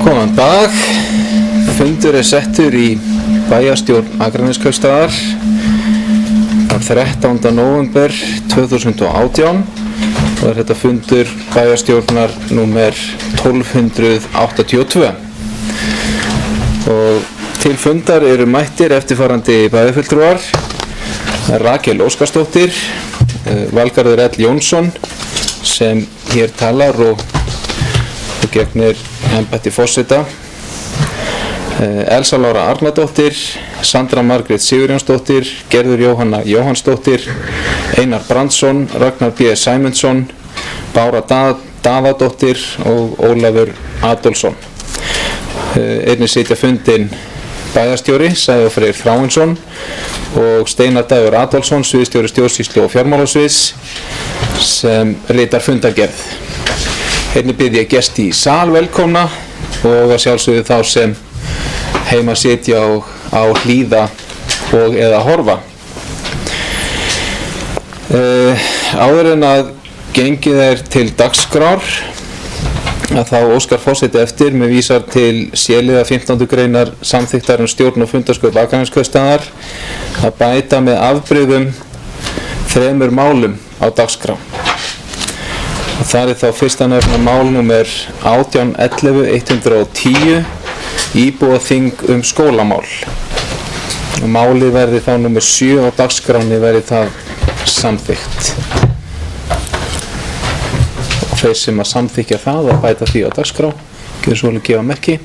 Góðan dag, fundur settur í bæjarstjórn Akraneskaupstaðar þann 13. nóvember 2018 og þetta fundur bæjarstjórnar númer 1282 og til fundar eru mættir eftirfarandi bæjarfulltrúar: Rakel Óskarsdóttir, Valgarður L. Jónsson sem hér talar og gegnir embætti forseta, Elsa Lára Arnardóttir, Sandra Margrét Sigurjónsdóttir, Gerður Jóhanna Jóhannsdóttir, Einar Brandsson, Ragnar B. Sæmundsson, Bára Daðadóttir og Ólafur Adolfsson. Einnig sitja fundinn bæjarstjóri Sævar Freyr Þráinsson og Steinar Dagur Adolfsson, sviðsstjóri stjórnsýslu og fjármálasviðs sem ritar fundargerð. Einnig bið ég gesti í sal velkomna og að sjálfsögðu þá sem heima sitja á hlýða og eða horfa. Áður en að gengið er til dagskrár að þá óskar forseti eftir með vísar til C-liðar 15. greinar samþykktar stjórn og fundarstjórn Akraneskaupstaðar að bæta með afbrigðum 3 málum á dagskrá. Og það þá fyrsta nefna mál númer 1811-110 íbúaþing skólamál. Og málið verði þá númer 7 á dagskráni verði það samþykkt. Og þeir sem að samþykja það að bæta því á dagskrá, getur svo alveg gefa merki.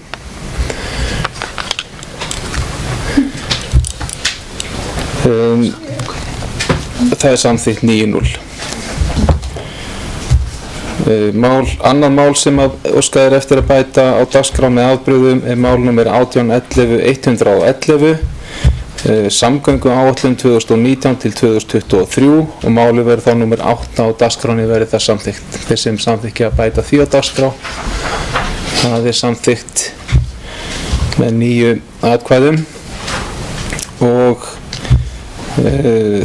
Það er samþykkt 9-0. Annað mál sem að óskað er eftir að bæta á dagskrá með afbrigðum er mál númer 1811-111 samgönguáætlun 2019-2023 og málið verður þá númer 8 á dagskráni verði það samþykkt. Þeir sem samþykja að bæta því á dagskrá, það er samþykkt með 9 atkvæðum. Og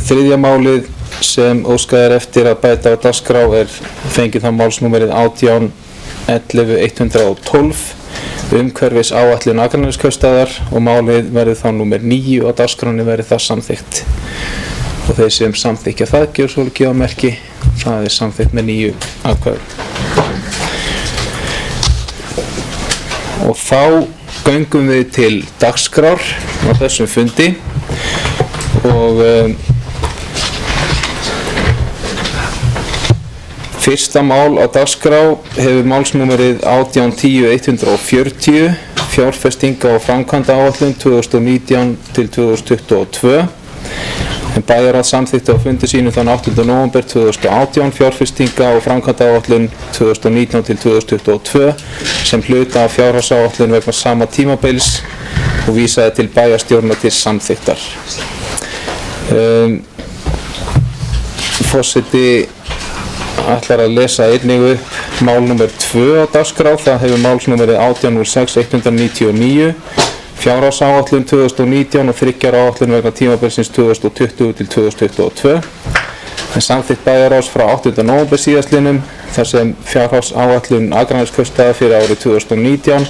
þriðja málið sem óskað er eftir að bæta á dagskrá er fengið þá málsnúmerið 1811-112 umhverfis áætlun Akraneskaupstaðar og málið verður þá númer 9 á dagskráni verður það samþykkt. Og þeir sem samþykja það gefur svo gefa merki, það er samþykkt með 9 atkvæðum. Og þá göngum við til dagskrár á þessum fundi og fyrsta mál á dagskrá hefur málsnúmerið 1810-140 fjárfestinga og framkvæmdaáætlun 2019-2022 en bæjarráð samþykkti á fundi sínum þann 8. nóvember 2018 fjárfestinga og framkvæmdaáætlun 2019-2022 sem hluta af fjárhagsáætlun vegna sama tímabils og vísaði til bæjarstjórnar til samþykktar. Forseti ætlar að lesa einnig upp mál nr. 2 á dagskrá. Það hefur málsnúmerið 1806-199 fjárhagsáætlun 2019 og 3 ára áætlun vegna tímabilsins 2020-2022 en samþykkt bæjarráðs frá 8. nóvember síðastliðnum þar sem fjárhagsáætlun Akraneskaupstaðar fyrir árið 2019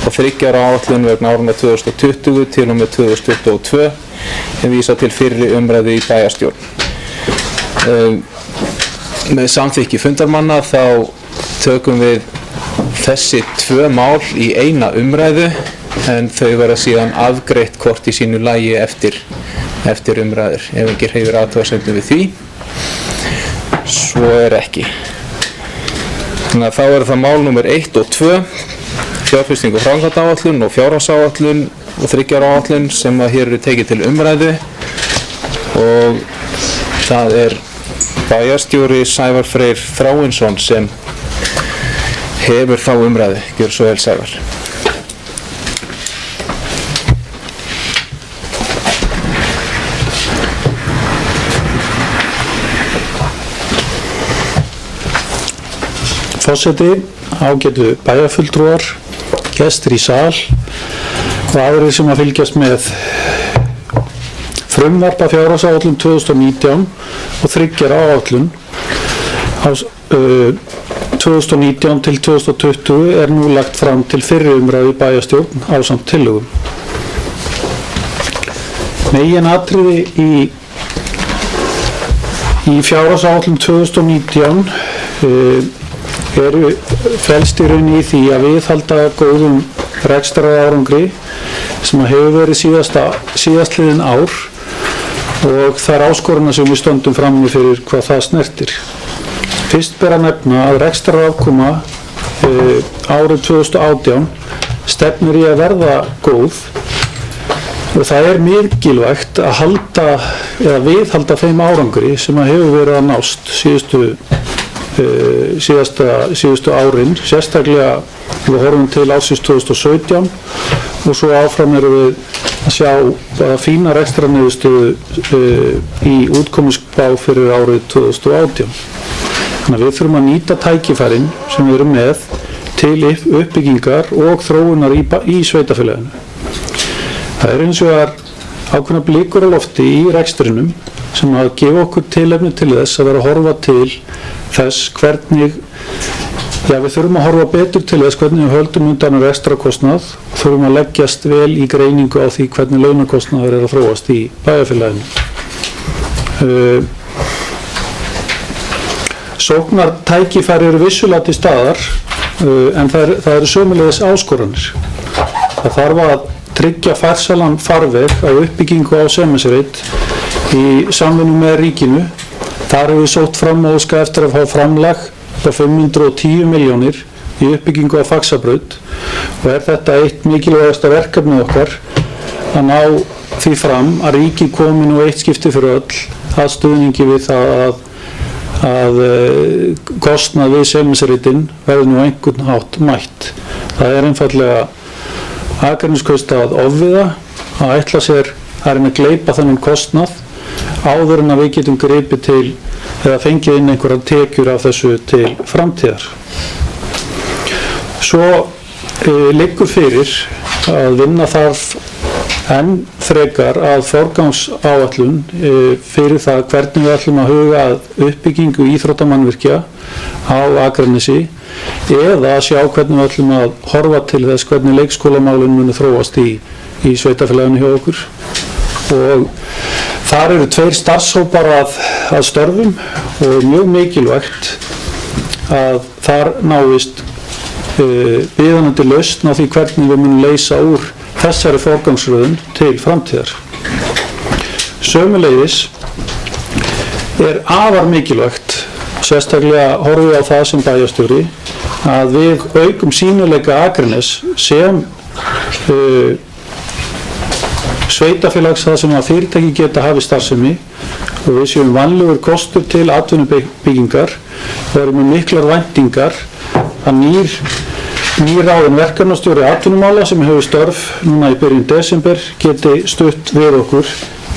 og 3 ára áætlun vegna árunna 2020 til og með 2022 en vísa til fyrri umræðu í bæjarstjórn. Með samþykki fundarmanna þá tökum við þessi 2 mál í eina umræðu en þau verða síðan afgreitt hvort í sínu lagi eftir umræður. Ef enginn hefur athugasemdir við því, svo er ekki. Þannig að þá eru það mál nr. 1 og 2, fjárfesting og framkvæmdaáætlun og fjárhagsáætlun og 3 ára áætlun sem að hér eru tekið til umræðu og það er bæjarstjóri Sævar Freyr Þráinsson sem hefur þá umræðu. Gjör svo vel, Sævar. Forseti, ágætu bæjarfulltrúar, gestir í sal og aðrir sem að fylgjast með frumvarpa fjárhagsáætlun 2019 og 3 ára áætlun á 2019 til 2020 er nú lagt fram til fyrri umræðu í bæjarstjórn ásamt tillögum. Meginatriði í fjárhagsáætlun 2019 felst í rauninni í því að viðhalda góðum rekstrarárangri sem hefur verið síðastliðin ár og þær áskoranir sem við stöndum frammi fyrir hvað það snertir. Fyrst ber að nefna að rekstrarafkoma árið 2018 stefnir í að verða góð og það er mikilvægt að viðhalda þeim árangri sem hefur verið að nást síðustu árin, sérstaklega við horfum til ársins 2017 og svo áfram erum við að sjá fína rekstrarniðurstöðu í útkomuspá fyrir árið 2018. Þannig að við þurfum að nýta tækifærin sem við erum með til uppbyggingar og þróunar í sveitarfélaginu. Það er eins og ákveðna blikur á lofti í rekstrinum sem að gefa okkur tilefni til þess að vera að horfa til þess hvernig við þurfum að horfa betur til þess hvernig við höldum undan rekstrakostnað og þurfum að leggjast vel í greiningu á því hvernig launakostnaður er að þróast í bæjarfélaginu. Sóknartækifæri eru vissulega til staðar en það eru sömuleiðis áskoranir. Það þarf að tryggja farsælan farveg á uppbyggingu á Seyðisfirði í samvinnu með ríkinu. Þar hefur við sótt fram og óskað eftir að fá framlag á 510 milljónir í uppbyggingu á Faxabraut og er þetta eitt mikilvægasta verkefni okkar að ná því fram að ríki komi nú eitt skipti fyrir öll að stuðningi við það að kostnað við Seyðisfirðinn verði nú einhvern hátt mætt. Það er einfaldlega Akraneskaupstað ofviða að ætla sér að reyna að gleypa þennan kostnað áður en að við getum gripið til eða fengið inn einhverjar tekjur af þessu til framtíðar. Svo liggur fyrir að vinna þarf enn frekar að forgangsáætlun fyrir það hvernig við ætlum að huga að uppbyggingu íþróttamannvirkja á Akranesi eða að sjá hvernig við ætlum að horfa til þess hvernig leikskólamálin muni þróast í sveitarfélaginu hjá okkur. Og þar eru 2 starfshópar að störfum og mjög mikilvægt að þar náist viðunandi lausn á því hvernig við munum leysa úr þessari forgangsröðun til framtíðar. Sömuleiðis er afar mikilvægt, sérstaklega horfum við á það sem bæjarstjóri, að við aukum sýnileika Akranes sem sveitarfélags það sem að fyrirtæki geta hafið starfsemi og við séum vanlegur kostur til atvinnubyggingar og erum með miklar væntingar að nýráðinn verkefnastjóri atvinnumála sem hefur störf núna í byrjun desember geti stutt við okkur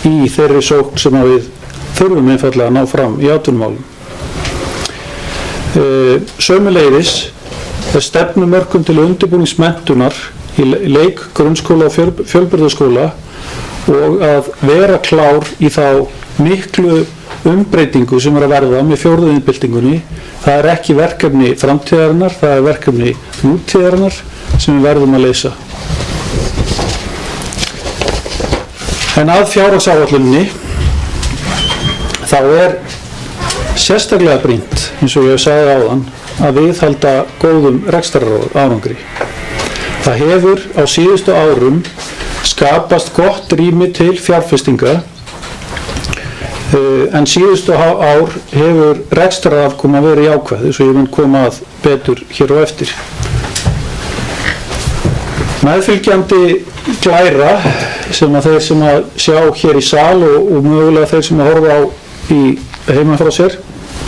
í þeirri sókn sem við þurfum einfaldlega að ná fram í atvinnumálum. Sömuleiðis er stefnumörkun til undirbúningsmenntunar í leik, grunnskóla og fjölbrautaskóla og að vera klár í þá miklu umbreytingu sem er að verða með 4. iðnbyltingunni. Það er ekki verkefni framtíðarinnar, það er verkefni nútíðarinnar sem við verðum að leysa. En að fjárhagsáætluninni þá er sérstaklega brýnt, eins og ég sagði áðan, að viðhalda góðum rekstrarárangri. Það hefur á síðustu árum skapast gott rými til fjárfestinga en síðustu ár hefur rekstrarafkoma verið jákvæð, eins og ég mun koma að betur hér á eftir. Meðfylgjandi glæra sem að þeir sem að sjá hér í sal og mögulega þeir sem að horfa á í heima frá sér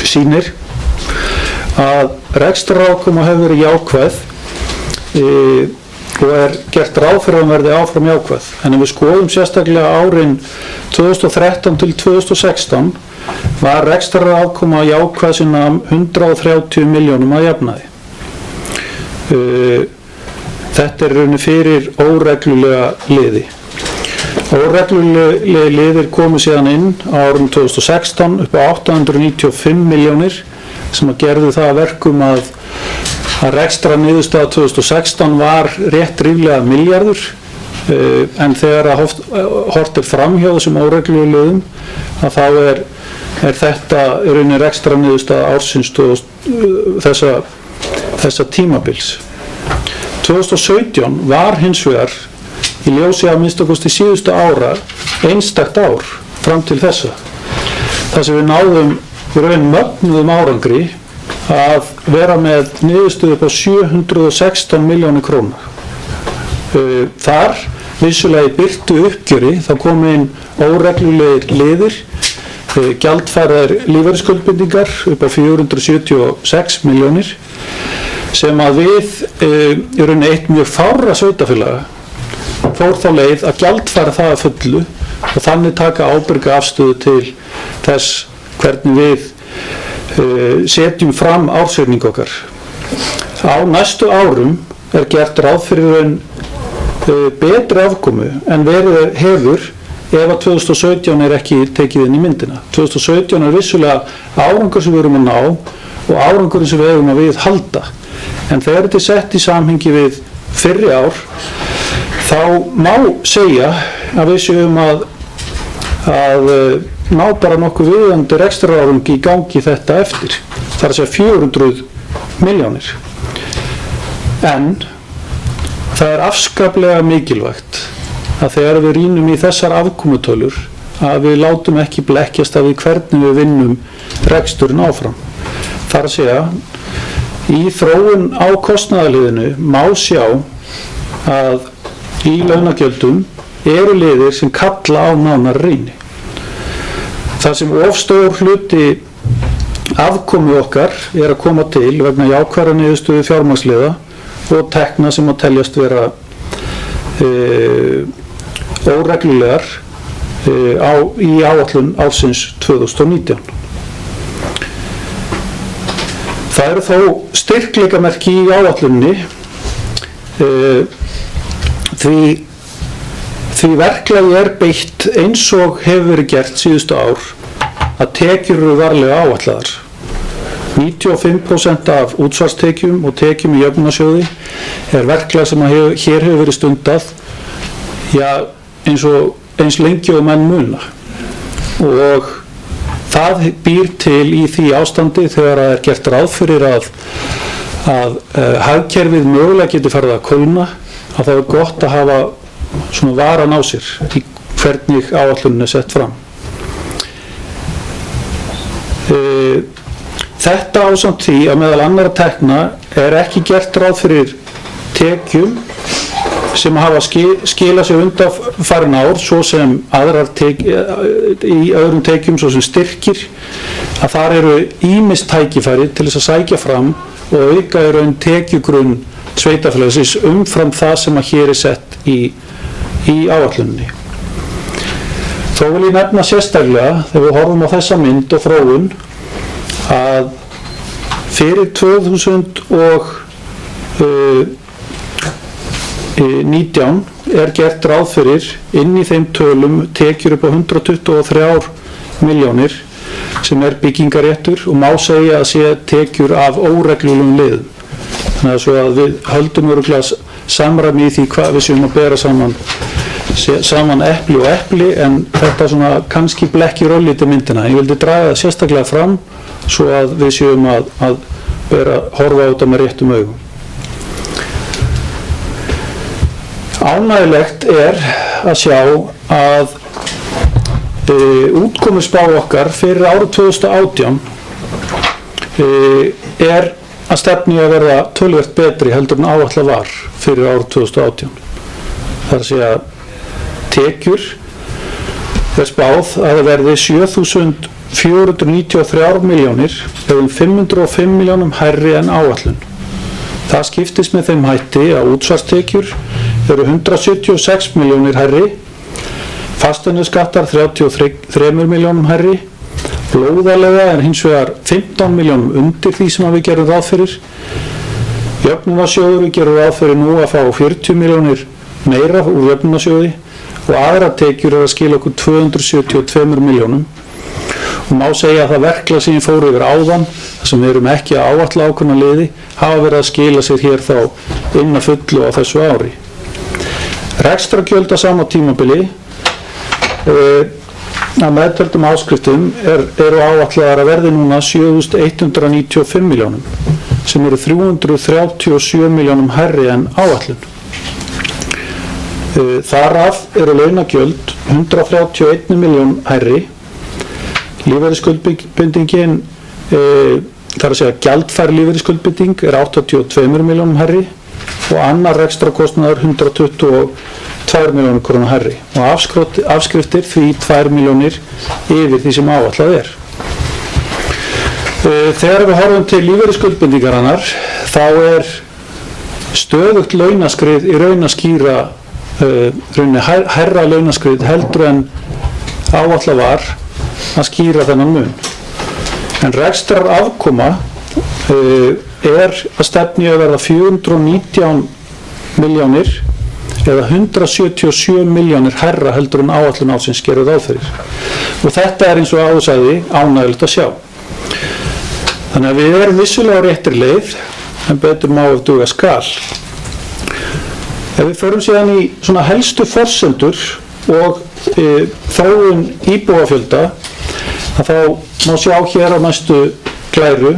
sýnir að rekstrarafkoma hefur verið jákvæð og er gert ráð fyrir að verði áfram jákvæð. En ef við skoðum sérstaklega árin 2013 til 2016 var rekstrarafkoma jákvæð sinna 130 milljónum að jafnaði. Þetta er rauninni fyrir óreglulega liði. Óreglulega liðir komu síðan inn á árinu 2016 upp á 895 milljónir sem að gerðu það að verkum að rekstrar niðurstaða 2016 var rétt ríflega milljarður, en þegar að horft er fram hjá þessum óreglulega liðum að þá er þetta í rauninni rekstrar niðurstaða ársins þessa tímabils. 2017 var hins vegar í ljósi að minnsta kosti síðustu ára einstakt ár fram til þessa. Það sem við náðum í raun mögnuðum árangri að vera með niðurstöðu upp á 716 milljónir króna. Þar vissulega í birtu uppgjöri þá komu inn óreglulegir liðir, gjaldfærðar lífeyrisskuldbindingar upp á 476 milljónir sem að við í rauninni eitt mjög fárra sveitarfélaga fór þá leið að gjaldfæra það að fullu og þannig taka ábyrga afstöðu til þess hvernig við setjum fram ársreikning okkar. Á næstu árum er gert ráð fyrir betri afkomu en verið hefur ef að 2017 er ekki tekið inn í myndina. 2017 er vissulega árangur sem við erum að ná og árangur sem við erum að viðhalda. En þegar þetta er sett í samhengi við fyrri ár, þá má segja að við séum að ná bara nokkuð viðandi rekstrarárangur í gangi þetta eftir. Það er að segja 400 milljónir. En það er afskaplega mikilvægt að þegar við rýnum í þessar afkomutölur að við látum ekki blekkjast af því hvernig við vinnum reksturinn áfram. Það er að segja í þróun á kostnaðarliðinu má sjá að í launagjöldum eru liðir sem kalla á nánar rýni. Það sem of stór hluti afkomu okkar er að koma til vegna jákvæðra niðurstöðu fjármagnsliða og tekna sem að teljast vera óreglulegar í áætlun ársins 2019. Það eru þó styrkleikamerki í áætlunni því verklagi er beitt eins og hefur verið gert síðustu ár að tekjur eru varlega áætlaðar. 95% af útsvarstekjum og tekjum í jöfnunarsjóði er verklag sem hér hefur verið stundað eins lengi og menn muna og það býr til í því ástandi þegar það er gert ráð fyrir að hagkerfið mögulega getur farið að kólna að það er gott að hafa svona varan á sér í hvernig áætlunin er sett fram. Þetta ásamt því að meðal annarra tekna er ekki gert ráð fyrir tekjum sem hafa skilað sér undanfarin ár svo sem í öðrum tekjum svo sem styrkir að þar eru ýmis tækifæri til þess að sækja fram og auka í raun tekjugrunn sveitarfélagsins umfram það sem að hér er sett í áætluninni. Þó vil ég nefna sérstaklega þegar við horfum á þessa mynd og þróun að fyrir 2019 er gert ráð fyrir inn í þeim tölum tekjur upp á 123 milljónir sem er byggingaréttur og má segja að sé tekjur af óreglulegum liðum. Þannig að svo að við höldum örugglega samræmi í því hvað við séum að bera saman epli og epli en þetta svona kannski blekkir örlítið myndina. Ég vildi draga það sérstaklega fram svo að við séum að horfa á þetta með réttum augum. Ánægjulegt er að sjá að útkomuspá okkar fyrir árið 2018 er að stefni að verða töluvert betri heldur en áætlað var fyrir árið 2018. Það er að segja tekjur er spáð að það verði 7.493 milljónir eða 505 milljónum hærri en áætlun. Það skiptist með þeim hætti að útsvarstekjur eru 176 milljónir hærri, fasteignaskattar 33 milljónum hærri, blóðalega er hins vegar 15 milljónum undir því sem við gerum ráð fyrir Jöfnunarsjóður gerir ráð fyrir nú að fá 40 milljónir meira úr jöfnunarsjóði og aðra tekjur að skila okkur 272 milljónum og má segja að það verklag sem ég fór yfir áðan, þar sem við erum ekki að áætla ákveðna liði, hafa verið að skila sér hér þá inn að fullu á þessu ári. Rekstrargjöld á sama tímabili að meðtöldum áskriftum eru áætlaðar að verði núna 7.195 milljónum sem eru 337 milljónum hærri en áætlun. Þaraf eru launagjöld 131 milljón hærri, lífeyrisskuldbindingin, þar að segja gjaldfær lífeyrisskuldbinding er 82 milljónum hærri og annar rekstrakostnaður 122 milljónir króna hærri og afskriftir því 2 milljónir yfir því sem áætlað er. Þegar við horfum til lífeyrisskuldbindingarinnar þá er stöðugt launaskrið í raun að skýra hærra launaskrið heldur en áætlað var að skýra þennan mun. En rekstrar afkoma er að stefni að verða 419 milljónir eða 177 milljónir hærra heldur en áætlun ársins gerir ráð fyrir. Og þetta er eins og áður sagði ánægjulegt að sjá. Þannig að við erum vissulega á réttri leið en betur má ef duga skal. Ef við förum síðan í svona helstu forsendur og þróun íbúafjölda þá má sjá hér á næstu glæru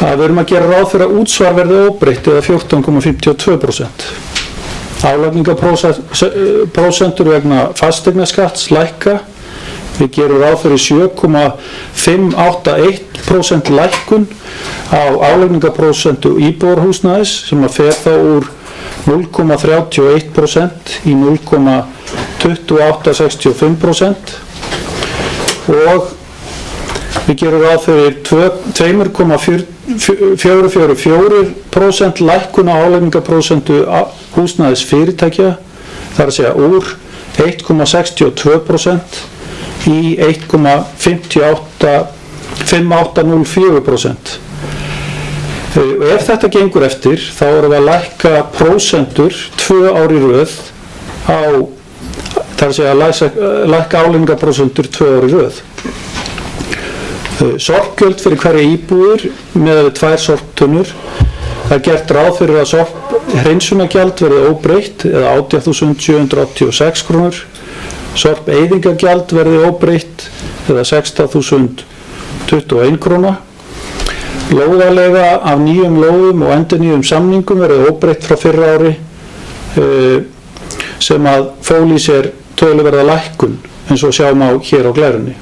að við erum að gera ráð fyrir að útsvar verði óbreytt eða 14,52%. Álagningarprósentur vegna fasteignaskatts lækka. Við gerum ráð fyrir 7,581% lækkun á álagningarprósentu íbúðarhúsnæðis sem að fer þá úr 0,31% í 0,2865% og við gerum ráð fyrir 2,444% lækkun á álagningarprósentu húsnæðis fyrirtækja, þar að segja úr 1,62% í 1,5804%. Og ef þetta gengur eftir þá erum við að lækka prósentur 2 ár í röð þar að segja lækka álagningarprósentur 2 ár í röð. Sorpgjöld fyrir hverja íbúðir með 2 sorptunnur. Það er gert ráð fyrir að sorphreinsunargjald verði óbreytt eða 18.786 krónur. Sorpeyðingagjald verði óbreytt eða 16.021 króna. Lóðaleiga af nýjum lóðum og endurnýjum samningum verði óbreytt frá fyrra ári sem að fól í sér töluverða lækkun eins og sjáum á hér á glærunni.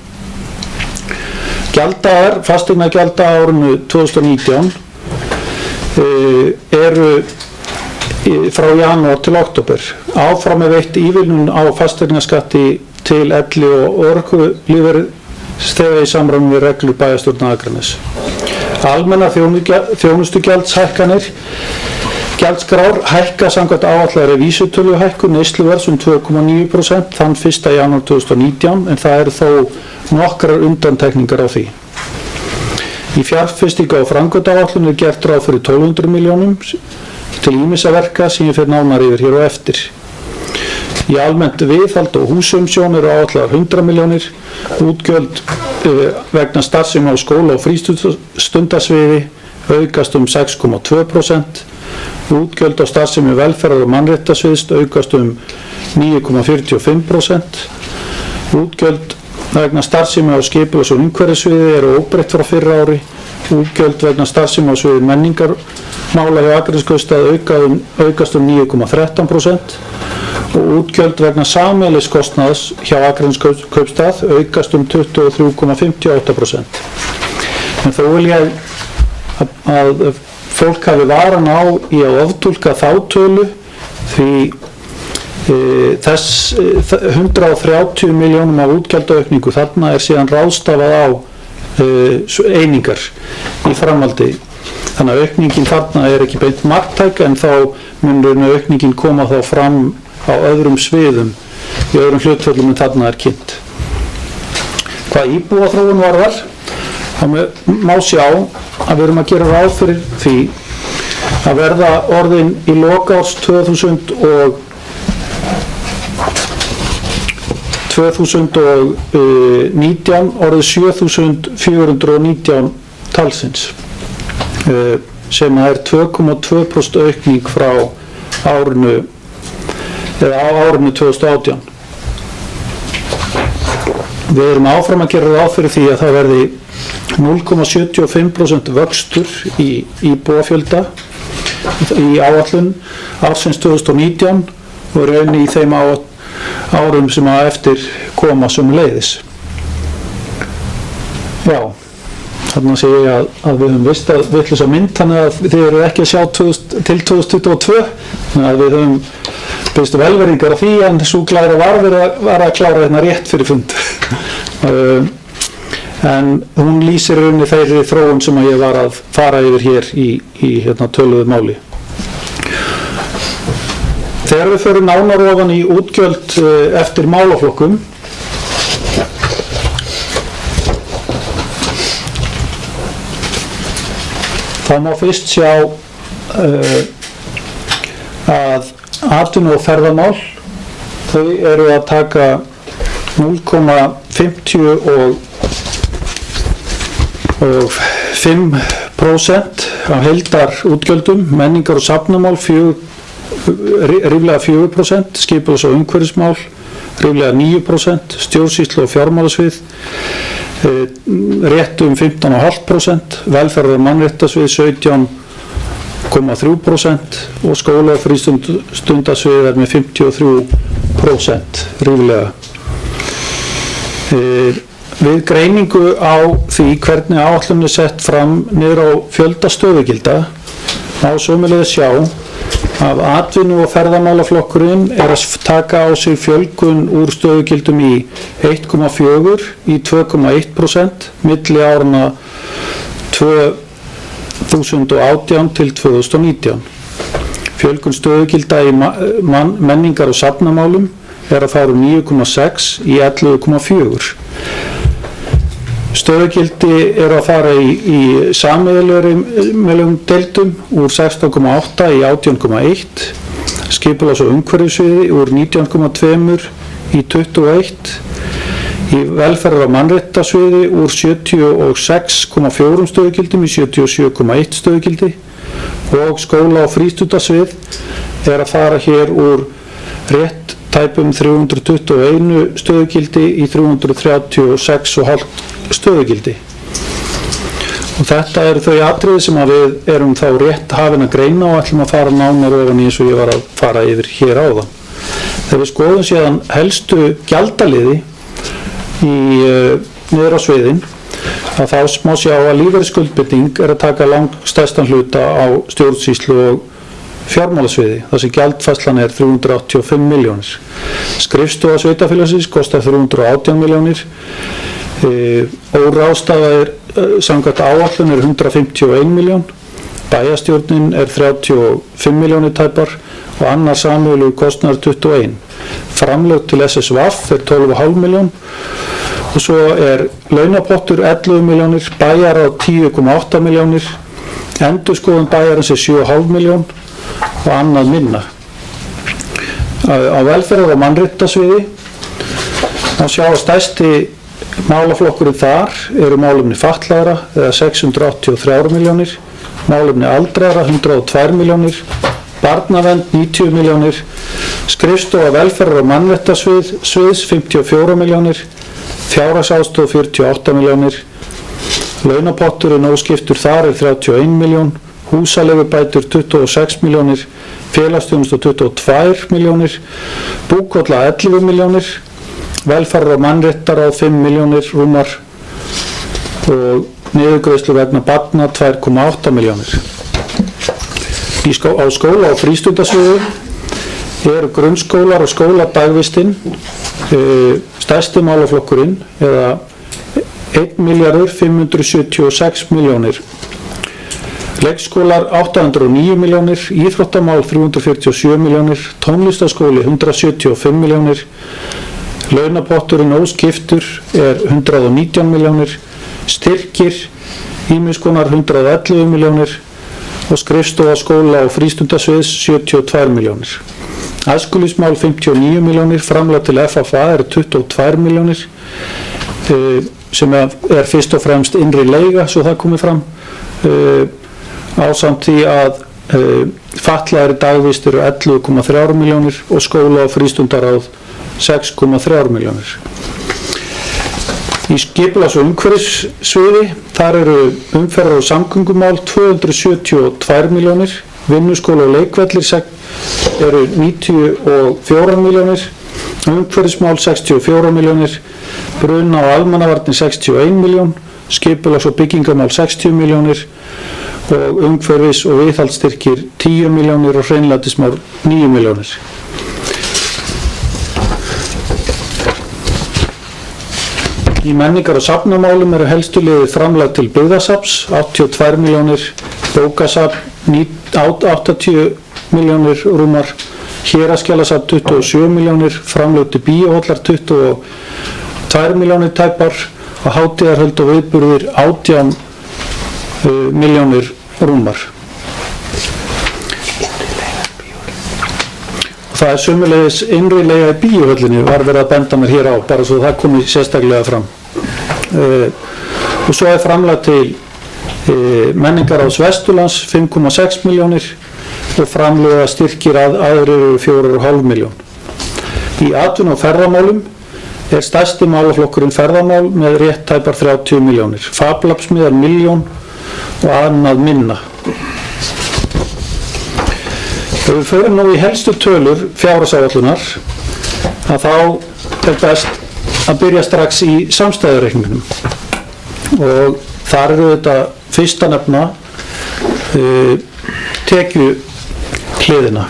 Gjalddagar, fasteignagjalddagar á árinu 2019 eru frá janúar til október. Áfram er veitt ívilnun á fasteignaskatti til elli og örorkulífeyrisþega í samræmi við reglur bæjarstjórnar Akraness. Almennar þjónustugjaldshækkanir. Gjaldskrár hækka samkvæmt áætlaðri vísitöluhækkun neysluverðs 2,9% þann 1. janúar 2019 en það eru þó nokkrar undantekningar á því. Í fjárfestinga og framkvæmdaáætlun er gert ráð fyrir 1200 milljónum til ýmissa verka sem ég fer nánar yfir hér á eftir. Í almennt viðhald og húsumsjón eru áætlaðar 100 milljónir, útgjöld vegna starfsemi á skóla og frístundasviði aukast 6,2%, útgjöld á starfsemi velferðar og mannréttindasviðs aukast 9,45%, útgjöld vegna starfsemi á skipulags- og umhverfissviði eru óbreytt frá fyrra ári, útgjöld vegna starfsemi á sviði menningarmála hjá Akraneskaupstað aukast 9,13% og útgjöld vegna sameiginlegskostnaðar hjá Akraneskaupstað aukast 23,58%. En þó vil ég að fólk hafi varan á í að oftúlka þá tölu því þess 130 milljónum af útgjaldaaukningu þarna er síðan ráðstafað á einingar í framhaldi. Þannig að aukningin þarna er ekki beint marktæk en þá mun aukningin koma þá fram á öðrum sviðum í öðrum hlutföllum en þarna er kynnt. Hvað íbúaþróun varðar, þá má sjá að við erum að gera ráð fyrir því að verða orðin í lok árs 2019 orðið 7.419 talsins, sem er 2,2% aukning frá árinu 2018. Við erum áfram að gera ráð fyrir því að það verði 0,75% vöxtur í íbúafjölda í áætlun ársins 2019 og raunni í þeim árum sem að eftir koma sömuleiðis. Já, þarna sé ég að við höfum vist að vitlausa mynd, þannig að þið eru ekki að sjá til 2022, þannig að við höfum byrstu velveringar af því, en svo glæra var að klára hérna rétt fyrir fund. En hún lýsir raunni þeirri þróun sem að ég var að fara yfir hér í hérna töluðu máli. Þegar við förum nánar ofan í útgjöld eftir málaflokkum, þá má fyrst sjá að atvinnu- og ferðamál, þau eru að taka 0,55% af heildar útgjöldum, menningar- og safnamál ríflega 4%, skipulags- og umhverfismál ríflega 9%, stjórnsýslu- og fjármálasvið rétt 15,5%, velferðar- og mannréttindasvið 17,3% og skóla- og frístundasvið er með 53% ríflega. Við greiningu á því hvernig áætlunin er sett fram niður á fjölda stöðugilda má sömuleiðis sjá að atvinnu- og ferðamálaflokkurinn er að taka á sig fjölgun úr stöðugildum í 1,4 í 2,1% milli árana 2018 til 2019. Fjölgun stöðugilda í menningar- og safnamálum er að fara úr 9,6 í 11,4. Stöðugildi er að fara í sameiginlegum deildum úr 16,8 í 18,1, skipulags- og umhverfissviði úr 19,2 í 21, í velferðar- og mannréttindasviði úr 76,4 stöðugildum í 77,1 stöðugildi og skóla- og frístundasvið er að fara hér úr rétt tæpum 321 stöðugildi í 336,5 stöðugildi. Og þetta eru þau atriði sem að við erum þá rétt hafin að greina og ætlum að fara nánar ofan í eins og ég var að fara yfir hér áðan. Þegar við skoðum síðan helstu gjaldaliði niður á sviðin, að þá má sjá að lífeyrisskuldbinding er að taka langstærstan hluta á stjórnsýslu og fjármálasviði, þar sem gjaldfærslan er 385 milljónir. Skrifstofa sveitarfélagsins kostar 318 milljónir, óráðstafaðir samkvæmt áætlun er 151 miljón, bæjarstjórnin er 35 milljónir tæpar og annar sameiginlegur kostnaður 21. Framlög til SSVF er 12,5 miljón og svo er launapottur 11 milljónir, bæjar á 10,8 milljónir, endurskoðun bæjarins er 7,5 miljón og annað minna. Á velferðar- og mannréttindasviði þá sjá að stærsti málaflokkurinn þar eru málefni fatlaðra eða 683 milljónir, málefni aldraðra 102 milljónir, barnavernd 90 milljónir, skrifstofa velferðar- og mannréttindasviðs 54 milljónir, fjárhagsaðstoð 48 milljónir, launapotturinn óskiptur þar er 31 miljón, húsaleigubætur 26 milljónir, félagsþjónusta 22 milljónir, búkolla 11 milljónir, velferðar- og mannréttindaráð 5 milljónir rúmar og niðurgreiðslur vegna barna 2,8 milljónir. Á skóla- og frístundasviði eru grunnskólar og skóladagvistinn stærsti málaflokkurinn eða 1.576 milljónir. Leikskólar 809 milljónir, íþróttamál 347 milljónir, tónlistarskóli 175 milljónir, launapotturinn óskiptur er 119 milljónir, styrkir ýmiss konar 111 milljónir og skrifstofa skóla og frístundasviðs 72 milljónir. Æskulýðsmál 59 milljónir, framlag til FFA eru 22 milljónir sem er fyrst og fremst innri leiga, svo það komið fram, ásamt því að fatlaðir dagvist eru 11,3 milljónir og skóla og frístundaráð 6,3 milljónir. Í skipulags- og umhverfissviði, þar eru umferðar- og samgöngumál 272 milljónir, vinnuskóla og leikvellir eru 94 milljónir, umhverfismál 64 milljónir, bruna og almannavarnir 61 miljón, skipulags- og byggingamál 60 milljónir og umhverfis- og viðhaldsstyrkir 10 milljónir og hreinlætismál 9 milljónir. Í menningar- og safnamálum eru helstu liðir framlag til byggðasafns 82 milljónir, bókasafn 80 milljónir rúmar, héraðsskjalasafn 27 milljónir, framlag til bíóhallar 22 milljónir tæpar og hátíðarhöld og viðburðir 18 milljónir rúmar. Það er sömuleiðis innri leiga í bíóhöllinni, var verið að benda mér hér á, bara svo það komi sérstaklega fram. Og svo er framlag til menningaráðs Vesturlands 5,6 milljónir og framlega styrkir aðrir 4,5 miljón. Í atvinnu- og ferðamálum er stærsti málaflokkurinn ferðamál með rétt tæpar 30 milljónir. Fablabsmiðar miljón og annað minna. Ef við förum nú í helstu tölur fjárhagsáætlunar, að þá er best að byrja strax í samstæðureikningnum og þar eru þetta fyrst að nefna tekjuhliðina.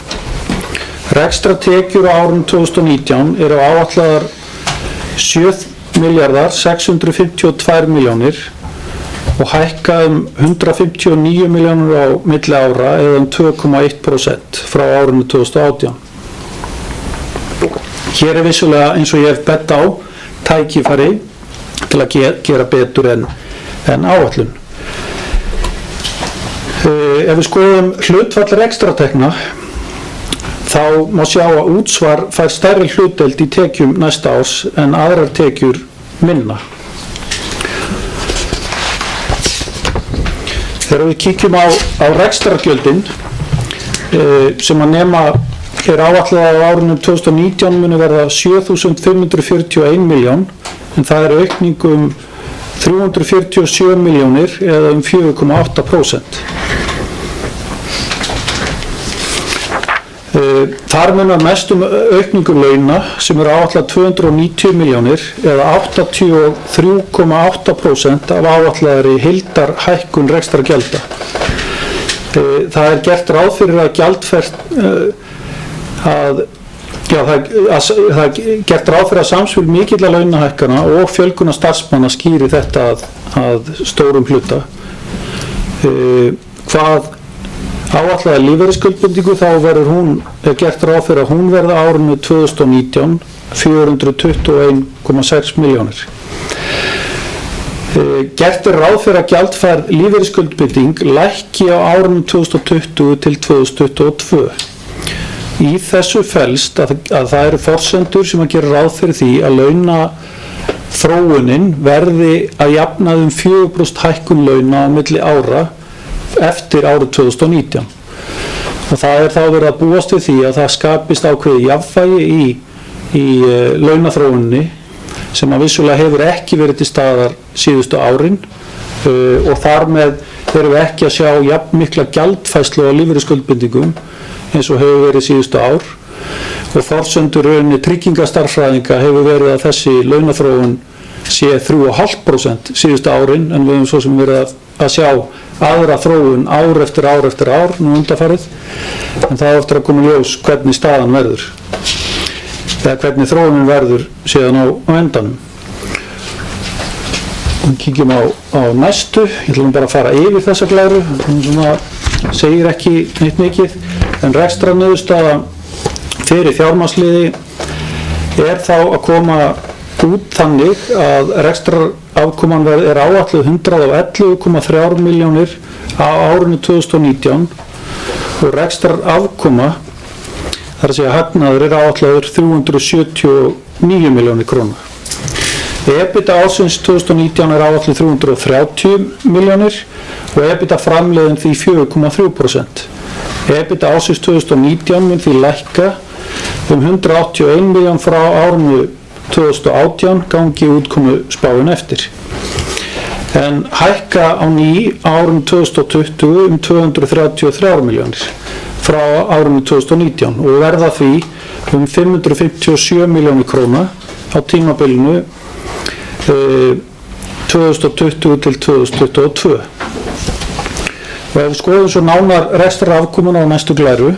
Rekstratekjur á árinu 2019 eru áætlaðar 7.652 milljónir og hækka 159 milljónir á milli ára eða 2,1% frá árinu 2018. Hér er vissulega, eins og ég hef bent á, tækifæri til að gera betur en áætlun. Ef við skoðum hlutfall rekstratekna, þá má sjá að útsvar fær stærri hlutdeild í tekjum næsta árs en aðrar tekjur minna. Þegar við kíkjum á rekstrargjöldin sem að nema er áætlað á árinu 2019 muni verða 7.541 miljón en það er aukning 347 milljónir eða 4,8%. Þar munar mest aukningu launa sem eru áætlað 290 milljónir eða 83,8% af áætlaðri heildarhækkun rekstrargjalda. Það er gert ráð fyrir að það er gert ráð fyrir að samspil mikilla launahækkana og fjölgunar starfsmanna skýri þetta að stórum hluta. Hvað áætlaða lífeyrisskuldbindingu þá er gert ráð fyrir að hún verða árinu 2019 421,6 milljónir. Gert er ráð fyrir að gjaldfærð lífeyrisskuldbinding lækki á árinu 2020 til 2022. Í þessu felst að það eru forsendur sem að gera ráð fyrir því að launaþróunin verði að jafnaði 4% hækkun launa á milli ára eftir árið 2019 og það er þá verið að búast við því að það skapist ákveðið jafnvægi í launaþróuninni sem að vissulega hefur ekki verið til staðar síðustu árin og þar með erum við ekki að sjá jafn mikla gjaldfærslu á lífeyrisskuldbindingum eins og hefur verið síðustu ár og forsendur rauninni tryggingastarfræðinga hefur verið að þessi launaþróun sé 3,5% síðustu árin en við höfum svo sem verið að sjá aðra þróun ár eftir ár nú undanfarið en það er eftir að koma ljós hvernig staðan verður eða hvernig þróunin verður síðan á endanum. Kíkjum á næstu, ég ætlum bara að fara yfir þessa glæru, svona segir ekki neitt mikið en rekstrarniðurstaða fyrir fjármagnsliði er þá að koma út þannig að rekstrarafkoman er áætluð 111,3 milljónir á árinu 2019 og rekstrar afkoma, þar að segja hagnaður, áætlaður 379 milljónir króna. EBITDA ársins 2019 áætluð 330 milljónir og EBITDA framleiðin því 4,3%. EBITDA ársins 2019 mun því lækka 181 miljón frá árinu 2018 gangi útkomu spáin eftir. En hækka á ný árinu 2020 233 miljónir frá árinu 2019 og verða því 557 miljónir króna á tímabilinu 2020 til 2022. Og ef við skoðum svo nánar rekstrarafkomuna á næstu glæru,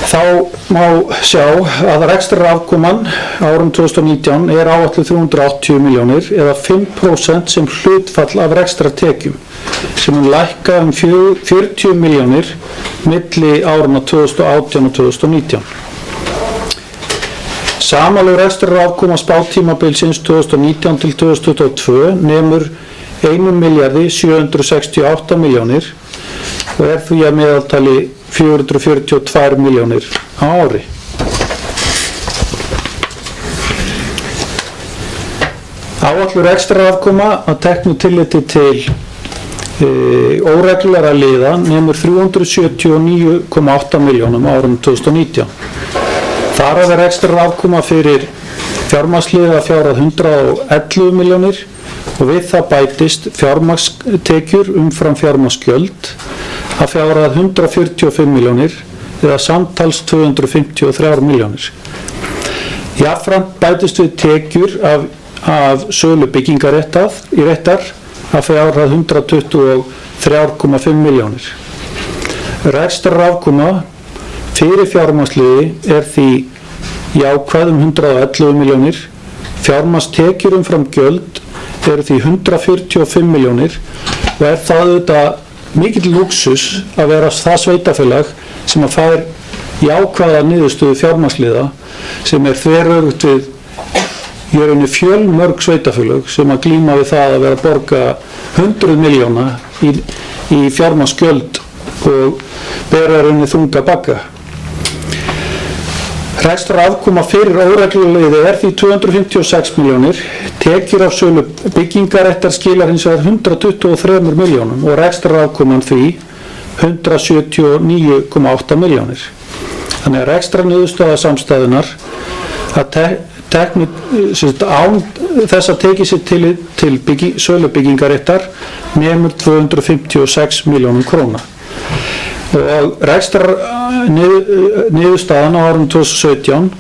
þá má sjá að rekstrarafkoman árum 2019 áætluð 380 milljónir eða 5% sem hlutfall af rekstrartekjum, sem mun lækka 40 milljónir milli áruna 2018 og 2019. Samanlögð rekstrarafkoma spátímabilsins 2019 til 2022 nemur 1.768 milljónir og því að meðaltali 442 milljónir á ári. Áætluð rekstrarafkoma að teknu tilliti til óreglulegra liða nemur 379,8 milljónum á árinu 2019. Þar af rekstrarafkoma fyrir fjármagnsliða fjárhæð 111 milljónir og við það bætist fjármagnstekjur umfram fjármagnsgjöld að fjárhæð 145 milljónir eða samtals 253 milljónir. Jafnframt bætist við tekjur af sölu byggingaréttar að fjárhæð 123,5 milljónir. Rekstrarafkoma fyrir fjármagnsliði því jákvæð 111 milljónir, fjármagnstekjur umfram gjöld því 145 milljónir og það auðvitað mikill lúxus að vera það sveitafélag sem að fær jákvæða niðurstöðu fjármagnsliða sem þveröfugt við í rauninni fjölmörg sveitafélag sem að glíma við það að vera að borga 100 milljóna í fjármagnsgjöld og bera rauninni þunga bagga. Rekstrarafkoma fyrir óregluliði því 256 milljónir, tekjur af sölu byggingaréttar skilar hins vegar 123 milljónum og rekstrarafkoman því 179,8 milljónir. Þannig að rekstrarniðurstaða samstæðunar að án þess að tekið sér til sölu byggingaréttar nemur 256 milljónum króna. Og rekstrarniðurstaðan á árinu 2017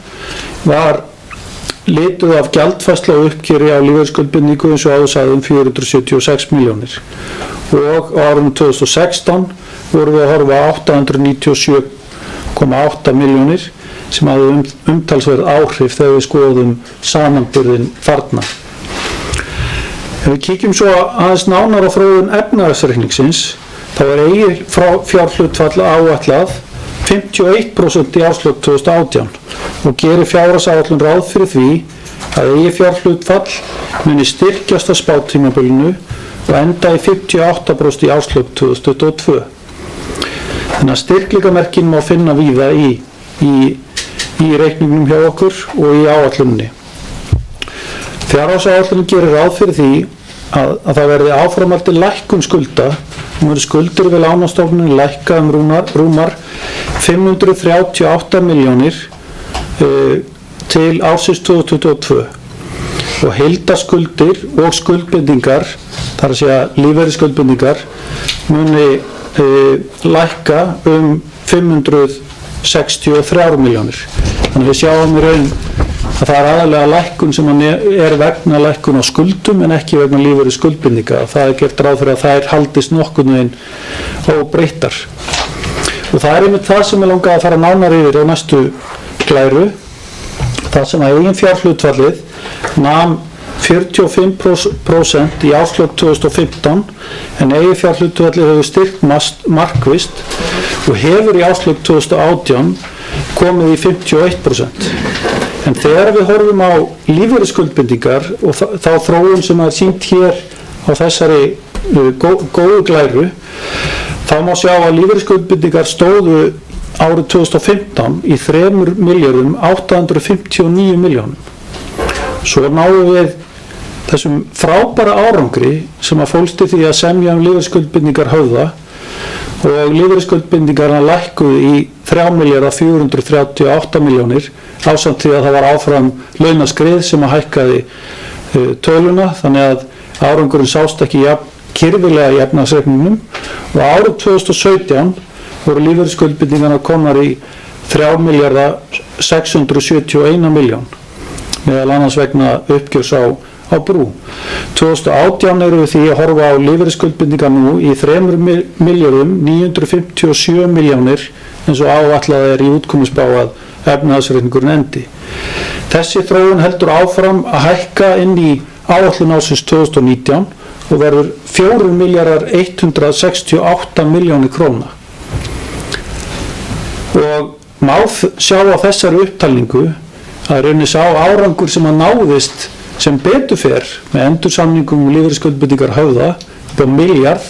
var lituð af gjaldfærslu og uppgjöri á lífeyrisskuldbindingu eins og áður sagði 476 milljónir og á árinu 2016 vorum við að horfa 897,8 milljónir sem hafði umtalsverð áhrif þegar við skoðum samanburðinn þarna. Ef við kíkjum svo aðeins nánar á þróun efnahagsreikningsins þá eigið fjárhlutfall áætlað 51% í árslok 2018 og gerir fjárhagsáætlun ráð fyrir því að eigið fjárhlutfall muni styrkjast á spátímabilinu og enda í 58% í árslok 2022. Þannig að styrkleikamerkin má finna víða í reikningnum hjá okkur og í áætlunni. Fjárhagsáætlunin gerir ráð fyrir því að það verði áframhaldi lækkun skulda. Skuldir við lánastofnunum lækka rúmar 538 milljónir til ársins 2022 og heildarskuldir og skuldbindingar, þar að segja lífeyrisskuldbindingar, muni lækka 563 milljónir. Þannig við sjáum í raun að það aðalega lækkun sem vegna lækkun á skuldum en ekki vegna lífeyrisskuldbindinga. Það gert ráð fyrir að þær haldist nokkurn veginn óbreyttar. Og það einmitt það sem langaði að fara nánar yfir á næstu glæru. Það sem að eigin fjárhlutfallið nam 45% í árslok 2015 en eigin fjárhlutfallið hefur styrkt markvisst og hefur í árslok 2018 komið í 51%. En þegar við horfum á lífeyrisskuldbindingar og þá þróun sem er sýnt hér á þessari góðu glæru, þá má sjá að lífeyrisskuldbindingar stóðu árið 2015 í 3.859 milljónum. Svo náum við þessum frábæra árangri sem að fólst í því að semja lífeyrisskuldbindingar höfða og lífeyrisskuldbindingarna lækkuðu í 3.438 milljónir ásamt því að það var áfram launaskrið sem að hækkaði töluna, þannig að árangurinn sást ekki kirfilega í efnahagsreikningnum og árið 2017 voru lífeyrisskuldbindingarna komnar í 3.671 milljón meðal annars vegna uppgjörs á brú. 2018 eru við því að horfa á lífeyrisskuldbindingar nú í 3.957 milljónir eins og áætlað í útkomusspá að efnahagsreikningurinn endi. Þessi þróun heldur áfram að hækka inn í áætlun ársins 2019 og verður 4.168 milljónir króna. Og má sjá á þessari upptalningu að raunin sá árangur sem að náðist sem betur fer með endursamningum og lífeyrisskuldbindingar höfða upp á milljarð,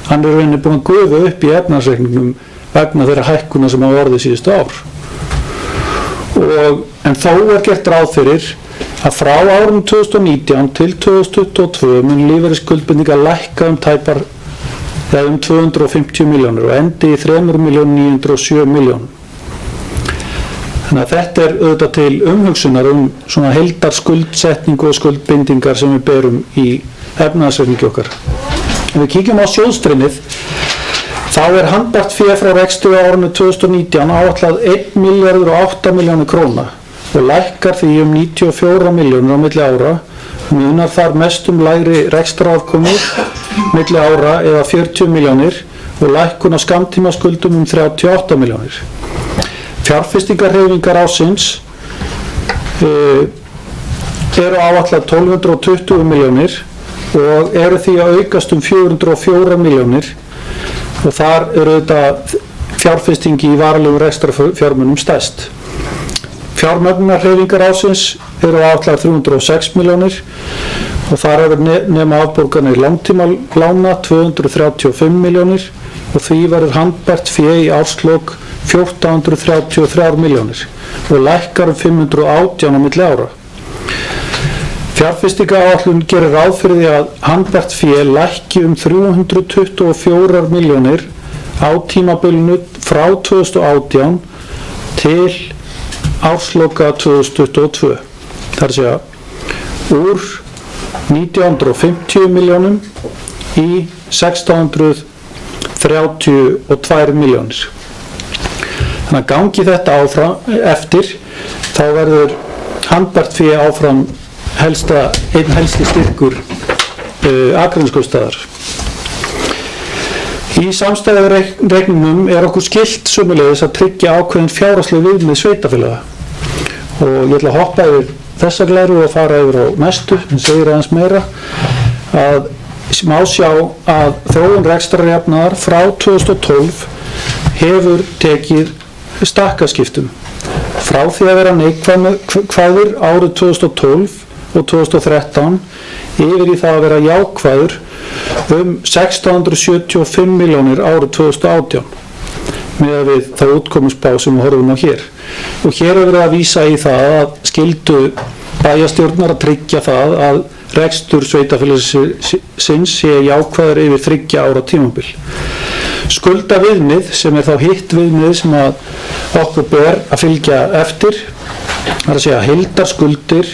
hann raunin búin að gufa upp í efnahagsreikningum vegna þeirra hækkuna sem hafa orðið síðustu ár. En þó gert ráð fyrir að frá árunum 2019 til 2022 mun lífeyrisskuldbindingar lækka tæpar 250 milljónir og endi í 3.907 milljónum. Þannig að þetta auðvitað til umhugsunar svona heildarskuldsetningu og skuldbindingar sem við berum í efnahagsreikningi okkar. Ef við kíkjum á sjóðstreymið, þá handbært fé frá rekstri á árinu 2019 áætlað 1.008 milljónir króna og lækkar því 94 milljónir á milli ára, munar þar mestum lægri rekstrarafkomu milli ára eða 40 milljónir og lækkun á skammtímaskuldum 38 milljónir. Fjárfestingarhreyfingar ársins eru áætlað 1220 milljónir og eru því að aukast 404 milljónir og þar eru þetta fjárfestingi í varanlegum rekstrarfjármunum stærst. Fjármögnunarhreyfingar ársins eru áætlað 306 milljónir og þar eru nema afborganir langtímalána 235 milljónir og því verður handbært fé í árslok 1433 milljónir og lækkar 518 á milli ára. Fjárfestingaráætlun gerir ráð fyrir því að handbært fé lækki 324 milljónir á tímabilinu frá 2018 til ársloka 2022. Það er að segja úr 1950 milljónum í 1632 milljónir. Þannig að gangi þetta áfram eftir, þá verður handbært fé áfram einn helsti styrkur Akraneskaupstaðar. Í samstæðureikningnum okkur skylt sömuleiðis að tryggja ákveðin fjárhagsleg viðmið sveitarfélaga og ég ætla að hoppa yfir þessa glæru og fara yfir á næstu, en segir aðeins meira að má sjá að þróun rekstrarjafnaðar frá 2012 hefur tekið stakkaskiptum. Frá því að vera neikvæður árið 2012 og 2013 yfir í það að vera jákvæður 1675 milljónir árið 2018 með við það útkomusspá sem við horfum á hér. Og hér verið að vísa í það að skyldu bæjarstjórnar að tryggja það að rekstur sveitarfélagsins sé jákvæður yfir 3 ára tímabil. Skuldaviðmið sem þá hitt viðmið sem að okkur ber að fylgja eftir, það er að segja heildarskuldir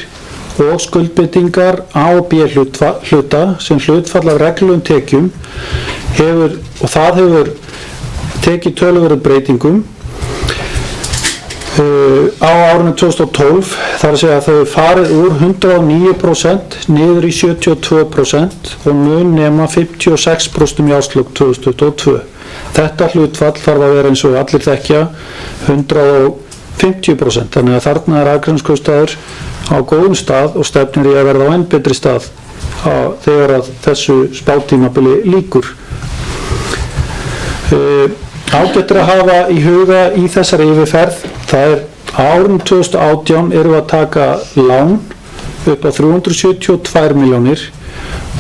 og skuldbindingar A og B hluta sem hlutfall af reglulegum tekjum og það hefur tekið töluverðum breytingum á árinu 2012, þar að segja að þau farið úr 109% niður í 72% og mun nema 56% í árslok 2022. Þetta hlutfall þarf að vera eins og allir þekkja 150%, þannig að þarna Akraneskaupstaður á góðum stað og stefnir í að verða á enn betri stað þegar að þessu spátímabili lýkur. Ágætt að hafa í huga í þessari yfirferð, það árinu 2018 erum við að taka lán upp á 372 milljónir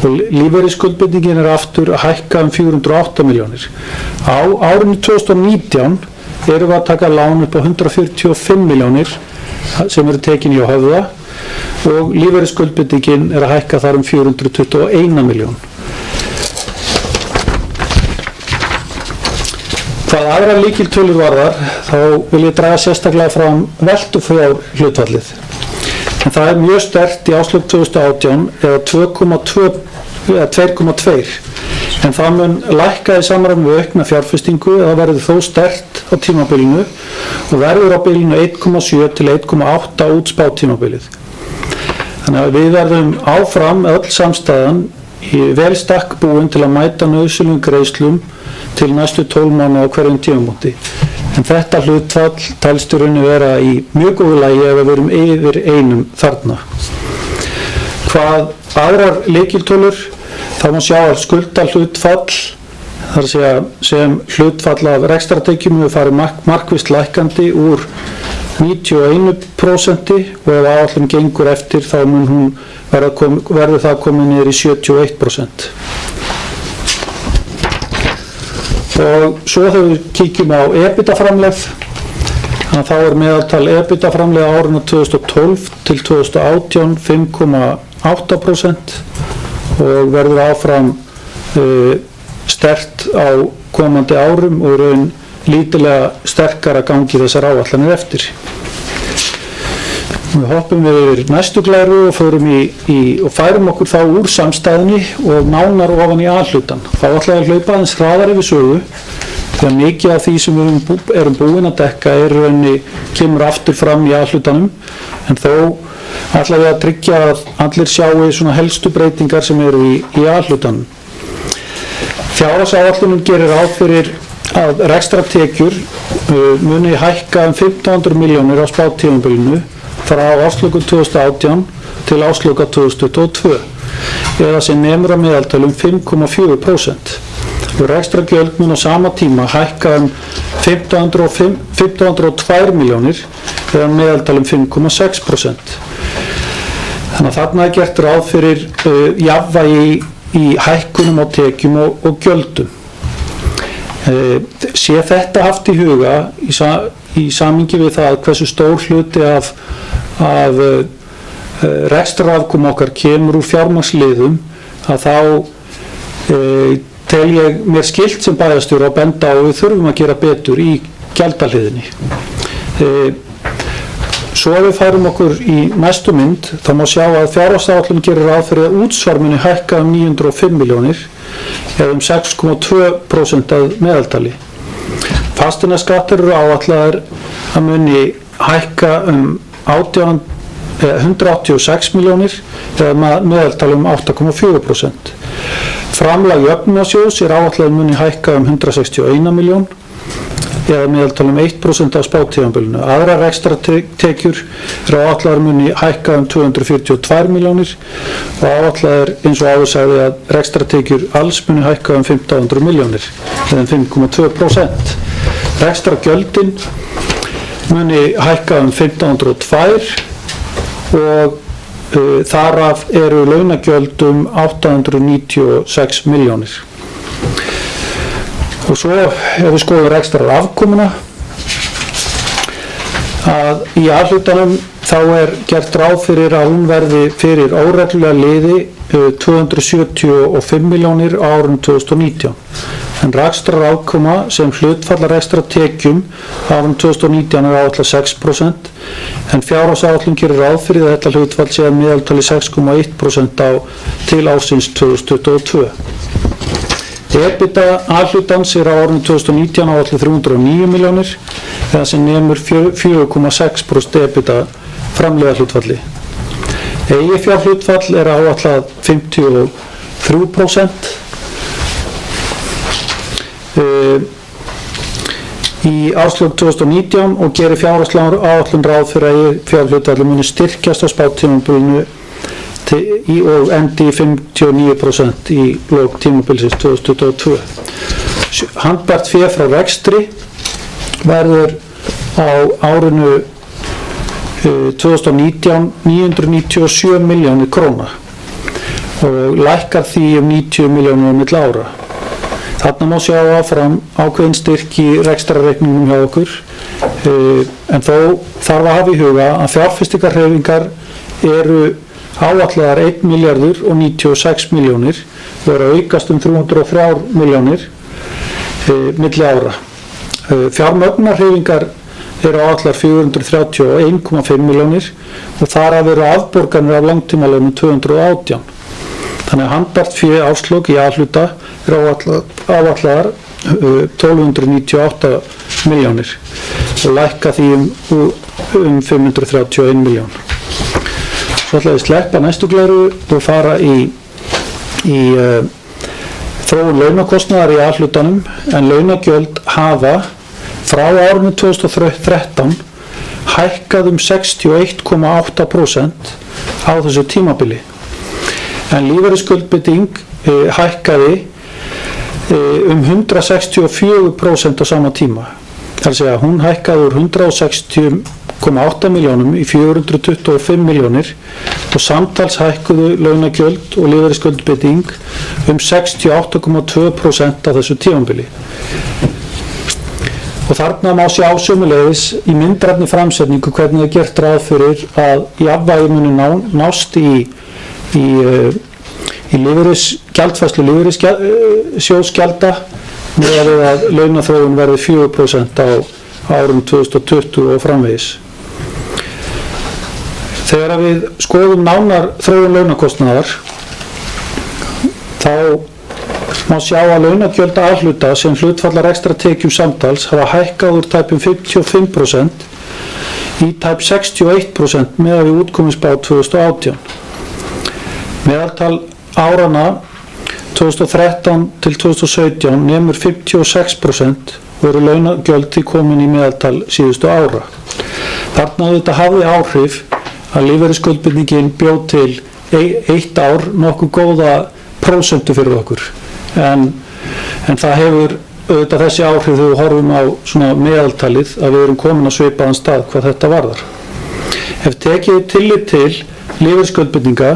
og lífeyrisskuldbindingin aftur að hækka 408 milljónir. Á árinu 2019 erum við að taka lán upp á 145 milljónir sem eru tekin hjá Höfða og lífeyrisskuldbindingin að hækka þar 421 milljón. Hvað aðrar lykiltölur varðar, þá vil ég draga sérstaklega fram veltufjárhlutfallið. En það er mjög sterkt í árslok 2018 eða 2,2, en það mun lækka í samræmi við aukna fjárfestingu eða verður þó sterkt á tímabilinu og verður á bilinu 1,7 til 1,8 út spátímabilið. Þannig að við verðum áfram öll samstæðan vel stakk búin til að mæta nauðsynlegum greiðslum til næstu 12 mánaða á hverjum tímamóti. En þetta hlutfall telst í rauninni vera í mjög góðu lagi ef við verum yfir einum þarna. Hvað aðrar lykiltölur, þá má sjá að skuldahlutfall, þar að segja sem hlutfall af rekstrartekjum hefur farið markvisst lækkandi úr 91% og ef áætlun gengur eftir þá verður það komið niður í 71%. Og svo þegar við kíkjum á EBITDA-framlegð, þannig að þá er meðaltal EBITDA-framlegð á árinu 2012 til 2018 5,8% og verður áfram sterkt á komandi árum og raun lítilega sterkara gangi þessar áætlanir eftir. Við hoppum yfir næstu glæru og förum og færum okkur þá úr samstæðunni og nánar ofan í A-hlutan. Þá ætla ég að hlaupa aðeins hraðar yfir sögu þegar mikið af því sem við erum búin að dekka kemur aftur fram í A-hlutanum, en þó ætla ég að tryggja að allir sjáu svona helstu breytingar sem eru í A-hlutanum. Fjárhagsáætlunin gerir ráð fyrir að rekstrartekjur muni hækka 1.500 milljónir á spátímabilinu frá ársloka 2018 til ársloka 2022 eða sem nemur að meðaltölum 5,4%. Og rekstrargjöld mun á sama tíma hækka 1.502 milljónir eða meðaltölum 5,6%. Þannig að þarna er gert ráð fyrir jafnvægi í hækkunum á tekjum og gjöldum. Sé þetta haft í huga í samhengi við það hversu stór hluti af rekstrarafkomu okkar kemur úr fjármagnsliðum, að þá tel ég mér skylt sem bæjarstjóri að benda á að við þurfum að gera betur í gjaldahliðinni. Svo ef við færum okkur í næstu mynd, þá má sjá að fjárhagsáætlun gerir ráð fyrir að útsvar muni hækka 905 milljónir eða 6,2% að meðaltali. Fasteignaskattar eru áætlaðir að muni hækka 186 milljónir eða meðaltali 8,4%. Framlag jöfnunarsjóðs er áætlað að muni hækka 161 miljón eða meðaltali 1% af spátímabilinu. Aðrar rekstrartekjur eru áætlaðar muni hækka 242 milljónir og áætlaðar eins og áður sagði að rekstrartekjur alls muni hækka 1.500 milljónir eða 5,2%. Rekstrargjöldin muni hækka 1.502 og þaraf eru launagjöld 896 milljónir. Og svo ef við skoðum rekstrarafkomuna, að í A-hlutanum þá er gert ráð fyrir að hún verði fyrir óreglulega liði 275 milljónir á árinu 2019. En rekstrarafkoma sem hlutfallar rekstrartekjum á árinu 2019 er áætlað 6%, en fjárhagsáætlun gerir ráð fyrir að þetta hlutfall sé að meðaltali 6,1% til ársins 2022. EBITDA A-hlutans er á árinu 2019 áætlað 309 milljónir eða sem nemur 4,6% EBITDA framleiða hlutfalli. Eigið fjárhlutfall er áætlað 53%. Í árslok 2019 og gerir fjárhagsáætlun ráð fyrir að fjárhlutfalli muni styrkjast á spátímabilinu og endi í 59% í lok tímabilsins 2022. Handbært fé frá rekstri verður á árinu 2019 997 milljónir króna og lækkar því 90 milljónir á milli ára. Þarna má sjá áfram ákveðin styrk í rekstrarreikningnum hjá okkur, en þó þarf að hafa í huga að fjárfestingarhreyfingar eru áætlaðar 1.096 milljónir og eru að aukast 303 milljónir milli ára. Fjármögnunarhreyfingar eru áætlaðar 431,5 milljónir og þar að vera afborganir af langtímalánum 218. Þannig að handbært fé árslok í A-hluta eru áætlaðar 1298 milljónir og lækka því 531 miljón. Svo ætla ég sleppa næstu gleru og fara í þróun launakostnaðar í A-hlutanum, en launagjöld hafa frá árinu 2013 hækkað 61,8% á þessu tímabili, en lífeyrisskuldbinding hækkaði 164% á sama tíma. Það er að segja, hún hækkaði úr 160,8 milljónum í 425 milljónir og samtals hækkuðu launagjöld og lífeyrisskuldbinding 68,2% á þessu tímabili. Og þarna má sjá sömuleiðis í myndrænni framsetningu hvernig er gert ráð fyrir að jafnvægi muni nást í gjaldfærslu lífeyrissjóðsgjalda með að launaþróun verði 4% á árunum 2020 og framvegis. Þegar við skoðum nánar þróun launakostnaðar þá má sjá að launagjöld A-hluta sem hlutfallar rekstratekjum samtals hafa hækkað úr tæpum 55% í tæp 61% meðan við útkomuspá 2018. Meðaltal árana 2013 til 2017 nemur 56% og eru launagjöld því komin í meðaltal síðustu ára. Þarna þetta hafði áhrif að lífeyrisskuldbindingin bjó til eitt ár nokkuð góða prósentu fyrir okkur, en það hefur auðvitað þessi áhrif þegar við horfum á svona meðaltalið að við erum komin að svipaðan stað hvað þetta varðar. Ef tekið tillit til lífeyrisskuldbindinga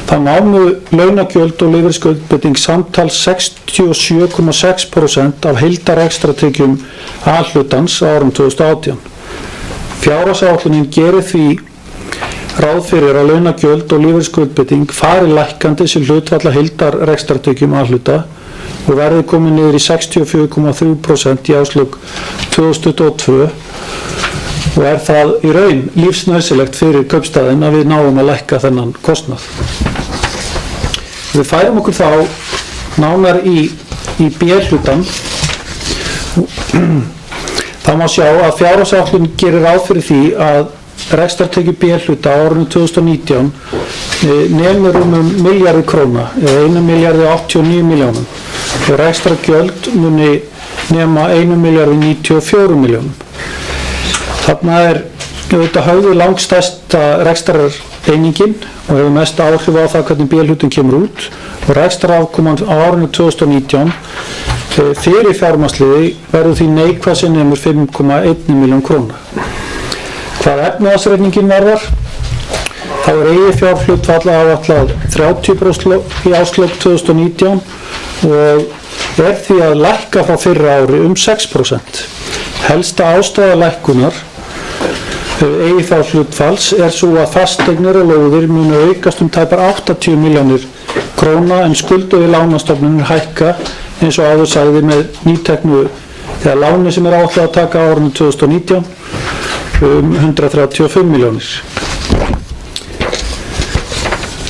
þá námu launagjöld og lífeyrisskuldbinding samtals 67,6% af heildarekstratekjum A-hlutans á árum 2018. Fjárhagsáætlunin gerir því ráð fyrir að launagjöld og lífeyrisskuldbinding fari lækkandi sem hlutfalla heildarrekstratekjum A-hluta og verði komið niður í 64,3% í árslok 2022 og er það í raun lífsnauðsynlegt fyrir kaupstaðinn að við náum að lækka þennan kostnað. Við færum okkur þá nánar í B-hlutan. Það má sjá að fjárhagsáætlun gerir ráð fyrir því að rekstrartekjur B-hluta á árinu 2019 nemur milljarði króna eða 1.089 milljónum og rekstrargjöld muni nema 1.094 milljónum. Þarna er auðvitað höfðu langstærsta rekstrareiningin og hefur mest áhrif á það hvernig B-hlutin kemur út og rekstrarafkoman á árinu 2019 fyrir fjármagnsliði verður því neikvæð sem nemur 5,1 milljón króna. Hvað efnahagsreikningin varðar, þá er eigið fjárhlutfall áætlað 30% í árslok 2019 og er því að lækka frá fyrra ári 6%. Helsta ástæða lækkunar eigið fjárhlutfalls er svo að fasteignir og lóðir munu aukast tæpar 80 milljónir króna en skuldir við lánastofnunum hækka eins og áður sagði með nýteknu þegar láni sem er áætlað að taka á árinu 2019 135 milljónir.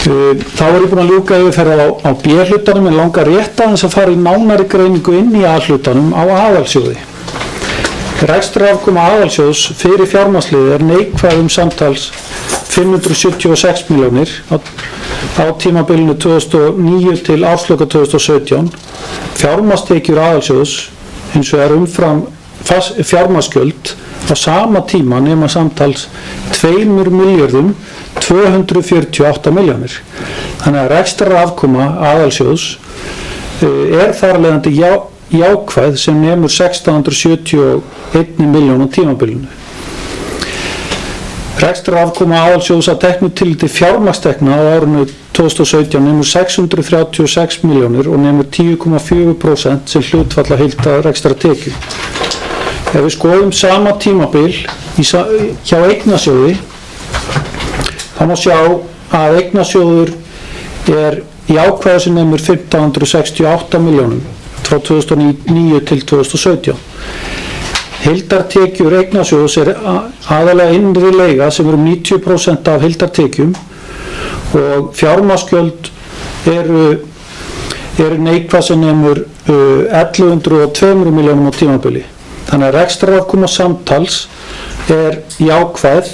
Þá er ég búinn að ljúka yfirferð á B-hlutanum en langar rétt aðeins að fara í nánari greiningu inn í A-hlutanum á aðalsjóði. Rekstrarafkoma aðalsjóðs fyrir fjármagnsliði er neikvæð samtals 576 milljónir á tímabilinu 2009 til ársloka 2017. Fjármagnstekjur aðalsjóðs eins og er umfram fjármagnsgjöld á sama tíma nema samtals 2.248 milljónir. Þannig að rekstrarafkoma aðalsjóðs er þar af leiðandi jákvæð sem nemur 671 milljón á tímabilinu. Rekstrarafkoma aðalsjóðs að teknu tilliti fjármagnstekna á árinu 2017 nemur 636 milljónir og nemur 10,4% sem hlutfall af heildarrekstrartekjum. Ef við skoðum sama tímabil hjá eignasjóði, þá má sjá að eignasjóður er jákvæður sem nemur 1568 milljónum frá 2009 til 2017. Heildartekjur eignasjóðs er aðalega innri leiga sem eru 90% af heildartekjum og fjármagnsgjöld eru neikvæð sem nemur 1102 milljónum á tímabili. Þannig að rekstrarafkoma samtals er jákvæð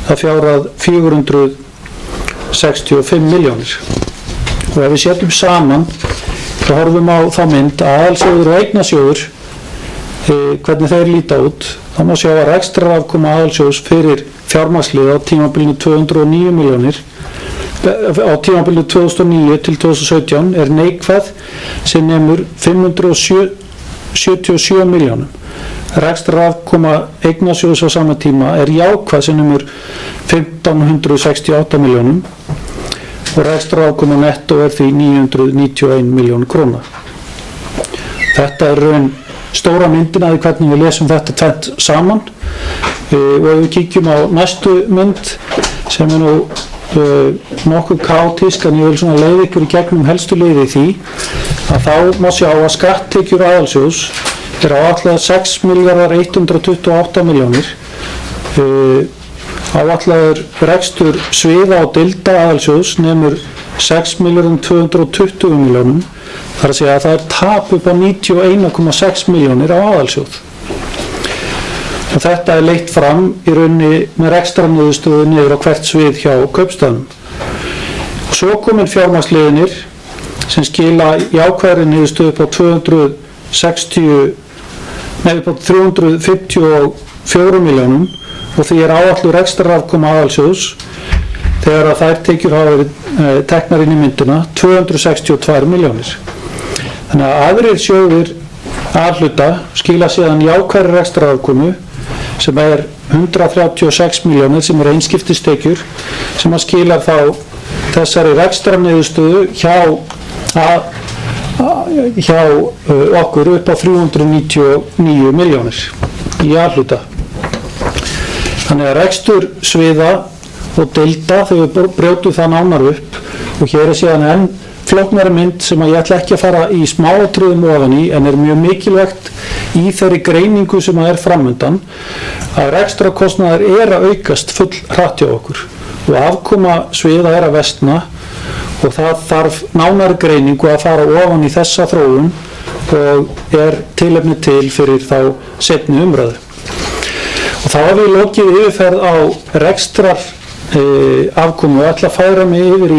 að fjárhæð 465 milljónir. Og ef við setjum saman, þá horfum á þá mynd að aðalsjóður og eignasjóður, hvernig þeir líta út, þá má sjá að rekstrarafkoma aðalsjóðs fyrir fjármagnslið á tímabilinu 209 milljónir, á tímabilinu 2009 til 2017 er neikvæð sem nemur 577 milljónum. Rekstrarafkoma eignasjóðs á sama tíma er jákvæð sem nemur 1568 milljónum og rekstrarafkoma netto er því 991 milljón króna. Þetta er raun stóra myndin að hvernig við lesum þetta tvennt saman og ef við kíkjum á næstu mynd sem er nú nokkuð kaotísk en ég vil svona leiða ykkur í gegnum helstu leiði í því að þá má sjá að skatttekjur aðalsjóðs er áætlaðar 6.128 milljónir, áætlaður rekstur sviða og deilda aðalsjóðs nemur 6.220 milljónum, þar að segja að það er tap upp á 91,6 milljónir á aðalsjóð. Og þetta er leitt fram í rauninni með rekstrarniðurstöðu niður á hvert svið hjá kaupstaðnum. Svo komin fjármagnsliðinir sem skila jákvæðri niðurstöðu upp á 354 milljónum og því er áætluð rekstrarafkoma aðalsjóðs þegar að þær tekjur hafa verið teknar inn í myndina 262 milljónir. Þannig að aðrir sjóðir A-hluta skila síðan jákvæðri rekstrarafkomu sem er 136 milljónir sem er einskiptistekjur sem að skilar þá þessari rekstrarniðurstöðu hjá okkur upp á 399 milljónir í A-hluta. Þannig að rekstur sviða og deilda þegar við brjótum það nánar upp og hér er síðan enn flóknari mynd sem að ég ætla ekki að fara í smáatriðum ofan í en er mjög mikilvægt í þeirri greiningu sem að er framundan að rekstrarkostnaður er að aukast full hratt hjá okkur og afkoma sviða er að versna og það þarf nánari greiningu að fara ofan í þessa þróun og er tilefni til fyrir þá seinni umræðu. Og þá hef ég lokið yfirferð á rekstrarafkomu og ætla að færa mig yfir í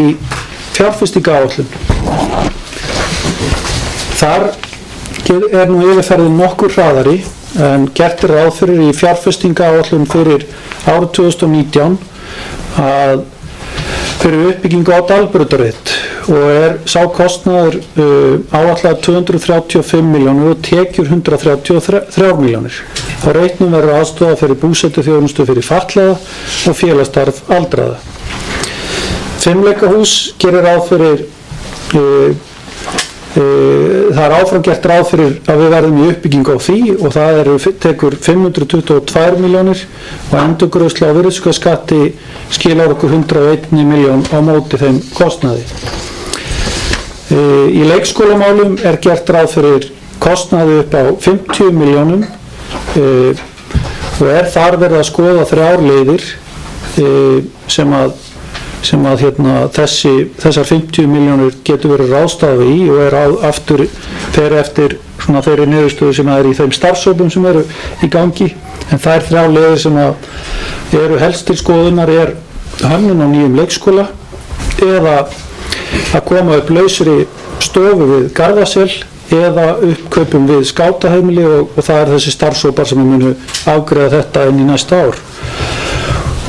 fjárfestingaráætlun. Þar er nú yfirferðin nokkur hraðari en gert er ráð fyrir í fjárfestingaráætlun fyrir árið 2019 að fyrir uppbyggingu á Dalbrautarveit og er sá kostnaður áætlaður 235 milljónir og tekjur 133 milljónir. Á reitnum verður aðstoða fyrir búsetuþjónustu fyrir fatlaða og félagsstarf aldraða. Fimleikahús gerir ráð fyrir það er áfram gert ráð fyrir að við verðum í uppbyggingu á því og það tekur 522 milljónir og endurgreiðsla á virðisaukaskatti skilar okkur 101 milljón á móti þeim kostnaði. Í leikskólamálum er gert ráð fyrir kostnaði upp á 50 milljónum og er þar verið að skoða 3 leiðir sem að þessar 50 milljónir getur verið ráðstafað í og er fer eftir svona þeirri niðurstöðu sem er í þeim starfshópum sem eru í gangi en þær 3 leiðir sem eru helst til skoðunar er hönnun á nýjum leikskóla eða að koma upp lausri stofu við Garðasel eða uppkaupum við skátaheimili og það er þessi starfshópar sem munu afgreiða þetta inn í næsta ár.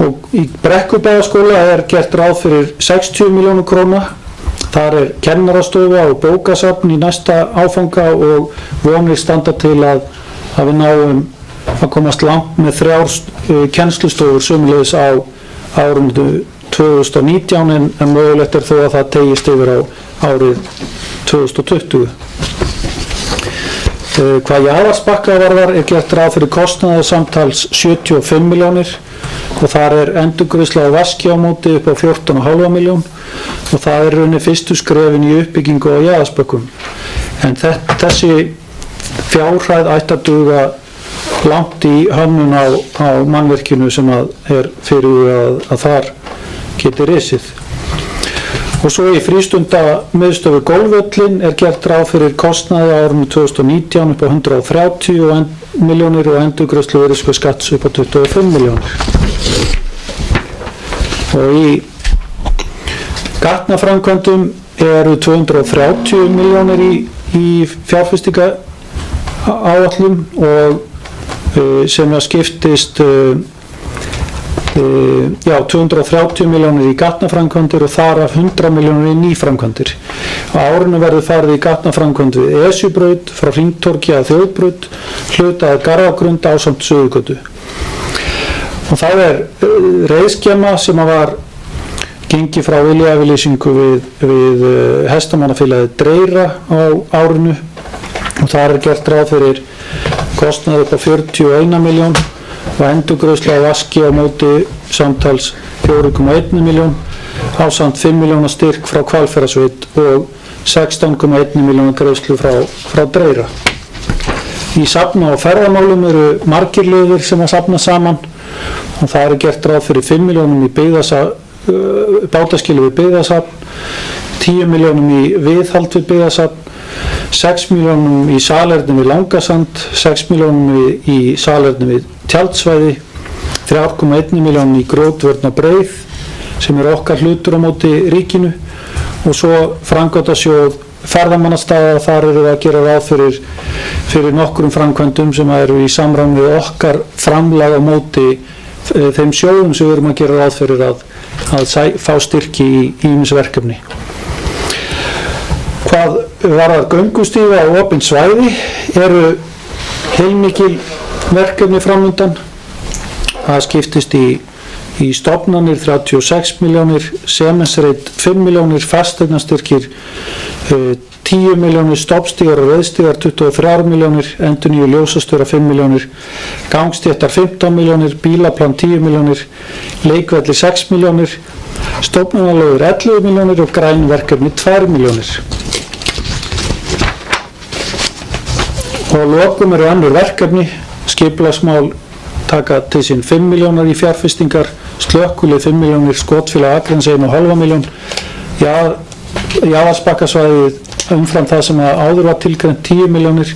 Og í Brekkubæjarskóla er gert ráð fyrir 60 milljónum króna. Þar er kennarastofa og bókasafn í næsta áfanga og vonir standa til að við náum að komast langt með 3 kennslustofur sömuleiðis á árinu 2019 en mögulegt þó að það tegist yfir á árið 2020. Hvað Jaðarsbakka varðar gert ráð fyrir kostnaði samtals 75 milljónir og þar endurgreiðsla á vaski á móti upp á 14,5 milljón og það rauninni fyrstu skrefin í uppbyggingu á Jaðarsbökkum. En þessi fjárhæð ætti að duga langt í hönnun á mannvirkinu sem fyrir að þar geti risið. Og svo í frístundamiðstöðu Golfvöllin gert ráð fyrir kostnaði á árinu 2019 upp á 130 milljónir og endurgreiðslu virðisaukaskatts upp á 25 milljónir. Og í gatnaframkvæmdum eru 230 milljónir í fjárfestinga áætlun og sem skiptist 230 milljónir í gatnaframkvæmdir og þar af 100 milljónir í nýframkvæmdir. Á árinu verður farið í gatnaframkvæmd við Esjubraut frá Hringtorgi að Þjóðbraut, hluta að Garðagrund ásamt Suðurgötu. Og það reiðskema sem var gengið frá viljayfirlýsingu við hestamannafélagið Dreyra á árinu og þar gert ráð fyrir kostnaði upp á 41 milljón og endurgreiðsla á vaski á móti samtals 4,1 milljón ásamt 5 milljóna styrk frá Hvalfjarðarsveit og 16,1 miljóna greiðslu frá Dreyra. Í safna og ferðamálum eru margir liðir sem að safna saman og það gert ráð fyrir 5 milljónum í bátaskilu við byggðasafn, 10 milljónum í viðhald við byggðasafn, 6 milljónum í salerni við Langasand, 6 milljónum í salerni við Tjaldsvæði, 3,1 milljón í grjótvörn og breið sem okkar hlutur á móti ríkinu og svo framkvæmdasjóð ferðamannastaða, þar eru að gera ráð fyrir nokkrum framkvæmdum sem eru í samræmi við okkar framlag á móti þeim sjóðum sem við erum að gera ráð fyrir að fá styrki í ýmis verkefni. Hvað varðar göngustíga og opin svæði eru heilmikil verkefni framundan. Það skiptist í stofnanir 36 milljónir, Semensreit 5 milljónir, fasteignastyrkir 10 milljónir, stoppstígar og reiðstígar 23 milljónir, endurnýju ljósastöðvar 5 milljónir, gangstéttar 15 milljónir, bílaplan 10 milljónir, leikvelli 6 milljónir, stofnanalögur 11 milljónir og grænverkefni 2 milljónir. Og að lokum eru önnur verkefni, skipulagsmál taka til sín 5 milljónar í fjárfestingar, slökkvilið 5 milljónir, skotfélag Akraness 1,5 milljón, Jaðarsbakkasvæðið umfram það sem áður var tilgreint 10 milljónir,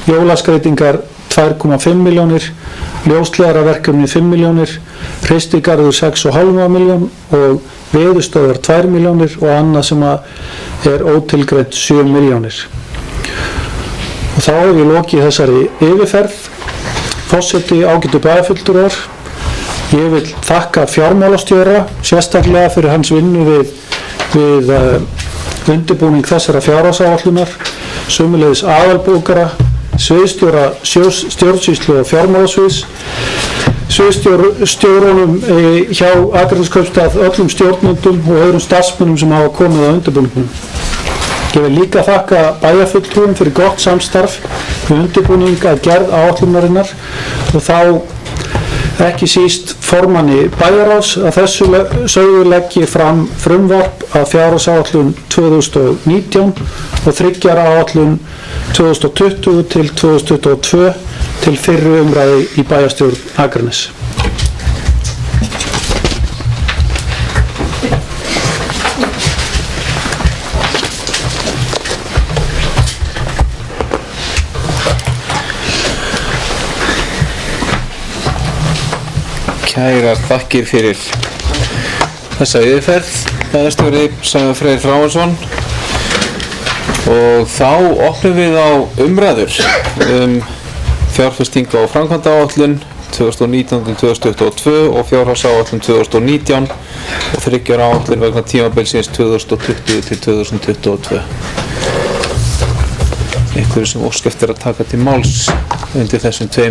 jólaskreytingar 2,5 milljónir, ljósleiðaraverkefni 5 milljónir, hristigarður 6,5 milljón og veðurstöðvar 2 milljónir og annað sem ótilgreint 7 milljónir. Og þá ég lokið þessari yfirferð. Forseti, ágætu bæjarfulltrúar, ég vil þakka fjármálastjóra sérstaklega fyrir hans vinnu við undirbúning þessara fjárhagsáætlunar, sömuleiðis aðalbókara, sviðsstjóra stjórnsýslu og fjármálasviðs, sviðsstjórunum hjá Akraneskaupstað, öllum stjórnendum og öðrum starfsmönnum sem hafa komið á undirbúningnum. Ég vil líka þakka bæjarfulltrúum fyrir gott samstarf við undirbúning að gerð áætlunarinnar og þá ekki síst formanni bæjarráðs að þessu sögðu legg ég fram frumvarp að fjárhagsáætlun 2019 og 3 ára áætlun 2020 til 2022 til fyrri umræðu í bæjarstjórn Akraness. Kærar þakkir fyrir þessa yfirferð, bæjarstjóri Sævar Freyr Þráinsson, og þá opnum við á umræður fjárfestinga og framkvæmdaáætlun 2019-2022 og fjárhagsáætlun 2019 og 3 ára áætlun vegna tímabilsins 2020-2022. Einhverju sem óska eftir að taka til máls undir þessum 2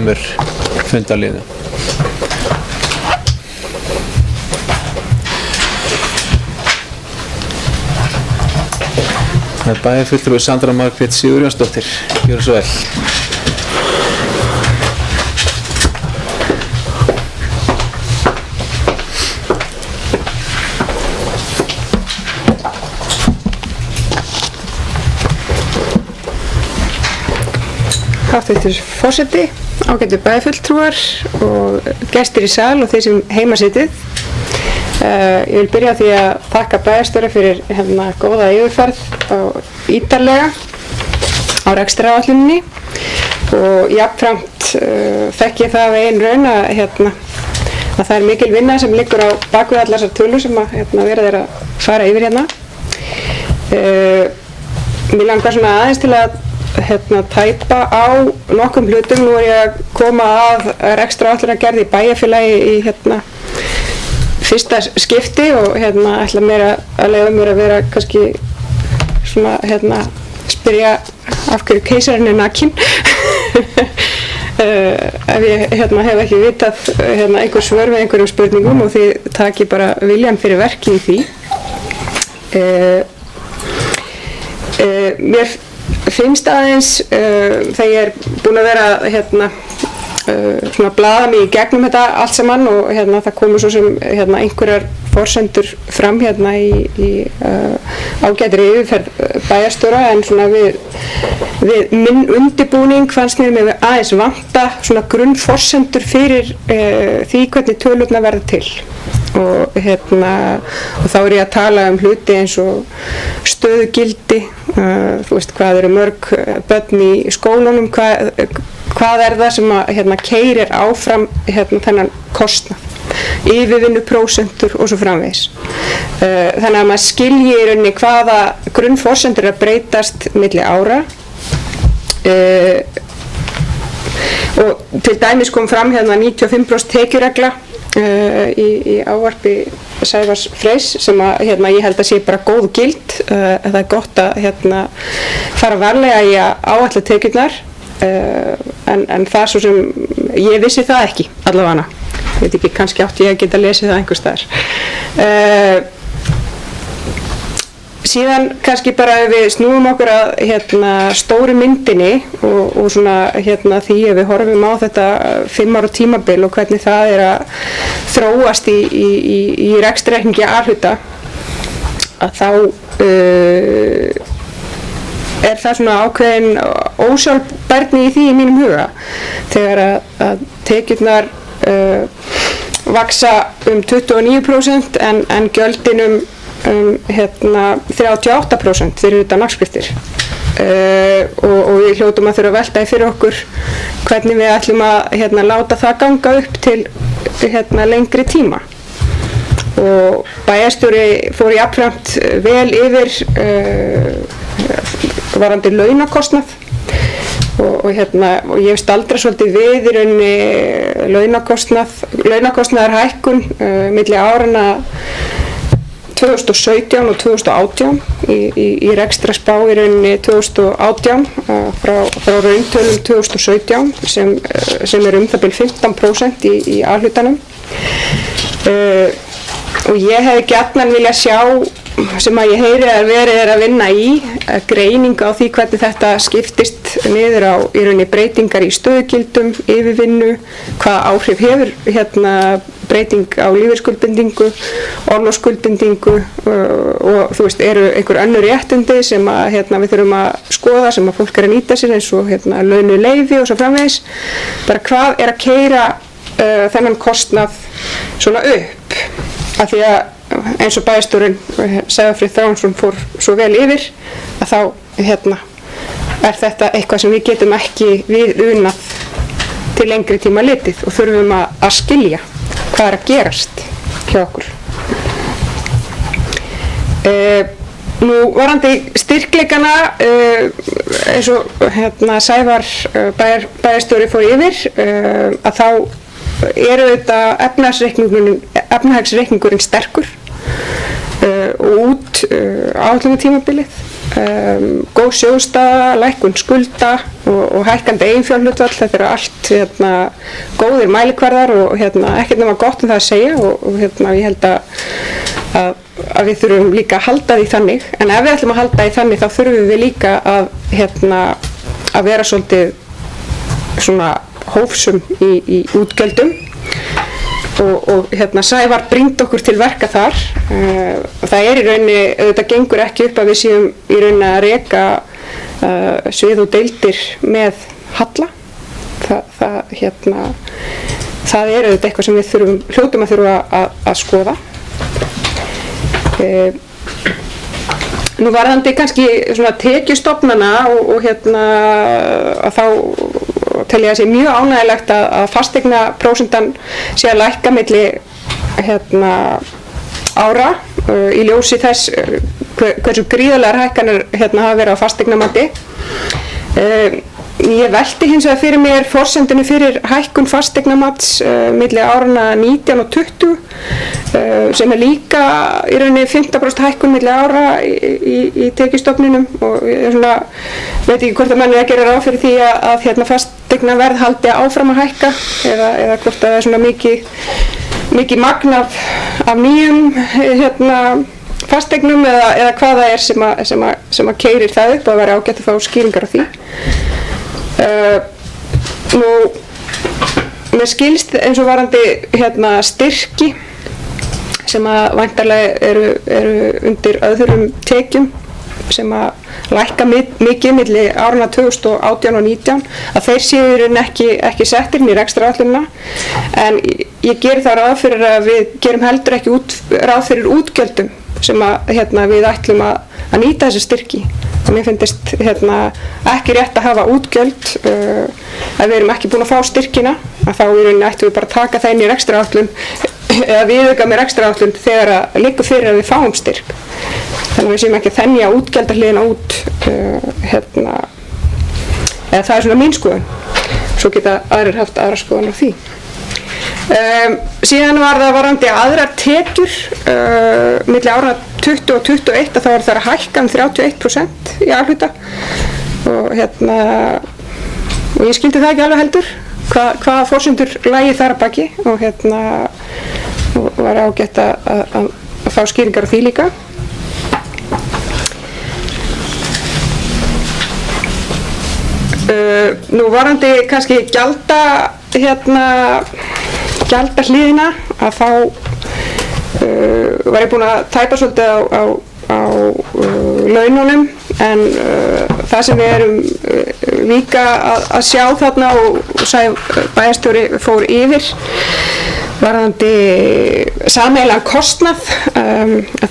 fundaliðum. Það er bæjarfulltrúi Sandra Margrét Sigurjónsdóttir. Gjörðu svo vel. Háttvirtur forseti, ágætu bæjarfulltrúar og gestir í sal og þeir sem heima sitið. Ég vil byrja á því að þakka bæjarstjóra fyrir góða yfirferð og ítarlega á rekstraráætluninni og jafnframt þekki ég það af eigin raun að það er mikil vinna sem liggur á bakvið allar þessar tölur sem verið er að fara yfir hérna. Mér langar svona aðeins til að tæpa á nokkrum hlutum. Nú er ég að koma að rekstraráætlunargerð í bæjarfélagi í fyrsta skipti og ætla mér að leyfa mér að vera kannski svona spyrja af hverju keisarinn er nakinn. Ef ég hef ekki vitað einhver svör við einhverjum spurningum og þið taki bara viljan fyrir verki í því. Mér finnst aðeins þegar ég er búin að vera svona blaða mig í gegnum þetta allt saman og það komur svo sem einhverjar forsendur fram í ágætri yfirferð bæjarstjóra en svona við minn undirbúning fannst mér aðeins vanta svona grunnforsendur fyrir því hvernig tölurnar verða til. Og þá er ég að tala hluti eins og stöðugildi, þú veist hvað eru mörg börn í skólunum, hvað er það sem keyrir áfram þennan kostnað, yfirvinnuprósentur og svo framvegis. Þannig að maður skilji í rauninni hvaða grunnforsendur að breytast milli ára. Og til dæmis kom fram 95% tekjuregla í ávarpi Sævars Freys sem ég held að sé bara góð gild. Það er gott að fara varlega í að áætla tekjurnar en það svo sem ég vissi það ekki allavega. Ég veit ekki, kannski átti ég að geta lesið það einhvers staðar. Síðan kannski bara ef við snúum okkur að stóru myndinni og svona því ef við horfum á þetta 5 ára tímabil og hvernig það er að þróast í rekstrarreikningi A-hluta að þá er það svona ákveðin ósjálfbærni í því í mínum huga þegar að tekjurnar vaksa 29% en gjöldin 38% fyrir utan afskriftir og við hljótum að þurfa að velta í fyrir okkur hvernig við ætlum að láta það ganga upp til lengri tíma og bæjarstjóri fór jafnframt vel yfir varðandi launakostnað og ég staldra svolítið við í rauninni launakostnaðarhækkun milli áranna 2017 og 2018 í rekstrarspá í rauninni 2018 frá rauntölum 2017 sem er það bil 15% í A-hlutanum og ég hefði gjarnan viljað sjá sem að ég heyri að verið er að vinna í greining á því hvernig þetta skiptist niður á í rauninni breytingar í stöðugildum, yfirvinnu, hvaða áhrif hefur breyting á lífeyrisskuldbindingu, orlofsskuldbindingu og þú veist eru einhver önnur réttindi sem að við þurfum að skoða sem að fólk er að nýta sér eins og launuleyfi og svo framvegis. Bara hvað er að keyra þennan kostnað svona upp af því að eins og bæjarstjórinn Sævar Þráinsson fór svo vel yfir að þá er þetta eitthvað sem við getum ekki við unað til lengri tíma litið og þurfum að skilja hvað er að gerast hjá okkur. Nú varðandi styrkleikana eins og Sævar bæjarstjóri fór yfir að þá eru þetta efnahagsreikningurinn sterkur og út áætlunartímabilið, góð sjóðstaða, lækkun skulda og hækkandi eiginfjárhlutfall, þetta eru allt góðir mælikvarðar og ekkert nema gott um það að segja og ég held að að við þurfum líka að halda því þannig, en ef við ætlum að halda því þannig þá þurfum við líka að vera svolítið svona hófsum í útgjöldum og Sævar brýndi okkur til verka þar. Það í rauninni, auðvitað gengur ekki upp að við séum í rauninni að reka svið og deildir með halla. Það auðvitað eitthvað sem við hljótum að þurfa að skoða. Nú varðandi kannski svona tekjustofnana og að þá tel ég að sé mjög ánægjulegt að fasteignaprósentan sé að lækka milli ára í ljósi þess hversu gríðarlegar hækkanir hafa verið á fasteignamati. Ég velti hins vegar fyrir mér forsendunni fyrir hækkun fasteignamats milli áranna 19 og 20 sem líka í rauninni 15% hækkun milli ára í tekjustofninum og ég veit ekki hvort að menn að gera ráð fyrir því að fasteignaverð haldi áfram að hækka eða hvort að það er svona mikið magn af nýjum fasteignum eða hvað það er sem að keyrir það upp og að vera ágætt að fá skýringar á því. Nú, mér skilst eins og varandi styrki sem að væntanlega eru undir öðrum tekjum sem að lækka mikið milli áranna 2018 og 2019 að þeir séu ekki settir inn í rekstraráætlunina, en ég geri það ráð fyrir að við gerum heldur ekki ráð fyrir útgjöldum sem að við ætlum að nýta þessi styrki. Mér finnst ekki rétt að hafa útgjöld ef við erum ekki búin að fá styrkina, að þá í rauninni ættum við bara að taka það inn í rekstraráætlun eða viðauka með rekstraráætlun þegar að liggur fyrir að við fáum styrk. Þannig að við séum ekki að þenja útgjaldahliðina út eða það er svona mín skoðun. Svo geta aðrir haft aðra skoðun á því. Síðan var það varðandi aðrar tekjur milli ára 20 og 21 að þá var það að hækka 31% í A-hluta og ég skildi það ekki alveg heldur hvaða forsendur lægi þar að baki og var ágætt að fá skýringar á því líka. Nú varðandi kannski gjaldahliðina að þá var ég búin að tæpa svolítið á laununum, en það sem við erum líka að sjá þarna og bæjarstjóri fór yfir varðandi sameiginlegan kostnað,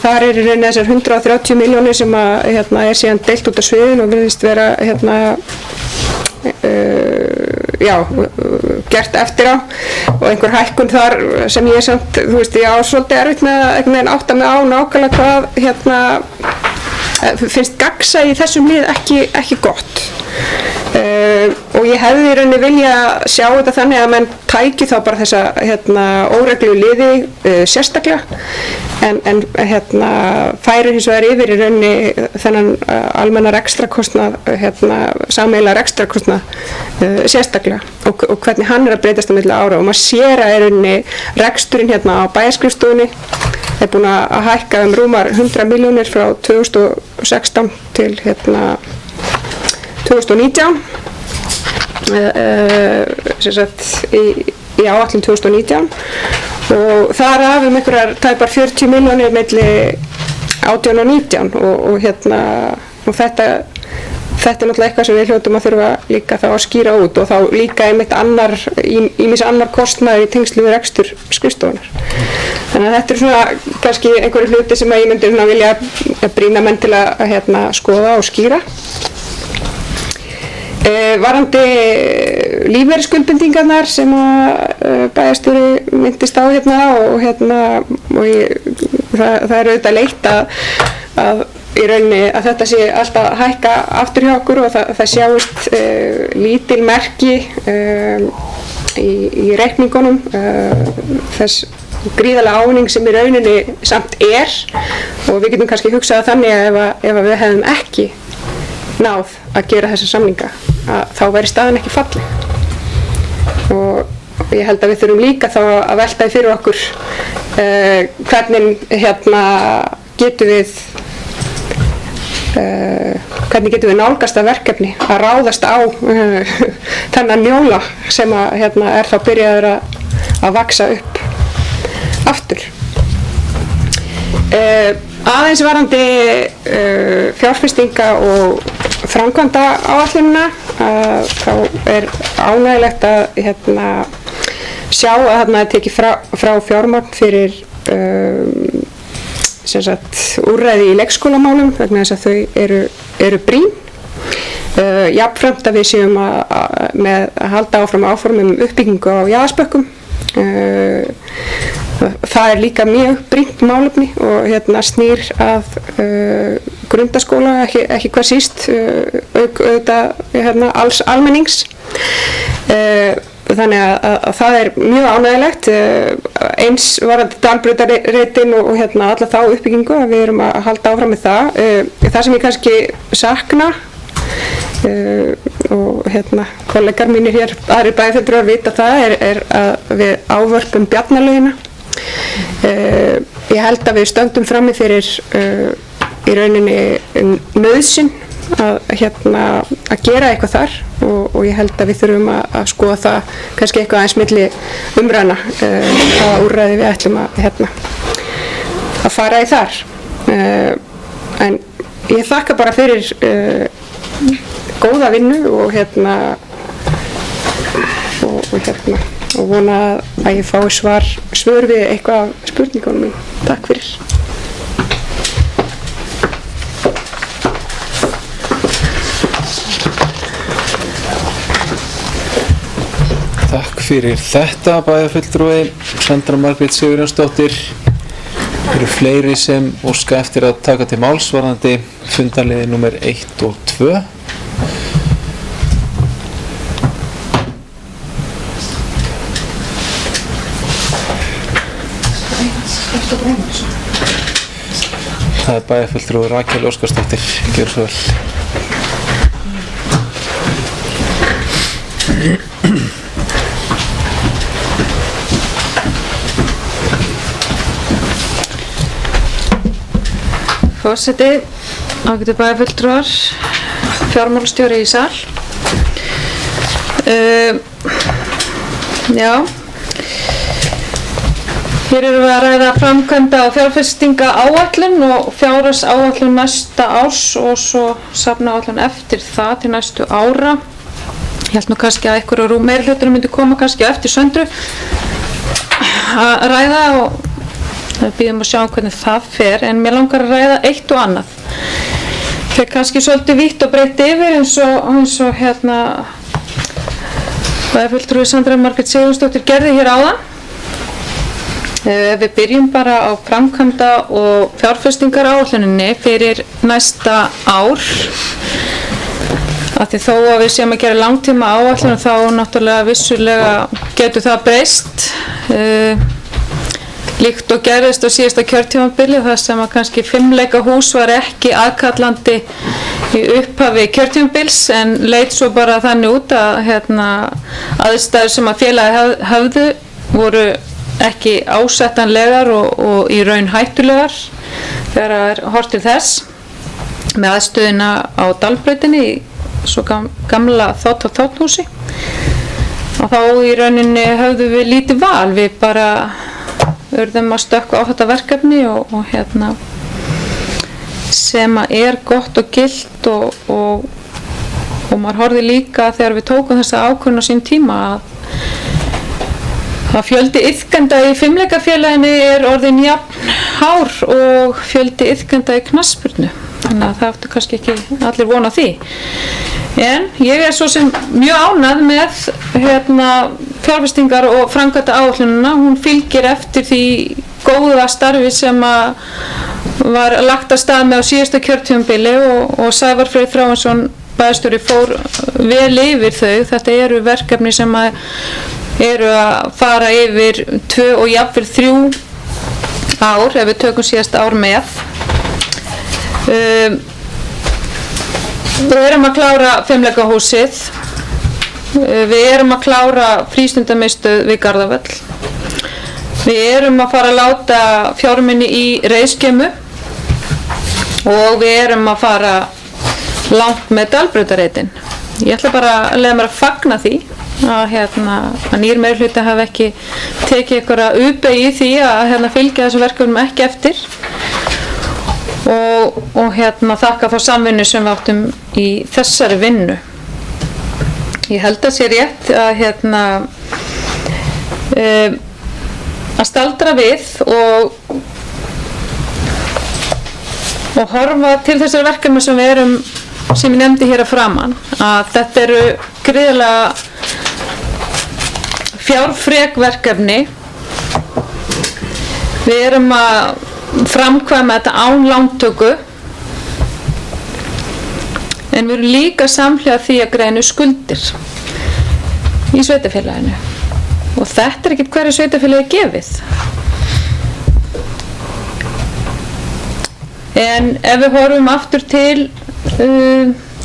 þar í rauninni þessar 130 milljónir sem að er síðan deilt út af sviðin og virðist vera gert eftir á og einhver hækkun þar sem ég samt, ég á svolítið erfitt með að átta mig á nákvæmlega hvað finnst gagnsæi í þessum lið ekki gott. Og ég hefði í rauninni vilja sjá þetta þannig að menn tæki þá bara þessa óreglu liði sérstaklega en færi hins vegar yfir í rauninni þennan almenna rekstrakostnað, sameiginlega rekstrakostnað sérstaklega og hvernig hann er að breytast á milli ára, og maður sér að í rauninni reksturinn á bæjarskrifstofunni er búin að hækka rúmar 100 milljónir frá 2016 til 2019 í áætlun 2019 og þar af einhverjar tæpar 40 milljónir milli 18 og 19 og þetta er náttúrulega eitthvað sem við hljótum að þurfa líka þá að skýra út og þá líka ýmis annar kostnaður í tengslu við rekstur skrifstofunar. Þannig að þetta er svona kannski einhverju hluti sem ég myndi vilja brýna menn til að skoða og skýra. Varðandi lífeyrisskuldbindingarnar sem að bæjarstjóri minntist á og það er auðvitað leitt að í rauninni að þetta sé alltaf hækka aftur hjá okkur og það sjáist lítil merki í reikningunum þess gríðarlega ávinning sem í rauninni samt og við getum kannski hugsað þannig að ef við hefðum ekki náð að gera þessa samninga þá væri staðan ekki falleg og ég held að við þurfum líka þá að velta því fyrir okkur hvernig getum við nálgast að verkefni að ráðast á þennan njóla sem að er þá byrjaður að vaxa upp aftur. Aðeins varandi fjárfestinga og framkvæmda áætlunina, þá er ánægjulegt að sjá að þarna er tekið frá fjármagn fyrir úrræði í leikskólamálum vegna þess að þau eru brýn. Jafnframt að við séum með að halda áfram uppbyggingu á jaðarspökkum. Það er líka mjög brýnt málefni og snýr að grundaskóla, ekki hvað síst, auk auðvitað alls almennings. Þannig að það er mjög ánægjulegt, eins varandi Dalbrautarreitin og alla þá uppbyggingu að við erum að halda áfram með það. Það sem ég kannski sakna og kollegar mínir hér, aðrir bæjarfulltrúar vita það, er að við ávörpum Bjarnalaugina. Ég held að við stöndum frammi fyrir í rauninni nauðsyn að gera eitthvað þar og ég held að við þurfum að skoða það kannski eitthvað aðeins milli umræðna hvaða úrræði við ætlum að fara í þar. En ég þakka bara fyrir góða vinnu og vona að ég fái svör við eitthvað af spurningunum mín. Takk fyrir. Takk fyrir þetta, bæjarfulltrúi Sandra Margrét Sigurjónsdóttir. Eru fleiri sem óska eftir að taka til máls varðandi fundarliði númer 1 og 2? Það er bæjarfulltrúi Rakel Óskarsdóttir. Gjörðu svo vel. Forseti, ágætu bæjarfulltrúar, fjármálastjóri í sal. Hér erum við að ræða framkvæmda og fjárfestinga áætlun og fjárhagsáætlun næsta árs og svo safnaáætlun eftir það til næstu ára. Ég held nú kannski að einhverjur úr meirihlutanum myndi koma kannski á eftir Söndru að ræða og við bíðum að sjá hvernig það fer, en mér langar að ræða eitt og annað. Það er kannski svolítið vítt og breytt yfir eins og bæjarfulltrúi Sandra Margrét Sigurjónsdóttir gerði hér áðan. Við byrjum bara á framkvæmda og fjárfestingaráætluninni fyrir næsta ár. Af því þó að við séum að gera langtíma áætlun þá náttúrulega vissulega getur það breyst. Líkt og gerðist á síðasta kjörtímabili þar sem að kannski 5 leika hús var ekki aðkallandi í upphafi kjörtímabils en leit svo bara þannig út að aðstæður sem að félagi höfðu voru ekki ásættanlegar og í raun hættulegar þegar það er horft til þess með aðstöðuna á Dalbrautinni í svo gamla þáttahúsi og þá í rauninni höfðu við lítið val, við bara urðum að stökkva á þetta verkefni og sem að er gott og gilt og maður horfði líka þegar við tókum þessa ákvörðun á sín tíma að fjöldi iðkenda í fimleikafélaginu er orðinn jafn hár og fjöldi iðkenda í knattspyrnu. Þannig að það áttu kannski ekki allir von á því. En ég er svo sem mjög ánægð með fjárfestingar og framkvæmda áætlunina. Hún fylgir eftir því góða starfi sem var lagt af stað með á síðasta kjörtímabili og Sævar Freyr Þráinsson bæjarstjóri fór vel yfir þau. Þetta eru verkefni sem eru að fara yfir 2 og jafnvel 3 ár ef við tökum síðasta ár með. Við erum að klára fimleikahúsið, við erum að klára frístundamiðstöð við Garðavöll, við erum að fara að láta fjármuni í reiðskemu og við erum að fara langt með Dalbrautarreitin. Ég ætla bara að leyfa mér að fagna því að nýr meirihluti hafi ekki tekið einhverja uppeyju í því að fylgja þessu verkefnum ekki eftir og þakka þá samvinnu sem við áttum í þessari vinnu. Ég held að sé rétt að staldra við og horfa til þessari verkefni sem ég nefndi hér að framan, að þetta eru gríðarlega fjárfrek verkefni. Við erum að framkvæma þetta án lántöku, en við erum líka samhliða því að greiða niður skuldir í sveitarfélaginu og þetta er ekkert hverju sveitarfélagi gefið. En ef við horfum aftur til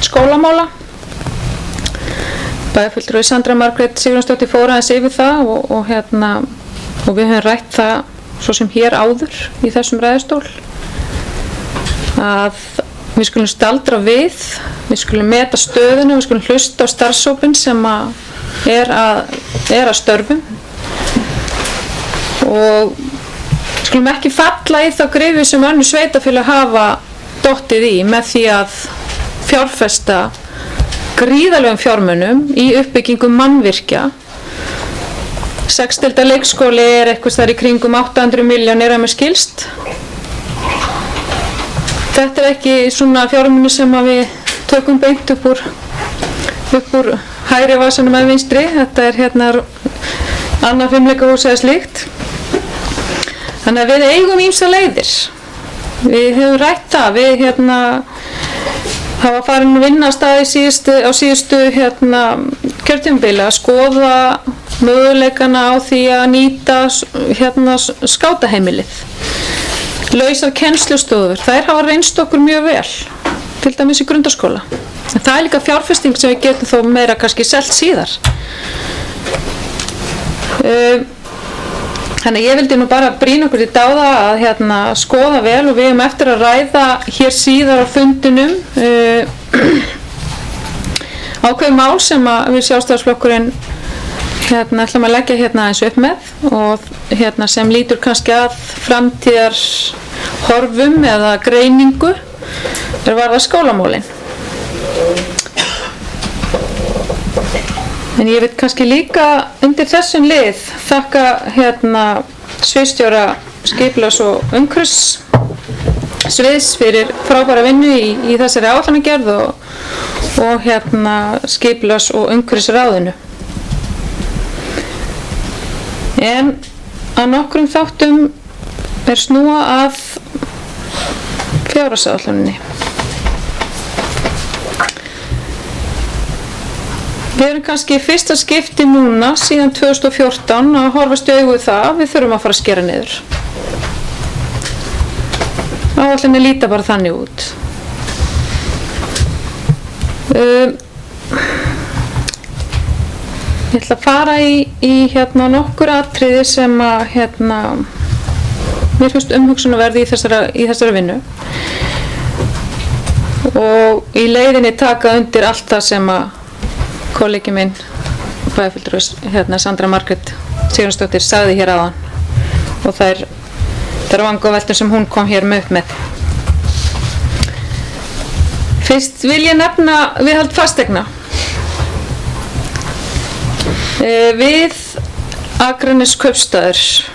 skólamála, bæjarfulltrúi Sandra Margrét Sigurjónsdóttir fór aðeins yfir það og við höfum rætt það svo sem hér áður í þessum ræðustól, að við skulum staldra við skulum meta stöðuna, við skulum hlusta á starfshópinn sem er að störfum og skulum ekki falla í þá gryfju sem önnur sveitarfélög hafa dottið í með því að fjárfesta gríðarlegum fjármunum í uppbyggingu mannvirkja. 6 deilda leikskóli er eitthvað þar í kringum 800 milljónir að mér skilst. Þetta er ekki svona fjármunir sem við tökum beint upp úr hægri vasanum með vinstri. Þetta er annað fimleikahús eða slíkt. Þannig að við eigum ýmsar leiðir. Við höfum rætt það, við hafa farin að vinna að staði á síðustu kjörtímabili að skoða möguleikana á því að nýta skátaheimilið. Lausar kennslustofur, þær hafa reynst okkur mjög vel, til dæmis í grundaskóla. En það er líka fjárfesting sem við getum þó meira kannski selt síðar. Þannig ég vildi nú bara brýna okkur í dáða að skoða vel og við erum eftir að ræða hér síðar á fundinum ákveðið mál sem við Sjálfstæðisflokkurinn ætlum að leggja aðeins upp með og sem lítur kannski að framtíðar horfum eða greiningu varðar skólamálin. En ég vil kannski líka undir þessum lið þakka sviðsstjóra skipulags- og umhverfissviðs fyrir frábæra vinnu í þessari áætlanagerð og skipulags- og umhverfisráðinu. En að nokkrum þáttum snúa að fjárhagsáætluninni. Við erum kannski í fyrsta skipti núna síðan 2014 að horfast í augu það að við þurfum að fara að skera niður. Áætlunin líta bara þannig út. Ég ætla að fara í nokkur atriði sem að mér finnst umhugsunarverð í þessari vinnu og í leiðinni taka undir allt það sem að kollegi minn, bæjarfulltrúi Sandra Margrét Sigurjónsdóttir sagði hér áðan og þær vangaveltur sem hún kom hér upp með. Fyrst vil ég nefna viðhald fasteigna. Við Akraneskaupstaður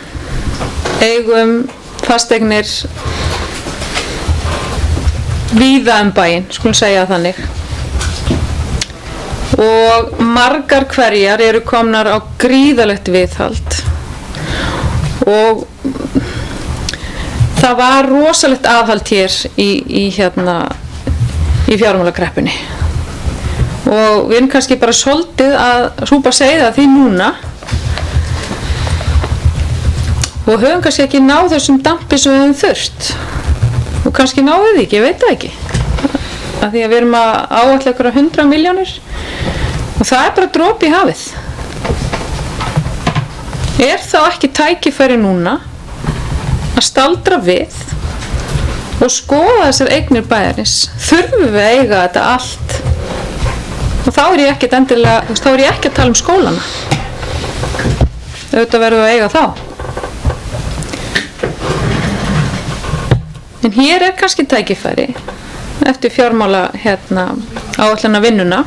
eigum fasteignir víða bæinn, skulum segja þannig. Og margar hverjar eru komnar á gríðarlegt viðhald og það var rosalegt aðhald hér í fjármálakreppunni og við erum kannski bara svolítið að hrúpa seiða því núna og höfum kannski ekki náð þessum dampi sem við höfum þurft og kannski náðum við ekki, ég veit það ekki af því að við erum að áætla ykkur 100 milljónir og það er bara dropi í hafið. Er þá ekki tækifæri núna að staldra við og skoða þessar eignir bæjarins. Þurfum við að eiga þetta allt? Og þá er ég ekki að tala um skólana. Auðvitað verðum við að eiga þá. En hér er kannski tækifæri eftir fjármála áætlana vinnuna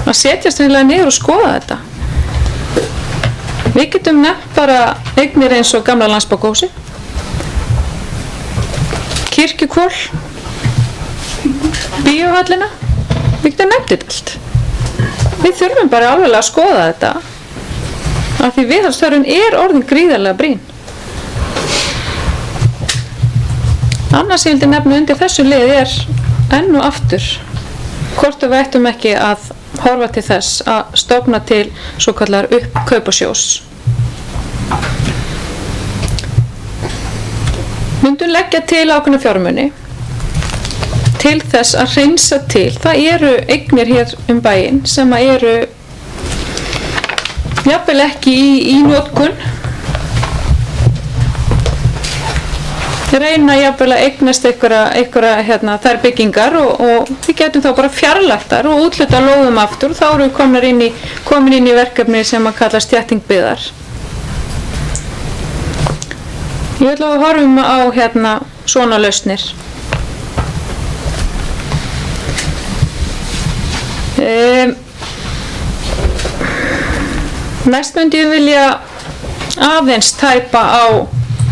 að setjast reynilega niður og skoða þetta. Við getum nefnt bara eignir eins og gamla Landsbókahúsi, kirkjuhvol, bíóhöllina, við getum nefnt þetta allt. Við þurfum bara alveg að skoða þetta af því viðhaldsþörfin er orðin gríðarlega brýn. Annars ég vildi nefna undir þessu lið er enn og aftur hvort við ættum ekki að horfa til þess að stofna til svokallar uppkaupasjós. Myndum leggja til ákveðna fjármuni til þess að hreinsa til. Það eru eignir hér bæinn sem eru jafnvel ekki í notkun. Reyna jafnvel að eignast einhverja þær byggingar og við getum þá bara fjarlægt þær og úthluta lóðum aftur. Þá erum við komin inn í verkefni sem að kallast þétting byggðar. Ég ætla að horfum á svona lausnir. Næst myndi ég vilja aðeins tæpa á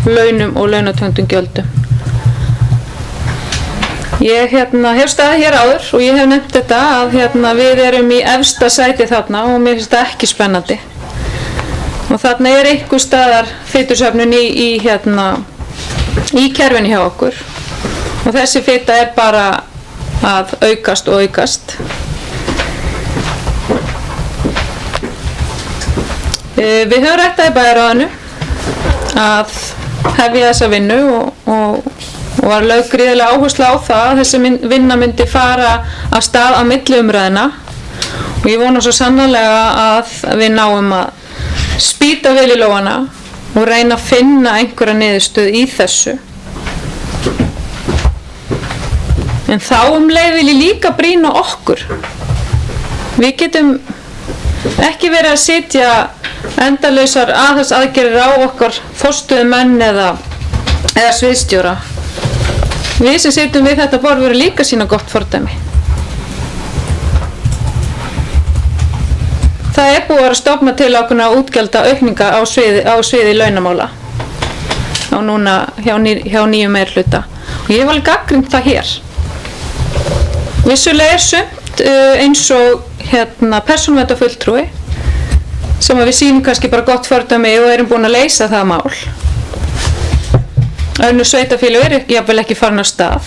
launum og launatengdum gjöldum. Ég hef staðið hér áður og ég hef nefnt þetta að við erum í efsta sæti þarna og mér finnst það ekki spennandi. Og þarna er einhver staðar fitusöfnun í kerfinu hjá okkur og þessi fita er bara að aukast og aukast. Við höfum rætt í bæjarráðinu að hefja þessa vinnu og var lögð gríðarlega áhersla á það að þessi vinna myndi fara af stað á milli umræðina og ég vona svo sannarlega að við náum að spýta vel í lófana og reyna að finna einhverja niðurstöðu í þessu. En þá leið vil ég líka brýna okkur. Við getum ekki verið að sitja endalausar aðhalsaðgerðir á okkar forstöðumenn eða sviðsstjóra. Við sem sitjum við þetta borð verðum líka sýna gott fordæmi. Það er búið að stofna til ákveðna útgjalda aukninga á sviði launamála hjá nýjum meirihluta og ég hef alveg gagnrýnt það hér. Vissulega er sumt eins og persónuverndarfulltrúi sem við sýnum kannski bara gott fordæmi og erum búin að leysa það mál. Önnur sveitarfélög eru jafnvel ekki farin af stað.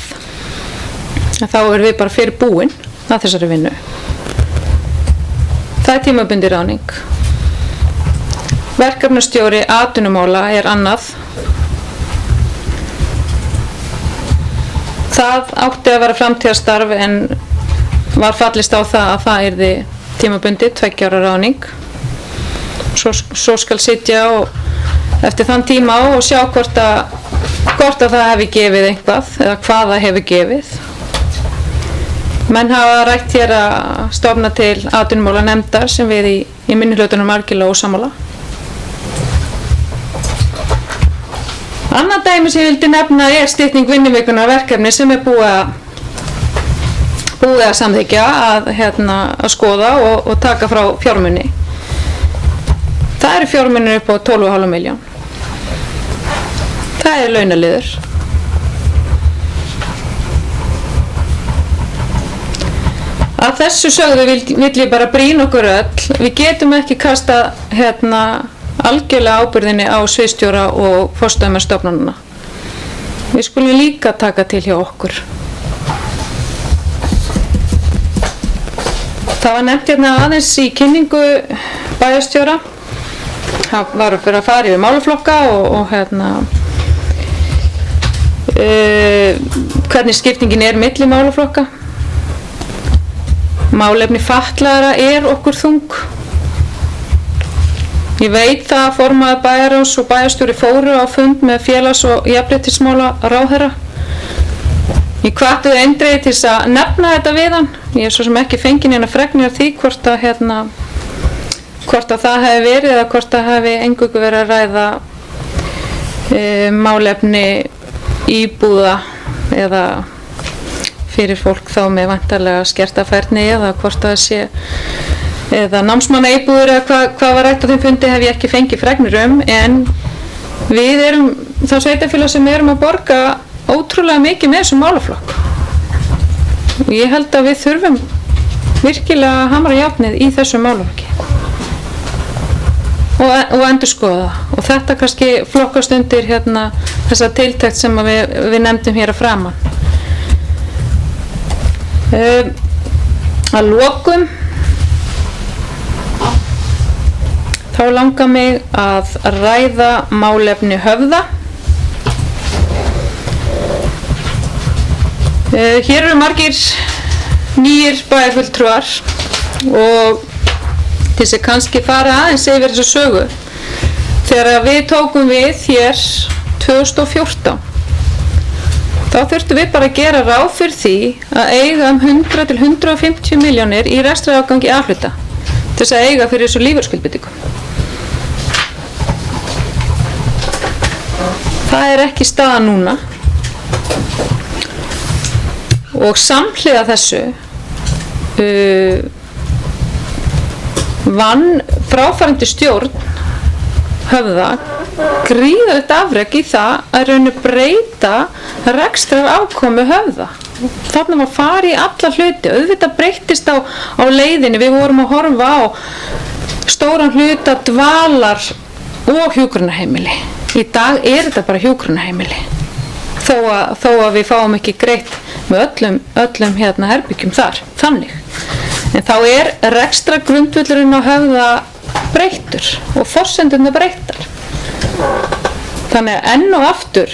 En þá erum við bara fyrir búin að þessari vinnu. Það er tímabundin ráðning. Verkefnastjóri atvinnumála er annað. Það átti að vera framtíðarstarf en var fallist á það að það yrði tímabundið 2 ára ráðning. Svo skal sitja og eftir þann tíma og sjá hvort að það hefði gefið eitthvað eða hvað það hefur gefið. Menn hafa rætt hér að stofna til atvinnumálanefndar sem við í minnihlutanum algjörlega ósammála. Annað dæmi sem ég vildi nefna er stytting vinnuvikunnar verkefni sem er búið að samþykkja að skoða og taka frá fjármuni. Það eru fjármunir upp á 12,5 milljón. Það er launaliður. Að þessu sögðu vill ég bara brýna okkur öll. Við getum ekki kasta algjörlega ábyrgðinni á sviðsstjóra og forstöðumenn stofnananna. Við skulum líka taka til hjá okkur. Það var nefnt aðeins í kynningu bæjarstjóra. Það var fyrir að fara yfir málaflokka og hvernig skiptingin er milli málaflokka. Málefni fatlaðra er okkur þung. Ég veit það að formaður bæjarráðs og bæjarstjóri fóru á fund með félags- og jafnréttismálaráðherra Ég hvatti þau eindregið til þess að nefna þetta við hann. Ég svo sem ekki fengið neina fregnir af því hvort að það hefði verið eða hvort það hefði eingöngu verið að ræða málefni íbúða eða fyrir fólk þá með væntanlega skerta færni eða hvort það sé eða námsmanna íbúður eða hvað var rætt á þeim fundi hef ég ekki fengið fregnir en við erum þá sveitarfélag sem erum að borga ótrúlega mikið með þessum málaflokk og ég held að við þurfum virkilega að hamra járnið í þessum málaflokki og endurskoða og þetta kannski flokkast undir þessa tiltekt sem við nefndum hér að framan. Að lokum þá langar mig að ræða málefni Höfða. Hér eru margir nýir bæjarfulltrúar og til þess að kannski fara aðeins yfir þessa sögu. Þegar við tókum við hér 2014 þá þurftum við bara að gera ráð fyrir því að eiga 100 til 150 milljónir í rekstrarafgangi A-hluta til þess að eiga fyrir þessu lífeyrisskuldbindingum. Það er ekki staðan núna og samhliða þessu vann fráfarandi stjórn Höfða gríðarlegt afrek í það að raun og breyta rekstrarafkomu Höfða. Þarna var farið í alla hluti, auðvitað breyttist á leiðinni, við vorum að horfa á stóran hluta dvalar og hjúkrunarheimili. Í dag er þetta bara hjúkrunarheimili, þó að við fáum ekki greitt með öllum herbyggjum þar, þannig. En þá er rekstrargrundvöllurinn á Höfða breyttur og forsendurnar breyttar. Þannig að enn og aftur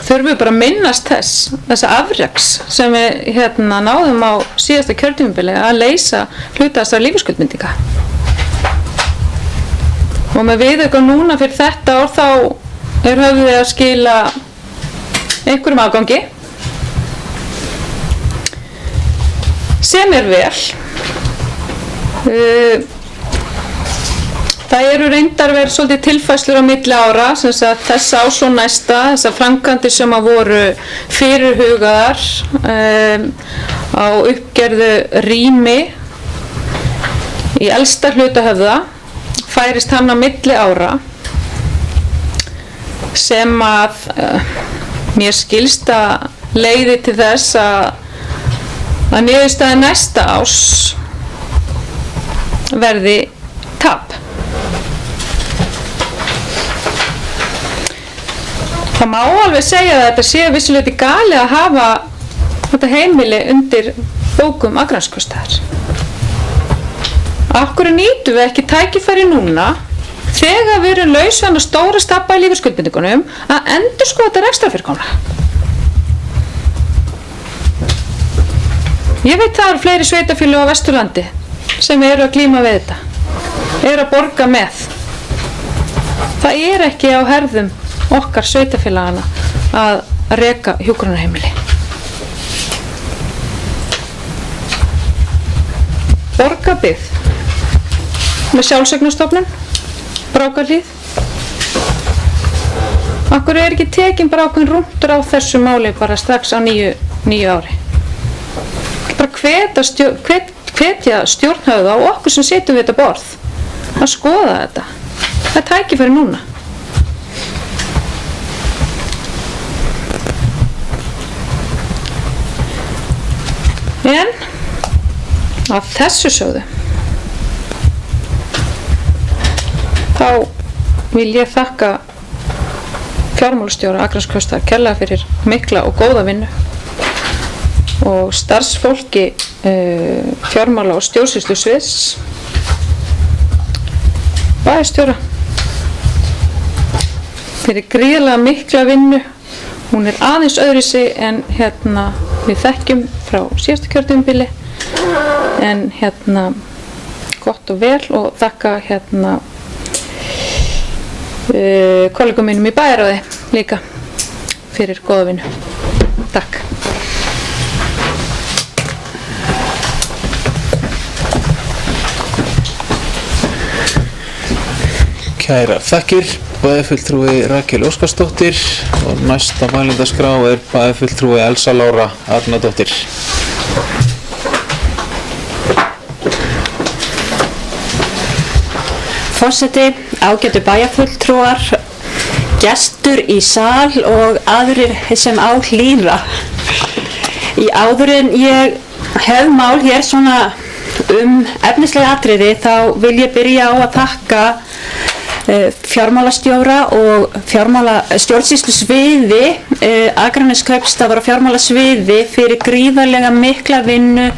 þurfum við bara að minnast þessa afreks sem við náðum á síðasta kjörtímabili að leysa hluta þessara lífeyrisskuldbindinga. Og með viðauka núna fyrir þetta ár þá er Höfði að skila einhverjum afgangi sem er vel. Það eru reyndar verið svolítið tilfærslur á milli ára, sem sagt þessa ás og næsta, þessar framkvæmdir sem að voru fyrirhugaðar á uppgerðu rými í elsta hluta Höfða, færist hann á milli ára sem að mér skilst að leiði til þess að niðurstaða næsta árs verði tap. Það má alveg segja að þetta sé vissulega galið að hafa þetta heimili undir bókum Akraneskaupstaðar. Af hverju nýtum við ekki tækifæri núna þegar við erum laus við hana stóra stabba í lífeyrisskuldbindingunum að endurskoða þetta rekstrarfyrirkomulag? Ég veit það eru fleiri sveitarfélög á Vesturlandi sem eru að glíma við þetta, eru að borga með. Það er ekki á herðum okkar sveitarfélagana að reka hjúkrunarheimili. Borgarbyggð með sjálfseignarstofnun, Brákarhlíð. Af hverju er ekki tekin bara ákveðinn rúntur á þessu máli bara strax á nýju ári? Bara hvetja stjórn Höfða og okkur sem sitjum við þetta borð að skoða þetta. Það er tækifæri núna. En að þessu sögðu þá vil ég þakka fjármálastjóra Akraneskaupstaðar kærlega fyrir mikla og góða vinnu og starfsfólki fjármála og stjórnsýslusviðs, bæjarstjóra fyrir gríðarlega mikla vinnu. Hún er aðeins öðruvísi en við þekkjum frá síðasta kjörtímabili, en gott og vel, og þakka kollegum mínum í bæjarráði líka fyrir góða vinnu. Takk. Kærar þakkir, bæjarfulltrúi Rakel Óskarsdóttir og næsta mælendaskrá bæjarfulltrúi Elsa Lára Arnardóttir. Forseti, ágætu bæjarfulltrúar, gestur í sal og aðrir sem á hlýða. Í áður en ég hef mál hér svona efnislega atriði þá vil ég byrja á að þakka fjármálastjóra og stjórnsýslusviði Akraneskaupstaðar og fjármálasviði fyrir gríðarlega mikla vinnu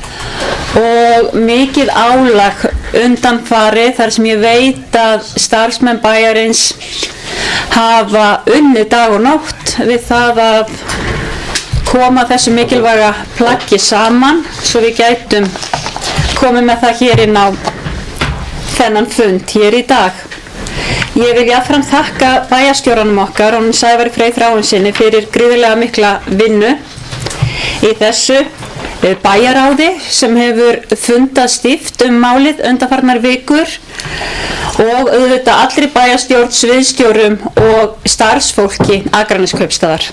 og mikið álag undanfarið þar sem ég veit að starfsmenn bæjarins hafa unnið dag og nótt við það að koma þessu mikilvæga plaggi saman svo við gætum komið með það hér inn á þennan fund hér í dag. Ég vil jafnframt þakka bæjarstjóranum okkar, honum Sævari Frey Þráinssyni, fyrir gríðarlega mikla vinnu í þessu bæjaráði sem hefur fundað stíft málið undanfarnar vikur og auðvitað allri bæjarstjórn, sviðsstjórum og starfsfólki Akraneskaupstaðar.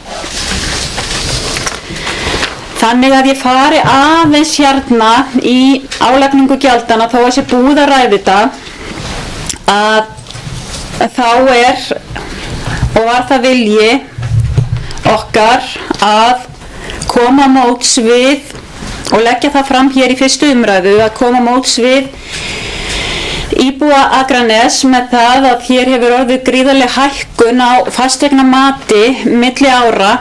Þannig að ég fari aðeins hérna í álagningu gjaldana þó að sé búið að ræða þetta að þá og var það vilji okkar að koma móts við og leggja það fram hér í fyrstu umræðu að koma móts við íbúa Akraness með það að hér hefur orðið gríðarleg hækkun á fasteignamati milli ára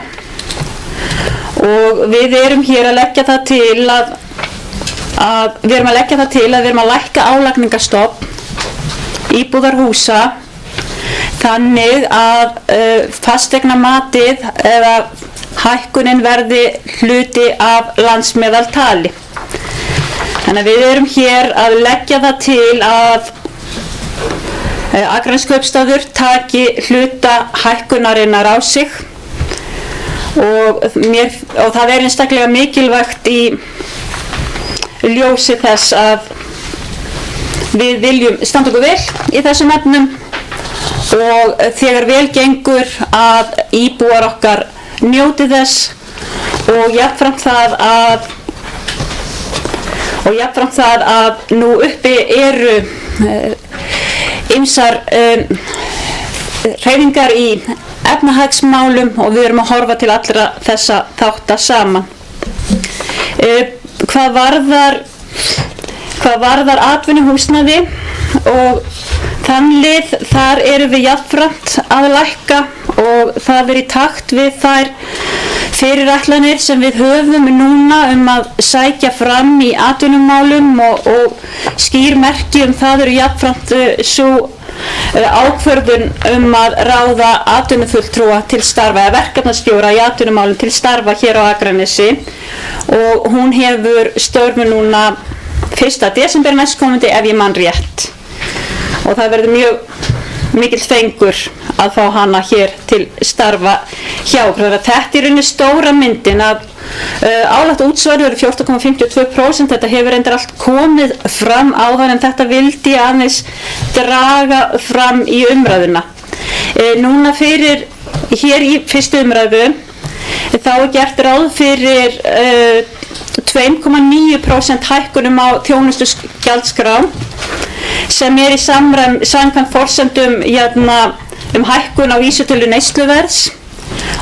og við erum hér að leggja það til að við erum að lækka álagningarstofn íbúðarhúsa þannig að fasteignamatið eða hækkunin verði hluti af landsmeðaltali. Þannig að við erum hér að leggja það til að Akraneskaupstaður taki hluta hækkunarinnar á sig og það er einstaklega mikilvægt í ljósi þess að við viljum standa okkur vel í þessum efnum og þegar vel gengur að íbúar okkar njóti þess og jafnframt það að nú uppi eru ýmsar hreyfingar í efnahagsmálum og við erum að horfa til allra þessa þátta saman. Hvað varðar atvinnuhúsnæði og þannig þar erum við jafnframt að lækka og það er í takt við þær fyrirætlanir sem við höfum núna að sækja fram í atvinnumálum og skýr merki það eru jafnframt svo ákvörðun að ráða atvinnufulltrúa til starfa eða verkefnastjóra í atvinnumálum til starfa hér á Akranesi og hún hefur störfu núna 1. desember næstkomandi ef ég man rétt og það verður mjög mikill fengur að fá hana hér til starfa hjá okkur. Þetta er rauninni stóra myndin að álagt útsvar eru 14,52%, þetta hefur reyndar allt komið fram áður en þetta vildi aðeins draga fram í umræðuna. Núna fyrir hér í fyrstu umræðu þá er gert ráð fyrir 2,9% hækkunum á þjónustugjaldskrá sem er í samkvæmt forsendum hækkun á vísitölu neysluverðs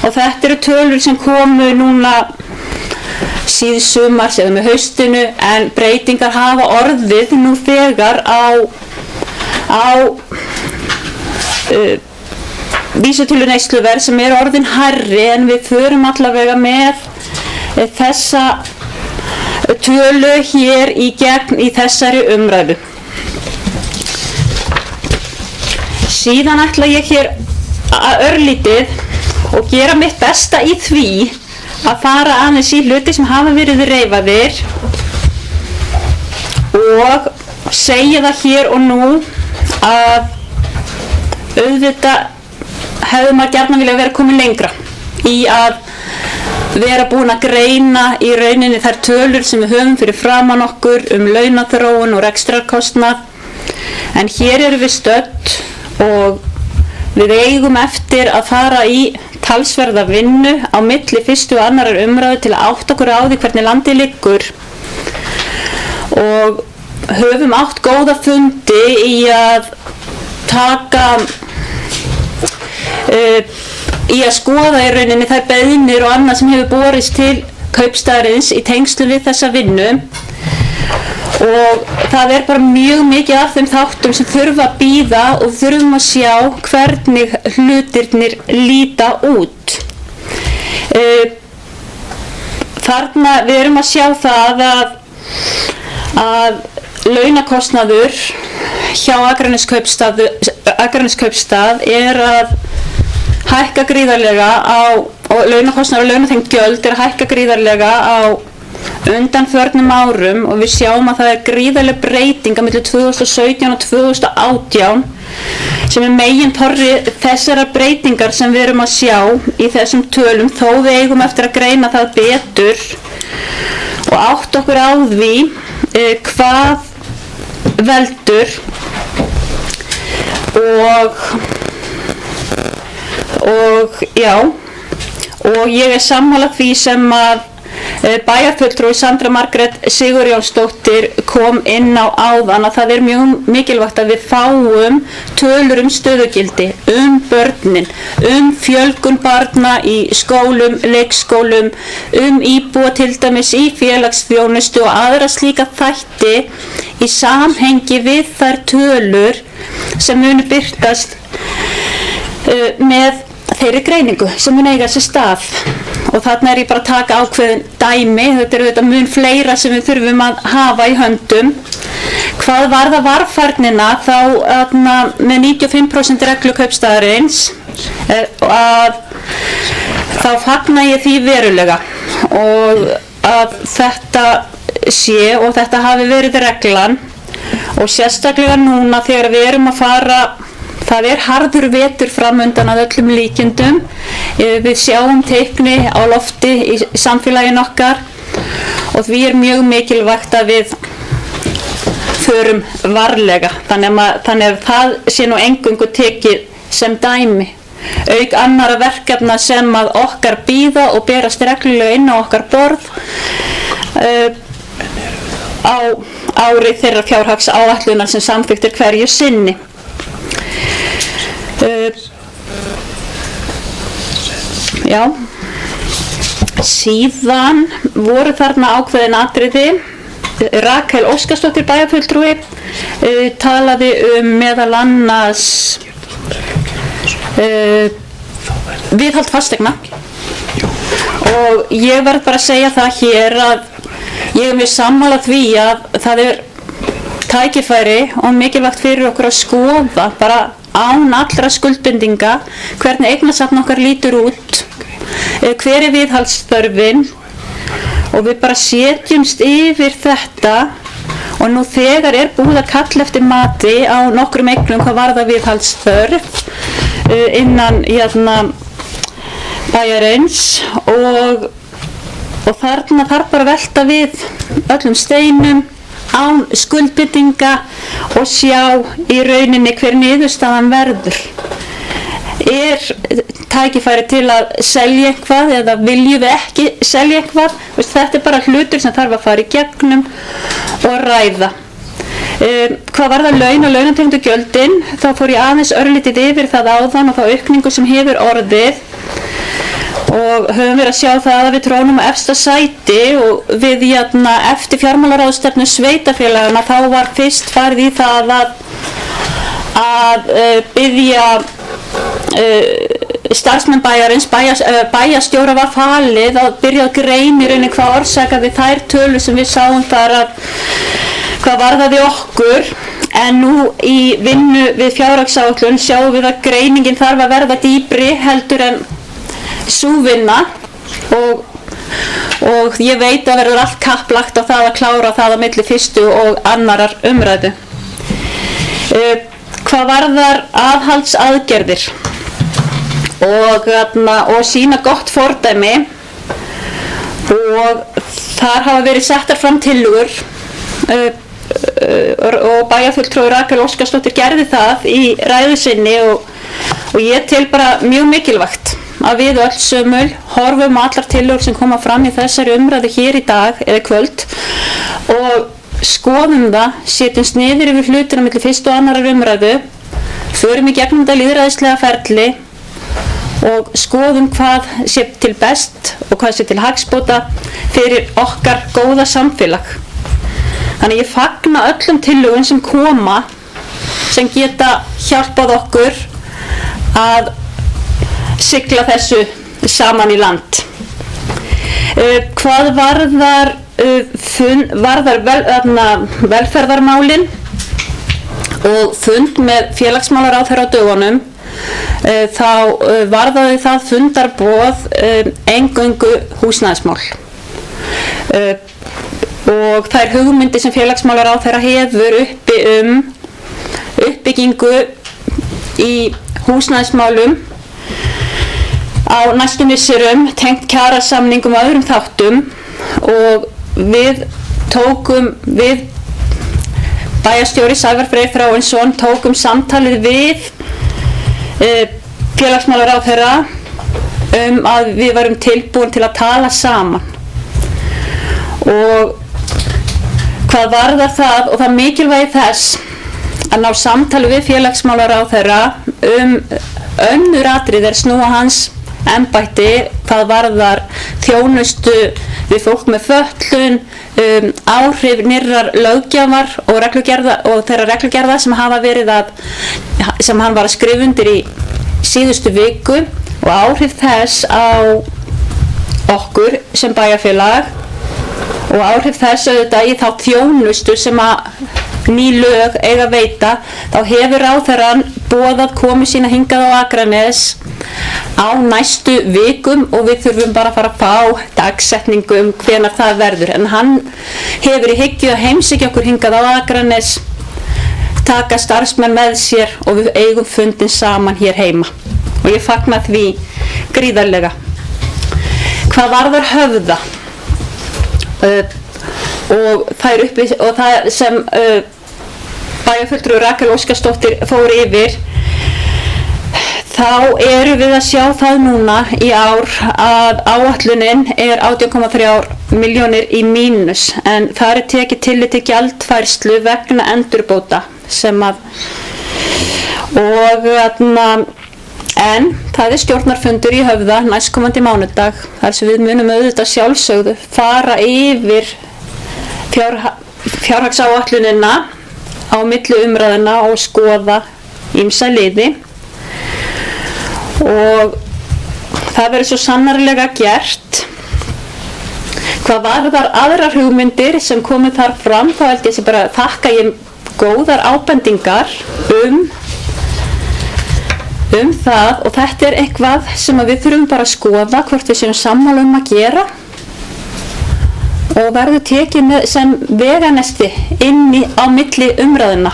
og þetta eru tölur sem komu núna síðsumars eða með haustinu en breytingar hafa orðið nú þegar á vísitölu neysluverðs sem er orðin hærri en við förum allavega með þessa tölu hér í gegn í þessari umræðu. Síðan ætla ég hér örlítið og gera mitt besta í því að fara aðeins í hluti sem hafa verið reifaðir og segja það hér og nú að auðvitað hefði maður gjarnan vilja vera komin lengra í að vera búin að greina í rauninni þær tölur sem við höfum fyrir framan okkur launaþróun og rekstrarkostnað, en hér erum við stödd og við eigum eftir að fara í talsverða vinnu á milli fyrstu og annarar umræðu til að átta okkur á því hvernig landið liggur, og höfum átt góða fundi í að í að skoða í rauninni þær beiðnir og annað sem hefur borist til kaupstaðarins í tengslu við þessa vinnu, og það er bara mjög mikið af þeim þáttum sem þurfa að bíða og þurfum að sjá hvernig hlutirnir líta út. Þarna við erum að sjá það að launakostnaður hjá Akraneskaupstað er að hækka gríðarlega og launakostnaður og launatengd gjöld er að hækka gríðarlega á undanförnum árum, og við sjáum að það er gríðarleg breyting á milli 2017 og 2018 sem er meginþorri þessarar breytingar sem við erum að sjá í þessum tölum, þó við eigum eftir að greina það betur og átt okkur á því hvað veldur, og ég er sammála því sem að bæjarfulltrúi Sandra Margrét Sigurjónsdóttir kom inn á áðan, að það er mjög mikilvægt að við fáum tölur stöðugildi, börnin, fjölgun barna í skólum, leikskólum, íbúa til dæmis í félagsþjónustu og aðra slíka þætti í samhengi við þær tölur sem munu birtast með þeirri greiningu sem mun eiga sér stað. Og þarna er ég bara að taka ákveðin dæmi, þetta er auðvitað mun fleira sem við þurfum að hafa í höndum. Hvað varðar varfærnina þá með 95% reglu kaupstaðarins þá fagna ég því verulega, og að þetta sé og þetta hafi verið reglan, og sérstaklega núna þegar við erum að fara. Það er harður vetur framundan að öllum líkindum. Við sjáum teikni á lofti í samfélaginu okkar, og því er mjög mikilvægt að við förum varlega. Þannig að það sé nú eingöngu tekið sem dæmi. Auk annara verkefna sem að okkar bíða og berast reglulega inn á okkar borð á ári þeirra fjárhagsáætlunar sem samþykkt er hverju sinni. Síðan voru þarna ákveðin atriði. Rakel Óskarsdóttir bæjarfulltrúi talaði meðal annars viðhald fasteigna, og ég verð bara að segja það hér að ég er mjög sammála því að það er tækifæri og mikilvægt fyrir okkur að skoða bara án allra skuldbindinga hvernig eignasafn okkar lítur út, hver er viðhaldsþörfin, og við bara setjumst yfir þetta, og nú þegar er búið að kalla eftir mati á nokkrum eignum hvað varðar viðhaldsþörf innan bæjarins, og þarna þarf bara að velta við öllum steinum án skuldbindinga og sjá í rauninni hver niðurstaðan verður. Er tækifæri til að selja eitthvað eða viljum við ekki selja eitthvað? Þetta er bara hlutur sem þarf að fara í gegnum og ræða. Hvað varðar laun og launatengdu gjöldin, þá fór ég aðeins örlítið yfir það áðan og þá aukningu sem hefur orðið, og höfum verið að sjá það að við trónum á efsta sæti, og við eftir fjármálaráðstefnu sveitarfélagana þá var fyrst farið í það að biðja starfsmenn bæjarins, bæjarstjóra var falið að byrja að greina í rauninni hvað orsakaði þær tölur sem við sáum þar að hvað varðaði okkur, en nú í vinnu við fjárhagsáætlun sjáum við að greiningin þarf að verða dýpri heldur en sú vinna, og ég veit að verður allt kapplagt á það að klára það á milli fyrstu og annarar umræðu. Hvað varðar aðhaldsaðgerðir og sýna gott fordæmi, og þar hafa verið settar fram tillögur og bæjarfulltrúi Rakel Óskarsdóttir gerði það í ræðu sinni og ég tel bara mjög mikilvægt að við öll sömul horfum á allar tillögur sem koma fram í þessari umræðu hér í dag eða kvöld og skoðum það, setjumst niður yfir hlutina milli fyrstu og annarar umræðu, förum í gegnum þetta lýðræðislega ferli og skoðum hvað sé til best og hvað sé til hagsbóta fyrir okkar góða samfélag. Þannig ég fagna öllum tillögum sem koma sem geta hjálpað okkur að sigla þessu saman í land. Hvað varðar velferðarmálin og fund með félagsmálaráðherra á dögunum, þá varðaði það fundarboð eingöngu húsnæðismál og þær hugmyndir sem félagsmálaráðherra hefur uppi uppbyggingu í húsnæðismálum á næstu misserum tengt kjarasamningum og öðrum þáttum og við bæjarstjóri Sævar Freyr Þráinsson tókum samtalið við félagsmálaráðherra að við varum tilbúin til að tala saman og hvað varðar það og það mikilvægi þess að ná samtali við félagsmálaráðherra önnur atriði snúa hans embætti, það varðar þjónustu við fólk með fötlun, áhrif nýrrar löggjafar og reglugerða og þeirra reglugerða sem hann var að skrifa undir í síðustu viku og áhrif þess á okkur sem bæjarfélag og áhrif þess auðvitað í þá þjónustu sem að ný lög eiga að veita, þá hefur ráðherrann boðað komu sína hingað á Akranes á næstu vikum og við þurfum bara að fara að fá dagsetningu hvenær það verður. En hann hefur í hyggju að heimsækja okkur hingað á Akranes, taka starfsmenn með sér og við eigum fundin saman hér heima. Og ég fagna því gríðarlega. Hvað varðar Höfða? Og það sem bæjarfulltrúi Rakel Óskarsdóttir fór yfir, þá erum við að sjá það núna í ár að áætlunin er 18,3 milljónir í mínus en það tekið tillit til gjaldfærslu vegna endurbóta en það stjórnarfundur í Höfða næstkomandi mánudag þar sem við munum auðvitað sjálfsögðu fara yfir fjárhagsáætlunina á milli umræðuna og skoða ýmsa liði og það verður svo sannarlega gert. Hvað varðar aðrar hugmyndir sem komið þar fram, þá held ég sem bara þakka ég góðar ábendingar það og þetta er eitthvað sem við þurfum bara að skoða hvort við séum sammála að gera og verður tekið með sem veganesti inn á milli umræðuna.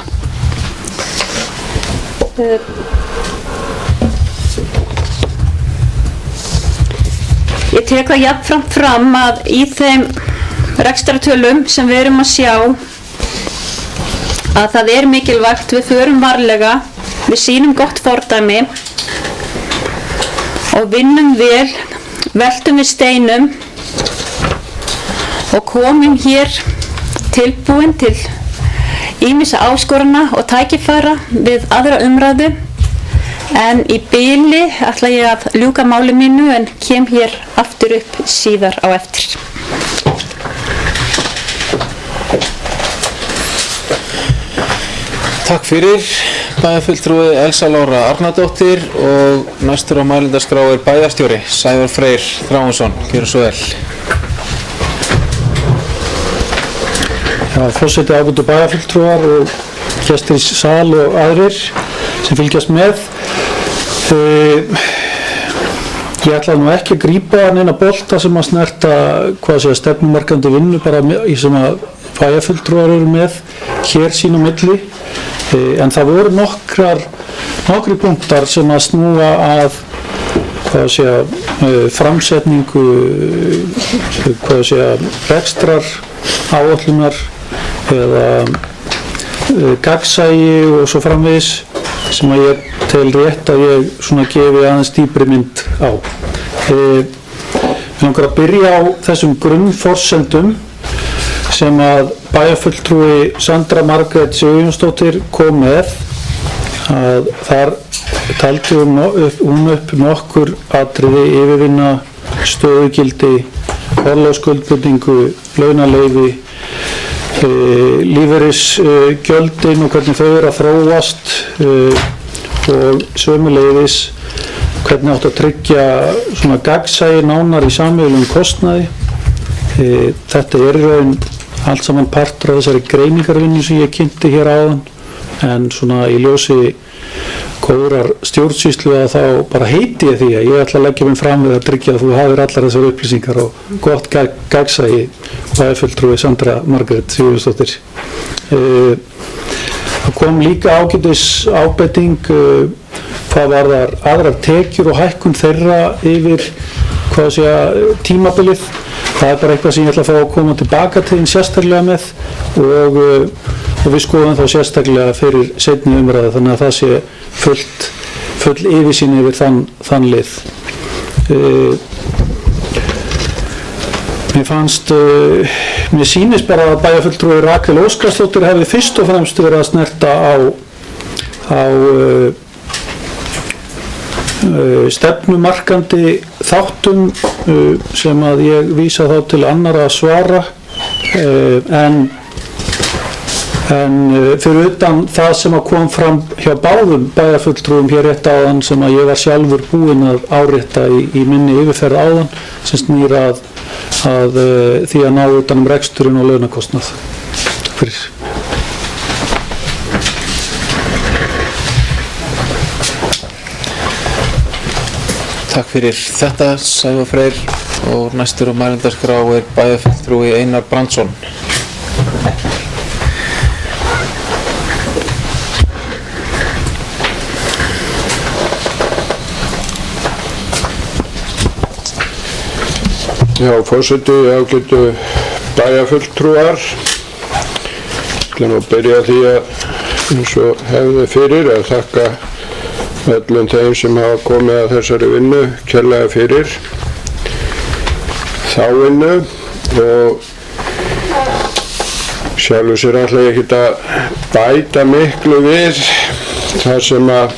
Ég tek það jafnframt fram að í þeim rekstratölum sem við erum að sjá að það er mikilvægt við förum varlega, við sýnum gott fordæmi og vinnum vel, veltum við steinum og komum hér tilbúin til ýmissa áskorana og tækifæra við aðra umræðu. En í bili ætla ég að ljúka máli mínu en kem hér aftur upp síðar á eftir. Takk fyrir, bæjarfulltrúi Elsa Lára Arnardóttir og næstur á mælendaskrá er bæjarstjóri Sævar Freyr Þráinsson. Gjörðu svo vel. Forseti, ágætu bæjarfulltrúar og gestir í sal og aðrir sem fylgjast með. Ég ætla nú ekki að grípa neina bolta sem að snerta stefnumarkandi vinnu bara sem að bæjarfulltrúar eru með hér sín á milli en það voru nokkri punktar sem að snúa að framsetningu rekstrar áætlunar eða gagnsæi og svo framvegis sem að ég tel rétt að ég svona gefi aðeins dýpri mynd á. Við langar að byrja á þessum grunnforsendum sem að bæjarfulltrúi Sandra Margrét Sigurjónsdóttir kom með, að þar taldi hún upp nokkur atriði: yfirvinna, stöðugildi, orlofsskuldbindingu, launaleyfi, lífeyrisgjöldin og hvernig þau eru að þróast og sömuleiðis hvernig átt að tryggja svona gagnsæi nánar í sameiginlegum kostnaði. Þetta er raun allt saman partur af þessari greiningarvinnu sem ég kynnti hér áðan, en svona í ljósi góðrar stjórnsýslu að þá bara heiti ég því að ég ætla að leggja mig fram við að tryggja að þú hafir allar þessar upplýsingar og gott gagnsæi. Bæjarfulltrúi Sandra Margrét Sigurjónsdóttir. Það kom líka ágætis ábending hvað varðar aðrar tekjur og hækkun þeirra yfir tímabilið. Það er bara eitthvað sem ég ætla að fá að koma tilbaka til þín sérstaklega með og við skoðum þá sérstaklega fyrir seinni umræðu, þannig að það sé full yfirsýn yfir þann lið. Mér sýnist bara að bæjarfulltrúi Rakel Óskarsdóttir hefði fyrst og fremst verið að snerta á stefnumarkandi þáttum sem að ég vísa þá til annarra að svara, en fyrir utan það sem að kom fram hjá báðum bæjarfulltrúum hér rétt áðan, sem að ég var sjálfur búinn að árétta í minni yfirferð áðan, sem snýr að því að ná utan reksturinn og launakostnað. Fyrir. Takk fyrir þetta, Sævar Freyr, og næstur á mælendaskrá er bæjarfulltrúi Einar Brandsson. Já, forseti, ágætu bæjarfulltrúar. Ég ætla nú að byrja því að, eins og hefði fyrir, að þakka öllum þeim sem hafa komið að þessari vinnu kærlega fyrir þá vinnu, og sjálfur sér ætla ég ekkert að bæta miklu við þar sem að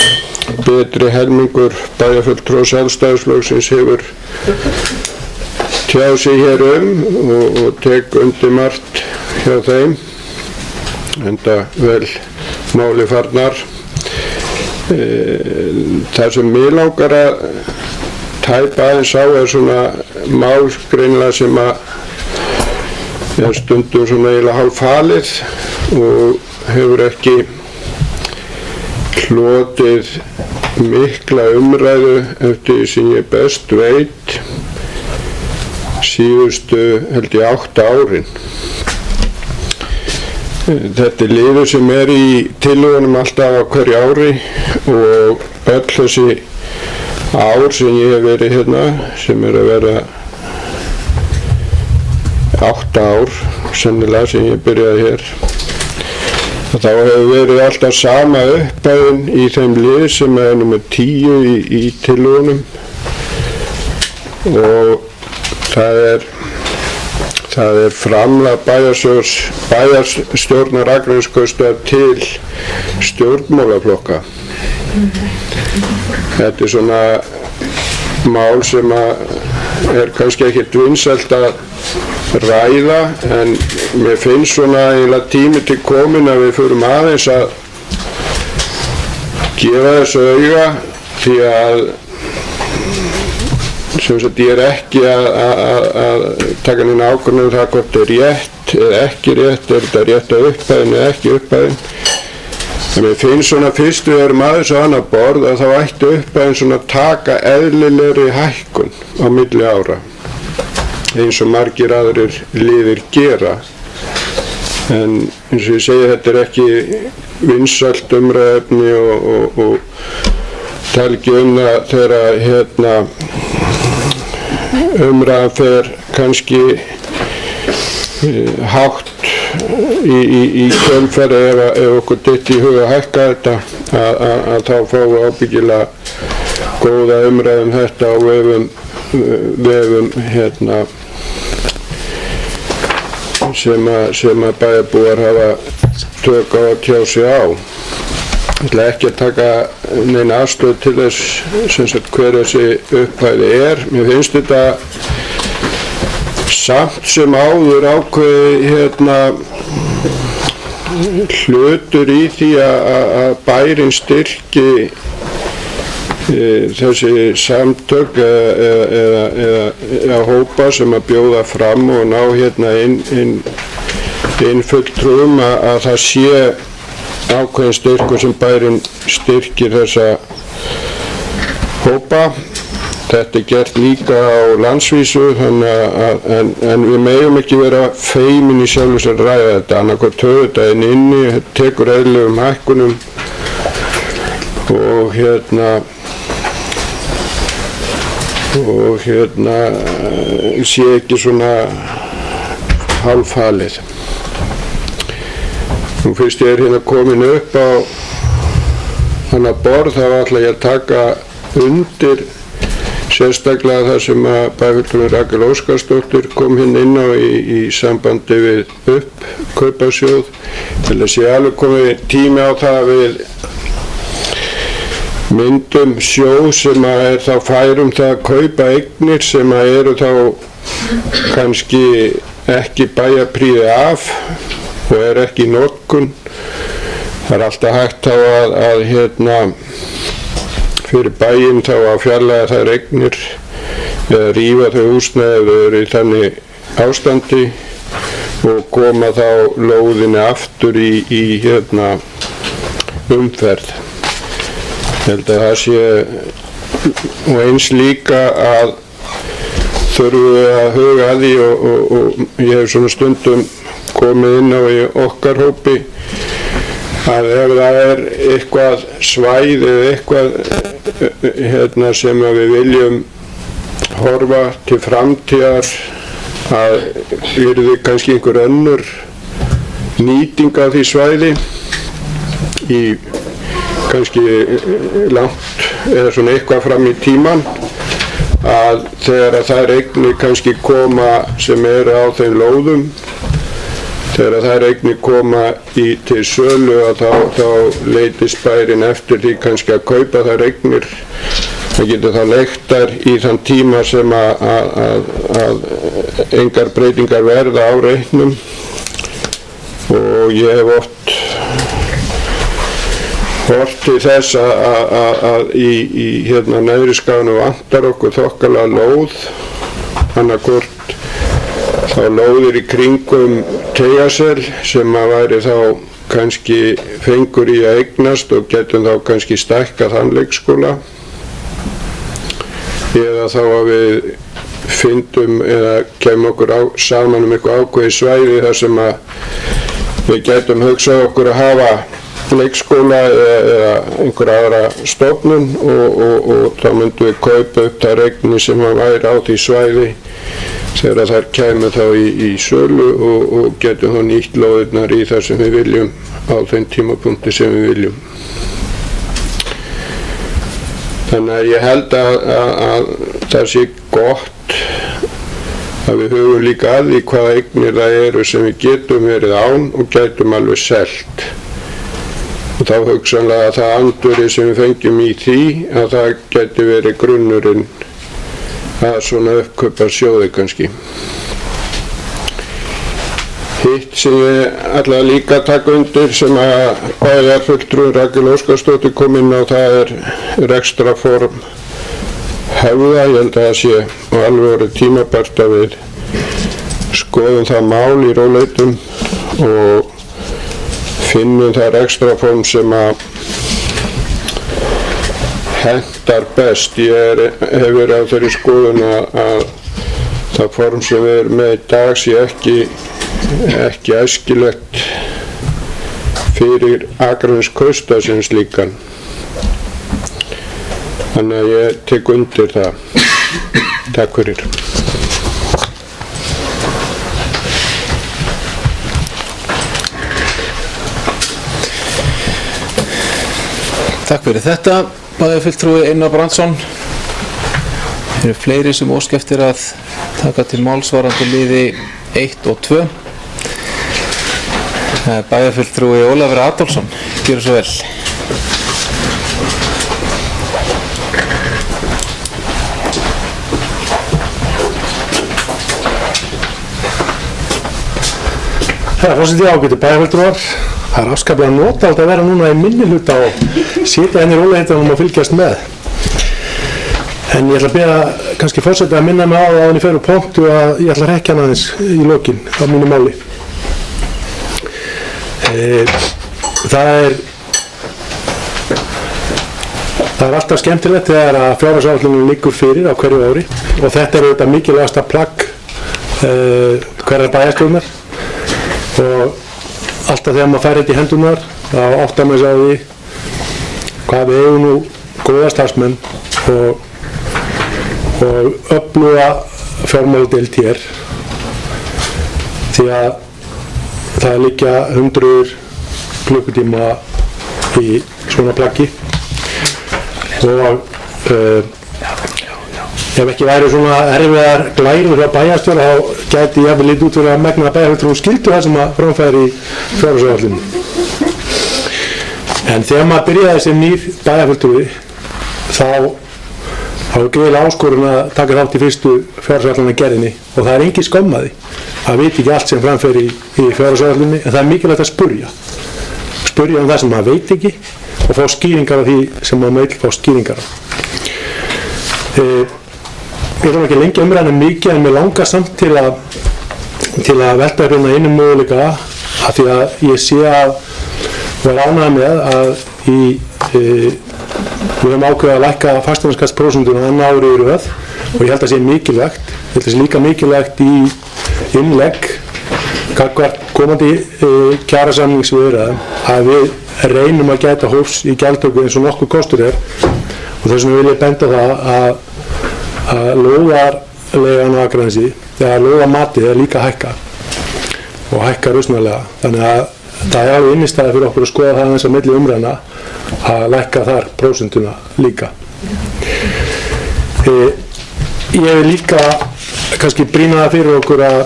betri helmingur bæjarfulltrúa Sjálfstæðisflokksins hefur tjáð sig hér og tek undir margt hjá þeim, enda vel máli farnar. Það sem mig langar að tæpa aðeins á er svona mál greinilega sem að stundum svona eiginlega hálffalið og hefur ekki hlotið mikla umræðu eftir því sem ég best veit síðustu held ég 8 árin. Þetta er liður sem er í tillögunum alltaf á hverju ári og öll þessi ár sem ég hef verið hérna, sem er að vera 8 ár sennilega sem ég byrjaði hér, þá hefur verið alltaf sama upphæðin í þeim lið sem er nummer 10 í tillögunum, og það er framlag bæjarstjórnar Akraneskaupstaðar til stjórnmálaflokka. Þetta er svona mál sem er kannski ekkert vinsælt að ræða, en mér finnst svona eiginlega tími til komin að við förum aðeins að gefa þessu auga, því að sem sagt ég er ekki að taka neina ákvörðun um það hvort er rétt eða ekki rétt, er þetta rétt að upphæðin eða ekki upphæðin. En mér finnst svona fyrst við erum aðeins á annað borð að þá ætti upphæðin svona taka eðlilegri hækkun á milli ára, eins og margir aðrir liðir gera. En eins og ég segi, þetta er ekki vinsælt umræðuefni og tala ekki það þegar umræðan fer kannski hátt í kjölfari ef okkur dytti í huga að hækka þetta að þá fáum við ábyggilega góða umræðum þetta á vefum sem að bæjarbúar hafa tök á að tjá sig á. Ég ætla ekki að taka neina afstöðu til þess sem sagt hver þessi upphæði Mér finnst þetta samt sem áður ákveði hlutur í því að bærinn styrki þessi samtök eða hópa sem að bjóða fram og ná inn fulltrúum að það sé ákveðin styrkur sem bærinn styrkir þessa hópa. Þetta gert líka á landsvísu en við megum ekki vera feimin í sjálfu sér ræða þetta annaðhvort höfuðdaginn inni, tekur eðlilegum hækkunum og sé ekki svona hálffalið. Nú fyrst ég komin upp á þennan borð þá ætla ég að taka undir sérstaklega það sem að bæjarfulltrúi Rakel Óskarsdóttir kom inn á í sambandi við uppkaupasjóð. Til að sé alveg komið tími á það að við myndum sjóð sem að þá færum það að kaupa eignir sem að eru þá kannski ekki bæjarprýði af og ekki í notkun. Það alltaf hægt þá að fyrir bæinn þá að fjarlæga þær eignir eða rífa þau húsnæði ef þau eru í þannig ástandi og koma þá lóðinni aftur í umferð. Ég held að það sé og eins líka að þurfum við að huga að því og ég hef svona stundum komið inn á í okkar hópi að ef það eitthvað svæði eða eitthvað sem við viljum horfa til framtíðar að yrði kannski einhver önnur nýting af því svæði í kannski langt eða svona eitthvað fram í tíman að þegar að þær eignir kannski koma sem eru á þeim lóðum þegar þær eignir koma til sölu að þá leitist bærinn eftir því kannski að kaupa þær eignir. Það getur þá leigt þær í þann tíma sem að engar breytingar verða á reitnum og ég hef oft hort til þess að í neðri skánu vantar okkur þokkalega lóð, annaðhvort þá lóðir í kringum Teigasel sem að væri þá kannski fengur í að eignast og getum þá kannski stækkað þann leikskóla eða þá að við fyndum eða kemum okkur saman eitthvað ákveðið svæði þar sem að við getum hugsað okkur að hafa leikskóla eða einhver aðra stofnun og þá myndum við kaupa upp þær eignir sem að væri á því svæði þegar þær kæmu þá í sölu og getum þá nýtt lóðirnar í það sem við viljum á þeim tímapunkti sem við viljum. Þannig að ég held að það sé gott að við hugum líka að því hvaða eignir það eru sem við getum verið án og getum alveg selt. Og þá hugsanlega að það andurinn sem við fengjum í því að það geti verið grunnurinn að svona uppkaupa sjóði kannski. Hitt sem ég ætla líka að taka undir sem að bæjarfulltrúi Rakel Óskarsdóttir kom inn á það rekstrarform Höfða. Ég held að það sé og alveg orðið tímabært að við skoðum það mál í róleitum og finnum það rekstrarform sem að hentar best. Ég hef verið á þeirri skoðun að það form sem við erum með í dag sé ekki æskilegt fyrir Akraneskausta sem slíkan. Þannig að ég tek undir það. Takk fyrir. Takk fyrir þetta, bæjarfulltrúi Einar Brandsson. Það eru fleiri sem óska eftir að taka til máls varðandi liði 1 og 2. Bæjarfulltrúi Ólafur Adolfsson, gjörðu svo vel. Herra forseti, ágætu bæjarfulltrúar, það er afskaplega notald að vera núna í minnihluta og sitja henni rólegheitunum og fylgjast með. En ég ætla að beða kannski forseti að minna mig á það áður en ég fer úr pontu að ég ætla að hrekja hann aðeins í lokin á mínu máli. Það er alltaf skemmtilegt þegar að fjárhagsáætlunin liggur fyrir á hverju ári og þetta er auðvitað mikilvægasta plagg hverjar bæjarstjórnar. Og alltaf þegar maður fær þetta í hendunar þá áttar maður sig á því hvað við eigum nú góða starfsmenn og öfluga fjármáludeild hér því að það liggja 100 klukkutíma í svona plaggi og ef ekki væri svona erfiðar glærur hjá bæjarstjóra þá gæti ég lítið út fyrir að megna að bæjarfulltrúar skildu það sem að framfæri í fjárhagsáætluninni. En þegar maður byrjaði sem nýr bæjarfulltrúi þá er greiðilega áskorun að taka þátt í fyrstu fjárhagsáætlunargerðinni og það er engin skömm að því að vita ekki allt sem framfæri í fjárhagsáætluninni en það er mikilvægt að spurja það sem maður veit ekki og fá skýringar af því sem maður vill fá skýringar af. Ég ætlum ekki lengi umræðina mikið en mér langar samt til að velta hérna einu möguleika af því að ég sé að vera ánægður með að við höfum ákveðið að lækka fasteignaskattsprósentuna annað árið í röð og ég held að sé mikilvægt. Ég held að sé líka mikilvægt í innlegg gagnvart komandi kjarasamningsviðræðum að við reynum að gæta hófs í gjaldtöku eins og nokkur kostur er og þess vegna vil ég benda það að lóðarleigan á Akranesi eða lóðamatið er líka að hækka og hækka rausnarlega þannig að það er alveg innistæði fyrir okkur að skoða það eins að milli umræðna að lækka þar prósentuna líka. Ég vil líka kannski brýna það fyrir okkur að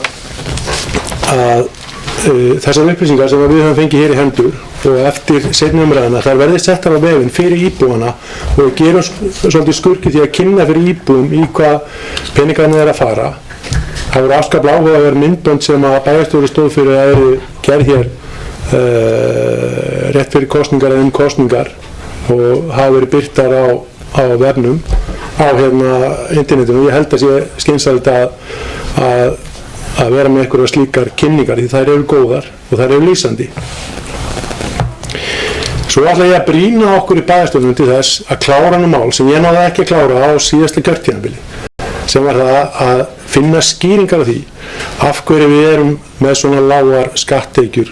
þessar upplýsingar sem við höfum fengið hér í hendur og eftir seinni umræðina þær verði settar á vefinn fyrir íbúana og við gerum svolítið skurki því að kynna fyrir íbúum í hvað peningarnir er að fara. Það voru afskaplega áhugaverð myndbönd sem að bæjarstjóri stóð fyrir að eru gerð hér rétt fyrir kosningar eða kosningar og hafa verið birtar á vefnum á internetinu og ég held að sé skynsamlegt að vera með einhverjar slíkar kynningar því þær eru góðar og þær eru lýsandi. Svo ætla ég að brýna okkur í bæjarstjórnum til þess að klára nú mál sem ég náði ekki að klára á síðasta kjörtímabili sem var það að finna skýringar á því af hverju við erum með svona lágar skatttekjur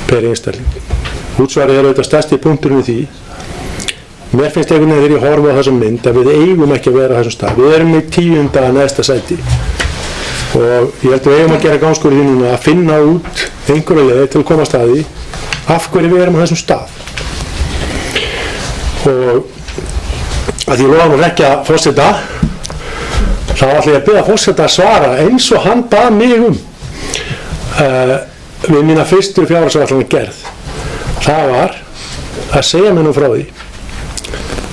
per einstakling. Útsvarið er auðvitað stærsti punkturinn við því. Mér finnst einhvern veginn þegar ég horfa á þessa mynd að við eigum ekki að vera á þessum stað. Við erum í 10. neðsta sæti og ég held að við eigum að gera gangskóri því núna að finna út einhverja leið til að koma að staði af hverju við erum á þessum stað. Og að ég lofa nú ekki að forseta þá ætla ég að biðja forseta að svara eins og hann bað mig við mína fyrstu fjárhagsáætlana gerð. Það var að segja mér nú frá því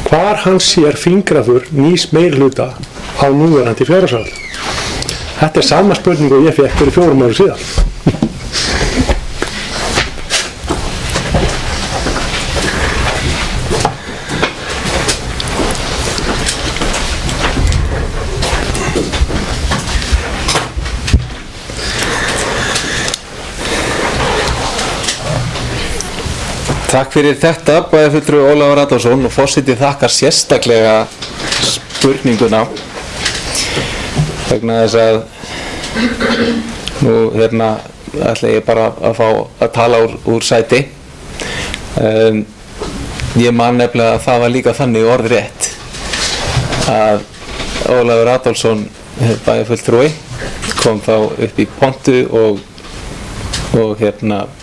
hvar hann sér fingrafur nýs meirihluta á núverandi fjárhagsáætlun. Þetta er sama spurning og ég fékk fyrir 4 árum síðan. Takk fyrir þetta, bæjarfulltrúi Ólafur Adolfsson og forseti þakkar sérstaklega spurninguna vegna þess að nú ætla ég bara að fá að tala úr sæti. Ég man nefnilega að það var líka þannig orðrétt að Ólafur Adolfsson bæjarfulltrúi kom þá upp í pontu og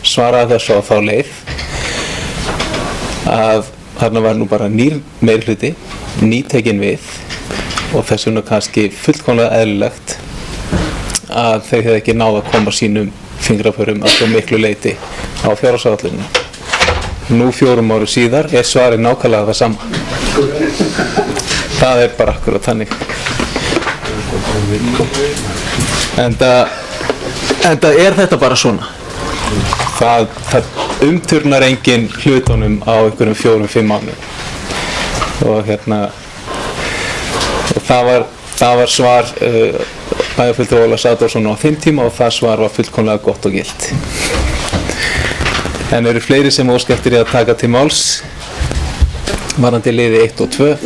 svaraði þessu á þá leið að þarna var nú bara nýr meirihluti, nýtekinn við og þess vegna kannski fullkomlega eðlilegt að þeir hefði ekki náð að koma sínum fingraförum að svo miklu leyti á fjárhagsáætlunina. Nú 4 árum síðar er svarið nákvæmlega það sama. Það er bara akkurat þannig. Enda er þetta bara svona. Það umturnar enginn hlutunum á einhverjum 4-5 mánuðum. Og það var svar bæjarfulltrúi Ólafs Adolfssonar á þeim tíma og það svar var fullkomlega gott og gilt. En eru fleiri sem óska eftir að taka til máls varðandi liði 1 og 2?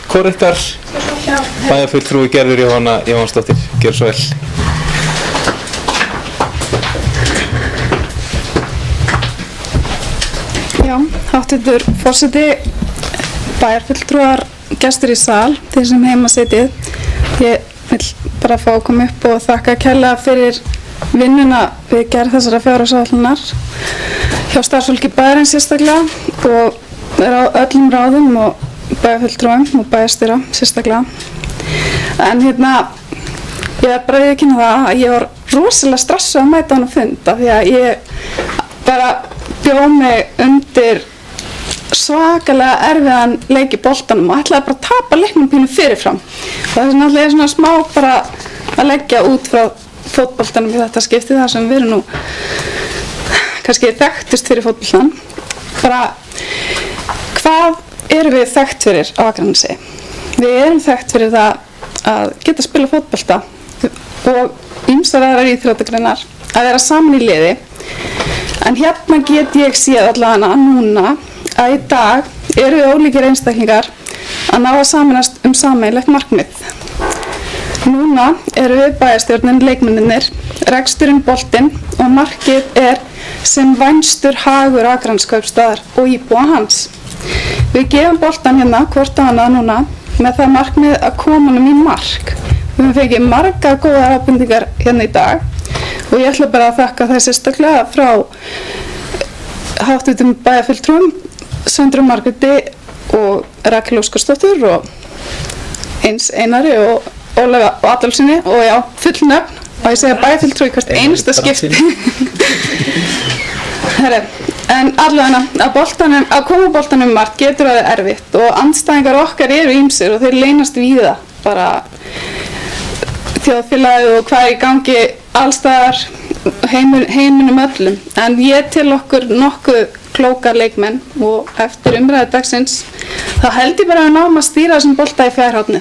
Korrektar bæjarfulltrúi Gerður Jóhanna Jóhannsdóttir, gjör svo vel. Já, háttvirtur forseti, bæjarfulltrúar, gestur í sal, þeir sem heima sitið. Ég vil bara fá að koma upp og þakka kærlega fyrir vinnuna við gerð þessara fjárhagsáætlunar hjá starfsfólki bæjarins sérstaklega og er á öllum ráðum og bæjarfulltrúum og bæjarstjóra sérstaklega. En ég er bara að viðurkenna það að ég var rosalega stressuð að mæta hann á fund af því að ég bara bjó mig undir svakalega erfiðan leik í boltanum og ætlaði bara að tapa leiknum pínu fyrirfram. Og þess vegna ætlaði ég svona smá bara að leggja út frá fótboltanum í þetta skipti þar sem við erum nú kannski þekktust fyrir fótboltan. Bara hvað erum við þekkt fyrir á Akranesi? Við erum þekkt fyrir það að geta að spila fótbolta og ýmsar aðrar íþróttagreinar, að vera saman í liði. En hérna get ég séð allavega núna að í dag eru við ólíkir einstaklingar að ná að sameinast sameiginlegt markmið. Núna eru við bæjarstjórnin, leikmennirnir, reksturinn, boltinn og markið er sem vænstur hagur Akraneskaupastaðar og íbúa hans. Við gefum boltan hérna hvort á annað núna með það markmið að koma honum í mark. Við höfum fengið marga góðar ábendingar hérna í dag og ég ætla bara að þakka það sérstaklega frá háttvirtum bæjarfulltrúum Söndru Margréti og Rakel Óskarsdóttur og eins Einari og Ólafi Adolfssyni og já, full nöfn og ég segja bæjarfulltrúi hvert einasta skipti. En allavega að koma boltanum margt getur að vera erfitt og andstæðingar okkar eru ýmsir og þeir leynast víða bara þjóðfélagið og hvað er í gangi allstaðar heiminum öllum. En ég til okkur nokkuð klóka leikmenn og eftir umræðu dagsins þá held ég bara að náum að stýra þessum bolta í fjærhorni.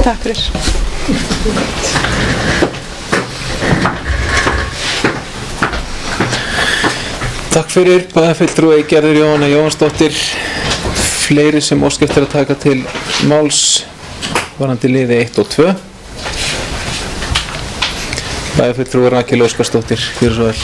Takk fyrir. Takk fyrir bæjarfulltrúi Gerður Jóhanna Jóhannsdóttir. Fleiri sem óska eftir að taka til máls varðandi liði 1 og 2. Bæjarfulltrúi Rakel Óskarsdóttir, gjörðu svo vel.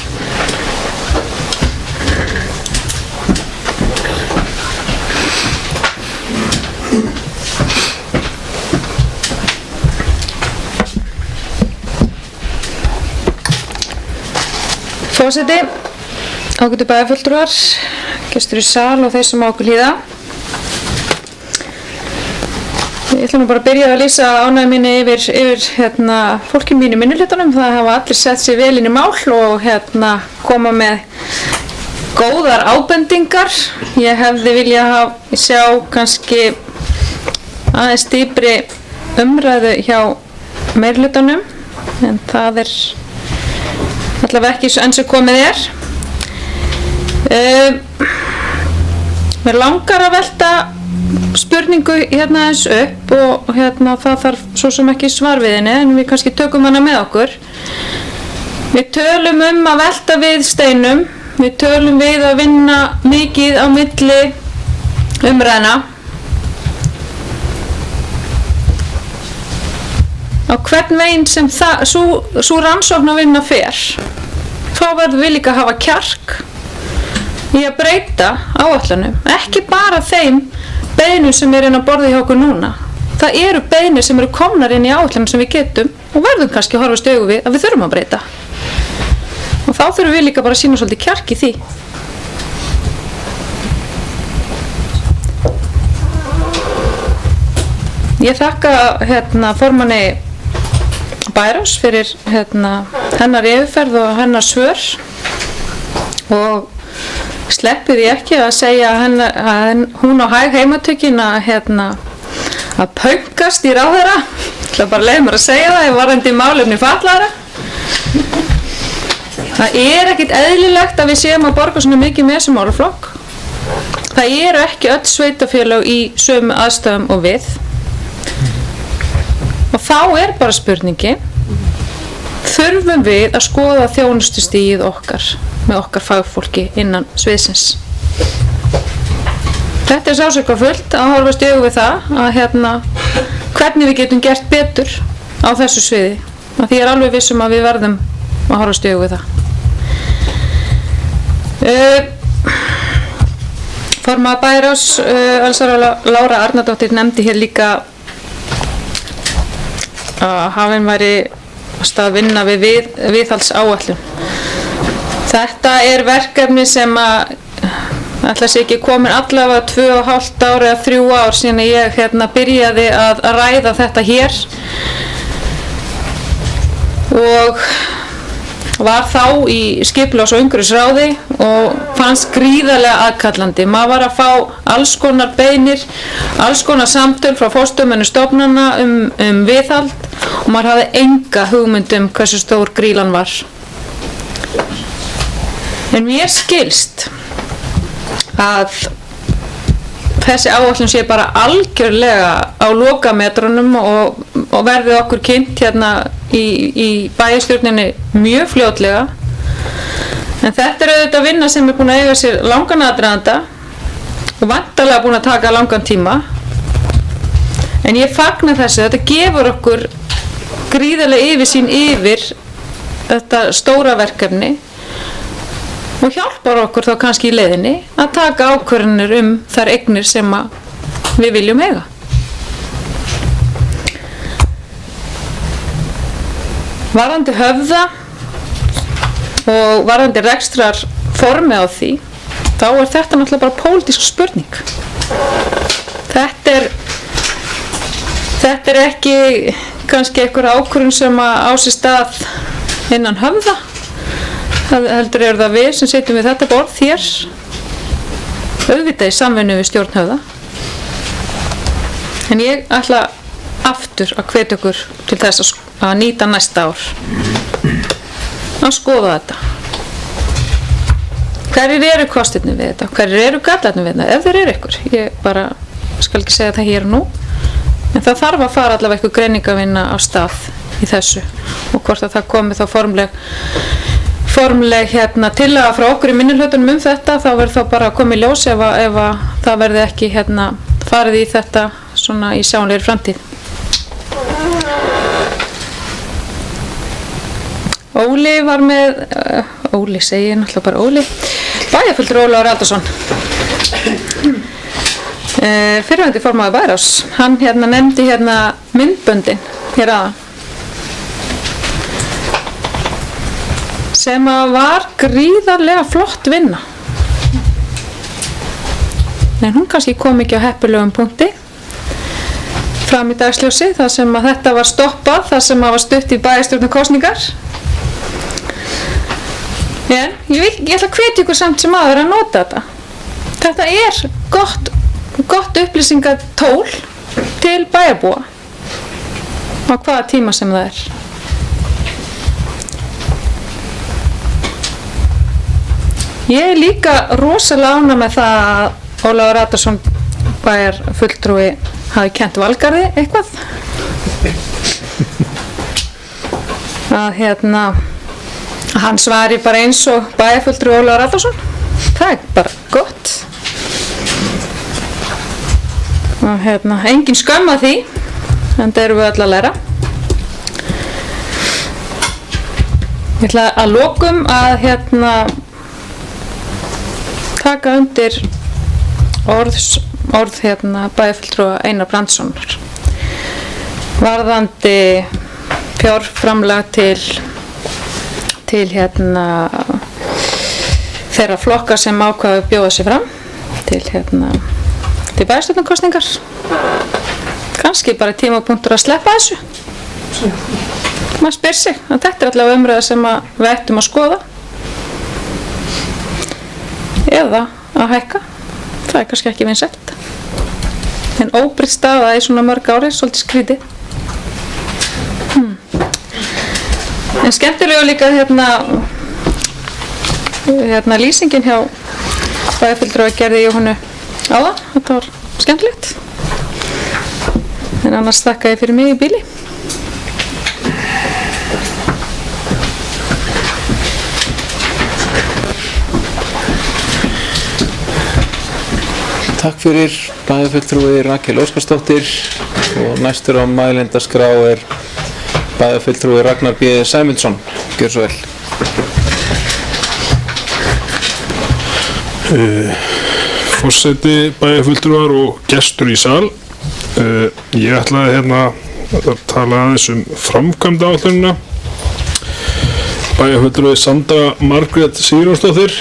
Forseti, ágætu bæjarfulltrúar, gestur í sal og þeir sem á okkur hlýða. Ég ætla nú bara að byrja að lýsa ánægju minni yfir fólki mínu minnihlutunum. Það hafa allir sett sér vel inn í mál og koma með góðar ábendingar. Ég hefði viljað sjá kannski aðeins dýpri umræðu hjá meirihlutunum en það er allavega ekki enn sem komið er. Mér langar að velta spurningu eins upp og það þarf svo sem ekki svar við henni en við kannski tökum hana með okkur. Við tölum að velta við steinum, við tölum við að vinna mikið á milli umræðna. Á hvern veginn sem sú rannsóknarvinna fer, þá verðum við líka að hafa kjark í að breyta áætlunum, ekki bara þeim beiðnum sem inn á borði hjá okkur núna. Það eru beiðnir sem eru komnar inn í áætlunum sem við getum og verðum kannski að horfast í augu við að við þurfum að breyta. Og þá þurfum við líka bara að sýna svolítið kjark í því. Ég þakka formanni Bæjarráðs fyrir hennar yfirferð og hennar svör og sleppi því ekki að segja að hún á hæg heimatökin að paukast í ráðherra. Það bara leiði mér að segja það, ég varðandi málefni fatlaðra. Það ekkert eðlilegt að við séum að borga svona mikið með þessum málaflokk. Það eru ekki öll sveitarfélög í sömu aðstæðum og við. Og þá bara spurningin, þurfum við að skoða þjónustustigið okkar með okkar fagfólki innan sviðsins. Þetta sársaukafullt að horfast í augu við það að hvernig við getum gert betur á þessu sviði. Því ég alveg viss að við verðum að horfast í augu við það. Formaður Bæjarráðs, Elsa Lára Arnardóttir, nefndi hér líka að hafinn væri að vinna við viðhaldsáætlun. Þetta verkefni sem ætla sé ekki komin allavega 2,5 ár eða 3 ár síðan ég byrjaði að ræða þetta hér og var þá í skipulags- og umhverfisráði og fannst gríðarlega aðkallandi. Maður var að fá alls konar beiðnir, alls konar samtöl frá forstöðumönnum stofnana um viðhald og maður hafði enga hugmynd hversu stór grýlan var. En mér skilst að þessi áætlun sé bara algjörlega á lokametrunum og verði okkur kynnt í bæjarstjórninni mjög fljótlega. En þetta auðvitað vinna sem búin að eiga sér langan aðdraganda og væntanlega búin að taka langan tíma. En ég fagna þessu, þetta gefur okkur gríðarlega yfirsýn yfir þetta stóra verkefni og hjálpar okkur þá kannski í leiðinni að taka ákvörðanir þær eignir sem við viljum eiga. Varðandi Höfða og varðandi rekstrarformi á því, þá þetta náttúrulega bara pólitísk spurning. Þetta ekki kannski einhver ákvörðun sem á sér stað innan Höfða. Það heldur það við sem sitjum við þetta borð hér, auðvitað í samvinnu við stjórn Höfða. En ég ætla aftur að hvetja okkur til þess að nýta næsta ár, að skoða þetta. Hverjir eru kostirnir við þetta? Hverjir eru gallarnir við þetta? Ef þeir eru ykkur. Ég bara skal ekki segja það hér og nú. En það þarf að fara allavega eitthvað greiningavinna á stað í þessu og hvort að það komi þá formleg tillaga frá okkur í minnihlutunum þetta, þá verður þá bara að koma í ljós ef það verði ekki farið í þetta svona í sjáanlegri framtíð. Óli var með, Óli segi ég náttúrulega bara Óli, bæjarfulltrúi Ólafur Aldursson, fyrrverandi formaður Bæjarráðs, hann nefndi myndböndin hér aðan, sem var gríðarlega flott vinna. En hún kannski kom ekki á heppilegum punkti fram í dagsljósi, þar sem þetta var stoppað, þar sem var stutt í bæjarstjórnarkosningar. En ég ætla að hvetja ykkur samt sem aður að nota þetta. Þetta gott upplýsingatól til bæjarbúa á hvaða tíma sem það er. Ég líka rosalega ánægð með það að Ólafur Aldursson bæjarfulltrúi hafi kennt Valgarði eitthvað. Að hann svari bara eins og bæjarfulltrúi Ólafur Aldursson. Það er bara gott. Og engin skömm að því, en það erum við öll að læra. Ég ætla að lokum að taka undir orð bæjarfulltrúa Einar Brandssonar varðandi fjárframlag til þeirra flokka sem ákváðu að bjóða sig fram til bæjarstjórnarkosningar. Kannski bara tímapunktur að sleppa þessu. Maður spyr sig, en þetta allavega umræða sem við ættum að skoða. Eða að hækka. Það kannski ekki vinsælt. En óbreytt staða í svona mörg ári, svolítið skrítið. En skemmtilega líka lýsingin hjá bæjarfulltrúa gerði Jóhannu áðan. Þetta var skemmtilegt. En annars þakka ég fyrir mig í bíli. Takk fyrir bæjarfulltrúi Rakel Óskarsdóttir og næstur á mælendaskrá bæjarfulltrúi Ragnar B. Sæmundsson. Gjör svo vel. Forseti, bæjarfulltrúar og gestur í sal. Ég ætlaði að tala aðeins framkvæmdaáætlunina. Bæjarfulltrúi Sandra Margrét Sigurjónsdóttir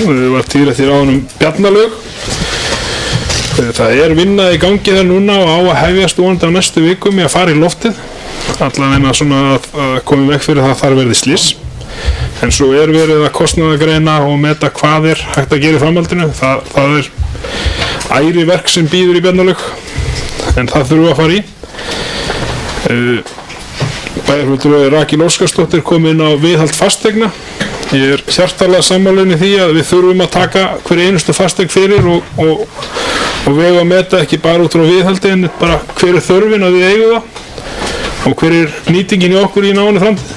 var tíðrætt hér áðan Bjarnalaug. Það vinna í gangi þar núna og á að hefjast vonandi á næstu vikum í að fara í loftið. Allavega svona að koma vekk fyrir það þar verði slys. En svo verið að kostnaðargreina og meta hvað hægt að gera í framhaldinu. Það æri verk sem býður í Bjarnalaug, en það þurfum við að fara í. Bæjarfulltrúi Rakel Óskarsdóttir kom inn á viðhald fasteigna. Ég hjartanlega sammála henni því að við þurfum að taka hver einustu fasteign fyrir og vega að meta ekki bara út frá viðhaldi en bara hver þörfin að við eigum það og hver nýtingin í okkur í náinni framtíð.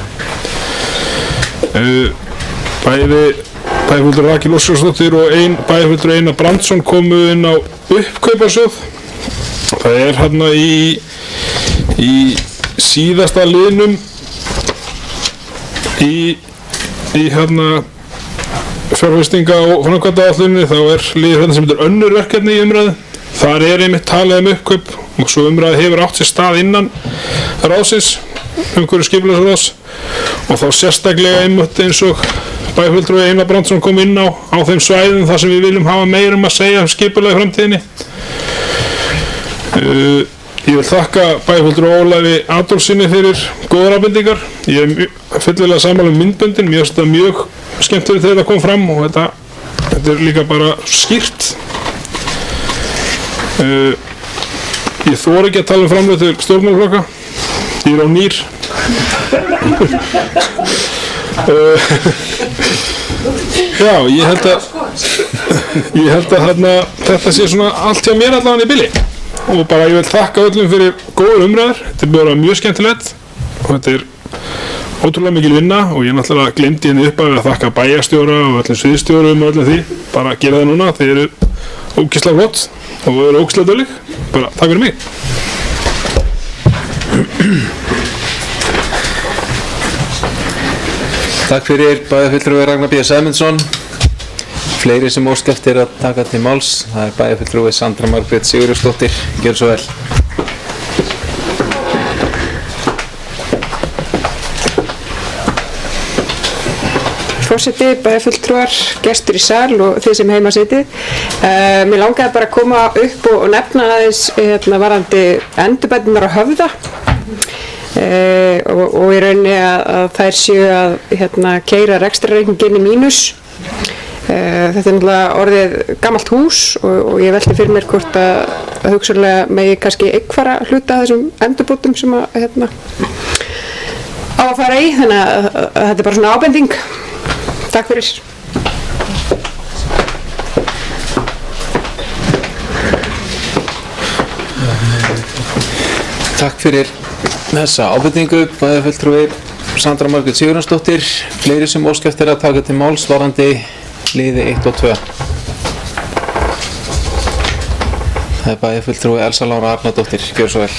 Bæjarfulltrúi Rakel Óskarsdóttir og bæjarfulltrúi Einar Brandsson komu inn á uppkaupasjóð. Það í síðasta liðnum í fjárfestinga og framkvæmdaáætluninni þá liður sem heitir önnur verkefni í umræðu. Þar einmitt talað uppkaup og svo umræða hefur átt sér stað innan ráðsins, umhverfis skipulagsráðs, og þá sérstaklega einmitt eins og bæjarfulltrúi Einar Brandsson kom inn á þeim svæðum þar sem við viljum hafa meira að segja skipulagi í framtíðinni. Ég vil þakka bæjarfulltrúa Ólafi Adolfssyni fyrir góðar ábendingar. Ég fyllilega sammála myndböndin, mér finnst þetta mjög skemmtilegt þegar það kom fram og þetta líka bara skýrt. Ég þori ekki að tala framlög til stjórnmálaflokka, ég á nýr. Já, ég held að þetta sé svona allt hjá mér allavega í bili. Og bara ég vil þakka öllum fyrir góður umræður. Þetta búið að vera mjög skemmtilegt og þetta ótrúlega mikil vinna og ég náttúrulega gleymdi henni upp að þakka bæjarstjóra og öllum sviðstjórum og öllum því. Bara gera það núna, þeir eru ógeðslega flott og þeir eru ógeðslega dugleg. Bara takk fyrir mig. Takk fyrir bæjarfulltrúi Ragnar B. Sæmundsson. Fleiri sem óska eftir að taka til máls, það bæjarfulltrúi Sandra Margrét Sigurjónsdóttir. Gjör svo vel. Forseti, bæjarfulltrúar, gestur í sal og þið sem heima sitið. Mér langaði bara að koma upp og nefna aðeins varðandi endurbæturnar á Höfða. Og í rauninni að þær séu að keyra rekstrarreikninginn í mínus. Þetta náttúrulega orðið gamalt hús og ég velti fyrir mér hvort að hugsanlega megi kannski einhverja hluta af þessum endurbótum sem á að fara í, þannig að þetta er bara svona ábending. Takk fyrir. Takk fyrir þessa ábendingu, bæjarfulltrúi Sandra Margrét Sigurjónsdóttir. Fleiri sem óska eftir að taka til máls varðandi liði 1 og 2. Það bæjarfulltrúi Elsa Lára Arnardóttir. Gjör svo vel.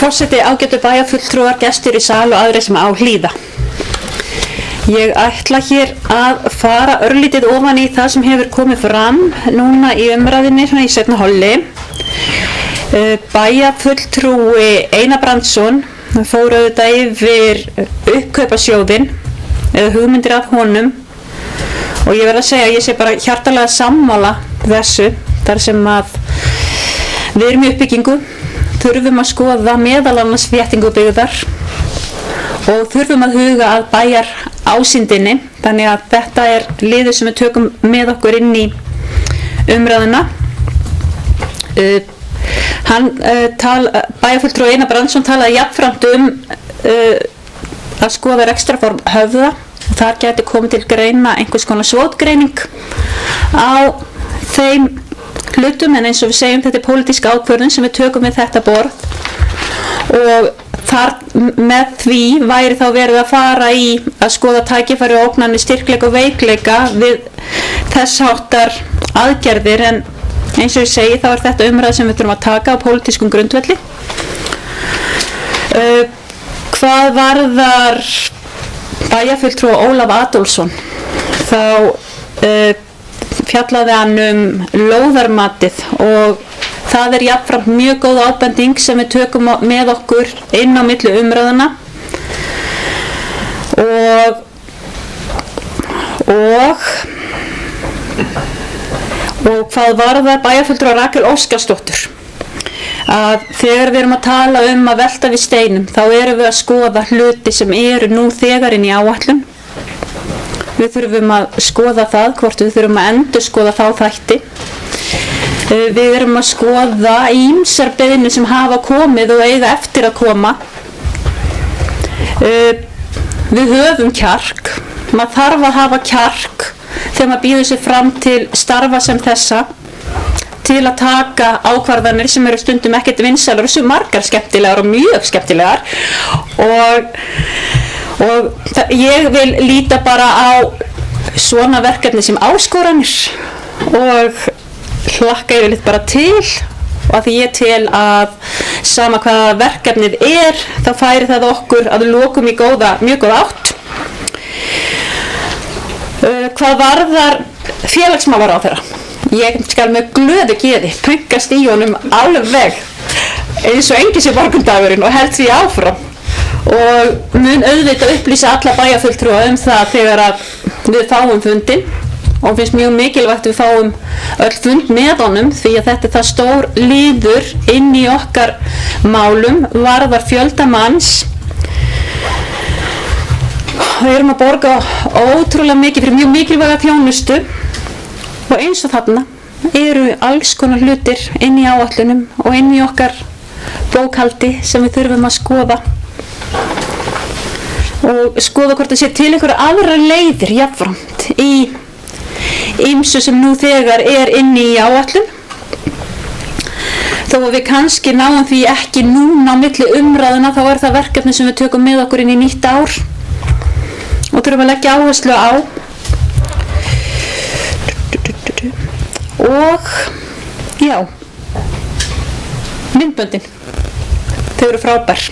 Forseti, ágætu bæjarfulltrúar, gestir í sal og aðrir sem á hlýða. Ég ætla hér að fara örlítið ofan í það sem hefur komið fram núna í umræðinni svona í seinna hálfli. Bæjarfulltrúi Einar Brandsson fór auðvitað yfir uppkaupasjóðinn eða hugmyndir af honum og ég verð að segja að ég sé bara hjartalega sammála þessu þar sem að við erum í uppbyggingu, þurfum að skoða meðal annars þéttingu byggðar og þurfum að huga að bæjar ásýndinni, þannig að þetta er liður sem við tökum með okkur inn í umræðuna. Bæjarfulltrúi Einar Brandsson talaði jafnframt að skoða rekstrarform Höfða og þar gæti komið til greina einhvers konar svotgreining á þeim hlutum, en eins og við segjum þetta er pólitísk ákvörðun sem við tökum við þetta borð og þar með því væri þá verið að fara í að skoða tækifæri og ógnanir, styrkleika og veikleika við þess háttar aðgerðir, en eins og ég segi þá er þetta umræða sem við þurfum að taka á pólitískum grundvelli. Hvað varðar bæjarfulltrúa Ólaf Adolfsson þá fjallaði hann lóðarmatið og það er jafnframt mjög góð ábending sem við tökum með okkur inn á milli umræðuna og hvað varðar bæjarfulltrúa Rakel Óskarsdóttur að þegar við erum að tala að velta við steinum þá erum við að skoða hluti sem eru nú þegar inn í áætlun. Við þurfum að skoða það, hvort við þurfum að endurskoða þá þætti. Við erum að skoða ýmsar beiðnir sem hafa komið og eiga eftir að koma. Við höfum kjark, maður þarf að hafa kjark þegar maður býður sig fram til starfa sem þessa, til að taka ákvarðanir sem eru stundum ekkert vinsælar og sem margar skemmtilegar og mjög skemmtilegar og ég vil líta bara á svona verkefni sem áskoranir og hlakka yfirleitt bara til og að því ég tel að sama hvaða verkefnið er þá færi það okkur að lokum í mjög góða átt. Hvað varðar félagsmálaráðherra? Ég skal með glöðu geði punkast í honum alveg eins og engin sé morgundagurinn og held því áfram og mun auðvitað upplýsa alla bæjarfulltrúa það þegar að við fáum fundinn og finnst mjög mikilvægt við fáum öll fund með honum því að þetta er það stór liður inn í okkar málum varðar fjölda manns. Við erum að borga ótrúlega mikið fyrir mjög mikilvæga þjónustu og eins og þarna eru alls konar hlutir inn í áætlunum og inn í okkar bókhaldi sem við þurfum að skoða og skoða hvort það sé til einhverja aðra leiðir jafnframt í ýmsu sem nú þegar er inn í áætlun þó að við kannski náum því ekki núna á milli umræðuna þá er það verkefni sem við tökum með okkur inn í nýtt ár og þurfum að leggja áherslu á og já, myndböndin þau eru frábær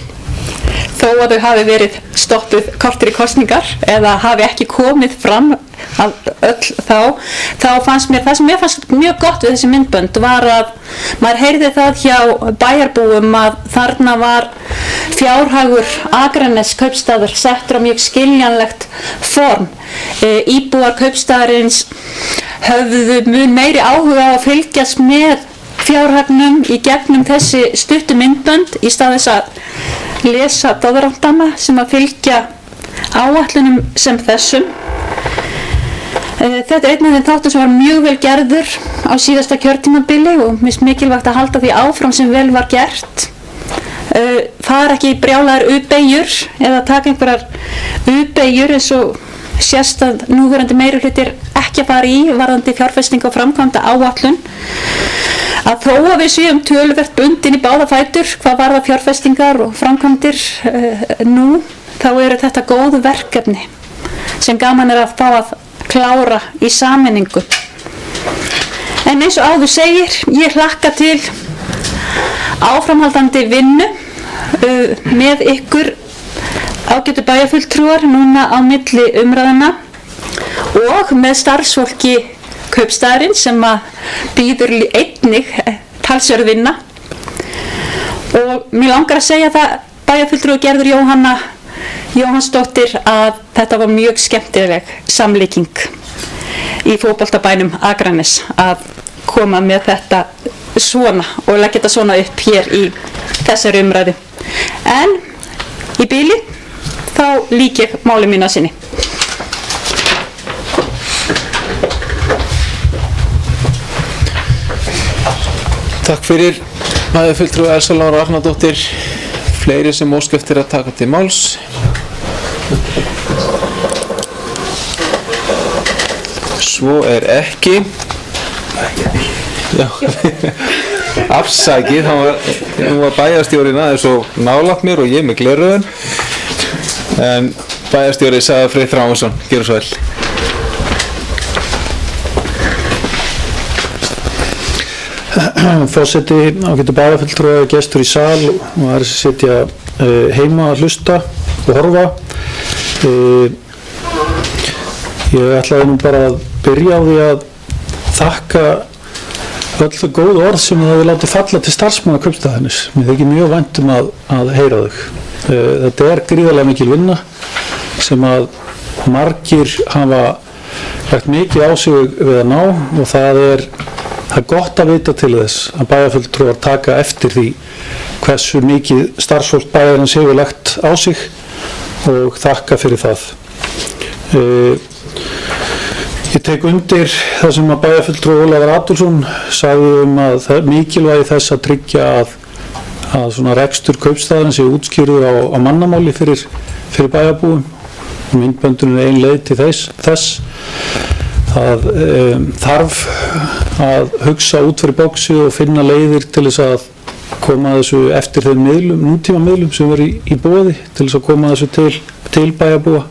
þó að þau hafi verið stoppuð kortir í kosningar eða hafi ekki komið fram af öll þá fannst mér það sem mér fannst mjög gott við þessi myndbönd var að maður heyrði það hjá bæjarbúum að þarna var fjárhagur Akraness kaupstaðar settur á mjög skiljanlegt form. Íbúar kaupstaðarins höfðu mun meiri áhuga á að fylgjast með fjárhagnum í gegnum þessi stuttu myndbönd í stað þess að lesa doðrantana sem að fylgja áætlunum sem þessum. Þetta er einn af þeim þáttum sem var mjög vel gerður á síðasta kjörtímabili og mér finnst mikilvægt að halda því áfram sem vel var gert. Fara ekki í brjálaðar U-beygjur eða taka einhverjar U-beygjur eins og sést að núverandi meirihluti er ekki að fara í varðandi fjárfesting og framkvæmda áætlun. Að þó að við séum töluvert bundin í báða fætur hvað varða fjárfestingar og framkvæmdir nú þá eru þetta góð verkefni sem gaman er að fá að klára í sameiningu. En eins og áður segir, ég hlakka til áframhaldandi vinnu með ykkur ágætu bæjarfulltrúar núna á milli umræðuna og með starfsfólki kaupstaðarins sem að býður einnig talsverð vinna. Og mér langar að segja það, bæjarfulltrúi Gerður Jóhanna Jóhannsdóttir, að þetta var mjög skemmtileg samlíking í fótboltabænum Akranes að koma með þetta svona og leggja þetta svona upp hér í þessari umræðu. En í bili þá lýk ég máli mínu að sinni. Takk fyrir bæjarfulltrúi Elsa Lára Arnardóttir. Fleiri sem óska eftir að taka til máls? Svo er ekki. Já. Afsakið, hann var bæjarstjórinn aðeins og nálægt mér og ég með gleraugun. En bæjarstjóri sagði Freyr Þráinsson, gjörðu svo vel. Forseti, ágætu bæjarfulltrúi, gestur í sal og aðrir sem sitja heima að hlusta og horfa. Ég ætlaði nú bara að byrja á því að þakka öll þau góðu orð sem það hefur látið falla til starfsmanna kaupstaðarins. Mér þykir mjög vænt um að heyra þau. Þetta er gríðarlega mikil vinna sem að margir hafa lagt mikið á sig við að ná og það er gott að vita til þess að bæjarfulltrúar taka eftir því hversu mikið starfsfólk bæjarins hefur lagt á sig og þakka fyrir það. Ég tek undir það sem að bæjarfulltrúi Ólafur Adolfsson sagði að það er mikilvægi þess að tryggja að svona rekstur kaupstaðarins sé útskýrður á mannamáli fyrir bæjarbúum. Myndböndurinn er ein leið til þess. Það þarf að hugsa út fyrir bóksi og finna leiðir til þess að koma þessu eftir þeim miðlum, nútíma miðlum sem eru í boði til þess að koma þessu til bæjarbúa.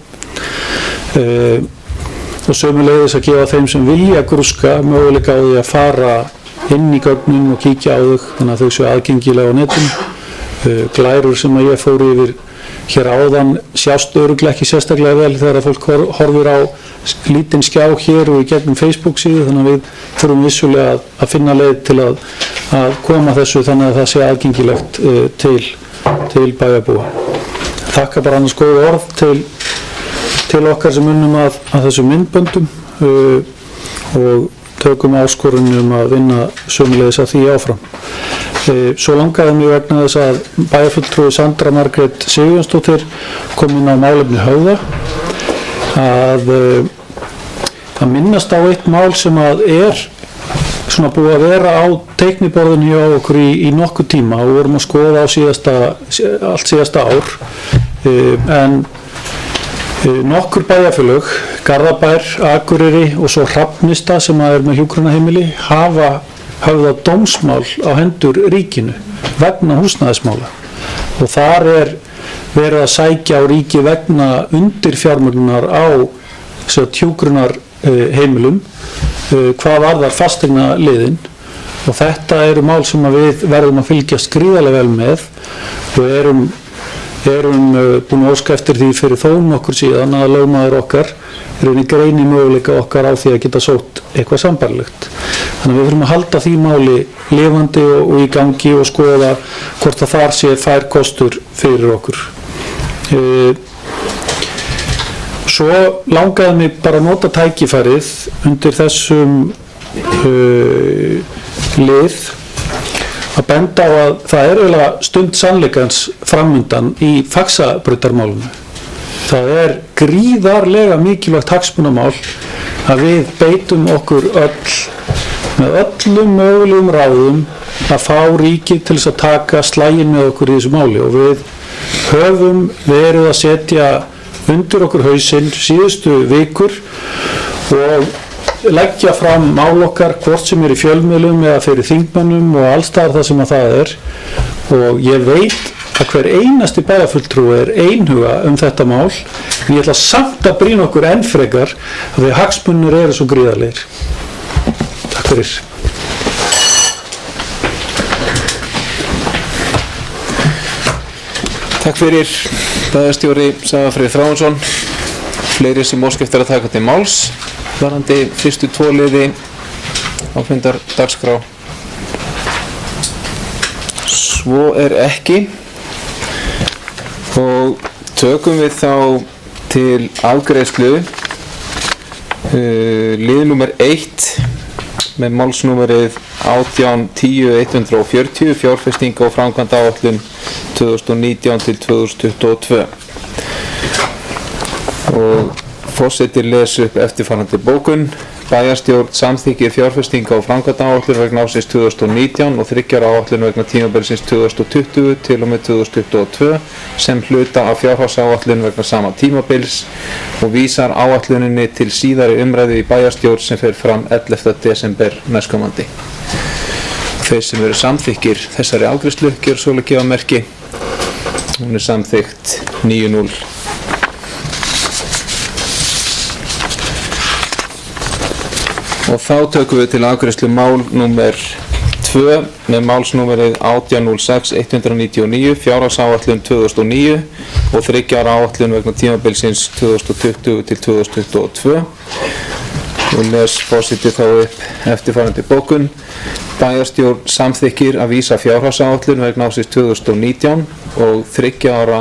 Og sömuleiðis að gefa þeim sem vilja grúska möguleika á því að fara inn í gögnin og kíkja á þau þannig að þau séu aðgengilega á netinu. Glærur sem að ég fór yfir hér áðan sjást örugglega ekki sérstaklega vel þegar að fólk horfir á lítinn skjá hér og í gegnum Facebook síðu, þannig að við þurfum vissulega að finna leið til að koma þessu þannig að það sé aðgengilegt til bæjarbúa. Þakka bara annars góð orð til okkar sem unnum að þessum myndböndum og tökum áskorunum að vinna sömuleiðis að því áfram. Svo langaði mig vegna þess að bæjarfulltrúi Sandra Margrét Sigurjónsdóttir kom inn á málefni Höfða að minnast á eitt mál sem að er svona búið að vera á teikniborðinu hjá okkur í nokkuð tíma og vorum að skoða á allt síðasta ár en nokkur bæjarfélög, Garðabær, Akureyri og svo Hrafnista sem er með hjúkrunarheimili hafa höfðað dómsmál á hendur ríkinu vegna húsnæðismála og þar er verið að sækja á ríki vegna undirfjármögnunar á hjúkrunarheimilum hvað varðar fasteignaliðinn og þetta eru mál sem við verðum að fylgjast gríðarlega vel með og erum búin að óska eftir því fyrir þó nokkur síðan að lögmaður okkar greini möguleika okkar á því að geta sótt eitthvað sambærilegt. Þannig að við þurfum að halda því máli lifandi og í gangi og skoða hvort að þar sé fær kostur fyrir okkur. Svo langaði mig bara að nota tækifærið undir þessum lið að benda á að það er eiginlega stund sannleikans framundan í Faxabrautarmálinu. Það er gríðarlega mikilvægt hagsmunamál að við beitum okkur öll með öllum mögulegum ráðum að fá ríkið til þess að taka slaginn með okkur í þessu máli og við höfum verið að setja undir okkur hausinn síðustu vikur og leggja fram mál okkar hvort sem er í fjölmiðlum eða fyrir þingmönnum og allstaðar það sem að það er og ég veit að hver einasti bæjarfulltrúi er einhuga þetta mál en ég ætla samt að brýna okkur enn frekar að því hagsmunir eru svo gríðarlegir. Takk fyrir. Takk fyrir, bæjarstjóri Svavar Freyr Þráinsson. Fleiri sem óska eftir að taka til máls varðandi fyrstu 2 liði á fundardagskrá. Svo ekki og tökum við þá til afgreiðslu lið númer 1 með málsnúmerið 1810-140 fjárfestinga og framkvæmdaáætlun 2019 til 2022 og forseti les upp eftirfarandi bókun. Bæjarstjórn samþykkir fjárfestinga og framkvæmdaáætlun vegna ársins 2019 og 3 ára áætlun vegna tímabilsins 2020 til og með 2022 sem hluta af fjárhagsáætlun vegna sama tímabils og vísar áætluninni til síðari umræðu í bæjarstjórn sem fer fram 11. desember næstkomandi. Þeir sem eru samþykkir þessari afgreiðslu gjörðu svo að gefa merki. Hún er samþykkt 9-0. Og þá tökum við til afgreiðslu mál númer 2 með málsnúmerið 1806-199 fjárhagsáætlun 2009 og 3 ára áætlun vegna tímabilsins 2020 til 2022 og les forseti þá upp eftirfarandi bókun. Bæjarstjórn samþykkir að vísa fjárhagsáætlun vegna ársins 2019 og 3 ára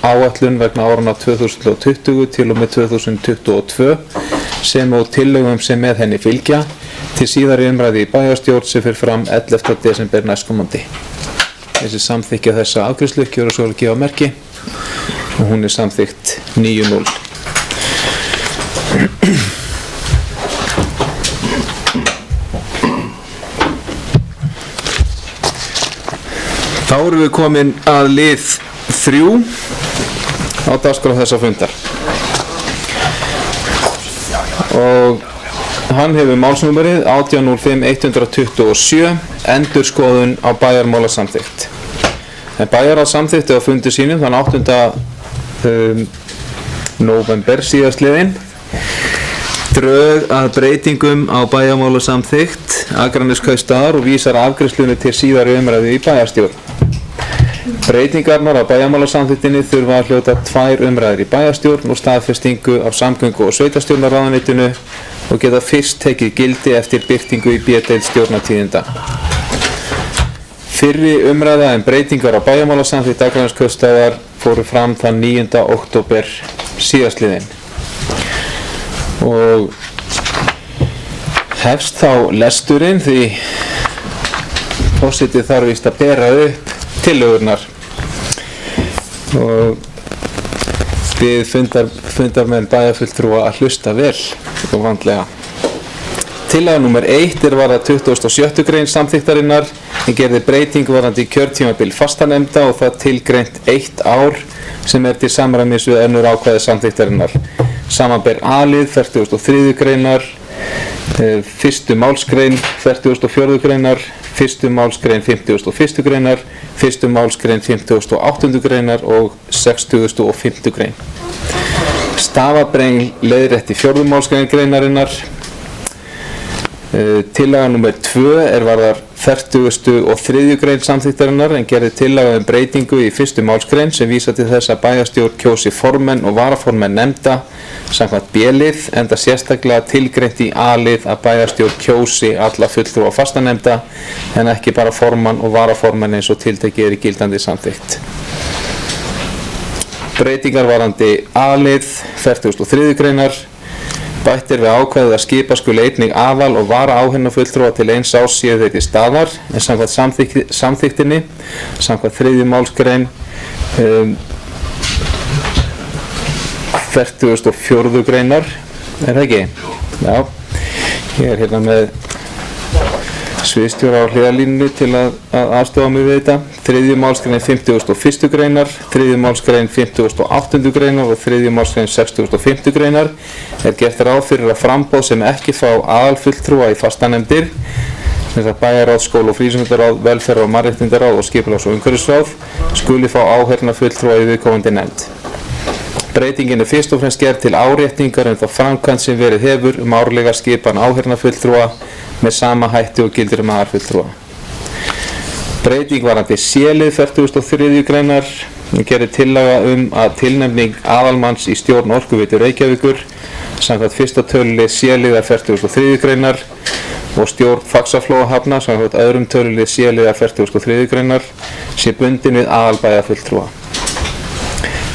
áætlun vegna áranna 2020 til og með 2022 sem og tillögum sem með henni fylgja til síðari umræðu í bæjarstjórn sem fer fram 11. desember næstkomandi. Þessi samþykkja þessa afgreiðslu gjörðu svo að gefa merki og hún er samþykkt 9-0. Þá erum við komin að lið 3 á dagskrá þessa fundar og hann hefur málsnúmerið 1805-127 endurskoðun á bæjarmálasamþykkt. En bæjarráð samþykkti á fundi sínum þann 8. nóvember síðastliðinn drög að breytingum á bæjarmálasamþykkt Akraneskaupstaðar og vísar afgreiðslunni til síðari umræðu í bæjarstjórn. Breytingarnar á bæjarmálasamþykktinni þurfa að hljóta 2 umræður í bæjarstjórn og staðfestingu af samgöngu- og sveitarstjórnarráðuneytinu og geta fyrst tekið gildi eftir birtingu í B-deild stjórnartíðinda. Fyrri umræða breytingar á bæjarmálasamþykkt Akraneskaupstaðar fóru fram þann 9. október síðastliðinn og hefst þá lesturinn því forseti þarf víst að bera upp tillögurnar og við fundarmenn bæjarfulltrúa að hlusta vel og vandlega. Tillaga númer 1 varðar 27. grein samþykktarinnar en gerði breyting varðandi kjörtímabil fastanefnda og það tilgreint 1 ár sem til samræmis við önnur ákvæði samþykktarinnar. Samanber A-lið 43. greinar, 1. málsgrein 44. greinar, 1. málsgrein 51. greinar, 1. málsgrein 58. greinar og 60. grein. Stafabrengl leiðrétti 4. málsgrein greinarinnar. Tillaga númer 2 varðar 43. grein samþykktarinnar en gerði tillaga breytingu í 1. málsgrein sem vísa til þess að bæjarstjórn kjósi formenn og varaformenn nefnda samkvæmt B-lið enda sérstaklega tilgreint í A-lið að bæjarstjórn kjósi alla fulltrúa fastanefnda en ekki bara formann og varaformenn eins og tiltekið í gildandi samþykkt. Breytingar varðandi A-lið 43. greinar. Bætt við ákvæðið að skipa skuli einnig aðal og vara áheyrnarfulltrúa til 1 árs séu þeir til staðar en samkvæmt samþykktinni, samkvæmt 3. málsgrein 44. greinar, það ekki? Já, ég hérna með sviðstjóra á hliðarlínunni til að aðstofa mig við þetta. 3. málsgrein 51. greinar, 3. málsgrein 58. greinar og 3. málsgrein 65. greinar gert ráð fyrir að framboð sem ekki fá aðalfulltrúa í fastanefndir, bæjarráð, skóla- og frístundaráð, velferðar- og mannréttindaráð og skipulags- og umhverfisráð, skuli fá áheyrnarfulltrúa í viðkomandi nefnd. Breytingin fyrst og fremst gerð til áréttingar þá framkvæmd sem verið hefur árlega skipan áheyrnarfulltrúa með sama hætti og gildir aðalfulltrúa. Breyting varðandi C-lið 43. greinar. gerði tillaga að tilnefning aðalmanns í stjórn Orkuveitu Reykjavíkur samkvæmt 1. tölulið C-liðar 43. greinar og stjórn Faxaflóahafna samkvæmt 2. tölulið C-liðar 43. greinar sé bundin við aðalbæjarfulltrúa.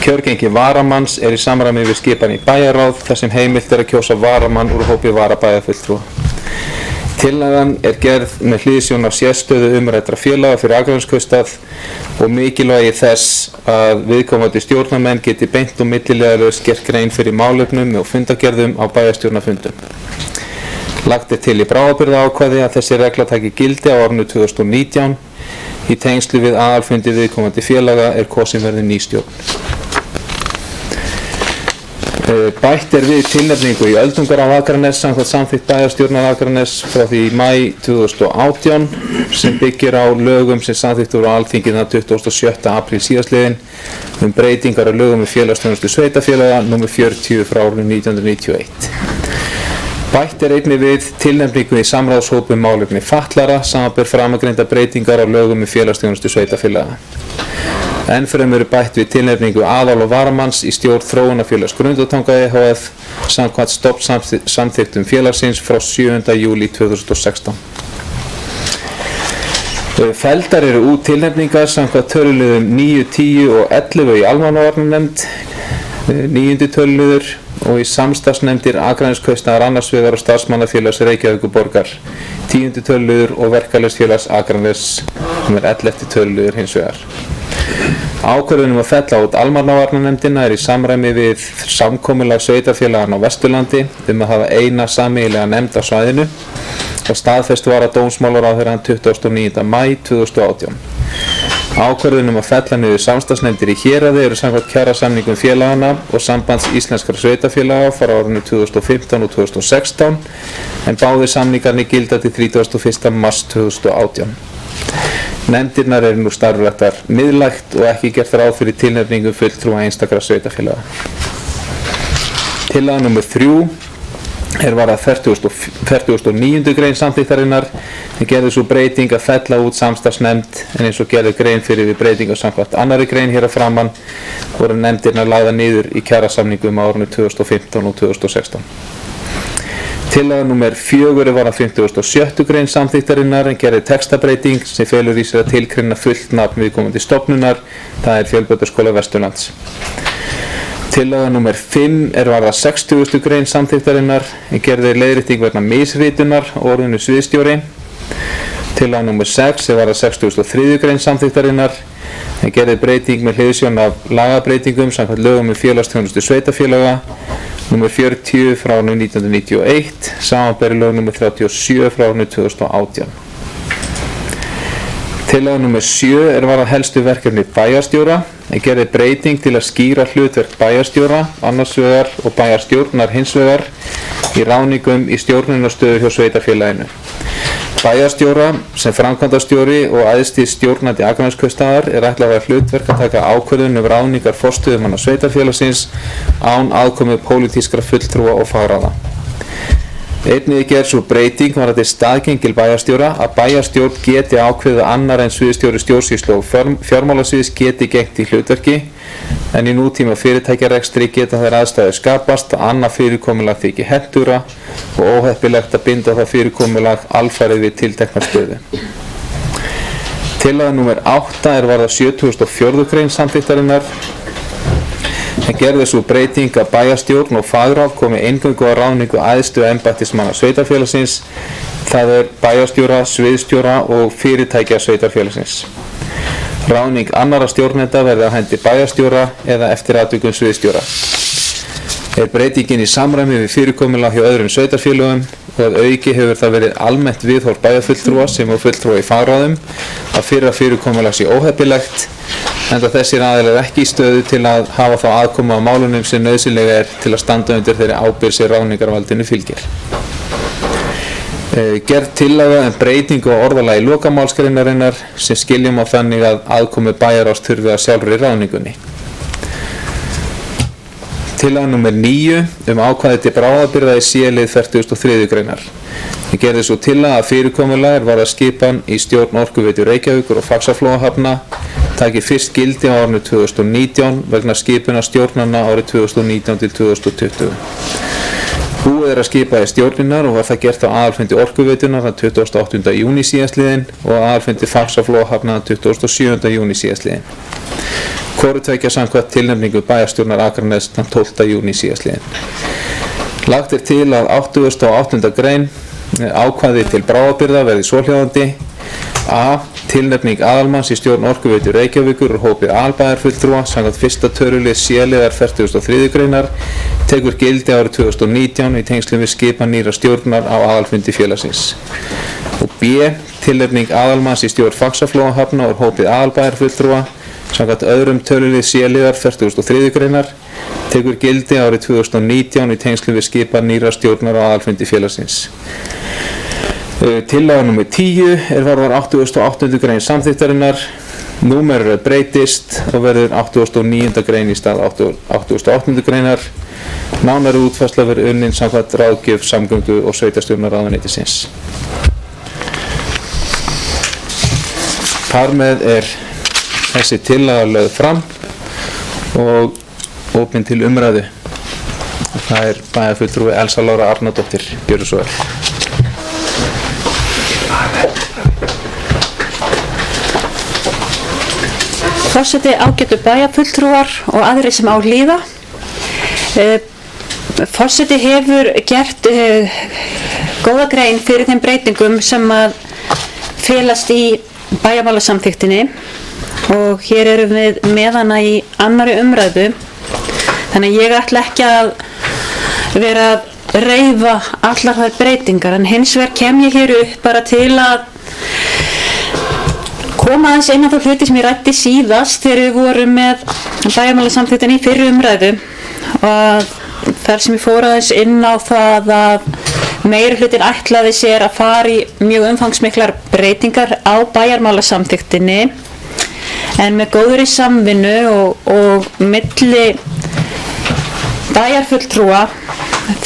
Kjörgengi varamanns í samræmi við skipan í bæjarráð þar sem heimilt að kjósa varamann úr hópi varabæjarfulltrúa. Tillagan gerð með hliðsjón af sérstöðu umræddra félaga fyrir Akraneskaupstað og mikilvægi þess að viðkomandi stjórnarmenn geti beint og milliliðalaust gert grein fyrir málefnum og fundargerðum á bæjarstjórnarfundum. Lagt til í bráðabirgðaákvæði að þessi regla taki gildi á árinu 2019. Í tengslu við aðalfundi viðkomandi félaga kosin verði ný stjórn. Bætt við tilnefningu í öldungar á Akranes samkvæmt samþykkt bæjarstjórnar Akranes frá því í maí 2018 sem byggir á lögum sem samþykkt voru á Alþingi þann 27. apríl síðastliðinn breytingar á lögum félagsþjónustu sveitarfélaga nr. 40 frá árinu 1991. Bætt einnig við tilnefningu í samráðshópum málefni fatlara samanber framangreinda breytingar á lögum félagsþjónustu sveitarfélaga. Enn fremur bætt við tilnefningu aðal- og varamanns í stjórn Þróunarfélags Grundartanga e.h.f. samkvæmt stofnsamþykktum félagsins frá 7. júlí 2016. Felldar út tilnefningar samkvæmt töluliðum 9, 10 og 11 í almannavarnanefnd, 9. töluliður og í samstarfsnefndir Akraneskaupstaðar annars vegar og starfsmannafélags Reykjavíkurborgar, 10. töluliður og verkalýðsfélags Akranes nr. 11. töluliður hins vegar. Ákvörðun að fella út almannavarnanefndina í samræmi við samkomulag sveitarfélaganna á Vesturlandi að hafa eina sameiginlega nefnd á svæðinu og staðfest var að dómsmálaráðherra 29. maí 2018. Ákvörðun að fella niður samstarfsnefndir í héraði samkvæmt kjarasamningum félagana og sambands íslenskra sveitarfélaga frá árinu 2015 og 2016 en báðir samningarnir gilda til 31. mars 2018. Nefndirnar nú starfrættar miðlægt og ekki gert ráð fyrir tilnefningu fulltrúa einstakra sveitarfélaga. Tillaga nr. 3 varðar 49. grein samþykktarinnar en gerði svo breyting að fella út samstarfsnefnd en eins og gerði grein fyrir við breytingar samkvæmt annarri grein hér að framan voru nefndirnar lagðar niður í kjarasamningum á árinu 2015 og 2016. Tillaga nr. 4 var að 57. grein samþykktarinnar en gerði textabreiting sem felur í sér að tilgreina fullt nafn viðkomandi stofnunar, það Fjölbrautaskóla Vesturlands. Tillaga nr. 5 var að 60. grein samþykktarinnar en gerði leiðrétting vegna misritunar orðinu sviðsstjóri. Tillaga nr. 6 var að 63. grein samþykktarinnar en gerði breyting með hliðsjón af lagabreytingum samkvæmt lögum félagsþjónustu sveitarfélaga nr. 40 frá árinu 1991 samanber lög nr. 37 frá árinu 2018. Tillaga nr. 7 var að helstu verkefni bæjarstjóra en gerði breyting til að skýra hlutverk bæjarstjóra annars vegar og bæjarstjórnar hins vegar í ráðningum í stjórnunarstöður hjá sveitarfélaginu. Bæjarstjóra sem framkvæmdastjóri og æðsti stjórnandi Akraneskaupstaðar ætlað að hafa hlutverk að taka ákvörðun ráðningar forstöðumanna sveitarfélagsins án aðkomu pólitískra fulltrúa og fagráða. Einnig gerð sú breyting varðandi staðgengil bæjarstjóra að bæjarstjórn geti ákveðið að annar en sviðsstjóri stjórnsýslu og fjármálasviðs geti gegnt í hlutverki en í nútíma fyrirtækjarekstri geta þær aðstæður skapast að annað fyrirkomulag þykir hentugra og óheppilegt að binda það fyrirkomulag alfarið við tiltekna stöðu. Tillaga nr. 8 varðar 74. grein samþykktarinnar en gerði svo breyting að bæjarstjórn og fagráð komi eingöngu á ráðningu æðstu embættismanna sveitarfélagsins, það bæjarstjóra, sviðsstjóra og fyrirtækja sveitarfélagsins. Ráðning annarra stjórnenda verði á hendi bæjarstjóra eða eftir atvikum sviðsstjóra. Breytingin í samræmi við fyrirkomulag hjá öðrum sveitarfélögum og að auki hefur það verið almennt viðhorf bæjarfulltrúa sem og fulltrúa í fagráðum að fyrra fyrirkomulag sé óheppilegt enda þessir aðilar ekki í stöðu til að hafa þá aðkomu á málunum sem nauðsynlega til að standa undir þeirri ábyrgð sem ráðningarvaldinu fylgir. Gerð tillaga breytingu á orðalagi lokamálsgreinarinnar sem skiljum á þannig að aðkomu bæjarráðs þurfi að sjálfri ráðningunni. Tillaga nr. 9 ákvæði til bráðabirgða í C-lið 43. greinar. Gerði svo tillaga að fyrirkomulag varðar skipan í stjórn Orkuveitu Reykjavíkur og Faxaflóahafna taki fyrst gildi á árinu 2019 vegna skipuna stjórnanna árið 2019 til 2020. Búið er að skipa í stjórninnar og var það gert á aðalfundi Orkuveitunar þann 28. júní síðastliðinn og aðalfundi Faxaflóahafna þann 27. júní síðastliðinn. Hvoru tveggja samkvæmt tilnefningu bæjarstjórnar Akraness þann 12. júní síðastliðinn. Lagt er til að 88. grein ákvæði til bráðabirgða verði svohljóðandi: A. Tilnefning aðalmanns í stjórn Orkuveitu Reykjavíkur úr hópi aðalbæjarfulltrúa samkvæmt 1. tölulið C-liðar 43. greinar tekur gildi árið 2019 í tengslum við skipan nýrrar stjórnar á aðalfundi félagsins. Og B. Tilnefning aðalmanns í stjórn Faxaflóahafna úr hópi aðalbæjarfulltrúa samkvæmt 2. tölulið C-liðar 43. greinar tekur gildi árið 2019 í tengslum við skipan nýrrar stjórnar á aðalfundi félagsins. Tillaga nr. 10 varðar 88. grein samþykktarinnar. Númerið breytist og verður 89. grein í stað 88. greinar. Nánari útfærsla verður unnin samkvæmt ráðgjöf samgöngu- og sveitarstjórnarráðuneytisins. Þar með er þessi tillaga lögð fram og opin til umræðu. Það er bæjarfulltrúi Elsa Lára Arnardóttir. Gjörðu svo vel. Forseti, ágætu bæjarfulltrúar og aðrir sem á hlýða. Forseti hefur gert góða grein fyrir þeim breytingum sem að felast í bæjarmálasamþykktinni og hér erum við með hana í annarri umræðu. Þannig að ég ætla ekki að vera að reifa allar þær breytingar, en hins vegar kem ég hér upp bara til að koma aðeins inn á þá hluti sem ég ræddi síðast þegar við vorum með bæjarmálasamþykktinni í fyrri umræðu, og þar sem ég fór aðeins inn á það að meiri hlutin ætlaði sér að fara í mjög umfangsmiklar breytingar á bæjarmálasamþykktinni, en með góðri samvinnu og milli bæjarfulltrúa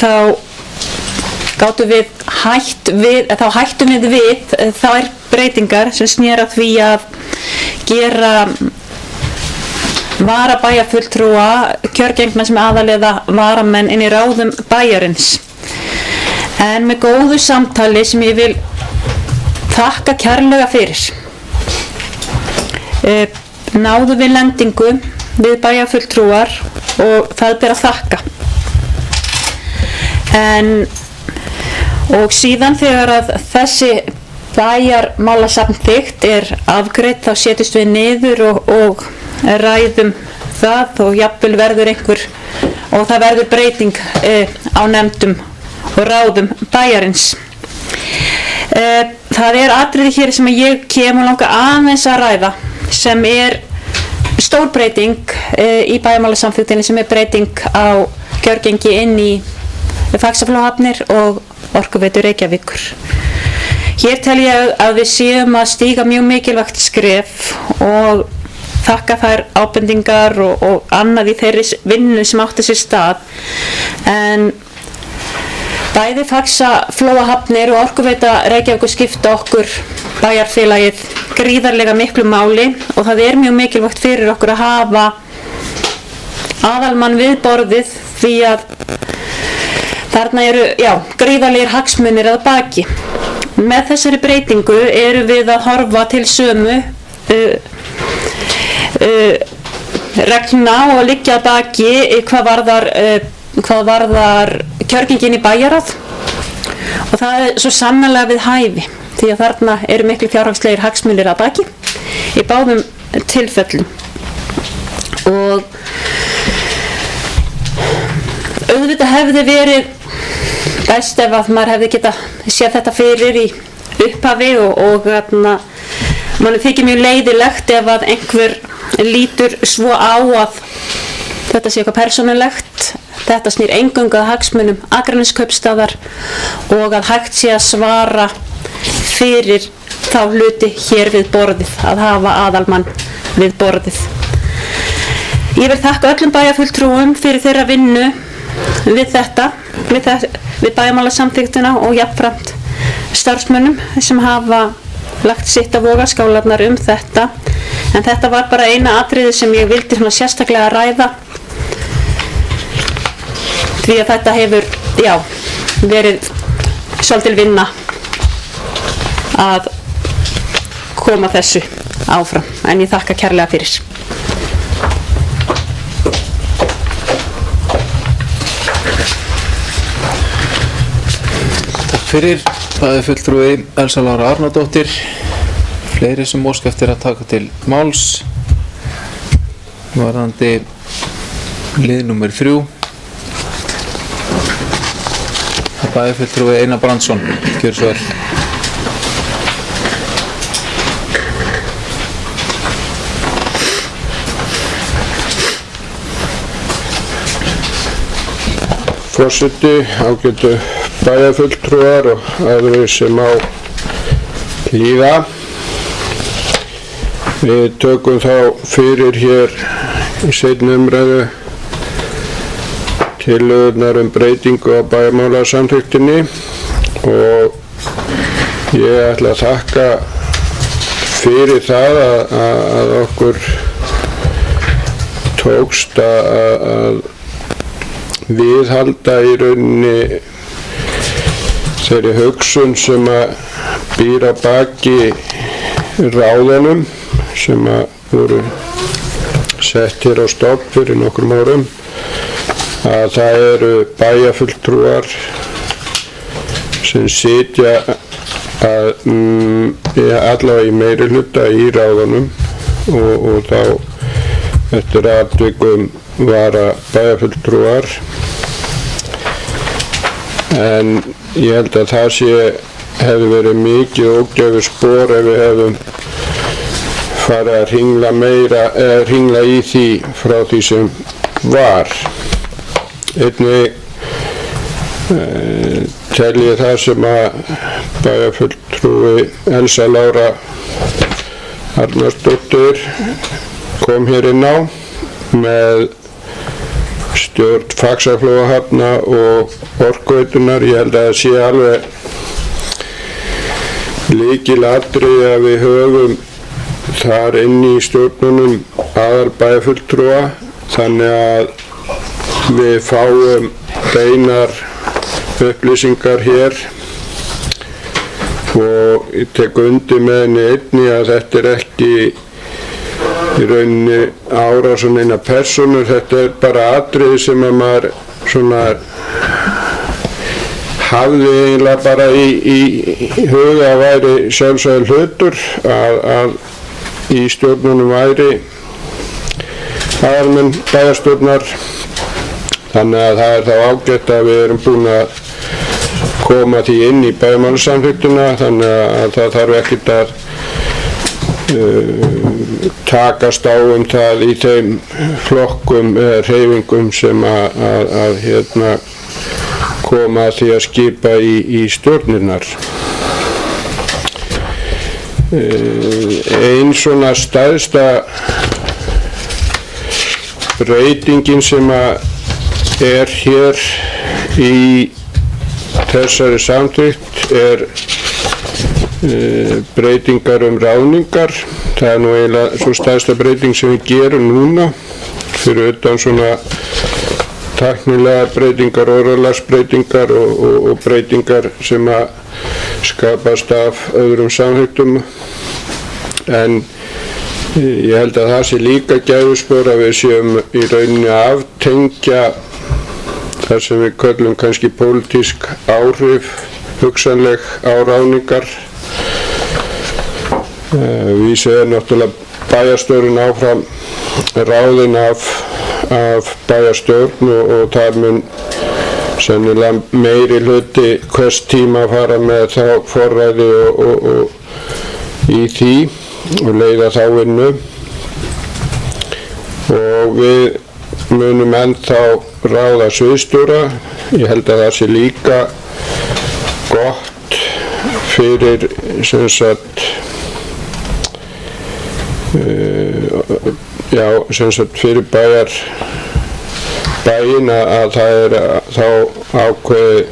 þá hættum við við þær breytingar sem snýr að því að gera varabæjarfulltrúa kjörgengna sem aðallega varamenn inn í ráðum bæjarins. En með góðu samtali sem ég vil þakka kærlega fyrir, náðu við lendingu við bæjarfulltrúar og það ber að þakka. Og síðan þegar að þessi bæjarmálasamþykkt er afgreidd þá setjumst við niður og ræðum það, og jafnvel verður og það verður breyting á nefndum og ráðum bæjarins. Það er atriði hér sem ég kem og langa aðeins að ræða, sem er stór breyting í bæjarmálasamþykktinni, sem er breyting á kjörgengi inn í Faxaflóahafnir og Orkuveitu Reykjavíkur. Hér tel ég að við séum að stíga mjög mikilvægt skref og þakka þær ábendingar og annað í þeirri vinnu sem átti sér stað. En bæði Faxaflóahafnir og Orkuveita Reykjavíkur skipta okkur bæjarfélagið gríðarlega miklu máli, og það er mjög mikilvægt fyrir okkur að hafa aðalmann við borðið, því að þarna eru gríðarlegir hagsmunir að baki. Með þessari breytingu erum við að horfa til sömu reglna og liggja að baki hvað varðar kjörgengin í bæjarráð, og það er svo sannarlega við hæfi, því að þarna eru miklu fjárhagslegir hagsmunir að baki í báðum tilfellum. Og auðvitað hefði verið best ef að maður hefði getað séð þetta fyrir í upphafi, og manni þykir mjög leiðilegt ef að einhver lítur svo á að þetta sé eitthvað persónulegt. Þetta snýr eingöngu að hagsmunum Akraneskaupstaðar og að hægt sé að svara fyrir þá hluti hér við borðið, að hafa aðalmann við borðið. Ég vil þakka öllum bæjarfulltrúum fyrir þeirra vinnu við þetta, við bæjarmálasamþykktina, og jafnframt starfsmönnum sem hafa lagt sitt á vogarskálarnar þetta. En þetta var bara eina atriði sem ég vildi svona sérstaklega ræða, því að þetta hefur, verið svolítil vinna að koma þessu áfram, en ég þakka kærlega fyrir. Takk fyrir, það fulltrúi Elsa Lára Arnardóttir. Fleiri sem óska eftir að taka til máls varðandi lið númer 3. Það fulltrúi Einar Brandsson, gjör svo vel. Forseti, ágætu bæjarfulltrúar og aðrir sem á hlýða. Við tökum þá fyrir hér í seinni umræðu tillögurnar breytingu á bæjarmálasamþykktinni og ég ætla að þakka fyrir það að okkur tókst að viðhalda í rauninni þeirri hugsun sem að býr að baki ráðunum sem að voru sett hér á stofn fyrir nokkrum árum, að það eru bæjarfulltrúar sem sitja allavega í meirihluta í ráðunum og þá eftir atvikum vara bæjarfulltrúar, en ég held að það hefði verið mikið ógæfu spor ef við hefðum farið að hringla í því frá því sem var. Einnig tel ég það sem að bæjarfulltrúi Elsa Lára Arnardóttir kom hér inn á með stjórn Faxaflóahafna og Orkuveitunar. Ég held að það sé alveg lykilatriði að við höfum þar inni í stjórnunum aðalbæjarfulltrúa, þannig að við fáum beinar upplýsingar hér, og ég tek undir með henni einnig að þetta er ekki í rauninni árás á neina persónur, þetta er bara atriði sem að maður svona hafði eiginlega bara í huga að væri sjálfsagður hlutur að í stjórnunum væri aðalmenn bæjarstjórnar, þannig að það er þá ágætt að við erum búin að koma því inn í bæjarmálasamþykktina, þannig að það þarf ekkert að takast á það í þeim flokkum eða hreyfingum sem að koma að því að skipa í stjórnirnar. Ein svona stærsta breytingin sem að er hér í þessari samþykkt er breytingar ráðningar. Það er nú eiginlega svo stærsta breyting sem við gerum núna, fyrir utan svona tæknilegar breytingar, orðalagsbreytingar og breytingar sem að skapast af öðrum samþykktum. En ég held að það sé líka gæfuspor að við séum í rauninni að aftengja það sem við köllum kannski pólitísk áhrif, hugsanleg á ráðningar. Vísið er náttúrulega bæjarstjórinn áfram ráðinn af bæjarstjórn og þar mun sennilega meiri hluti hvers tíma fara með þá forræði og í því og leiða þá vinnu, og við munum ennþá ráða sviðsstjóra. Ég held að það sé líka gott fyrir fyrir bæinn að það er þá ákveði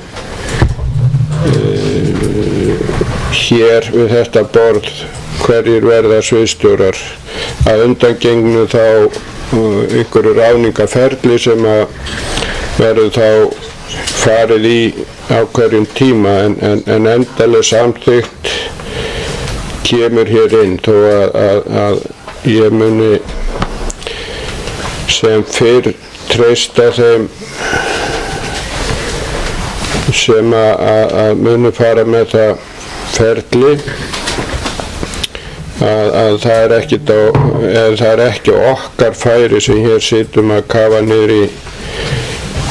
hér við þetta borð hverjir verða sviðsstjórar að undangengnu þá einhverju ráðningaferli sem að verður þá farið í á hverjum tíma en endalega samþykkt kemur hér inn þó að ég muni sem fyrr treysta þeim sem að muni fara með það ferli að það er ekki okkar færi sem hér situm að kafa niður í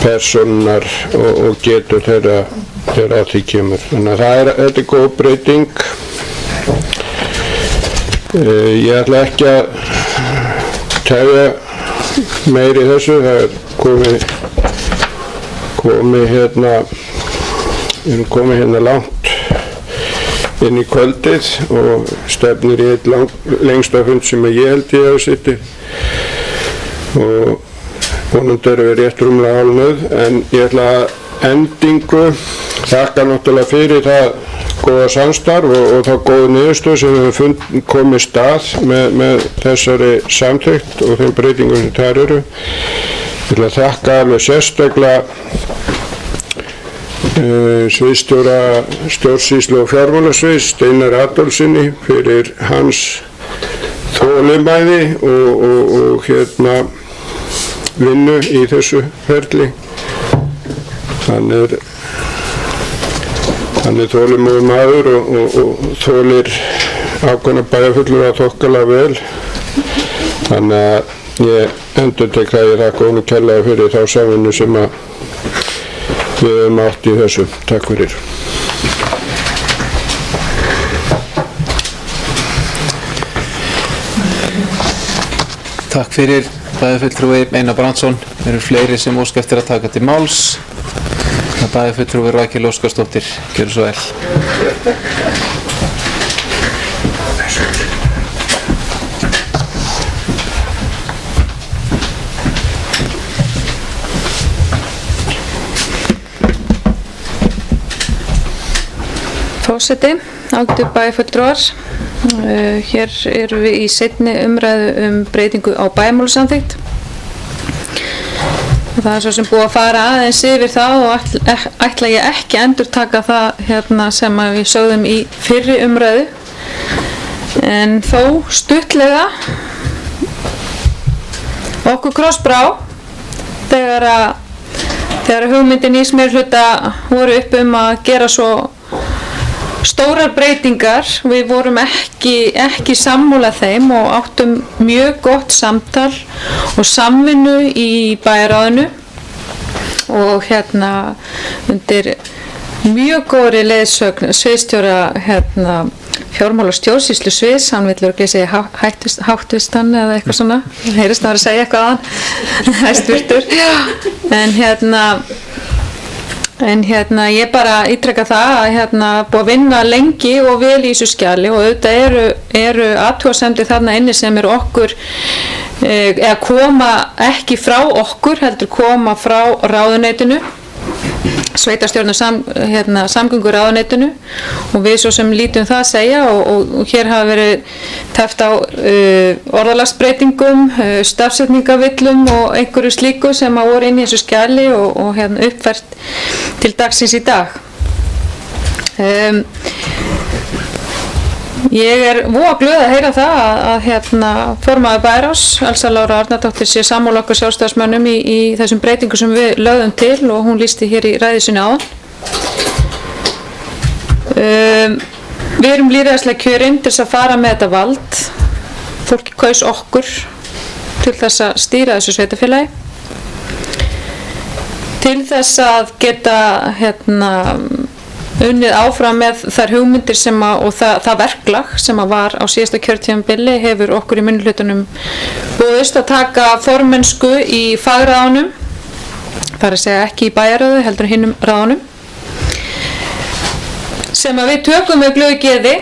personar og getur þeirra þegar að því kemur. Þannig að þetta er góð breyting. Ég ætla ekki að tefja meiri þessu, það er komið hérna langt inn í kvöldið og stefnir í eitt lengsta fund sem ég held ég hef sittið og vonandi erum við rétt rúmlega hálfnuð, en ég ætla að endingu þakka náttúrulega fyrir það góða samstarf og þá góðu niðurstöðu sem við höfum komið stað með þessari samþykkt og þeim breytingum sem þar eru. Ég ætla að þakka alveg sérstaklega sviðsstjóra stjórnsýslu og fjármálasviðs Steinar Adolfssyni fyrir hans þolinmæði og vinnu í þessu ferli. Hann er þolinmóður maður og þolir ákveðna bæjarfullur að þokkalega vel. Þannig að ég endurtek það ég þakka honum kærlega fyrir þá samvinnu sem að við höfum átt í þessu. Takk fyrir. Takk fyrir bæjarfulltrúi Einar Brandsson. Eru fleiri sem óska eftir að taka til máls. Bæjarfulltrúi Rakel Óskarsdóttir, gjörðu svo vel. Forseti, ágætu bæjarfulltrúar, hér erum við í seinni umræðu breytingu á bæjarmálasamþykkt. Það er svo sem búið að fara aðeins yfir það og ætla ég ekki að endurtaka það sem við sögðum í fyrri umræðu, en þó stuttlega okkur krossbrá þegar hugmyndin í meirihluta voru upp að gera svo stórar breytingar. Við vorum ekki sammála þeim og áttum mjög gott samtal og samvinnu í bæjarráðinu og undir mjög góðri leiðsögn sviðsstjóra fjármála og stjórnsýslu sviðs, hann vill örugglega segja háttvistan eða eitthvað svona, heyrist það að segja eitthvað aðan, hæstvirtur, en ég bara ítreka það að búið að vinna lengi og vel í þessu skjali og auðvitað eru athugasemdir þarna inni sem eru okkur eða koma ekki frá okkur heldur koma frá ráðuneytinu, sveitarstjórn og samgönguráðuneytinu, og við svo sem lítum það að segja og hér hafa verið tæft á orðalagsbreytingum, stafsetningavillum og einhverju slíku sem að voru inn í þessu skjali og uppfært til dagsins í dag. Ég er voða glöð að heyra það að formaður bæjarráðs, Elsa Lára Arnardóttir, sé sammála okkur sjálfstæðismönnum í þessum breytingum sem við lögðum til og hún lýsti hér í ræðu sinni áðan. Við erum lýðræðislega kjörin til þess að fara með þetta vald. Fólki kaus okkur til þess að stýra þessu sveitarfélagi. Til þess að geta unnið áfram með þær hugmyndir og það verklag sem var á síðasta kjörtímabili hefur okkur í minnihlutanum boðist að taka formennsku í fagráðunum, það er að segja ekki í bæjarráði heldur hinnum ráðunum, sem að við tökum með glöðu geði.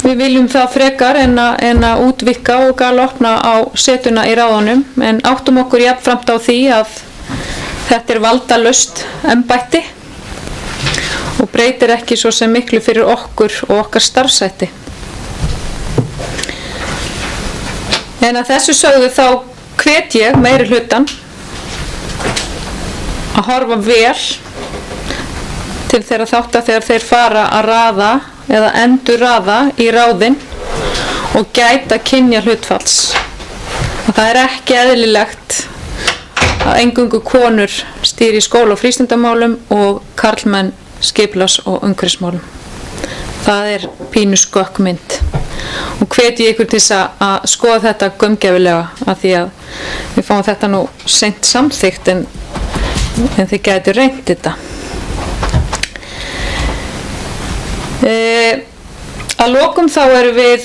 Við viljum það frekar en að útvikka og galopna á setuna í ráðunum, en áttum okkur jafnframt á því að þetta er valdalaust embætti og breytir ekki svo sem miklu fyrir okkur og okkar starfshætti. En að þessu sögðu þá hvet ég meiri hlutan að horfa vel til þeirra þátta þegar þeir fara að raða eða endur raða í ráðin og gæta kynja hlutfalls. Og það ekki eðlilegt að eingöngu konur stýri skóla- og frístundamálum og karlmenn skipulags- og umhverfismálum. Það pínu skökk mynd. Og hveti ég ykkur til að skoða þetta gaumgæfilega af því að við fáum þetta nú seint samþykkt en þið gætu reynt þetta. Að lokum þá erum við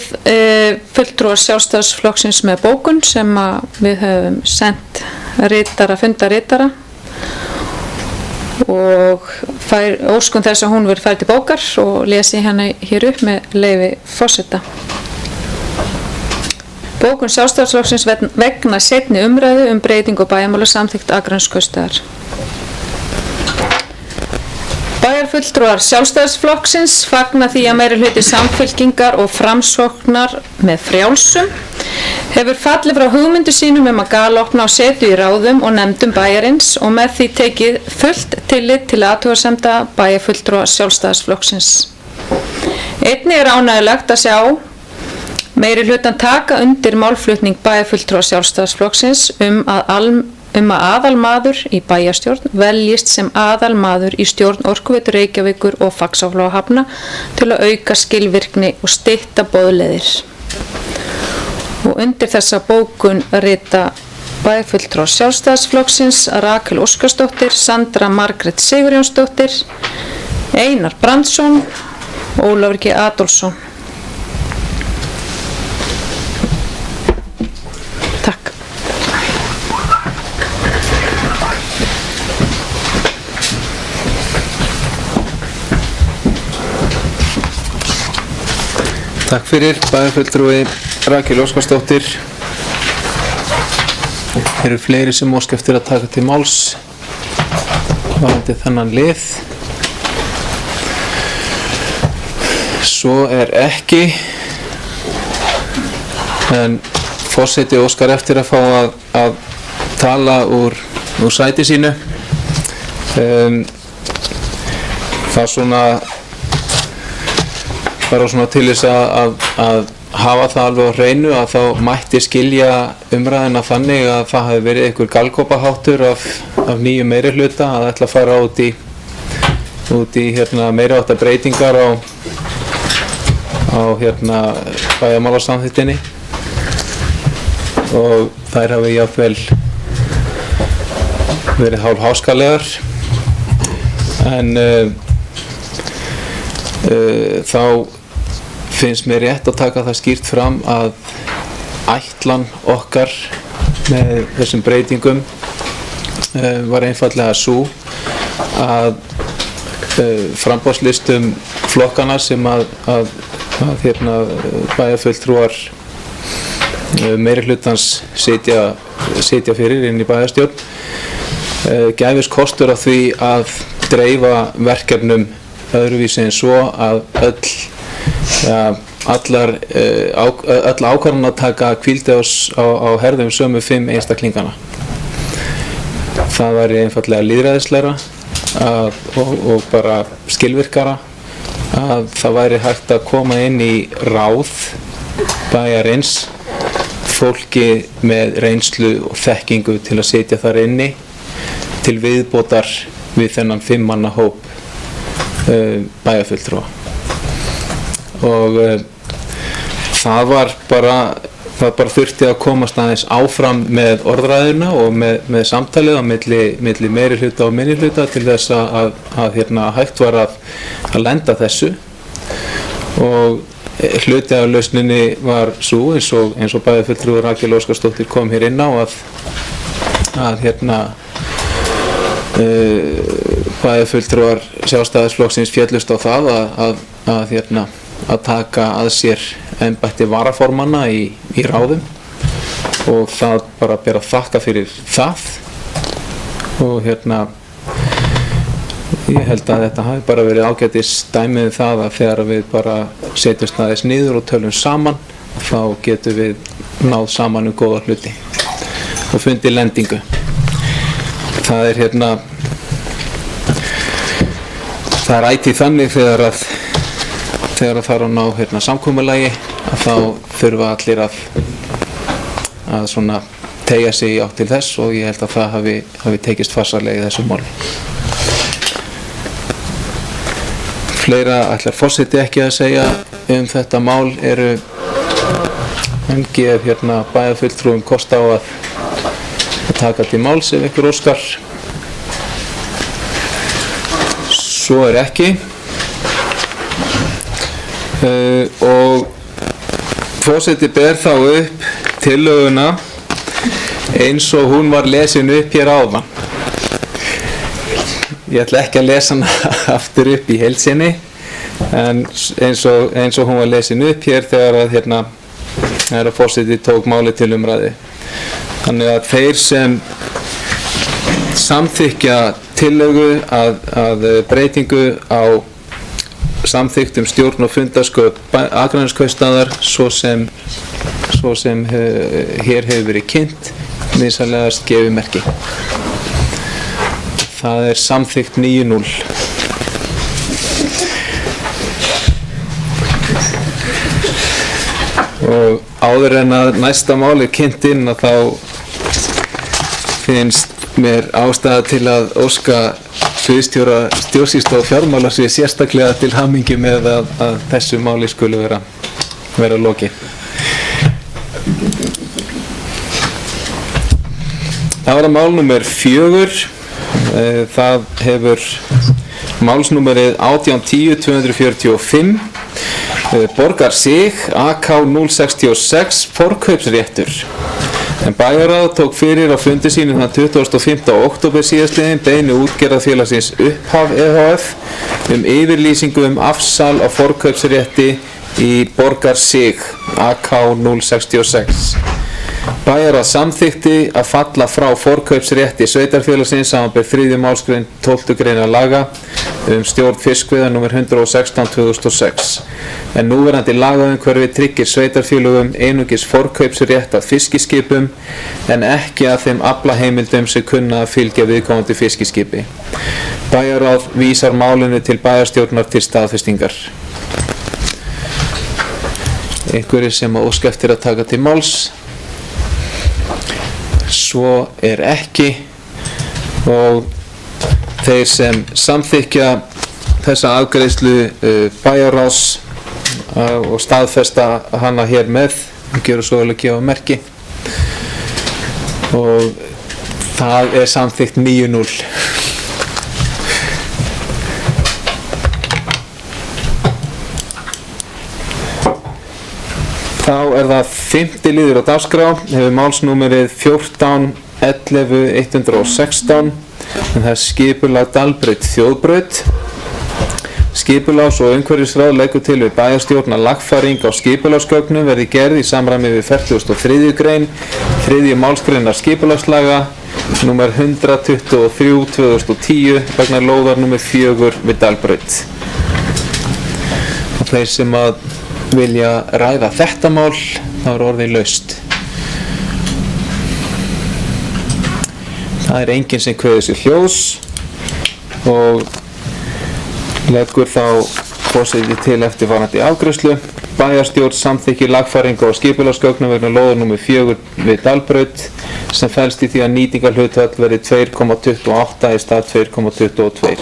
fulltrúar Sjálfstæðisflokksins með bókun sem við höfum sendt fundaritara og óskum þess að hún verið færð til bókar og lesi hérna hér upp með leyfi forseta. Bókun Sjálfstæðisflokksins vegna seinni umræðu breytingu og bæjarmála samþykkt Akraneskaupstaðar. Bæjarfulltrúar Sjálfstæðisflokksins fagna því að meirihluti Samfylkingar og Framsóknar með frjálsum hefur fallið frá hugmyndu sínum að galopna á setu í ráðum og nefndum bæjarins og með því tekið fullt tillit til athugasemda bæjarfulltrúa Sjálfstæðisflokksins. Einnig ánægjulegt að sjá meirihlutan taka undir málflutning bæjarfulltrúa Sjálfstæðisflokksins að aðalmaður í bæjarstjórn veljist sem aðalmaður í stjórn Orkuveitu Reykjavíkur og Faxaflóahafna til að auka skilvirkni og stytta boðleiðir. Og undir þessa bókun rita bæjarfulltrúar Sjálfstæðisflokksins Rakel Óskarsdóttir, Sandra Margrét Sigurjónsdóttir, Einar Brandsson og Ólafur G. Adolfsson. Takk. Takk fyrir, bæjarfulltrúi Rakel Óskarsdóttir. Eru fleiri sem óska eftir að taka til máls varðandi þennan lið? Svo ekki, en forseti óskar eftir að fá að tala úr sæti sínu. Það bara svona til þess að hafa það alveg á hreinu að þá mætti skilja umræðina þannig að það hafi verið einhver galgopaháttur af nýjum meirihluta að ætla að fara út í meiriháttar breytingar á bæjarmálasamþykktinni og þær hafi jafnvel verið hálf háskalegar en þá finnst mér rétt að taka það skýrt fram að ætlan okkar með þessum breytingum var einfaldlega sú að framboðslistum flokkana sem að bæjarfulltrúar meirihlutans sitja fyrir inn í bæjarstjórn gæfist kostur á því að dreifa verkefnum öðruvísi en svo að öll ákvarðanataka hvíldi á herðum sömu 5 einstaklingana. Það væri einfaldlega lýðræðislegra og bara skilvirkara að það væri hægt að koma inn í ráð bæjarins fólki með reynslu og þekkingu til að sitja þar inni til viðbótar við þennan 5 manna hóp bæjarfulltrúa og það bara þurfti að komast aðeins áfram með orðræðuna og með samtalið á milli meirihluta og minnihluta til þess að hægt var að lenda þessu og hluti af lausninni var sú eins og bæjarfulltrúi Rakel Óskarsdóttir kom hér inn á að bæjarfulltrúar Sjálfstæðisflokksins féllust á það að taka að sér embætti varaformanna í ráðum og það bara ber að þakka fyrir það og ég held að þetta hafi bara verið ágætis dæmið það að þegar við bara setjumst aðeins niður og tölum saman þá getum við náð saman góða hluti og fundið lendingu. Það er það er ætíð þannig þegar það er að ná samkomulagi að þá þurfa allir að svona teygja sig í átt til þess, og ég held að það hafi tekist farsarlega í þessu máli. Fleira ætlar forseti ekki að segja þetta mál. Hann gef bæjarfulltrúum kost á að taka til máls ef ykkur óskar. Svo er ekki. Og forseti ber þá upp tillöguna eins og hún var lesin upp hér áðan. Ég ætla ekki að lesa hana aftur upp í heild sinni, en eins og hún var lesin upp hér þegar forseti tók máli til umræðu. Þannig að þeir sem samþykkja tillögu að breytingu á samþykktum stjórn og fundarsköp Akraneskaupstaðar svo sem hér hefur verið kynnt, vinsamlegast gefi merki. Það er samþykkt 9-0. Og áður en að næsta mál er kynnt inn, að þá finnst mér ástæða til að óska sviðsstjóra stjórnsýslu og fjármálasviðs sérstaklega til hamingju með að þessu máli skuli vera lokið. Það var að mál númer 4. Það hefur málsnúmerið 1810-245. Borgar sig, AK 066, forkaupsréttur. En bæjarráð tók fyrir á fundi sínum þann 25. október síðastliðinn beiðni útgerðarfélagsins Upphaf e.h.f. Yfirlýsingu afsal á forkaupsrétti í Borgar sig, AK 066. Bæjarráð samþykkti að falla frá forkaupsrétti sveitarfélagsins samanber 3. málsgrein 12. greinar laga stjórn fiskveiða nr. 116/2006. En núverandi lagaumhverfi tryggir sveitarfélögum einungis forkaupsrétt að fiskiskipum en ekki að þeim aflaheimildum sem kunna að fylgja viðkomandi fiskiskipi. Bæjarráð vísar málinu til bæjarstjórnar til staðfestingar. Einhverjir sem óska eftir að taka til máls? Svo er ekki, og þeir sem samþykkja þessa afgreiðslu bæjarráðs og staðfesta hana hér með, gera svo vel að gefa merki, og það er samþykkt 9-0. Þá er það 5. liður á dagskrá, hefur málsnúmerið 14-11-116, en það er skipulag Dalbraut þjóðbraut. Skipulags- og umhverfisráð leggur til við bæjarstjórn að lagfæring á skipulagsgögnum verði gerð í samræmi við 43. grein, 3. málsgreinar skipulagslaga, nr. 123/2010, vegna lóðar nr. 4 við Dalbraut. Og þeir sem að vilja ræða þetta mál, þá er orðið laust. Það er enginn sem kveður sér hljóðs og leggur þá forseti til eftirfarandi afgreiðslu. Bæjarstjórn samþykkir lagfæringu á skipulagsgögnum vegna lóðar nr. 4 við Dalbraut sem felst í því að nýtingarhlutfall verði 2,28 í stað 2,22.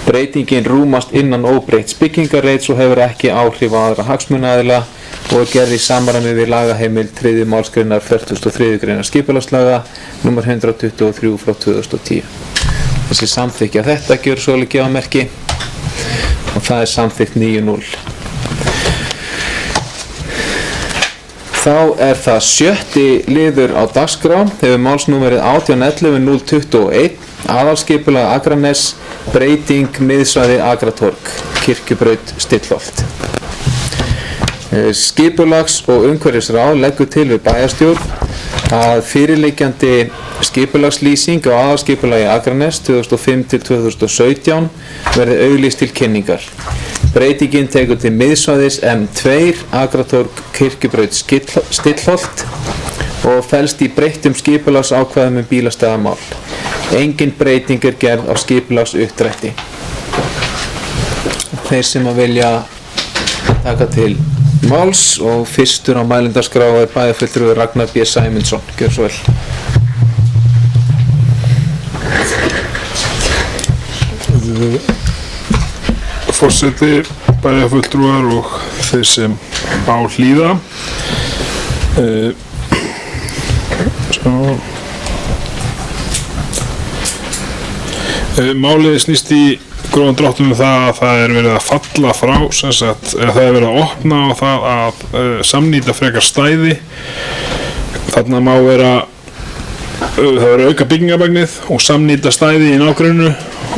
Breytingin rúmast innan óbreytts byggingarreits og hefur ekki áhrif á aðra hagsmunaaðila og er gerð í samræmi við lagaheimild 3. málsgreinar 43. greinar skipulagslaga nr. 123/2010. Þessi samþykkja þetta gjör svo gefa merki og það er samþykkt 9-0. Þá er það 7. liður á dagskrá, hefur málsnúmerið 18-11-021, aðalskipulag Akranes, breyting miðsvæði Akratorg, Kirkjubraut, Stillholt. Skipulags- og umhverfisráð leggur til við bæjarstjórn að fyrirliggjandi skipulagslýsing á aðalskipulagi Akranes 2005-2017 verði auglýst til kynningar. Breytingin tekur til miðsvæðis M2 Akratorg Kirkjubraut Stillholt og felst í breyttum skipulagsákvæðum bílastæðamál. Engin breyting gerð á skipulagsuppdrætti. Þeir sem að vilja taka til máls og fyrstur á mælendaskrá bæjarfulltrúi Ragnar B. Sæmundsson. Gjörðu svo vel. Forseti, bæjarfulltrúar og þeir sem á hlýða. Málið snýst í grófum dráttum það að það verið að falla frá, sem sagt, það verið að opna á það að samnýta frekar stæði. Þarna má það verið auka byggingabagnið og samnýta stæði í nágrunnu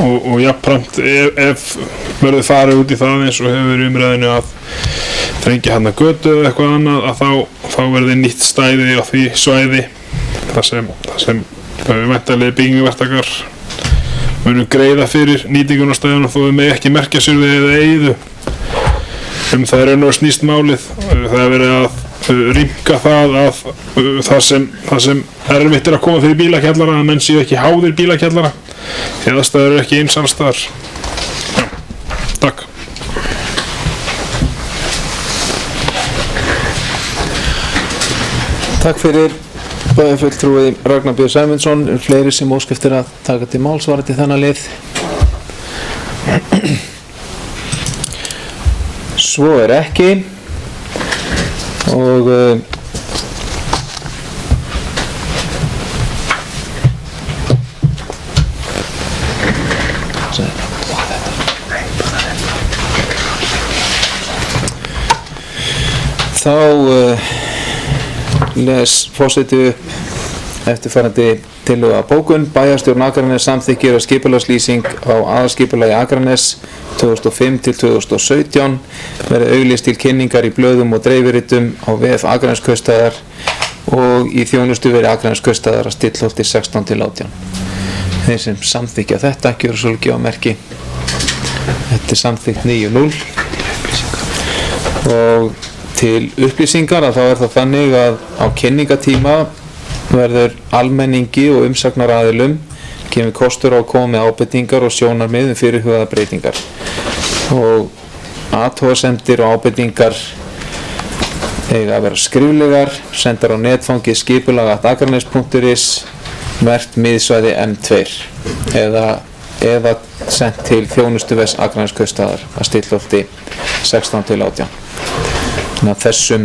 og jafnframt ef verður farið út í það eins og hefur verið umræðinu að þrengja hann að götu eða eitthvað annað, að þá verður nýtt stæði á því svæði þar sem væntanlegir byggingaverktakar munu greiða fyrir nýtingunarstæðunum þó við megi ekki merkja sér við eða eyðu. Það er raun og snýst málið. Það er verið að rýmka það að það sem erfitt að koma fyrir bílakjallara, að menn séu ekki háðir bílakjallara. Aðstæður eru ekki eins alls staðar. Já, takk. Takk fyrir bæjarfulltrúi Ragnar B. Sæmundsson. Fleiri sem óska eftir að taka til máls varðandi þennan lið. Svo er ekki og þá les forseti upp eftirfarandi tillögu að bókun. Bæjarstjórn Akraness samþykkir að skipulagslýsing á aðalskipulagi Akraness 2005 til 2017 verði auglýst til kynningar í blöðum og dreifiritum á vef Akranesskaupstaðar og í þjónustu verði Akranesskaupstaðar að Stillholti 16 til 18. Þeir sem samþykkja þetta gjöra svolítið á merki. Þetta er samþykkt 9-0 og til upplýsingar að þá er það þannig að á kynningatíma verður almenningi og umsagnaraðilum gefið kostur á að koma með ábendingar og sjónarmið fyrirhugaðar breytingar og athugasemdir og ábendingar eiga að vera skriflegar, sendar á netfangið skipulag@akranes.is merkt miðsvæði M2 eða sendt til þjónustuves Akranesskaupstaðar að Stillholti 16 til 18. Þannig að þessum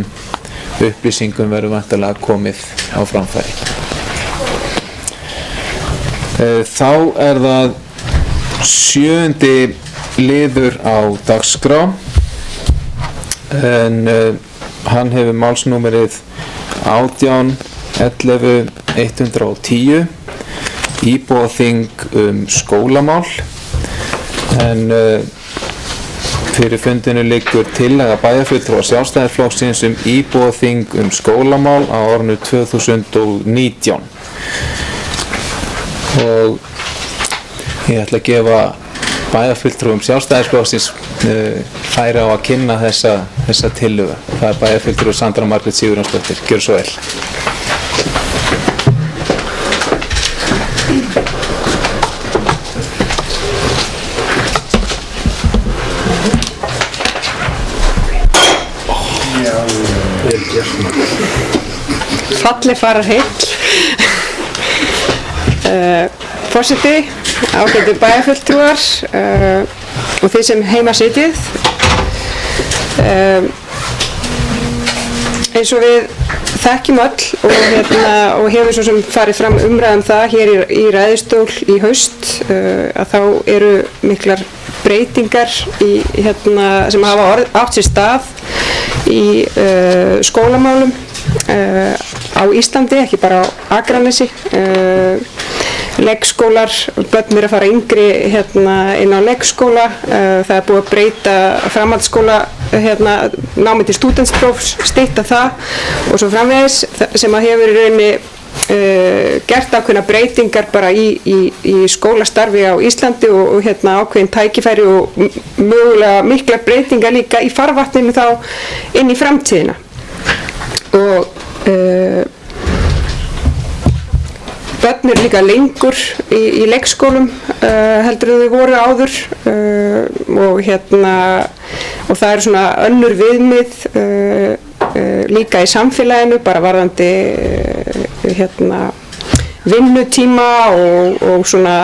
upplýsingum verður væntanlega komið á framfæri. Þá er það 7. liður á dagskrá en hann hefur málsnúmerið 18 11 110 íbúaþing skólamál en fyrir fundinu liggur tillaga bæjarfulltrúa Sjálfstæðisflokksins íbúaþing skólamál á árinu 2019 og ég ætla að gefa bæjarfulltrúum Sjálfstæðisflokksins færi á að kynna þessa tillögu. Það er bæjarfulltrúi Sandra Margrét Sigurjónsdóttir. Gjörðu svo vel. Falli farar heill. Forseti, ágætu bæjarfulltrúar og þið sem heima sitjið. Eins og við þekkjum öll og hefur svo sem farið fram umræðum það hér í ræðustól í haust að þá eru miklar breytingar sem hafa átt sér stað í skólamálum á Íslandi, ekki bara á Akranesi. Leikskólar, börn eru að fara yngri inn á leikskóla, það er búið að breyta framhaldsskóla námi til stúdentsprófs, stytta það og svo framvegis sem að hefur í rauninni gert ákveðna breytingar bara í skólastarfi á Íslandi og ákveðin tækifæri og mögulega mikla breytingar líka í farvatninu þá inn í framtíðina. Og börn eru líka lengur í leikskólum heldur þau voru áður og það eru svona önnur viðmið líka í samfélaginu bara varðandi vinnutíma og svona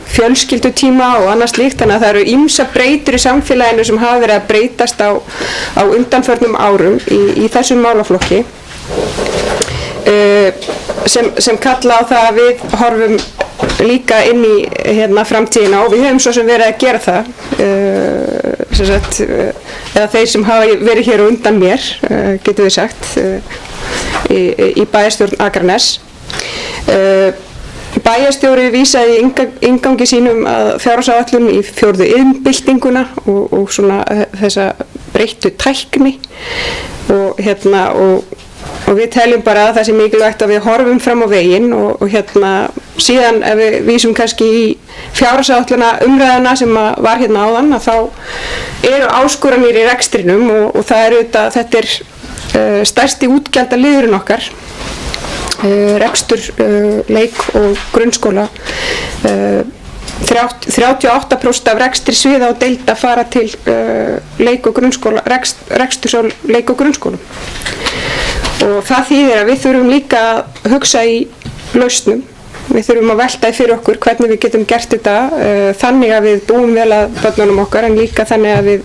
fjölskyldutíma og annað slíkt, þannig að það eru ýmsar breytur í samfélaginu sem hafa verið að breytast á undanförnum árum í þessum málaflokki sem kalla á það að við horfum líka inn í framtíðina og við höfum svo sem verið að gera það eða þeir sem hafa verið hér á undan mér getum við sagt í bæjarstjórn Akraness. Bæjarstjóri vísaði í inngangi sínum að fjárhagsáætlun í 4. iðnbyltinguna og svona þessa breyttu tækni og við teljum bara að það sé mikilvægt að við horfum fram á veginn og síðan ef við vísum kannski í fjárhagsáætluna umræðuna sem var áðan að þá eru áskoranir í rekstrinum og það er auðvitað, þetta er stærsti útgjaldaliðurinn okkar, rekstur leik- og grunnskóla. 38% af rekstri sviða og deilda fara til leik- og grunnskóla, reksturs á leik- og grunnskólum. Og það þýðir að við þurfum líka að hugsa í lausnum. Við þurfum að velta fyrir okkur hvernig við getum gert þetta þannig að við búum vel að börnunum okkar en líka þannig að við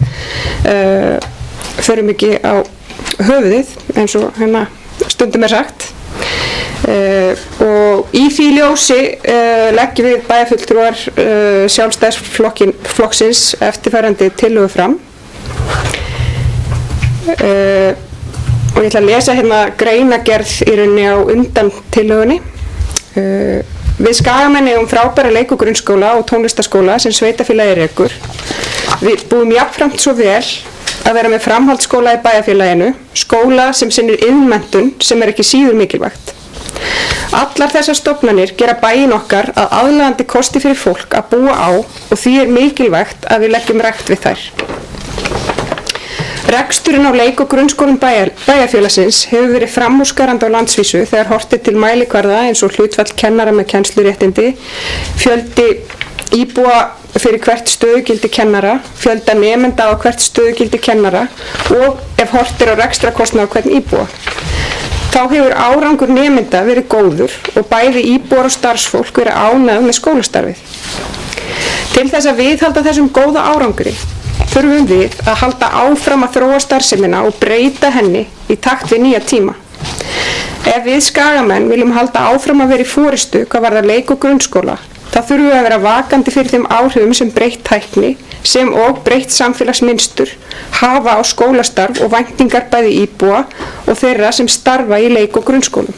förum ekki á höfuðið eins og stundum er sagt. Og í því ljósi leggjum við bæjarfulltrúar Sjálfstæðisflokksins eftirfarandi tillögu fram. Og ég ætla að lesa greinargerð í rauninni á undan tillögunni. Við Skagamenn eigum frábæra leik- og grunnskóla og tónlistarskóla sem sveitarfélagið rekur. Við búum jafnframt svo vel að vera með framhaldsskóla í bæjarfélaginu, skóla sem sinnir iðnmenntun sem er ekki síður mikilvægt. Allar þessar stofnanir gera bæinn okkar að aðlaðandi kosti fyrir fólk að búa á og því er mikilvægt að við leggjum rækt við þær. Reksturinn á leik- og grunnskólum bæjarfélagsins hefur verið framúrskarandi á landsvísu þegar horft er til mælikvarða eins og hlutfall kennara með kennsluréttindi, fjöldi íbúa fyrir hvert stöðugildi kennara, fjölda nemenda á hvert stöðugildi kennara og ef horft er á rekstrakostnað á hvern íbúa. Þá hefur árangur nemenda verið góður og bæði íbúar og starfsfólk verið ánægð með skólastarfið. Til þess að viðhalda þessum góða árangri þurfum við að halda áfram að þróa starfsemina og breyta henni í takt við nýja tíma. Ef við Skagamenn viljum halda áfram að vera í forystu hvað varðar leik- og grunnskóla, þá þurfum við að vera vakandi fyrir þeim áhrifum sem breytt tækni sem og breytt samfélagsmynstur hafa á skólastarf og væntingar bæði íbúa og þeirra sem starfa í leik- og grunnskólum.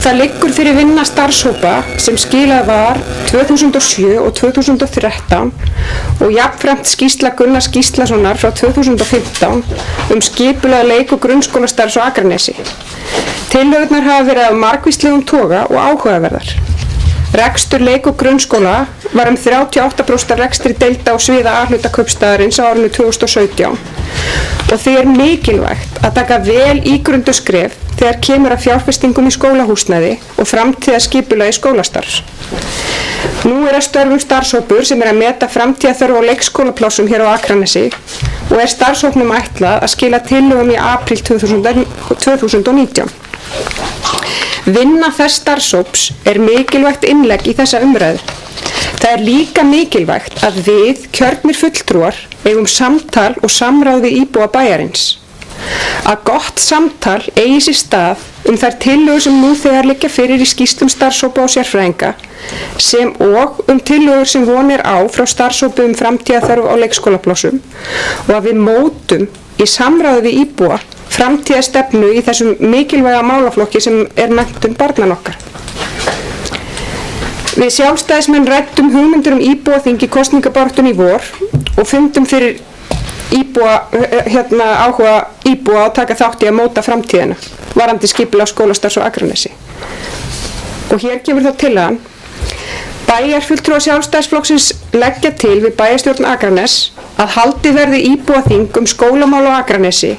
Það liggur fyrir vinna starfshópa sem skilað var 2007 og 2013 og jafnframt skýrsla Gunnars Gíslasonar frá 2015 skipulag leik- og grunnskólastarfs á Akranesi. Tillögurnar hafa verið af margvíslegum toga og áhugaverðar. Rekstur leik- og grunnskóla var 38% rekstri deilda á sviða A-hluta kaupstaðarins á árinu 2017 og því er mikilvægt að taka vel ígrundu skref þegar kemur að fjárfestingum í skólahúsnæði og framtíðarskipulagi skólastarfs. Nú er að störfum starfshópur sem er að meta framtíðarþörf á leikskólaplássum hér á Akranesi og er starfshópnum ætlað að skila tillögum í apríl 2019. Vinna þess starfshóps er mikilvægt innlegg í þessa umræðu. Það er líka mikilvægt að við, kjörnir fulltrúar, eigum samtal og samráð við íbúa bæjarins. Að gott samtal eigi sér stað þær tillögur sem nú þegar liggja fyrir í skýrslum starfshópa og sérfræðinga sem og tillögur sem von er á frá starfshópi framtíðarþörf á leikskólaplássum og að við mótum í samráði við íbúa framtíðarstefnu í þessum mikilvæga málaflokki sem er menntun barnan okkar. Við Sjálfstæðismenn ræddum hugmyndir íbúaþing í kosningabaráttunni í vor og fundum fyrir áhuga íbúa að taka þátt í að móta framtíðina varandi skipulag skólastarfs á Akranesi. Og hér kemur þá tillagan: bæjarfulltrúar Sjálfstæðisflokksins leggja til við bæjarstjórn Akranes að haldið verði íbúaþing skólamál á Akranesi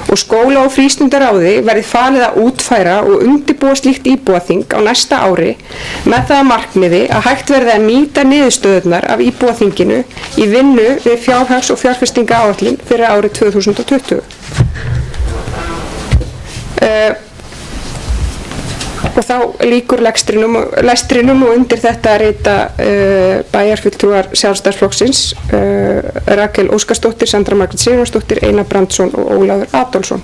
og skóla- og frístundaráði verði falið að útfæra og undirbúa slíkt íbúaþing á næsta ári með það að markmiði að hægt verði að nýta niðurstöðurnar af íbúaþinginu í vinnu við fjárhags- og fjárfestingaáætlun fyrir árið 2020. Og þá lýkur lestrinum og undir þetta rita bæjarfulltrúar Sjálfstæðisflokksins Rakel Óskarsdóttir, Sandra Margrét Sigurjónsdóttir, Einar Brandsson og Ólafur Adolfsson.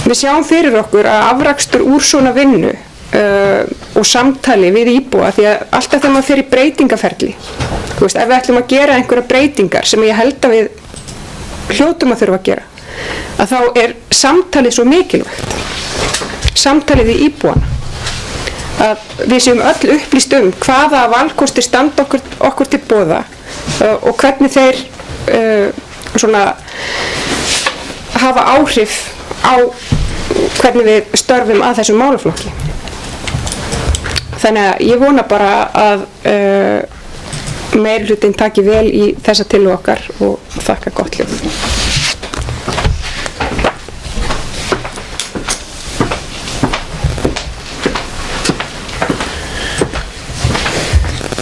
Við sjáum fyrir okkur að afrakstur úr svona vinnu og samtali við íbúa, því að alltaf þegar maður fer í breytingaferli, ef við ætlum að gera einhverja breytingar sem ég held að við hljótum að þurfa að gera, að þá er samtalið svo mikilvægt. Samtalið við íbúana, að við séum öll upplýst hvaða valkostir standa okkur til boða og hvernig þeir hafa áhrif á hvernig við störfum að þessum málaflokki. Þannig að ég vona bara að meirihlutinn taki vel í þessa tillögu okkar og þakka gott hljóð.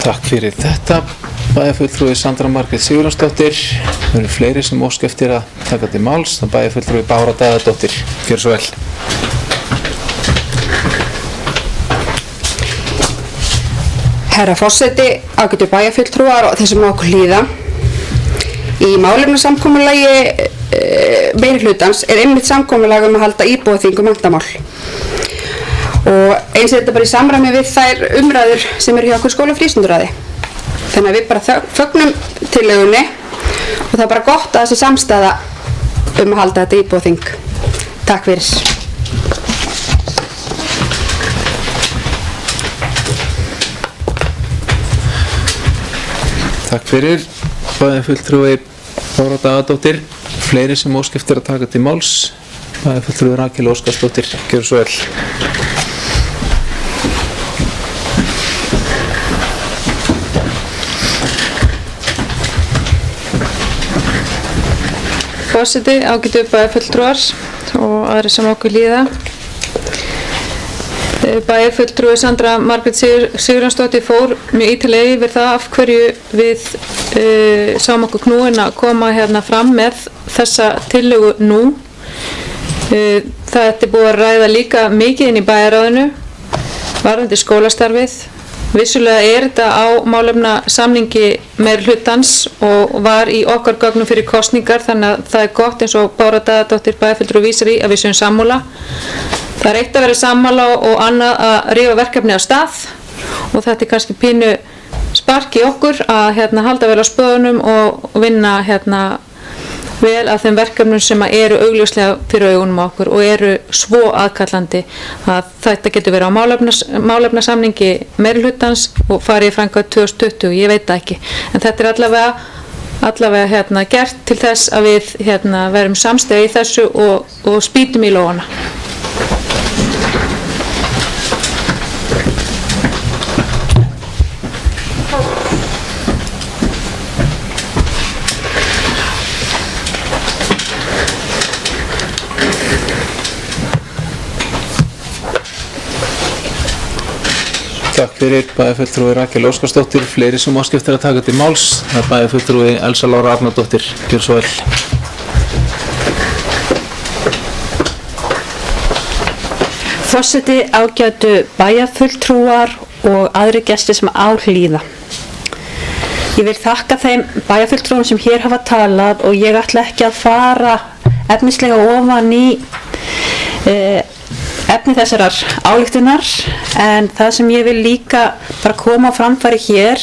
Takk fyrir þetta, bæjarfulltrúi Sandra Margrét Sigurjónsdóttir. Það eru fleiri sem óska eftir að taka til máls. Það bæjarfulltrúi Bára Daðadóttir. Gjörðu svo vel. Herra forseti, ágætu bæjarfulltrúar og þeir sem á okkur hlýða. Í málefnasamkomulagi meirihlutans er einmitt samkomulag að halda íbúaþing menntamál. Og eins er þetta bara í samræmi við þær umræður sem eru hjá okkur skóla- og frístundaráði. Þannig að við bara fögnum tillögunni og það er bara gott að þessi samstaða að halda þetta íbúaþing. Takk fyrir. Takk fyrir, bæjarfulltrúi Bára Daðadóttir. Fleiri sem óska eftir að taka til máls. Bæjarfulltrúi Rakel Óskarsdóttir. Gjörðu svo vel. Forseti, ágætu bæjarfulltrúar og aðrir sem okkur líða. Bæjarfulltrúi Sandra Margrét Sigurjónsdóttir fór mjög ítarlega yfir það af hverju við sáum okkur knúin að koma hérna fram með þessa tillögu nú. Það er búið að ræða líka mikið inn í bæjarráðinu varðandi skólastarfið. Vissulega er þetta á málefnasamningi meirihlutans og var í okkar gögnum fyrir kosningar, þannig að það er gott eins og Bára Daðadóttir bæjarfulltrúi vísar í að við séum sammála. Það er eitt að vera sammála og annað að rífa verkefni af stað og þetta er kannski pínu spark í okkur að halda vel á spöðunum og vinna vel að þeim verkefnum sem eru augljóslega fyrir augunum á okkur og eru svo aðkallandi að þetta getur verið á málefnasamningi meirihlutans og farið í framkvæmd 2020, ég veit það ekki. En þetta er allavega gert til þess að við verum samstæði í þessu og spýtum í lófana. Takk fyrir, bæjarfulltrúi Rakel Óskarsdóttir. Fleiri sem óska eftir að taka til máls. Það er bæjarfulltrúi Elsa Lára Arnardóttir. Gjörðu svo vel. Forseti, ágætu bæjarfulltrúar og aðri gestir sem á hlýða. Ég vil þakka þeim bæjarfulltrúum sem hér hafa talað og ég ætla ekki að fara efnislega ofan í efni þessarar ályktunar, en það sem ég vil líka bara koma á framfæri hér.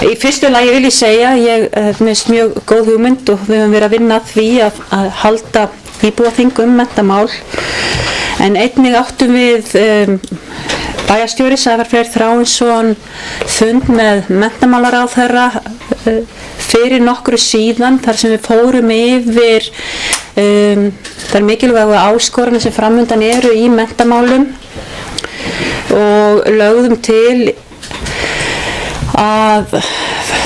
Í fyrstu lagi vil ég segja, ég finnst mjög góð hugmynd og við höfum verið að vinna að því að halda íbúaþing menntamál, en einnig áttum við bæjarstjóri Sævar Freyr Þráinsson fund með menntamálaráðherra fyrir nokkru síðan þar sem við fórum yfir Það er mikilvægu áskoranir sem framundan eru í menntamálum og lögðum til að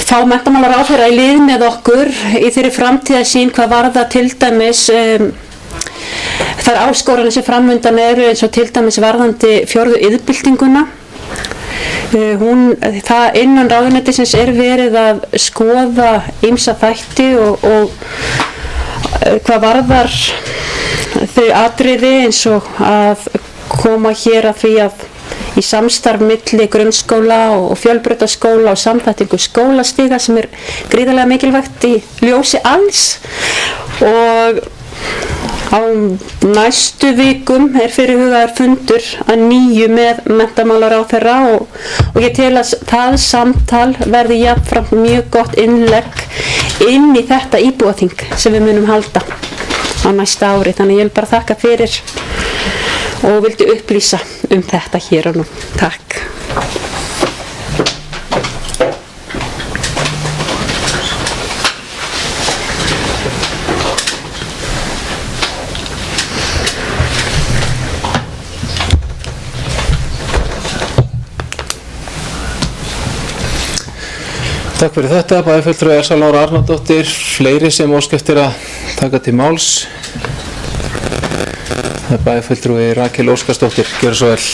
fá menntamálaráðherra í lið með okkur í þeirri framtíðarsýn hvað varða til dæmis þær áskoranir sem framundan eru eins og til dæmis varðandi 4. iðnbyltinguna. Það innan ráðuneytisins er verið að skoða ýmsa þætti og hvað varðar þau atriði eins og að koma hér að því að í samstarf milli grunnskóla og fjölbrautaskóla og samþættingu skólastiga sem er gríðarlega mikilvægt í ljósi alls, og á næstu vikum er fyrirhugaður fundur að nýju með menntamálaráðherra og ég tel að það samtal verði jafnframt mjög gott innlegg inn í þetta íbúaþing sem við munum halda á næsta ári. Þannig ég vil bara þakka fyrir og vildi upplýsa þetta hér og nú. Takk. Takk fyrir þetta, bæjarfulltrúi Elsa Lára Arnardóttir. Fleiri sem óska eftir að taka til máls? Það er bæjarfulltrúi Rakel Óskarsdóttir, gjörðu svo vel.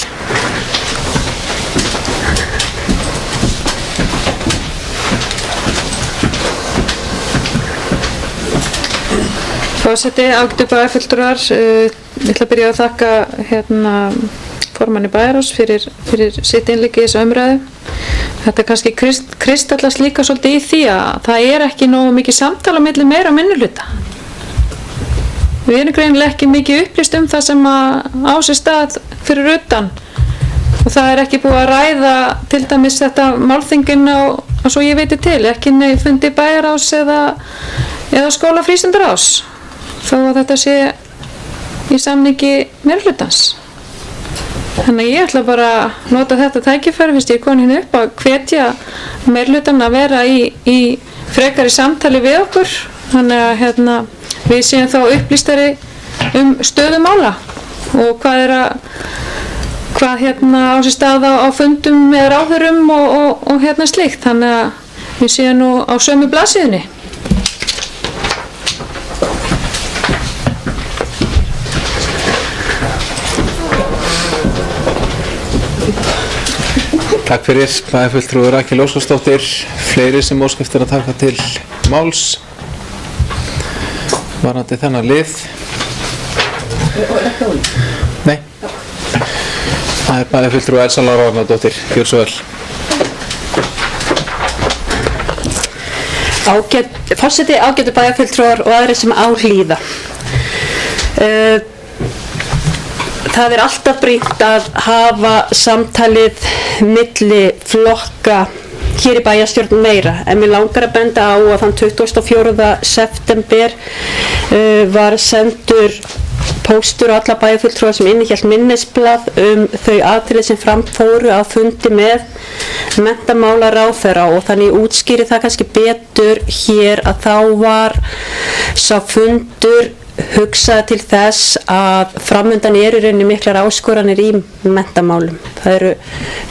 Forseti, ágætu bæjarfulltrúar, ég ætla að byrja að þakka formanni bæjarráðs fyrir sitt innlegg í þessu umræðu. Þetta kannski kristallast líka svolítið í því að það er ekki nógu mikið samtala milli meira og minnihluta. Við erum greinilega ekki mikið upplýst það sem á sér stað fyrir utan, og það er ekki búið að ræða til dæmis þetta málþingin á svo ég veiti til, ekki fundi bæjarráðs eða skólafrístundaráðs, þó að þetta sé í samningi minnihhlutans. Þannig að ég ætla bara að nota þetta tækifæri fyrst ég er komin hérna upp að hvetja meirihlutann að vera í frekari samtali við okkur, þannig að við séum þá upplýstari stöðu mála og hvað á sér stað á fundum með ráðherrum og slíkt, þannig að við séum nú á sömu blaðsíðunni. Takk fyrir, bæjarfulltrúi Rakel Óskarsdóttir. Fleiri sem óska eftir að taka til máls varðandi þennan lið? Nei. Það er bæjarfulltrúi Elsa Lára Arnardóttir, gjörðu svo vel. Forseti, ágætu bæjarfulltrúar og aðrir sem áhlýða. Það er alltaf brýnt að hafa samtalið milli flokka hér í bæjarstjórn meira, en mér langar að benda á að þann 24. september var sendur póstur á alla bæjarfulltrúa sem innihélt minnisblað þau atriði sem framfóru á fundi með menntamálaráðherra, og þannig útskýri það kannski betur hér að þá var sá fundur hugsaði til þess að framundan eru í rauninni miklar áskoranir í menntamálum. Það eru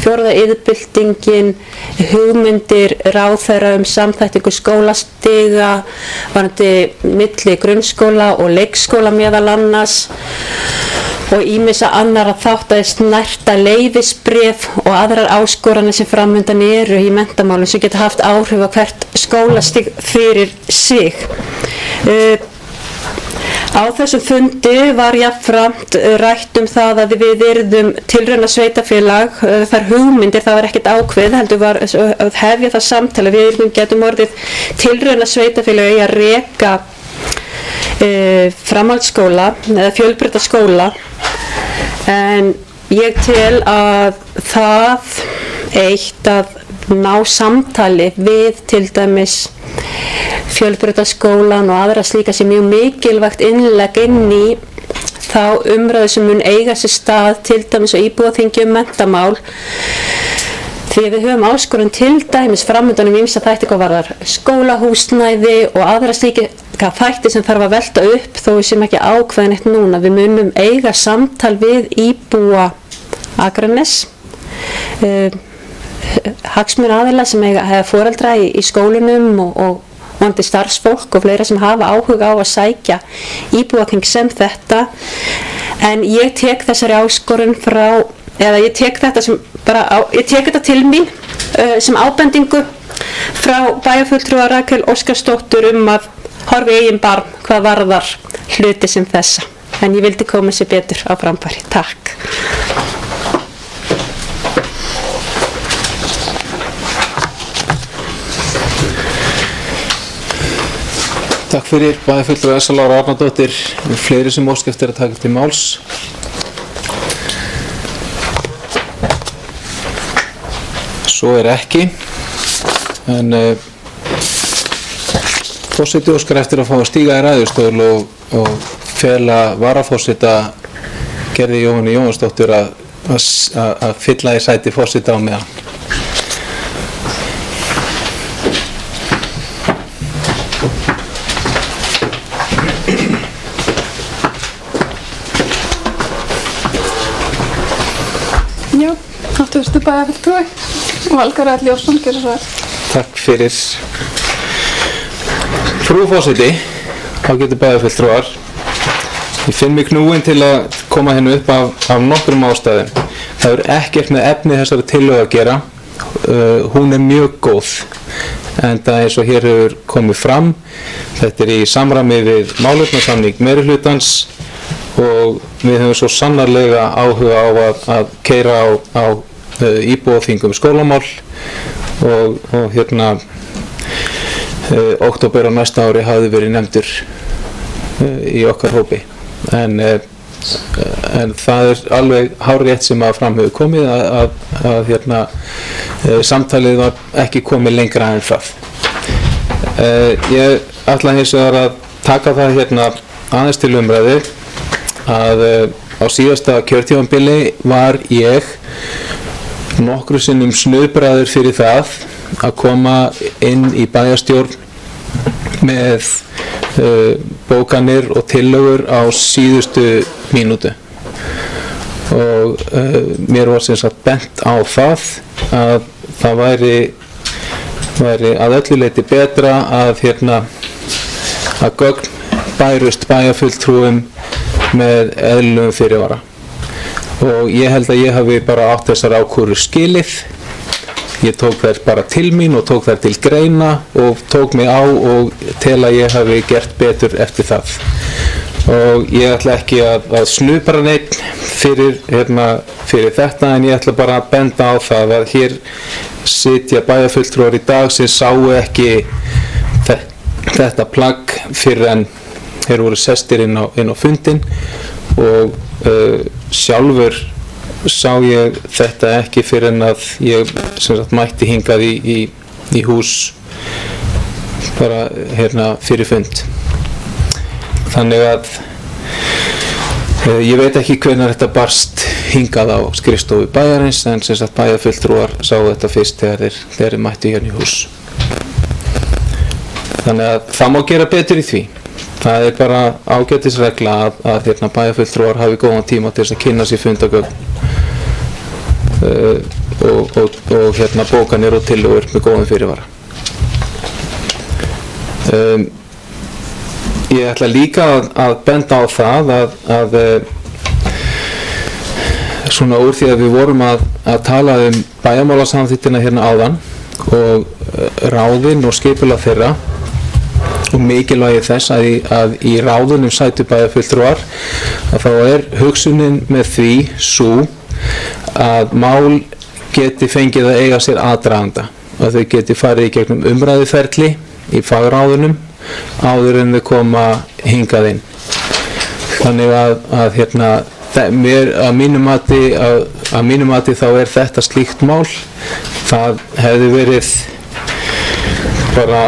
4. iðnbyltingin, hugmyndir ráðherra samþættingu skólastiga varðandi milli grunnskóla og leikskóla meðal annars, og ýmissa annarra þátt að snerta leyfisbréf og aðrar áskoranir sem framundan eru í menntamálum sem geta haft áhrif á hvert skólastig fyrir sig. Á þessum fundi var jafnframt rætt það að við yrðum tilrauna sveitafélag, þar hugmyndir, það var ekkert ákveð, heldur var að hefja það samtala, við getum orðið tilrauna sveitafélag í að reka framhaldsskóla eða fjölbrautaskóla, en ég tel að það eitt að ná samtali við til dæmis fjölbrautaskólan og aðra slíka sem mjög mikilvægt innlegg inn í þá umræðu sem mun eiga sér stað til dæmis á íbúaþingi menntamál Því við höfum áskorun til dæmis framöndan ýmsa þætti hvað varðar skólahúsnæði og aðra slíka þætti sem þarf að velta upp þó við séum ekki ákveðin eitt núna. Við munum eiga samtal við íbúa Akraness, hagsmunaaðila sem hafa foreldra í skólunum og vonandi starfsfólk og fleira sem hafa áhuga á að sækja íbúakring sem þetta. En ég tek þessari áskorun ég tek þetta til mín sem ábendingu frá bæjarfulltrúa Rakel Óskarsdóttur að horfa í eigin barm hvað varðar hluti sem þessa. En ég vildi koma sér betur á framfæri. Takk. Takk fyrir bæjarfulltrúa Elsa Lára Arnardóttir. Fleiri sem óska eftir að taka til máls. Svo er ekki, en forseti óskar eftir að fá að stíga í ræðustól og fela varaforseta Gerði Jóhanni Jóhannsdóttur að fylla í sæti forseta á meðan. Já, áttuðustu bæjarfulltrúi og Valgarð Örn Ljósson, gjörðu svo vel. Takk fyrir. Frú forseti, ágætu bæjarfulltrúar, ég finn mig knúinn til að koma hennu upp af nokkrum ástæðum. Það er ekkert með efni þessari tillögu að gera. Hún er mjög góð, enda eins og hér hefur komið fram. Þetta er í samræmi við málefnasamning meirihlutans og við höfum svo sannarlega áhuga á að keyra á íbúaþing skólamál og október á næsta ári hafði verið nefndur í okkar hópi. En það er alveg hárrétt sem að fram hefur komið að samtalið var ekki komið lengra en það. Ég ætla hins vegar að taka það aðeins til umræðu að á síðasta kjörtímabili var ég nokkru sinnum snuðbraður fyrir það að koma inn í bæjarstjórn með bókanir og tillögur á síðustu mínútu og mér var sem sagt bent á það að það væri að öllu leyti betra að gögn bærust bæjarfulltrúum með eðlilegum fyrirvara og ég held að ég hafi bara átt þessar ákvörður skilið. Ég tók þær bara til mín og tók þær til greina og tók mig á og tel að ég hafi gert betur eftir það og ég ætla ekki að snupra neitt fyrir þetta en ég ætla bara að benda á það að hér sitja bæjarfulltrúar í dag sem sáu ekki þetta plagg fyrir en þeir voru sestir inn á fundinn og sjálfur sá ég þetta ekki fyrir en að ég sem sagt mætti hingað í hús bara fyrir fund. Þannig að ég veit ekki hvenær þetta barst hingað á skrifstofu bæjarins en sem sagt bæjarfulltrúar sáu þetta fyrst þegar þeir mættu hérna í hús. Þannig að það má gera betur í því. Það er bara ágætisregla að bæjarfulltrúar hafi góðan tíma til þess að kynna sér fundagögn og bókanir og tillögur með góðum fyrirvara. Ég ætla líka að benda á það að svona úr því að við vorum að tala bæjarmálasamþykktina áðan og ráðin og skipulag þeirra og mikilvægi þess að í ráðunum sætu bæjarfulltrúar að þá er hugsunin með því sú að mál geti fengið að eiga sér aðdraganda að þau geti farið í gegnum umræðuferli í fagráðunum áður en þau koma hingað inn. Þannig að mínu mati þá er þetta slíkt mál. Það hefði verið bara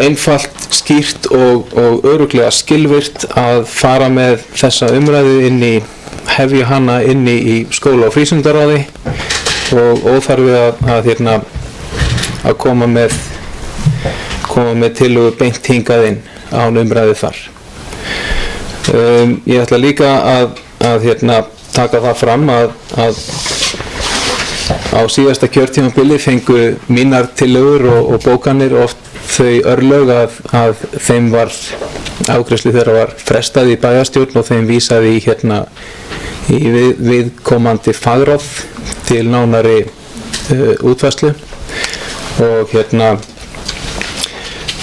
einfalt, skýrt og örugglega skilvirkt að fara með þessa umræðu hefja hana inni í skóla- og frístundaráði og óþarfi að koma með tillögu beint hingað inn án umræðu þar. Ég ætla líka að taka það fram að á síðasta kjörtímabili fengu mínar tillögur og bókanir oft þau örlög að þeim var afgreiðslu þeirra var frestað í bæjarstjórn og þeim vísaði í viðkomandi fagráð til nánari útfærslu og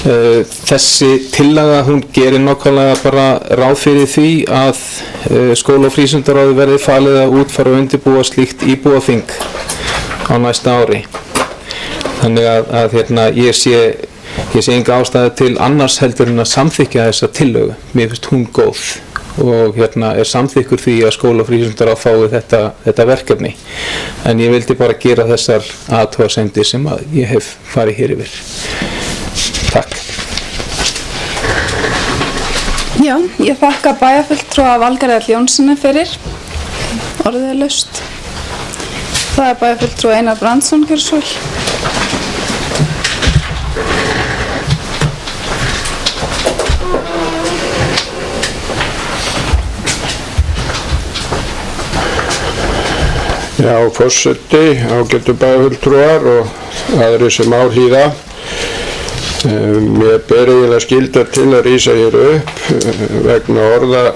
þessi tillaga hún gerir nákvæmlega bara ráð fyrir því að skóla- og frístundaráði verði falið að útfæra og undirbúa slíkt íbúaþing á næsta ári. Þannig að ég sé enga ástæðu til annars heldur en að samþykkja þessa tillögu. Mér finnst hún góð og er samþykkur því að skóla- og frístundaráð fái þetta verkefni. En ég vildi bara gera þessar athugasemdir sem að ég hef farið hér yfir. Takk. Já, ég þakka bæjarfulltrúa Valgerðar Jónssoni fyrir. Orðið er laust. Það er bæjarfulltrúa Einar Brandsson, gjörðu svo vel. Já, forseti, ágætu bæjarfulltrúar og aðrir sem áhlýða. Mér ber eiginlega skylda til að rísa hér upp vegna orða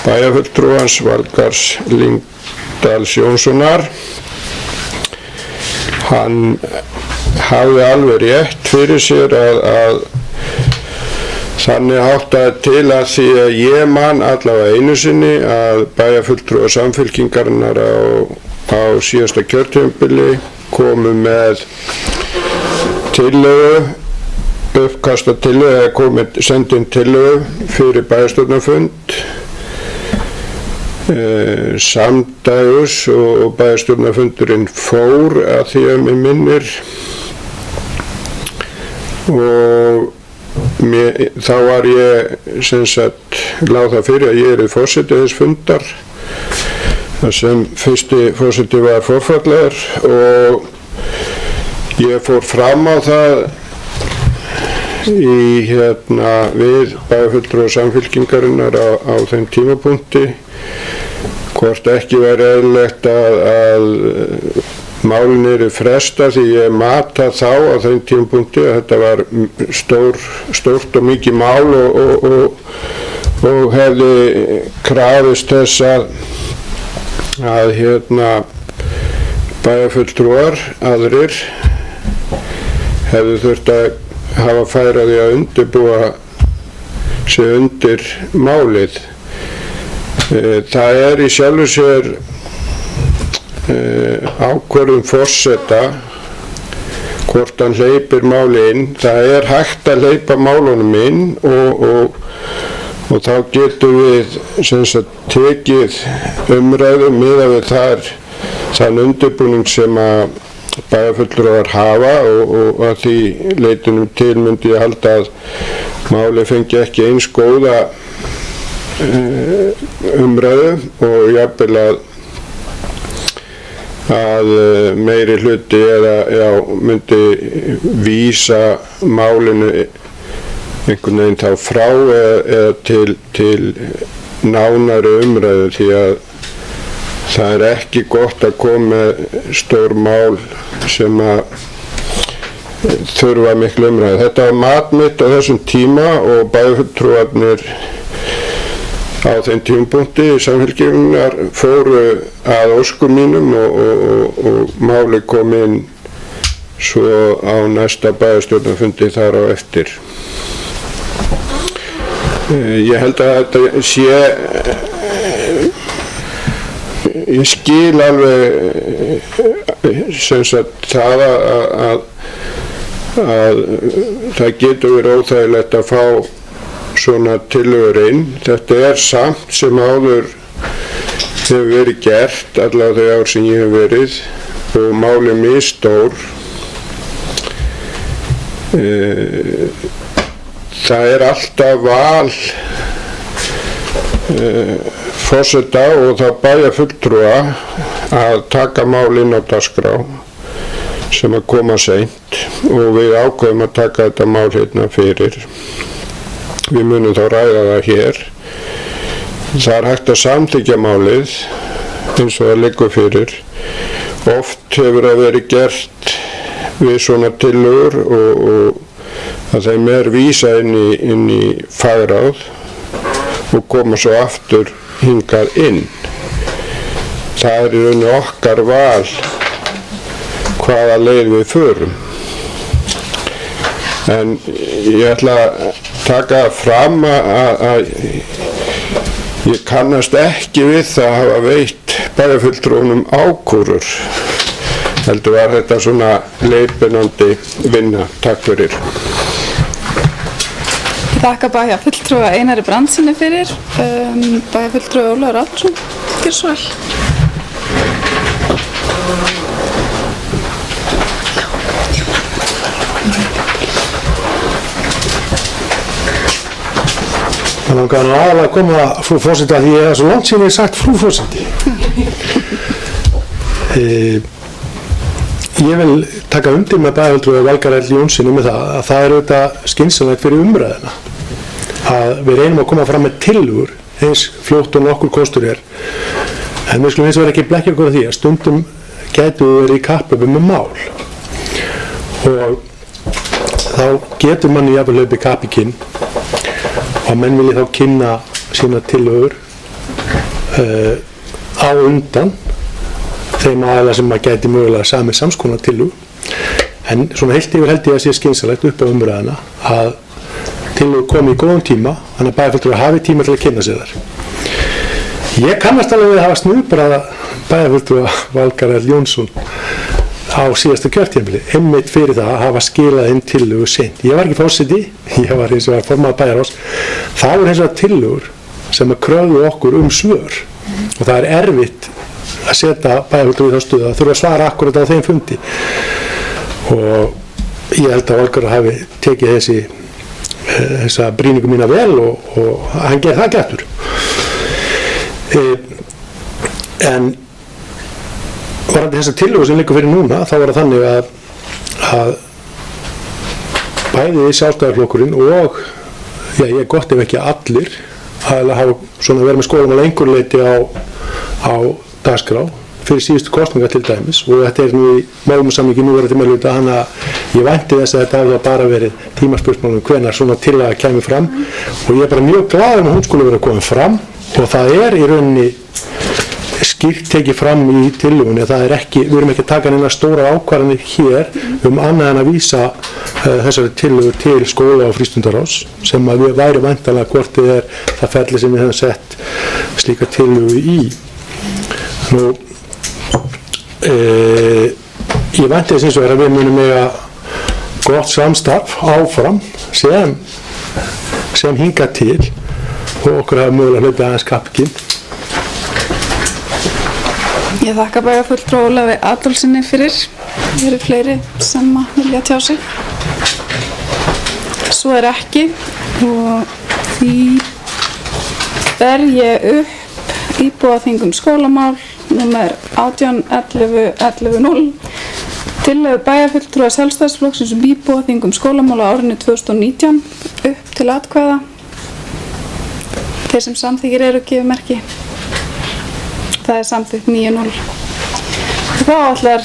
bæjarfulltrúans Valgarðs Lyngdals Jónssonar. Hann hafði alveg rétt fyrir sér að þannig háttaði til að því að ég man allavega einu sinni að bæjarfulltrúar Samfylkingarinnar á síðasta kjörtímabili komu með tillögu uppkasta tillögu eða sendin tillögu fyrir bæjarstjórnarfund samdægus og bæjarstjórnarfundurinn fór að því að mig minnir og þá var ég láð það fyrir að ég er í forseti þess fundar þar sem fyrsti forseti var forfallaður og ég fór fram á það við bæjarfulltrúa Samfylkingarinnar á þeim tímapunkti hvort ekki væri eðlilegt að málin eru fresta því ég mata þá á þeim tímapunkti að þetta var stórt og mikið mál og hefði krafist þess að bæjarfulltrúar aðrir hefðu þurft að hafa færaði að undirbúa sig undir málið. Það er í sjálfu sér ákvörðun forseta hvort hann hleypir máli inn. Það er hægt að hleypa málunum inn og þá getum við tekið umræðu miðað við þann undirbúning sem að bæjarfulltrúar hafa og að því leytunum til myndi ég halda að máli fengi ekki eins góða umræðu og jafnvel að meiri hluti myndi vísa málinu einhvern veginn þá frá eða til nánari umræðu því að það er ekki gott að koma með stór mál sem að þurfa miklu umræðu. Þetta var mat mitt á þessum tíma og bæjarfulltrúarnir á þeim tímapunkti í Samfylkingarinnar fóru að óskum mínum og máli kom inn svo á næsta bæjarstjórnarfundi þar á eftir. Ég held að þetta sé ég skil alveg það að það getur verið óþægilegt að fá svona tillögur inn. Þetta er samt sem áður hefur verið gert allavega þau ár sem ég hef verið og málið misstór. Það er alltaf val forseta og það bæjarfulltrúa að taka mál inn á dagskrá sem að koma seint og við ákveðum að taka þetta mál hérna fyrir. Við munum þá ræða það hér. Það er hægt að samþykkja málið eins og það liggur fyrir. Oft hefur það verið gert við svona tillögur og að þeim vísa inn í fagráð og koma svo aftur hingað inn. Það er í rauninni okkar val hvaða leið við förum. En ég ætla að taka fram að ég kannast ekki við það að hafa veitt bæjarfulltrúanum ákúrur. Heldur var þetta svona leiðbeinandi vinna. Takk fyrir. Þakka bæjarfulltrúa Einari Brandtssyni fyrir. Bæjarfulltrúa Ólafur Árnason, gjörðu svo vel. Það langar aðalega að koma frú forseti að því ég svo langt síðan ég sagt frú forseti. Ég vil taka undir með bæjarfulltrúa Valgarð L. Jónssyni með það að það er auðvitað skynsamlegt fyrir umræðina að við reynum að koma fram með tillögur eins fljótt og nokkur kostur er. En við skulum eins og vera ekki blekkja okkur af því að stundum gætu við verið í kapphlaupum með mál og þá getur manni jafnvel hlaupið kapp í kinn og menn vilja þá kynna sína tillögur á undan þeim aðeila sem maður gæti mögulega samið samskonar tillögu. En svona heilt yfir held ég að sé skynsamlegt upp á umræðina að tillögur komi í góðan tíma þannig að bæjarfulltrúar hafi tíma til að kynna sér þær. Ég kannast alveg við að hafa snúbrað bæjarfulltrúa Valgarð L. Jónsson á síðasta kjörtímabili, einmitt fyrir það að hafa skilað inn tillögu seint. Ég var ekki forseti, ég var hins vegar formaður bæjarráðs. Það voru hins vegar tillögur sem að kröfðu okkur svör og það er erfitt að setja bæjarfulltrúa í þá stöðu að þurfa að svara akkurat á þeim fundi. Og ég held að Valgarð hafi tekið þessa brýningu mína vel og hann gerði það gættur. En varandi þessa tillögu sem liggur fyrir núna þá var það þannig að bæði Sjálfstæðisflokkurinn og ég er gott ef ekki allir að hafa svona verið með skólamál einhver leyti á dagskrá fyrir síðustu kosninga til dæmis og þetta er nú í málumsamningi núverandi meirihluta þannig að ég vænti þess að þetta hafi bara verið tímaspursmálum hvenær svona tillaga kæmi fram og ég er bara mjög glaður að hún skuli vera komin fram og það er í rauninni skýrt tekið fram í tillögunni að það er ekki, við erum ekki að taka neina stóra ákvarðanir hér annað en að vísa þessari tillögu til skóla og frístundaráðs sem að við væri væntanlega hvort þið er það ferli sem við höfum sett slíka tillögu í. Nú, ég vænti þess eins og að við munum eiga gott samstarf áfram sem hingað til og okkur hafa mögulega hlaupið aðeins kappkinn. Ég þakka bæjarfulltrúa Ólafi Adolfssyni fyrir. Það eru fleiri sem vilja tjá sig. Svo er ekki og því ber ég upp íbúaþing skólamál númer 18.11.11.0 tillögu bæjarfulltrúa Sjálfstæðisflokksins íbúaþing skólamál á árinu 2019 upp til atkvæða. Þeir sem samþykkir eru gefið merki. Það er samþykkt 9-0. Þá ætlar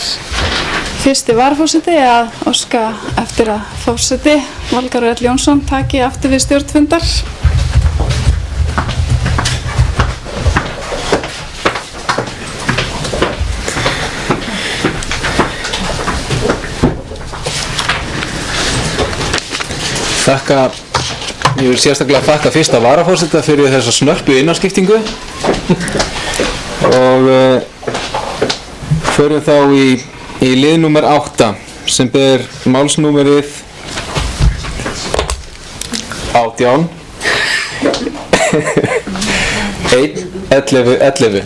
fyrsti varaforseti að óska eftir að forseti Valgarður L. Jónsson taki aftur við stjórnfundar. Ég vil sérstaklega þakka fyrsta varaforseta fyrir þessa snörpu innanskiptingu og förum þá í lið númer 8 sem ber málsnúmerið 18 1.11.11.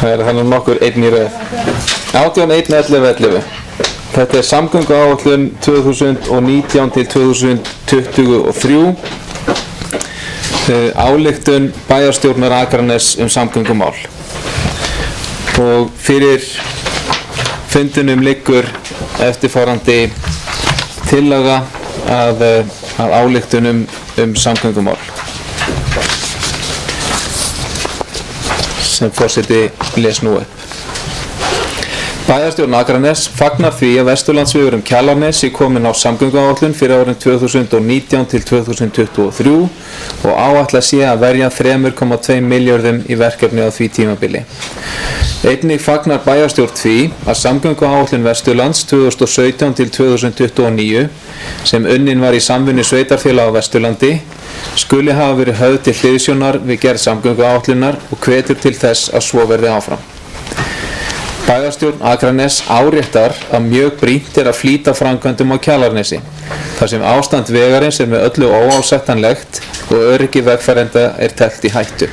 Það er þannig nokkur einn í röð. 18 1.11.11. Þetta er samgönguáætlun 2019 til 2023. Ályktun bæjarstjórnar Akraness samgöngumál. og fyrir fundunum liggur eftirfarandi tillaga að ályktunum samgöngumál sem forseti les nú upp. Bæjarstjórn Akraness fagnar því að Vesturlandsvegur Kjalarnes sé komin á samgönguáætlun fyrir árin 2019 til 2023 og áætlað sé að verja 3,2 milljörðum í verkefni á því tímabili. Einnig fagnar bæjarstjórn því að samgönguáætlun Vesturlands 2017 til 2029 sem unnin var í samvinnu sveitarfélaga á Vesturlandi skuli hafa verið höfð til hliðsjónar við gerð samgönguáætlunar og hvetur til þess að svo verði áfram. Bæjarstjórn Akraness áréttar að mjög brýnt að flýta framkvæmdum á Kjalarnesi þar sem ástand vegarins með öllu óásættanlegt og öryggi vegfarenda teflt í hættu.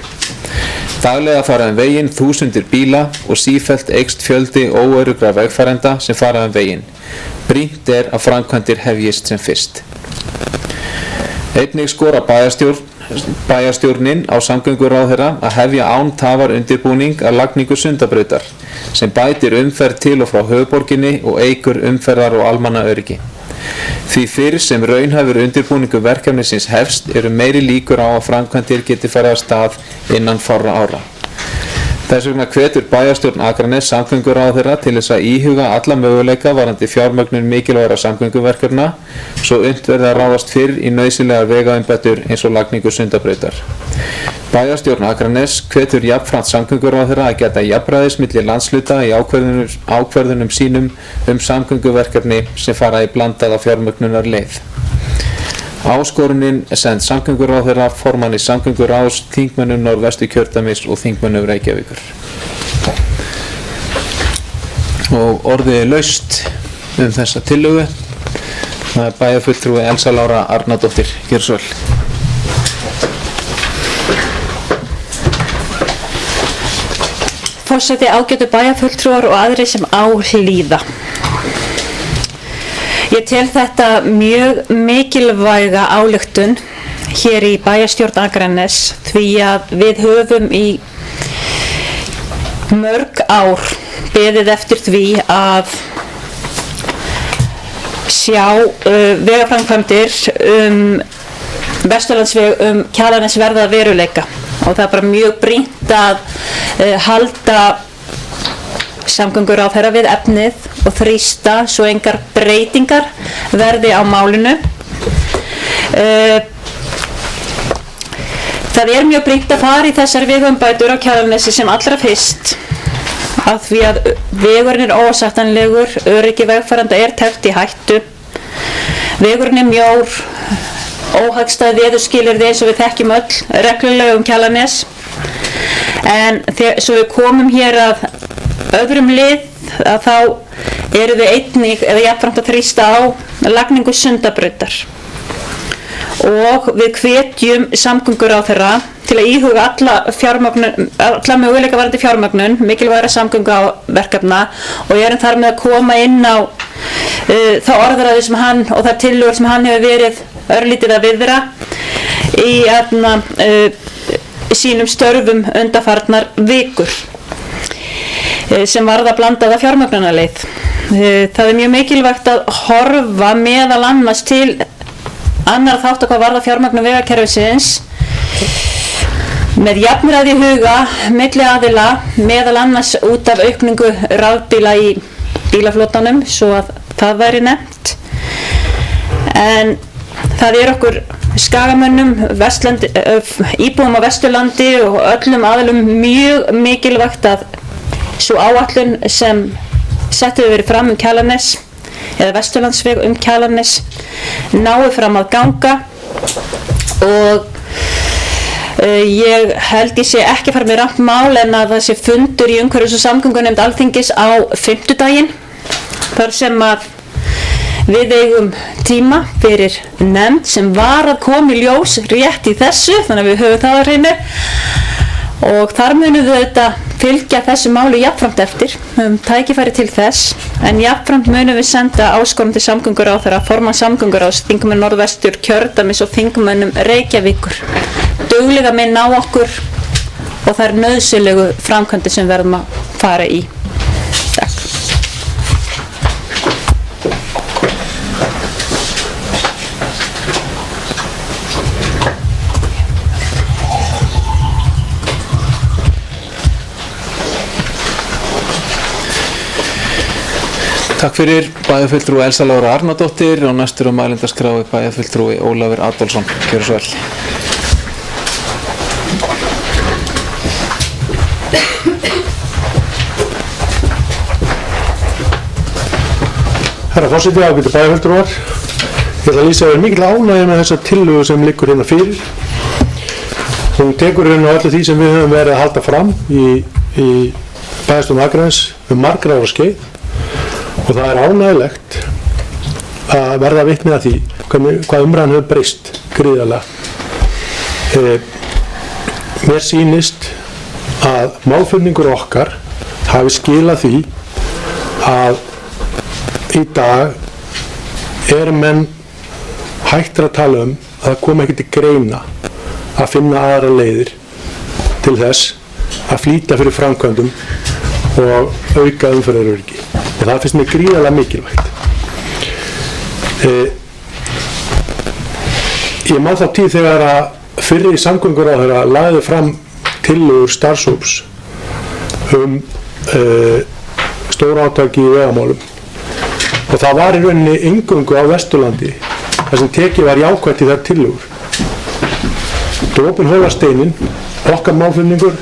Daglega fara veginn þúsundir bíla og sífellt eykst fjöldi óöruggra vegfarenda sem fara veginn. Brýnt að framkvæmdir hefjist sem fyrst. Einnig skora bæjarstjórnin á samgönguráðherra að hefja án tafar undirbúning að lagningu Sundabrautar sem bætir umferð til og frá höfuðborginni og eykur umferðar og almannaöryggi. Því fyrr sem raunhæfur undirbúningu verkefnisins hefst meiri líkur á að framkvæmdir geti farið af stað innan fárra ára. Þess vegna hvetur bæjarstjórn Akraness samgönguráðherra til þess að íhuga alla möguleika varðandi fjármögnun mikilvægra samgönguverkefna svo unnt verði að ráðast fyrr í nauðsynlegar vegaumbætur eins og lagningu Sundabrautar. Bæjarstjórn Akraness hvetur jafnframt samgönguráðherra að gæta jafnræðis milli landshluta í ákvörðunum sínum samgönguverkefni sem fara í blandaða fjármögnunarleið. Áskorunin send samgönguráðherra, formanni samgönguráðs, þingmönnum Norðvesturkjördæmis og þingmönnum Reykjavíkur. Og orðið laust þessa tillögu. Það bæjarfulltrúi Elsa Lára Arnardóttir. Gjörðu svo vel. Forseti, ágætu bæjarfulltrúar og aðrir sem á hlýða. Ég tel þetta mjög mikilvæga ályktun hér í bæjarstjórn Akraness því að við höfum í mörg ár beðið eftir því að sjá vegaframkvæmdir Vesturlandsveg Kjalarnes verða að veruleika og það bara mjög brýnt að halda samgönguráðherra við efnið og þrýsta svo engar breytingar verði á málinu. Það mjög brýnt að fara í þessar vegumbætur á Kjalarnesi sem allra fyrst af því að vegurinn óásættanlegur, öryggi vegfarenda teflt í hættu. Vegurinn mjór, óhagstæð veðurskilyrði eins og við þekkjum öll reglulega Kjalarnes. En svo við komum hér að öðrum lið að þá við einnig eða jafnframt að þrýsta á lagningu Sundabrautar og við hvetjum samgönguráðherra til að íhuga alla möguleika varðandi fjármögnun mikilvægra samgönguverkefna og þar með að koma inn á þá orðræðu sem hann og þær tillögur sem hann hefur verið örlítið að viðra í sínum störfum undanfarnar vikur sem varða blandaða fjármögnunarleið. Það mjög mikilvægt að horfa meðal annars til annarra þátta hvað varða fjármögnun vegakerfisins með jafnræði í huga milli aðila meðal annars út af aukningu rafbíla í bílaflotanum svo að það væri nefnt. En það okkur Skagamönnum, íbúum á Vesturlandi og öllum aðilum mjög mikilvægt að sú áætlun sem sett hefur verið fram Kjalarnes eða Vesturlandsveg Kjalarnes nái fram að ganga og ég held ég sé ekki fara með rangt mál en að það sé fundur í umhverfis- og samgöngunefnd Alþingis á fimmtudaginn þar sem að við eigum tíma fyrir nefnd sem var að koma í ljós rétt í þessu þannig að við höfum það á hreinu og þar munum við auðvitað fylgja þessu máli jafnframt eftir, tækifæri til þess, en jafnframt munum við senda áskorun til samgönguráðherra, formann samgönguráðs, þingmenn Norðvesturkjördæmis og þingmennum Reykjavíkur. Duglega minna á okkur og það nauðsynlegu framkvæmdir sem verðum að fara í. Takk. Takk fyrir bæjarfulltrúi Elsa Lára Arnardóttir og næstur á mælendaskrá bæjarfulltrúi Ólafur Adolfsson. Gjörðu svo vel. Herra forseti, ágætu bæjarfulltrúar, ég ætla að lýsa þér mikil ánægju með þessa tillögu sem liggur hérna fyrir. Hún tekur hérna á öllu því sem við höfum verið að halda fram í bæjarstjórn Akraness margra ára skeið. Og það er ánægilegt að verða vitni að því hvað umræðan hefur breyst gríðarlega. Mér sýnist að málflutningur okkar hafi skilað því að í dag eru menn hættir að tala að það kom ekki til greina að finna aðra leiðir til þess að flýta fyrir framkvæmdum og auka umferðaröryggi. Og það finnst mér gríðarlega mikilvægt. Ég man þá tíð þegar að fyrri samgönguráðherra lagði fram tillögur starfshóps stórátaki í vegamálum. Og það var í rauninni eingöngu á Vesturlandi þar sem tekið var jákvætt í þær tillögur. Dropinn hólar steinin, okkar málflutningur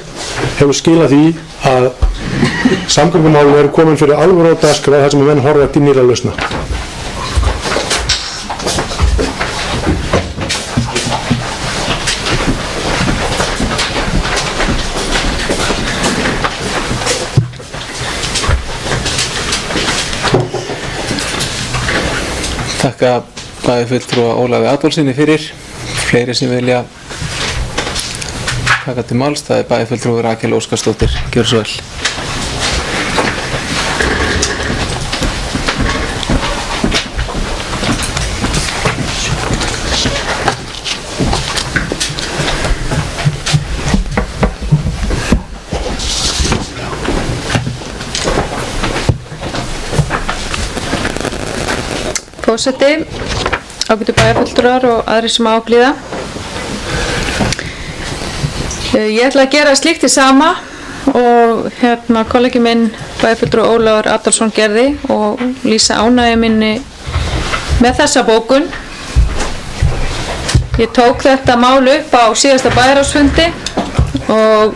hefur skilað því að samgöngumálin eru komin fyrir alvöru á dagskrá þar sem menn horfa til nýrra lausna. Þakka bæjarfulltrúa Ólafi Adolfsssyni fyrir. Fleiri sem vilja taka til máls, það er bæjarfulltrúi Rakel Óskarsdóttir. Gjörðu svo vel. Forseti, ágætu bæjarfulltrúar og aðrir sem áblíða. Ég ætla að gera slíkt í sama og kollegi minn bæjarfulltrúi Ólafur Adolfsson gerði og lýsa ánægju minni með þessa bókun. Ég tók þetta mál upp á síðasta bæjarráðsfundi og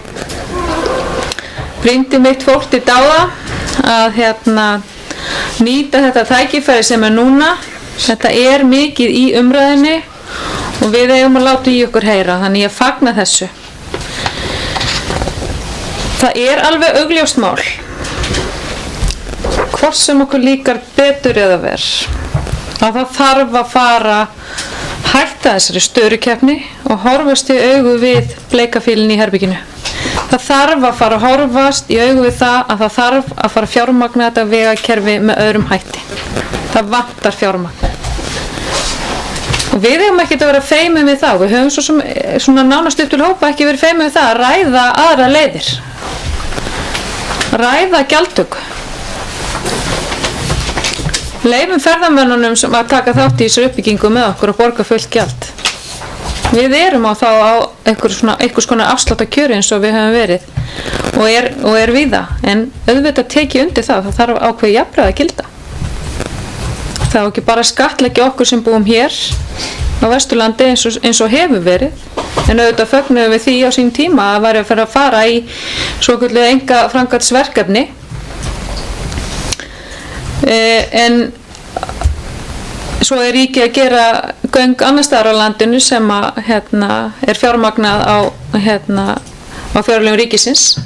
brýndi mitt fólk til dáða að nýta þetta tækifæri sem er núna. Þetta er mikið í umræðinni og við eigum að láta í okkur heyra, þannig ég fagna þessu. Það er alveg augljóst mál, hvort sem okkur líkar betur eða verr, að það þarf að fara hætta þessari störukeppni og horfast í augu við bleikafílinn í herbygginu. Það þarf að fara að horfast í augu við það að það þarf að fara að fjármagna þetta vegakerfi með öðrum hætti. Það vantar fjármagn. Og við eigum ekki að vera feimið við það. Við höfum svona nánast upp til hópa ekki verið feimið við það að ræða aðra leiðir. Ræða gjaldtöku. Leyfum ferðamönnunum sem að taka þátt í þessu uppbyggingu með okkur og borga fullt gjald. Við erum á einhvers konar afsláttarkjöri eins og við höfum verið og er víða, en auðvitað tekið undir það þarf ákveðið jafnræði að gilda. Það á ekki bara að skattleggja okkur sem búum hér á Vesturlandi eins og hefur verið, en auðvitað fögnuðum við því á sín tíma að væri að fara í svokölluð einkaframkvæmdsverkefni. En svo er ríkið að gera göng annars staðar á landinu sem er fjármagnað á fjárlögum ríkisins.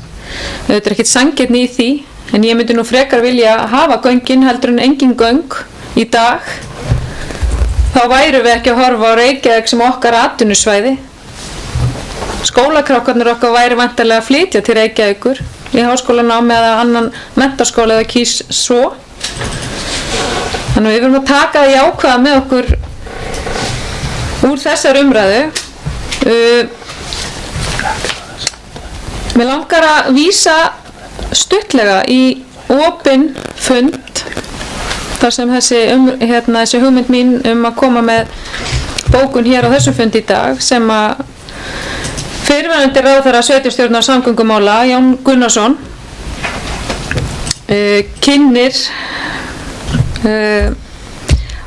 Auðvitað er ekkert sanngirni í því, en ég myndi nú frekar vilja hafa göngin heldur en engin göng í dag. Þá værum við ekki að horfa á Reykjavík sem okkar atvinnusvæði. Skólakrákarnir okkar væri væntanlega að flytja til Reykjavíkur í háskólanámi eða annan menntaskóla eða kýs svo. Þannig við verðum að taka það jákvæða með okkur úr þessar umræðu. Mér langar að vísa stuttlega í opinn fund þar sem þessi hugmynd mín að koma með bókun hér á þessum fundi í dag sem að fyrrverandi ráðherra sveitarstjórnar samgöngumála Jón Gunnarsson kynnir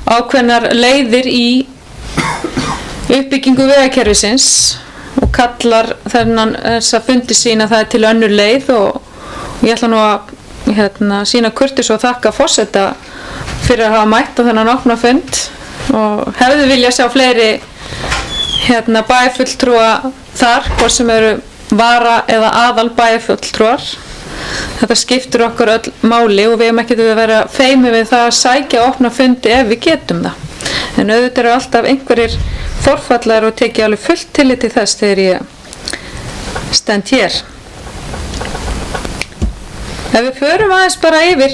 ákveðnar leiðir í uppbyggingu vegakerfisins og kallar þessa fundi sína það til önnur leið og ég ætla nú að sína kurteis og þakka forseta fyrir að hafa mætt á þennan opna fund og hefði vilja sjá fleiri bæjarfulltrúa þar, hvort sem eru vara eða aðal bæjarfulltrúar. Þetta skiptir okkur öll máli og við hefum ekkert að vera feimið við það að sækja og opna fundi ef við getum það. En auðvitað eru alltaf einhverjir forfallar og tekið alveg fullt tillit til þess þegar ég stend hér. Ef við förum aðeins bara yfir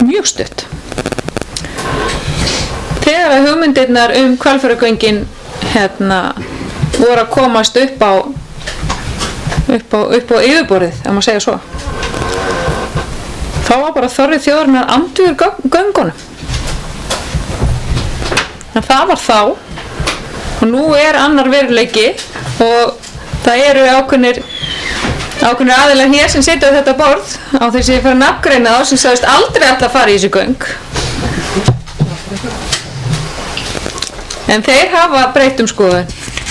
mjög stutt. Þegar að hugmyndirnar Hvalfjarðargöngin voru að komast upp á yfirborðið, ef maður segja svo. Þá var bara þorrið þjóðarinnar andvígur göngunum. En það var þá og nú annar veruleiki og það eru ákveðnir aðilar hér sem sitja á þetta borð á þess að ég fara að nafngreina þá sem sagðist aldrei ætla að fara í þessi göng. En þeir hafa breytt skoðun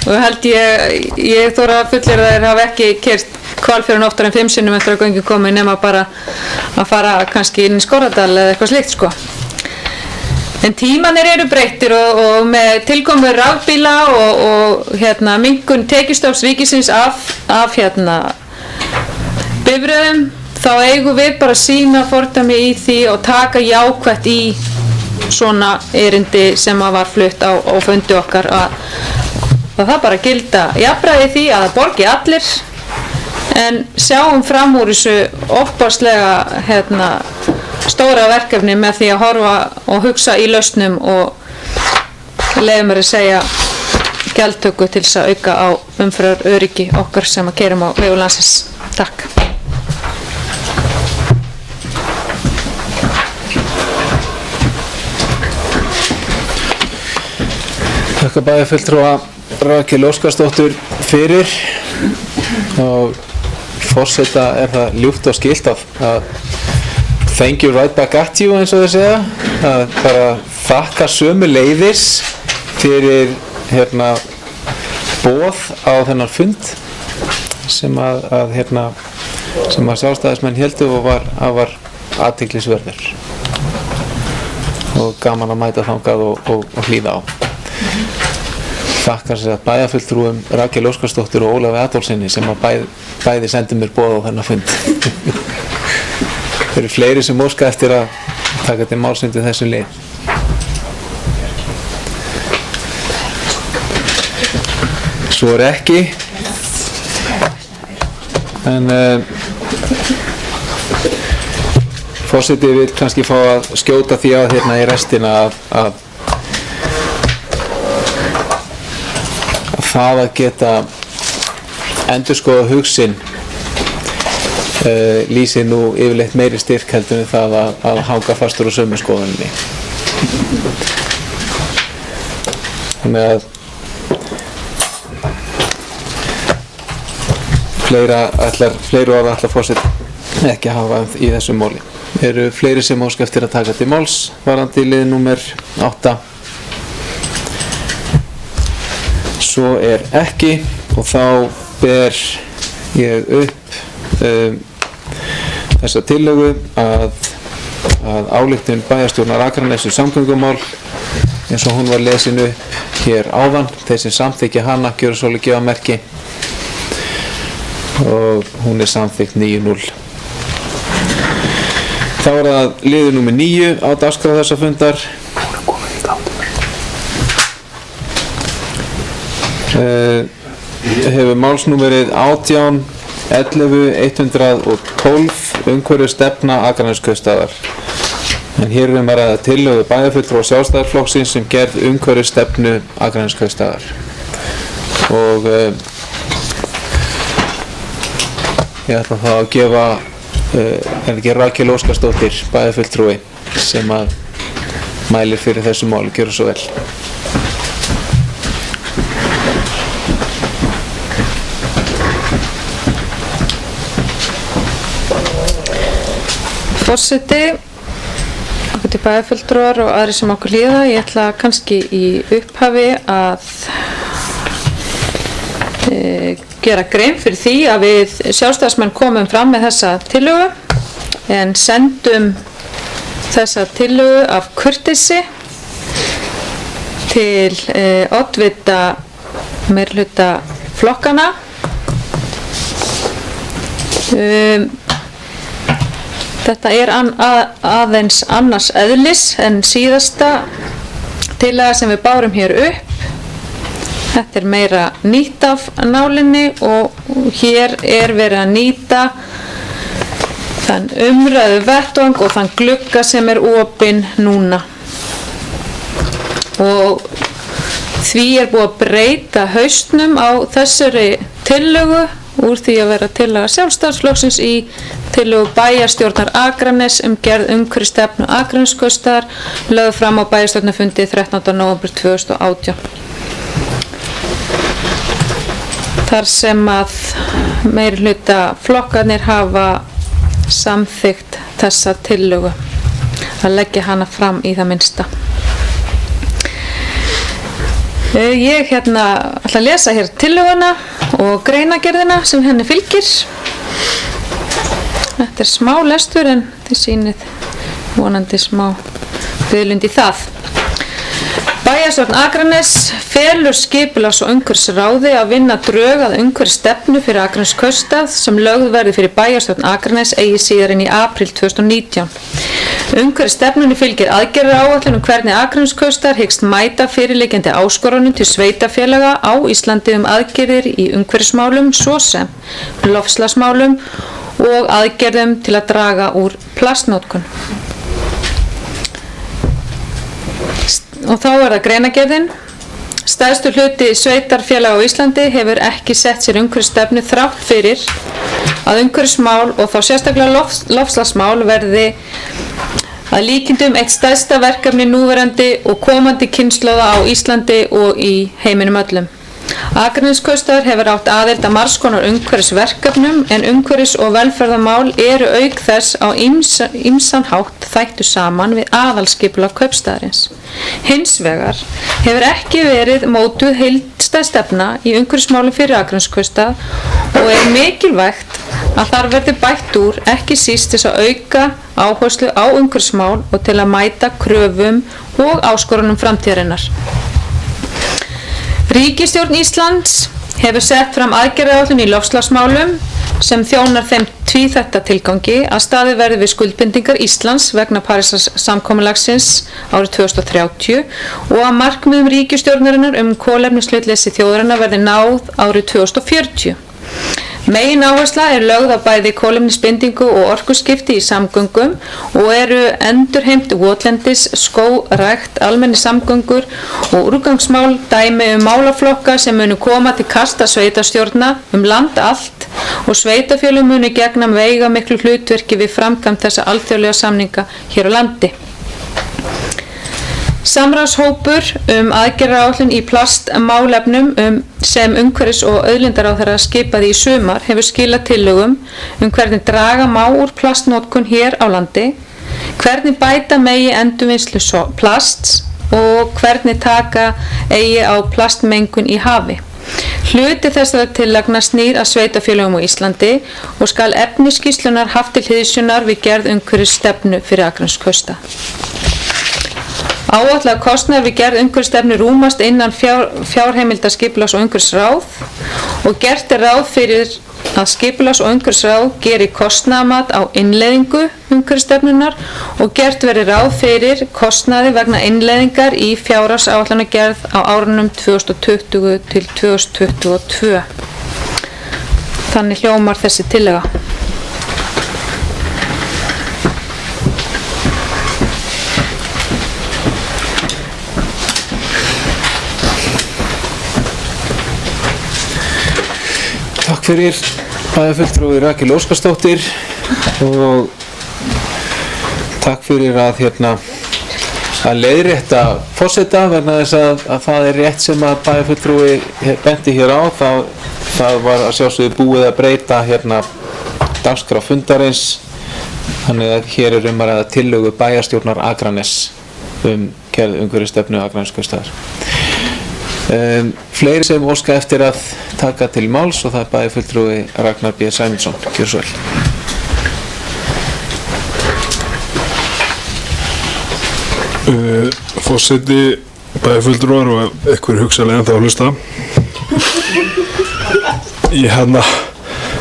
og held ég þóra að fullyrða að þeir hafa ekki keyrt Hvalfjörðinn oftar en 5 sinnum eftir að göngin komi nema bara að fara kannski inn í Skorradal eða eitthvað slíkt En tímanir eru breyttir og með tilkomu rafbíla og minnkun tekjustofns ríkisins af bifreiðum þá eigum við bara að sýna fordæmi í því og taka jákvætt í svona erindi sem var flutt á fundi okkar að það bara gilda jafnræði því að það borgi allir en sjáum fram úr þessu opaslega stóra verkefni með því að horfa og hugsa í lausnum og leyfum mér að segja gjaldtöku til þess að auka á umferðaröryggi okkar sem að keyrum á vegum landsins. Takk. Þakka bæjarfulltrúa Rakel Óskarsdóttur fyrir og forseta það ljúft og skylt að thank you right back at you eins og þeir segja að bara þakka sömuleiðis fyrir boð á þennan fund sem að sjálfstæðismenn héldu og var athyglisverður og gaman að mæta þangað og hlýða á. Þakka sér að bæjarfulltrúum Rakel Óskarsdóttur og Ólafi Adolfssyni sem að bæði sendi mér boð á þennan fund. Það eru fleiri sem óska eftir að taka til máls undir þessu lið. Svo ekki, en forseti vil kannski fá að skjóta því að í restina að það að geta endurskoða hug sinn lýsir nú yfirleitt meiri styrk heldur en það að hanga fastur á sömu skoðuninni. Þannig að fleiri orð ætlar forseti ekki að hafa í þessu máli. Eru fleiri sem óska eftir að taka til máls varðandi lið númer 8? Svo ekki og þá ber ég upp þessa tillögu að ályktun bæjarstjórnar Akraness samgöngumál eins og hún var lesin upp hér áðan, þeir sem samþykkja hana gjöra svolítið gefa merki og hún samþykkt 9-0. Þá það liður númer 9 á dagskrá þessa fundar. Hefur málsnúmerið 18 11 112 umhverfisstefna Akraneskaupstaðar. En hér að ræða tillögu bæjarfulltrúa Sjálfstæðisflokksins sem gerð umhverfisstefnu Akraneskaupstaðar. Og Ég ætla þá að gefa er ekki Rakel Óskarsdóttir bæjarfulltrúi sem að mælir fyrir þessu máli. Gjörðu svo vel. Forseti, okkur til bæjarfulltrúar og aðri sem okkur líða, ég ætla kannski í upphafi að gera grein fyrir því að við sjálfstæðismenn komum fram með þessa tillögu en sendum þessa tillögu af kurteisi til oddvita meirihluta flokkana. Þetta er aðeins annars eðlis en síðasta tillaga sem við bárum hér upp. Þetta er meira nýtt af nálinni og hér er verið að nýta þann umræðu vettvang og þann glugga sem er opinn núna. Og því er búið að breyta haustnum á þessari tillögu úr því að vera tillaga Sjálfstæðisflokksins í tillögu bæjarstjórnar Akraness gerð umhverfisstefnu Akraneskaustar lögð fram á bæjarstjórnarfundi 13. nóvember 2018. Þar sem að meirihluta flokkarnir hafa samþykkt þessa tillögu að leggja hana fram í það minnsta. Ég ætla að lesa hér tillöguna og greinagerðina sem henni fylgir. Þetta er smá lestur en þið sýnið vonandi smá biðlund í það. Bæjarstjórn Akraness felur skipulags- og umhverfisráði að vinna drög að umhverfisstefnu fyrir Akraneskaupstað sem lögð verði fyrir bæjarstjórn Akraness eigi síðar en í apríl 2019. Umhverfisstefnunni fylgir aðgerðaráætlun hvernig Akraneskaupstaður hyggst mæta fyrirliggjandi áskorunum til sveitarfélaga á Íslandi aðgerðir í umhverfismálum svo sem loftslagsmálum og aðgerðum til að draga úr plastnotkun. Og þá er það greinagerðin. Stærstu hluti sveitarfélaga á Íslandi hefur ekki sett sér umhverfisstefnu þrátt fyrir að umhverfismál og þá sérstaklega loftslagsmál verði að líkindum eitt stærsta verkefni núverandi og komandi kynslóða á Íslandi og í heiminum öllum. Akraneskaupstaður hefur átt aðild að margs konar umhverfisverkefnum en umhverfis- og velferðarmál eru auk þess á ýmsan hátt þættu saman við aðalskipulag kaupstaðarins. Hins vegar hefur ekki verið mótuð heildstæð stefna í umhverfismálum fyrir Akraneskaupstað og er mikilvægt að þar verði bætt úr ekki síst til að auka áherslu á umhverfismál og til að mæta kröfum og áskorunum framtíðarinnar. Ríkisstjórn Íslands hefur sett fram aðgerðaáætlun í loftslagsmálum sem þjónar þeim tvíþætta tilgangi að staðið verði við skuldbindingar Íslands vegna Parísarsamkomulagsins árið 2030 og að markmiðum ríkisstjórnarinnar kolefnishlutleysi þjóðarinnar verði náð árið 2040. Megin áhersla er lögð á bæði kolefnisbindingu og orkuskipti í samgöngum og eru endurheimt votlendis, skógrækt, almenni samgöngur og úrgangsmál dæmi málaflokka sem munu koma til kasta sveitarstjórna land allt og sveitarfélög munu gegna veigamiklu hlutverki við framkvæmd þessa alþjóðlega samninga hér á landi. Samráðshópur aðgerðaáætlun í plastmálefnum sem umhverfis- og auðlindaráðherra skipaði í sumar hefur skilað tillögum hvernig draga má úr plastnotkun hér á landi, hvernig bæta megi endurvinnslu plasts og hvernig taka eigi á plastmengun í hafi. Hluti þessara tillagna snýr að sveitarfélögum á Íslandi og skal efni skýrslunnar haft til hliðsjónar við gerð umhverfisstefnu fyrir Akraneskaupstað. Áætlaður kostnaður við gerð umhverfisstefnu rúmast innan fjárheimilda skipulags- og umhverfisráð og gert er ráð fyrir að skipulags- og umhverfisráð geri kostnaðarmat á innleiðingu umhverfisstefnunnar og gert veri ráð fyrir kostnaði vegna innleiðingar í fjárhagsáætlanagerð á árunum 2020 til 2022. Þannig hljómar þessi tillaga. Takk fyrir bæjarfulltrúi Rakel Óskarsdóttir og takk fyrir að leiðrétta forseta vegna þess að það rétt sem að bæjarfulltrúi benti hér á, það var að sjálfsögðu búið að breyta dagskrá fundarins, þannig að hér að ræða tillögu bæjarstjórnar Akraness gerð umhverfisstefnu Akraneskaupstaðar. Fleiri sem óska eftir að taka til máls og það bæjarfulltrúi Ragnar B. Sæmundsson. Gjörðu svo vel. Forseti, bæjarfulltrúar og einhver hugsanlega ennþá að hlusta.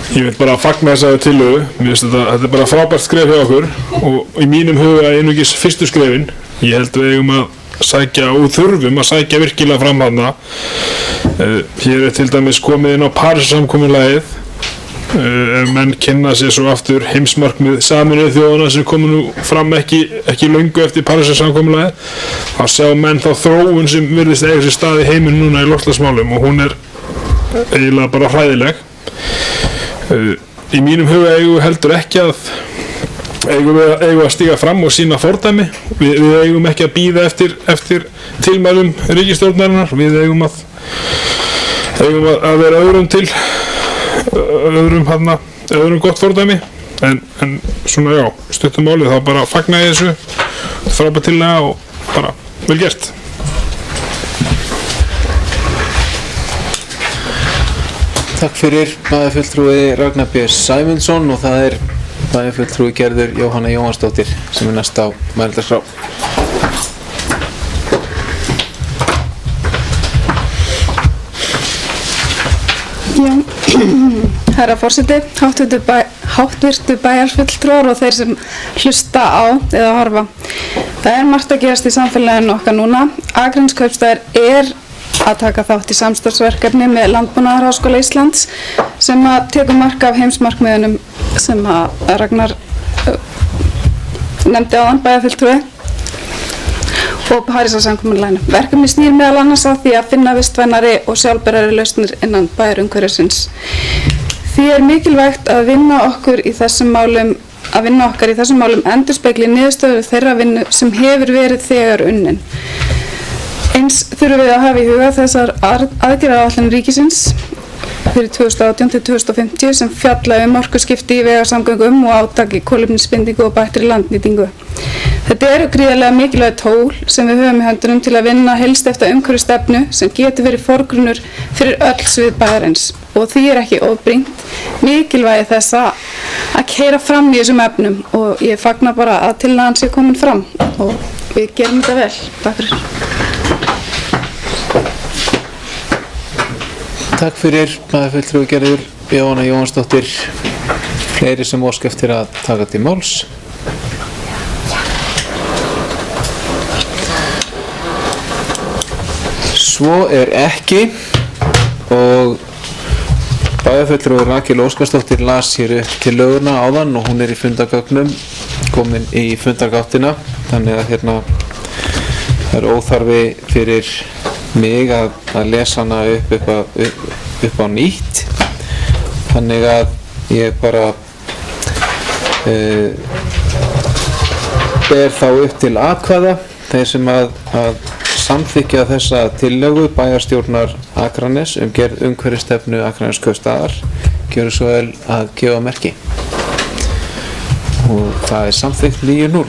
Ég vil bara fagna þessari tillögu. Mér finnst þetta bara frábært skref hjá okkur og í mínum huga einungis fyrstu skrefin. Ég held við eigum að sækja og þurfum að sækja virkilega fram hana. Hér til dæmis komið inn á Parísarsamkomulagið. Ef menn kynna sér svo aftur heimsmarkmið Sameinuðu þjóðanna sem komu nú fram ekki löngu eftir Parísarsamkomulagið, þá sjá menn þá þróun sem virðist eiga sér stað í heiminn núna í loftslagsmálum og hún eiginlega bara hræðileg. Í mínum huga eigum við heldur ekki eigum að stíga fram og sýna fordæmi. Við eigum ekki að bíða eftir tilmælum ríkisstjórnarinnar. Við eigum að vera öðrum gott fordæmi. En svona já, stuttum málið þá bara fagna ég þessu frábært tillaga og bara vel gert. Takk fyrir bæjarfulltrúi Ragnar B. Sæmundsson og það bæjarfulltrúi Gerður Jóhanna Jóhannsdóttir sem næst á mælendaskrá. Já, herra forseti, háttvirtu bæjarfulltrúar og þeir sem hlusta á eða horfa. Það margt að gerast í samfélaginu okkar núna. Akraneskaupstaður að taka þátt í samstarfsverkefni með Landbúnaðarháskóla Íslands sem að tekur mark af heimsmarkmiðunum sem að Ragnar nefndi áðan, bæjarfulltrúi, og Parísarsamkomulaginu. Verkefni snýr meðal annars að því að finna vistvænari og sjálfbærari lausnir innan bæjarumhverfisins. Því mikilvægt að vinna okkar í þessum málum endurspegli niðurstöður þeirra vinnu sem hefur verið þegar unnin. Eins þurfum við að hafa í huga þessar aðgerðaáætlanir ríkisins fyrir 2018 til 2050 sem fjalla orkuskipti í vegasamgöngum og átak í kolefnisbindingu og bættri landnýtingu. Þetta eru gríðarlega mikilvæg tól sem við höfum í höndunum til að vinna heilsteypta umhverfisstefnu sem getur verið forgrunnur fyrir öll svið bæjarins og því ekki ofbrýnt mikilvægi þess að keyra fram í þessum efnum og ég fagna bara að tillagan sé komin fram og við gerum þetta vel. Takk fyrir. Takk fyrir bæjarfulltrúi Gerður Jóhanna Jóhannsdóttir. Fleiri sem óska eftir að taka til máls. Svo ekki og bæjarfulltrúi Rakel Óskarsdóttir las hér upp tillöguna áðan og hún í fundargögnum, komin í fundargáttina, þannig að það óþarfi fyrir mig að lesa hana upp á nýtt, þannig að ég bara ber þá upp til atkvæða þeir sem að samþykkja þessa tillögu bæjarstjórnar Akraness gerð umhverfisstefnu Akraneskaupstaðar. Gjörðu svo vel að gefa merki og það samþykkt 9-0.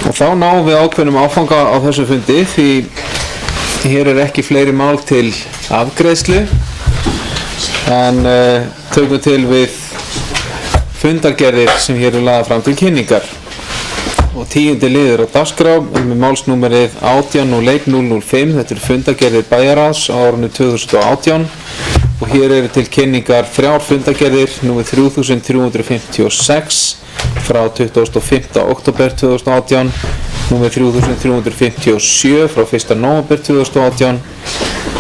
Og þá náum við ákveðnum áfanga á þessu fundi því hér ekki fleiri mál til afgreiðslu en tökum til við fundargerðir sem hér lagðar fram til kynningar. Og 10. liður á dagskrá með málsnúmerið 18-01-005, þetta fundargerðir bæjarráðs á árinu 2018 og hér til kynningar 3 fundargerðir númer 3356 frá 25. október 2018, númer 3357 frá 1. nóvember 2018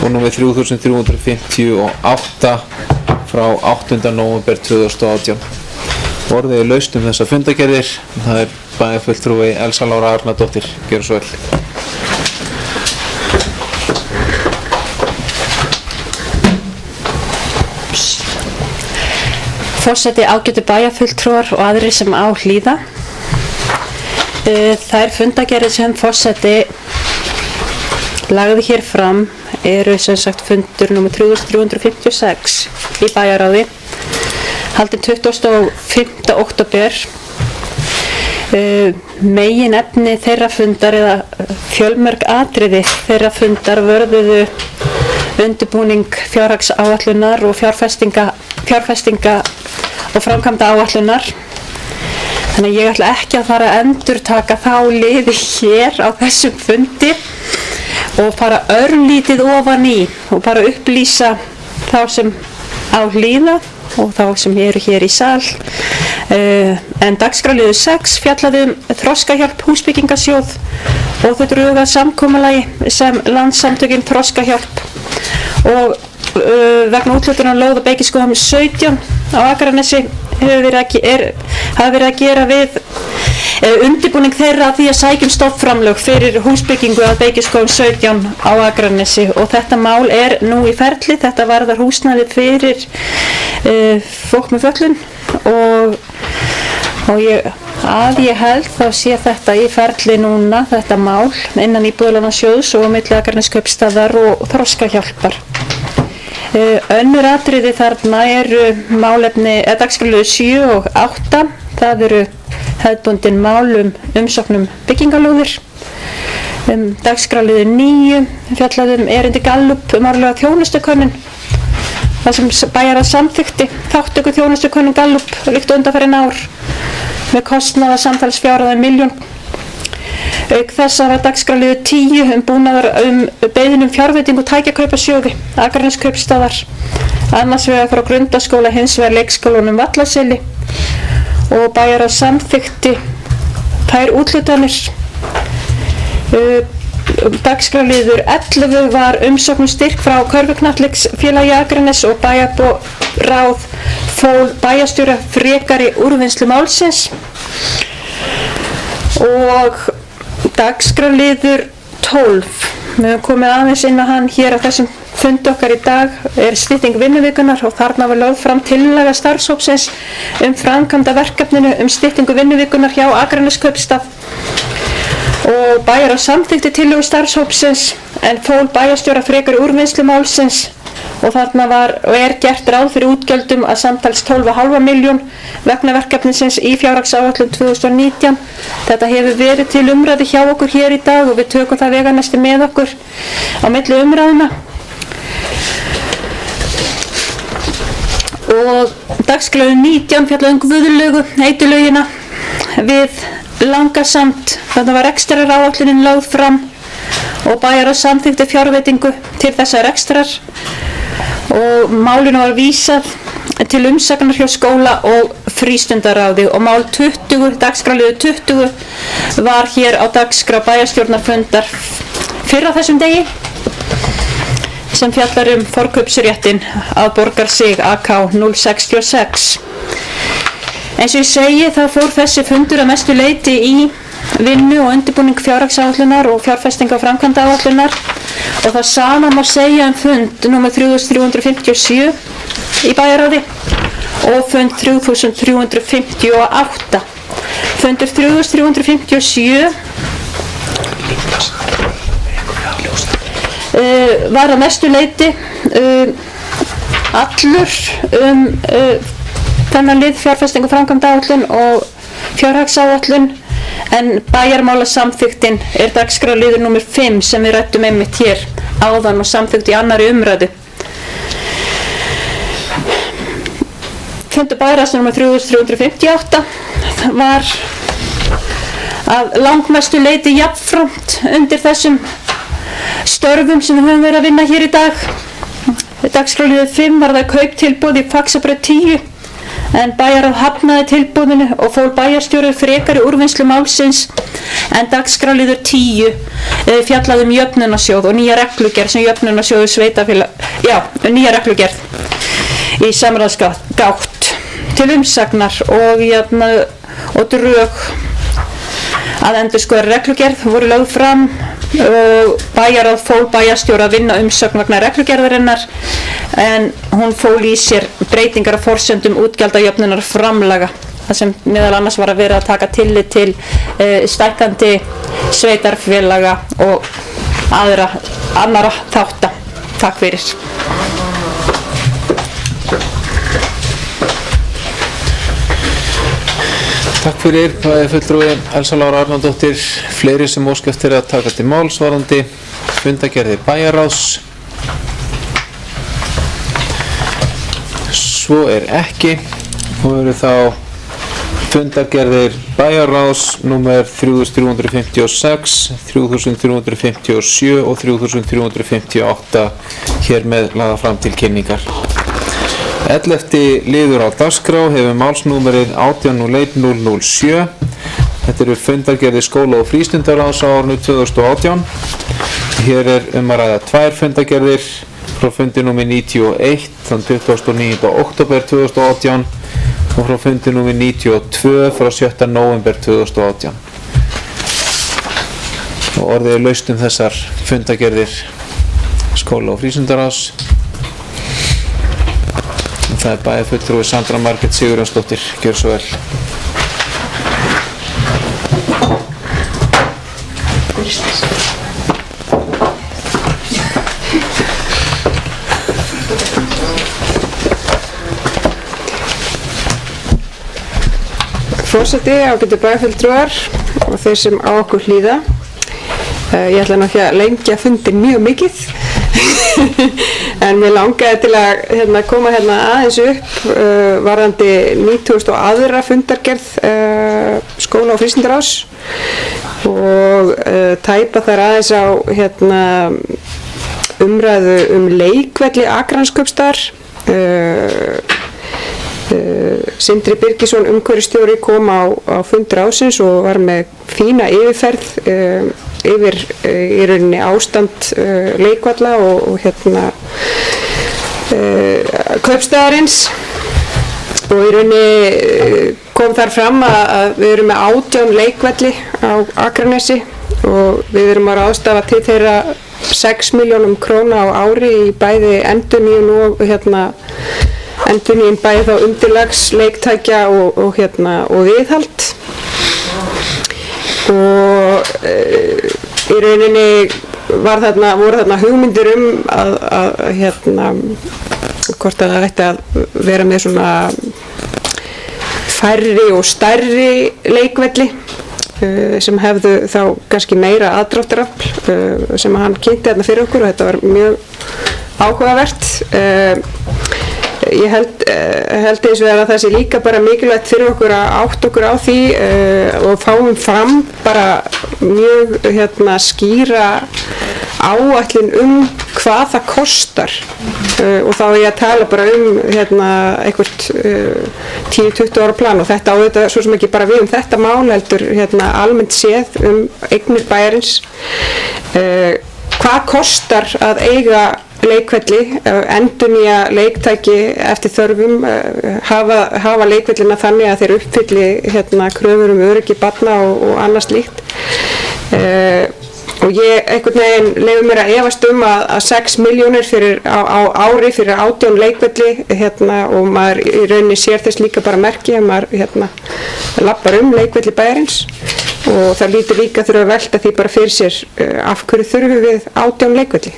og númer 3358 frá 8. nóvember 2018. Orðið laust þessa fundargerðir, það bæjarfulltrúi Elsa Lára Arnardóttir. Gjörðu svo vel. forseti, ágætu bæjarfulltrúar og aðrir sem á hlýða. Þær fundagerðir sem forseti lagði hér fram eru sem sagt fundur nr. 3356 í bæjarráði, haldinn 25. október. Meginefni þeirra fundar eða fjölmörg atriði þeirra fundar vörðuðu undirbúning fjárhagsáætlunar og fjárfestinga og framkvæmda áætlunar. Þannig að ég ætla ekki að fara að endurtaka þá liði hér á þessum fundi og fara örlítið ofan í og bara upplýsa þá sem á hlýða og þá sem eru hér í sal. En dagskrárliður 6 fjallaði Þroskahjálp húsbyggingasjóð og þau drögu að samkomulagi sem Landssamtökin Þroskahjálp og vegna úthlutunar lóð og Beykiskógum 17 á Akranesi hafa verið að gera við undirbúning þeirra að því að sækjum stofnframlög fyrir húsbyggingu á Beykiskógum 17 á Akranesi og þetta mál er nú í ferli. Þetta varðar húsnæði fyrir fólk með fötlun og ég held þá sé þetta í ferli núna, þetta mál innan Íbúðalánasjóðs og milli Akraneskaupstaðar og Þroskahjálpar. Önnur atriði þarna eru málefni dagskrárliður 7 og 8. Það eru hefðbundin mál umsóknum byggingarlóðir. Dagskrárliður 9 fjallaði erindi Gallup árlega þjónustukönnun. Það sem bæjarráð samþykkti þátttöku þjónustukönnun Gallup líkt undanfarin ár með kostnaðar samtals fjárhæð 1 milljón. Auk þess var dagskrárliður 10 búnaðar beiðnum fjárveitingu tækjakaupasjóði Akraneskaupstaðar, annars vegar frá grundaskóla, hins vegar leikskólanum Vallaseli og bæjarráð samþykkti þær úthlutanir. Dagskrárliður 11 var umsókn styrk frá Körfuknattleiksfélagi Akranes og bæjarráð fól bæjarstjóra frekari úrvinnslu málsins. Og dagskrárliður 12, við höfum komið aðeins inn á hann hér á þessum fundi okkar í dag, er stytting vinnuvikunar og þarna var lögð fram tillaga starfshópsins framkvæmda verkefninu styttingu vinnuvikunar hjá Akraneskaupstað og bæjarráð samþykkti tillögu starfshópsins en fól bæjarstjóra frekari úrvinnslu málsins og þarna er gert ráð fyrir útgjöldum að samtals 12,5 milljón vegna verkefnisins í fjárhagsáætlun 2019. Þetta hefur verið til umræðu hjá okkur hér í dag og við tökum það veganesti með okkur á milli umræðuna. Og dagskrárliður 19 fjallaði Guðlaugu, heitulögina við Langasamt. Þetta var rekstraráætlunin lögð fram og bæjarráð samþykkti fjárveitingu til þessa rekstrar og málinu var vísað til umsagnar hjá skóla og frístundaráði og mál 20, dagskrárliður 20 var hér á dagskrá bæjarstjórnarfundar fyrr á þessum degi sem fjallar forkaupsréttin að Borgarsig AK 066. Eins og ég segi þá fór þessi fundur að mestu leyti í vinnu og undirbúning fjárhagsáætlunar og fjárfestinga og framkvæmdaáætlunar og það sama má segja fund nr. 3357 í bæjarráði og fund 3358. Fundur 3357 var að mestu leyti allur þennan lið fjárfestingu og framkvæmdaáætlun og fjárhagsáætlun en bæjarmálasamþykktin er dagskrárliður nr. 5 sem við ræddum einmitt hér áðan og samþykkt í annarri umræðu. Fundur bæjarráðs nr. 3358 var að langmestu leyti jafnframt undir þessum störfum sem við höfum verið að vinna hér í dag. Dagskrárliður 5 var það kauptilboð í Faxabraut 10 en bæjarráð hafnaði tilboðinu og fól bæjarstjóri frekari úrvinnslu málsins en dagskrárliður 10 fjallaði jöfnunarsjóð og nýja reglugerð sem jöfnunarsjóðu sveitafélag, nýja reglugerð í samráðsgátt til umsagnar og drög að endurskoða reglugerð voru lögð fram og bæjarráð fól bæjarstjóra að vinna umsögn vegna reglugerðarinnar en hún fól í sér breytingar af forsendum útgjaldajöfnunar framlaga, þar sem meðal annars var að vera að taka tillit til stækkandi sveitarfélaga og annara þátta. Takk fyrir. Takk fyrir, fulltrúi Elsa Lára Arnardóttir. Fleiri sem óska eftir að taka til máls varðandi fundargerðir bæjarráðs? Svo er ekki, og eru þá fundargerðir bæjarráðs númer 3356, 3357 og 3358 hér með laga fram til kynningar. 11. liður á dagskrá hefur málsnúmerið 1801007. Þetta eru fundargerðir skóla- og frístundaráðs á árinu 2018. Hér er að ræða tvær fundargerðir frá fundi númer 91 þann 29. október 2018 og frá fundi númer 92 frá 7. nóvember 2018. Og orðið er laust þessar fundargerðir skóla- og frístundaráðs. Það er bæði fulltrúi Sandra Margrét Sigurjónsdóttir. Gjör svo vel. Forseti, ágætu bæjarfulltrúar og þeir sem á okkur hlýða. Ég ætla nú ekki að lengja fundin mjög mikið en mér langaði til að koma aðeins upp varðandi 90. og aðra fundargerð skóla- og frístundaráðs og tæpa þar aðeins á umræðu leikvelli Akranskaupstaðar. Sindri Birgisson umhverfisstjóri kom á fund ráðsins og var með fína yfirferð yfir í rauninni ástand leikvalla og kaupstaðarins, og í rauninni kom þar fram að við erum með 18 leikvelli á Akranesi og við erum að ráðstafa til þeirra 6 milljónum króna á ári í bæði endurnýjun og endurnýjun bæði þá undirlags leiktækja og viðhald. Og í rauninni voru þarna hugmyndir að hvort að það ætti að vera með svona færri og stærri leikvelli sem hefðu þá kannski meira aðdráttarafl sem hann kynnti þarna fyrir okkur, og þetta var mjög áhugavert. Ég held eins og að það sé líka bara mikilvægt fyrir okkur að átta okkur á því og fáum fram bara mjög skýra áætlun hvað það kostar, og þá er ég að tala bara einhvert 10-20 ára plan, og þetta á þetta svo sem ekki bara við þetta mál heldur almennt séð eignir bæjarins. Hvað kostar að eiga leikvelli, endurnýja leiktæki eftir þörfum, hafa leikvellina þannig að þeir uppfylli kröfur öryggi barna og annað slíkt. Og ég einhvern veginn leyfi mér að efast að 6 milljónir á ári fyrir 18 leikvelli, og maður í rauninni sér þess líka bara merki að maður lappar leikvelli bæjarins, og það lítur líka þurfa að velta því bara fyrir sér af hverju þurfum við 18 leikvelli.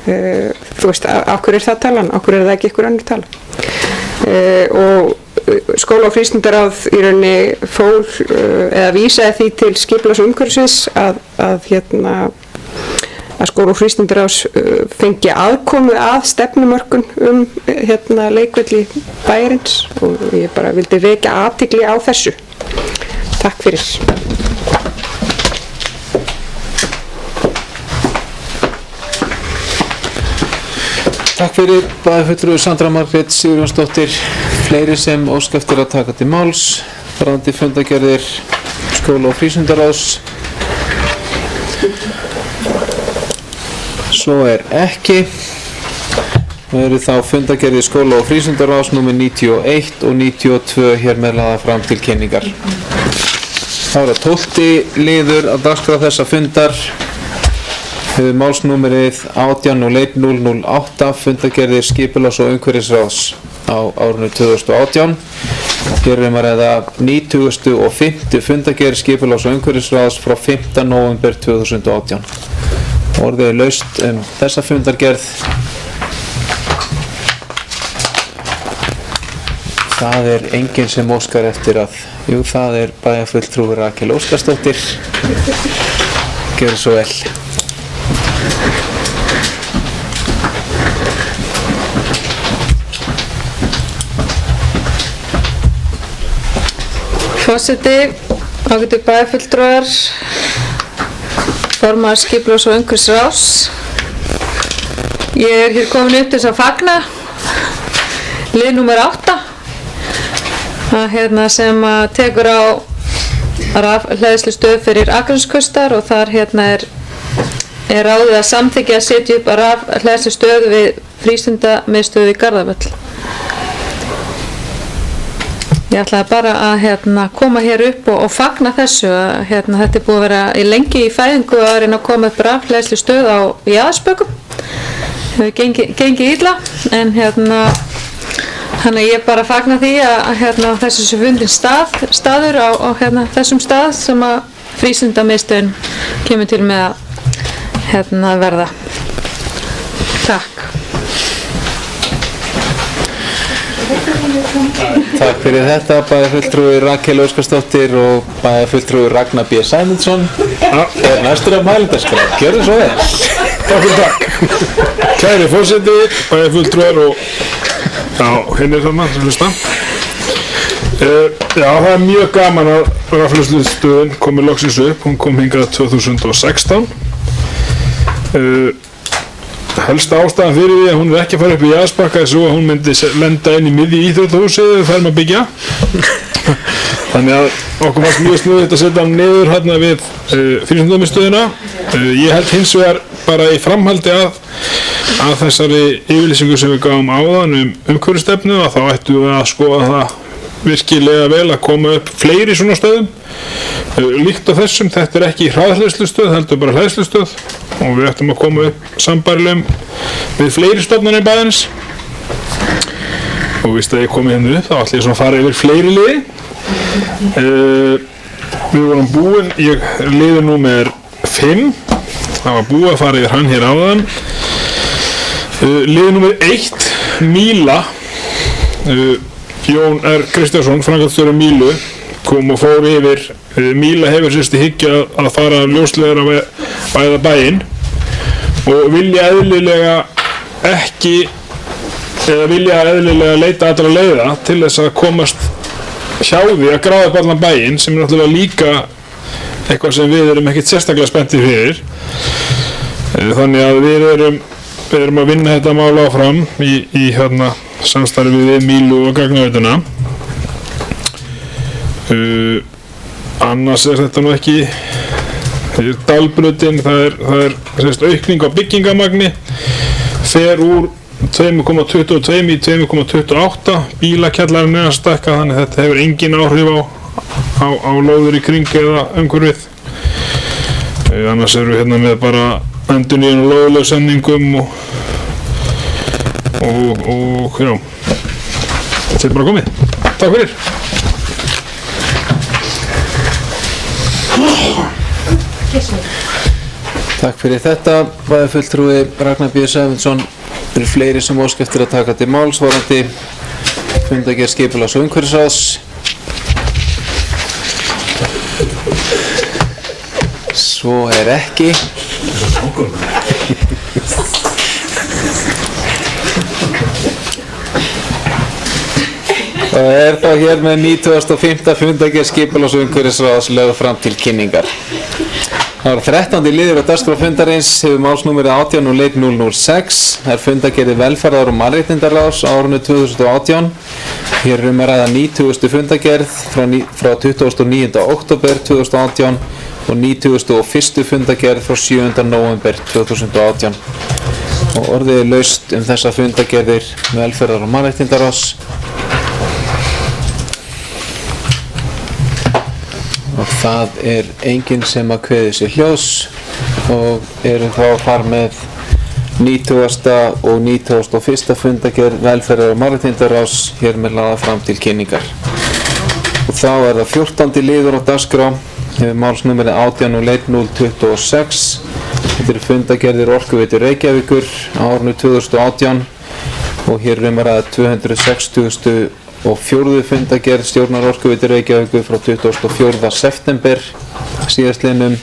Þú veist, af hverju er það talan, af hverju er það ekki einhver önnur tala. Og skóla- og frístundaráð í rauninni fól eða vísaði því til skipulags- og umhverfissviðs að skóla- og frístundaráðs fengi aðkomu að stefnumörkun leikvelli bæjarins, og ég bara vildi vekja athygli á þessu. Takk fyrir. Takk fyrir, bæði fulltrúi Sandra Margrét Sigurjónsdóttir. Fleiri sem óska eftir að taka til máls varðandi fundargerðir skóla- og frístundaráðs? Svo er ekki. Það eru þá fundargerðir skóla- og frístundaráðs númer 91 og 92 hér með lagðar fram til kynningar. Þá er 12. liður að dagskrá þessa fundar Hefur málsnúmerið 18.01.008 fundargerðir skipulags- og umhverfisráðs á árinu 2018. Hér er að ræða 95. fundargerð skipulags- og umhverfisráðs frá 5. nóvember 2018. Orðið er laust þessa fundargerð. Það er enginn sem óskar eftir að, það er bæjarfulltrúi Rakel Óskarsdóttir. Gjörðu svo vel. Forseti, ágætu bæjarfulltrúar, formaður skipulags- og umhverfisráðs. Ég er hér komin upp til þess að fagna lið númer 8 sem tekur á rafhleðslustöð fyrir Akraneskaustar og þar er ráðið að samþykkja að setja upp rafhleðslustöð við frístundamiðstöð í Garðavöll. Ég ætlaði bara að koma hér upp og fagna þessu að þetta er búið að vera lengi í fæðingu að reyna að koma upp rafhleðslustöð á Jaðarsbökkum. Hefur gengið illa en þannig ég bara fagna því að þessu sé fundin staður á þessum stað sem að frístundamiðstöðin kemur til með að verða. Takk. Takk fyrir þetta, bæjarfulltrúi Rakel Óskarsdóttir og bæjarfulltrúi Ragnar B. Sæmundsson. Er næstur af mælendaskrá. Gjörðu svo vel. Takk fyrir takk. Kæri forseti, bæjarfulltrúar og henni þarna sem hlusta. Það er mjög gaman að rafhleðslustöðin komi loksins upp. Hún kom hingað 2016. Helsta ástæðan fyrir því að hún er ekki að fara upp í Jaðarsbakka er svo að hún myndi lenda inn í miðju íþróttahúsið þegar við færum að byggja. Þannig að okkur fannst mjög sniðugt að setja hann niður hérna við frístundamiðstöðina. Ég held hins vegar bara í framhaldi að þessari yfirlýsingu sem við gáum áðan umhverfisstefnu að þá ættum við að skoða það virkilega vel að koma upp fleiri svona stöðum. Líkt á þessum, þetta er ekki hraðhleðslustöð, heldur bara hleðslustöð og við ættum að koma upp sambærilegum við fleiri stofnanir bæjarins. Og víst að ég komi hérna upp, þá ætlum ég svona að fara yfir fleiri liði. Við vorum búin, liður númer 5, það var búið að fara yfir hann hér áðan. Liður númer 1, Míla, Jón R. Kristjánsson, framkvæmdastjóri Mílu, kom og fór yfir. Míla hefur sérst í hyggju að fara ljósleiðar á bæða bæinn og vilja eðlilega leita allra leiða til þess að komast hjá því að gráða upp allan bæinn sem er náttúrulega líka eitthvað sem við erum ekkert sérstaklega spenntir fyrir. Þannig að við erum að vinna þetta mál áfram í samstarfi við Mílu og Gagnaveituna. Annars er þetta nú ekki Dalbrautin, það er aukning á byggingamagni, fer úr 2,22 í 2,28, bílakjallarinn er að stækka þannig að þetta hefur engin áhrif á lóður í kring eða umhverfið. Annars erum við hérna með bara endurnýjun og lóðlögsamningum og já, þetta er bara komið. Takk fyrir. Takk fyrir þetta, bæjarfulltrúi Ragnar B. Sæmundsson. Eru fleiri sem óska eftir að taka til máls varðandi fundargerð skipulags- og umhverfisráðs. Svo er ekki. Það er þá hér með 95. fundargerð skipulags- og umhverfisráðs lögð fram til kynningar. Það var 13. liður á dagskrá fundarins, hefur málsnúmerið 18.01.006. Það er fundargerð velferðar- og mannréttindaráðs á árinu 2018. Hér er að ræða 90. fundargerð frá 29. október 2018 og 91. fundargerð frá 7. nóvember 2018. Og orðið er laust þessa fundargerðir velferðar- og mannréttindaráðs. Og það er enginn sem að kveði sér hljóðs og eru þá þar með 90. og 91. fundargerð velferðar- og mannréttindaráðs hér með laða fram til kynningar. Og þá er það 14. liður á dagskrá, hefur málsnúmerið 18.01.026. Þetta eru fundargerðir Orkuveitu Reykjavíkur á árinu 2018 og hér er að ræða 264. fundargerð stjórnar Orkuveitu Reykjavíkur frá 24. september síðastliðnum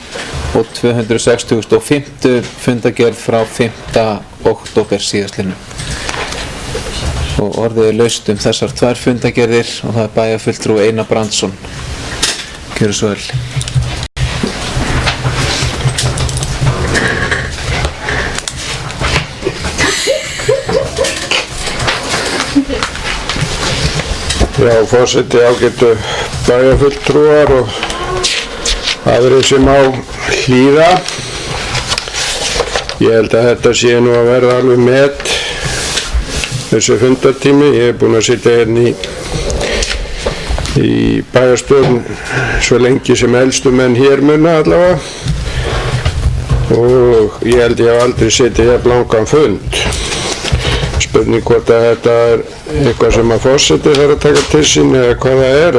og 265. fundargerð frá 5. október síðastliðnum. Og orðið er laust þessar tvær fundargerðir og það er bæjarfulltrúi Einar Brandsson. Gjörðu svo vel. Já, forseti, ágætu bæjarfulltrúar og aðrir sem á hlýða. Ég held að þetta sé nú að verða alveg met þessu fundartími. Ég er búinn að sitja hérna í bæjarstjórn svo lengi sem elstu menn hér muna allavega og ég held ég hef aldrei sitið hér langan fund. Spurning hvort að þetta er eitthvað sem að forseti þarf að taka til sín eða hvað það er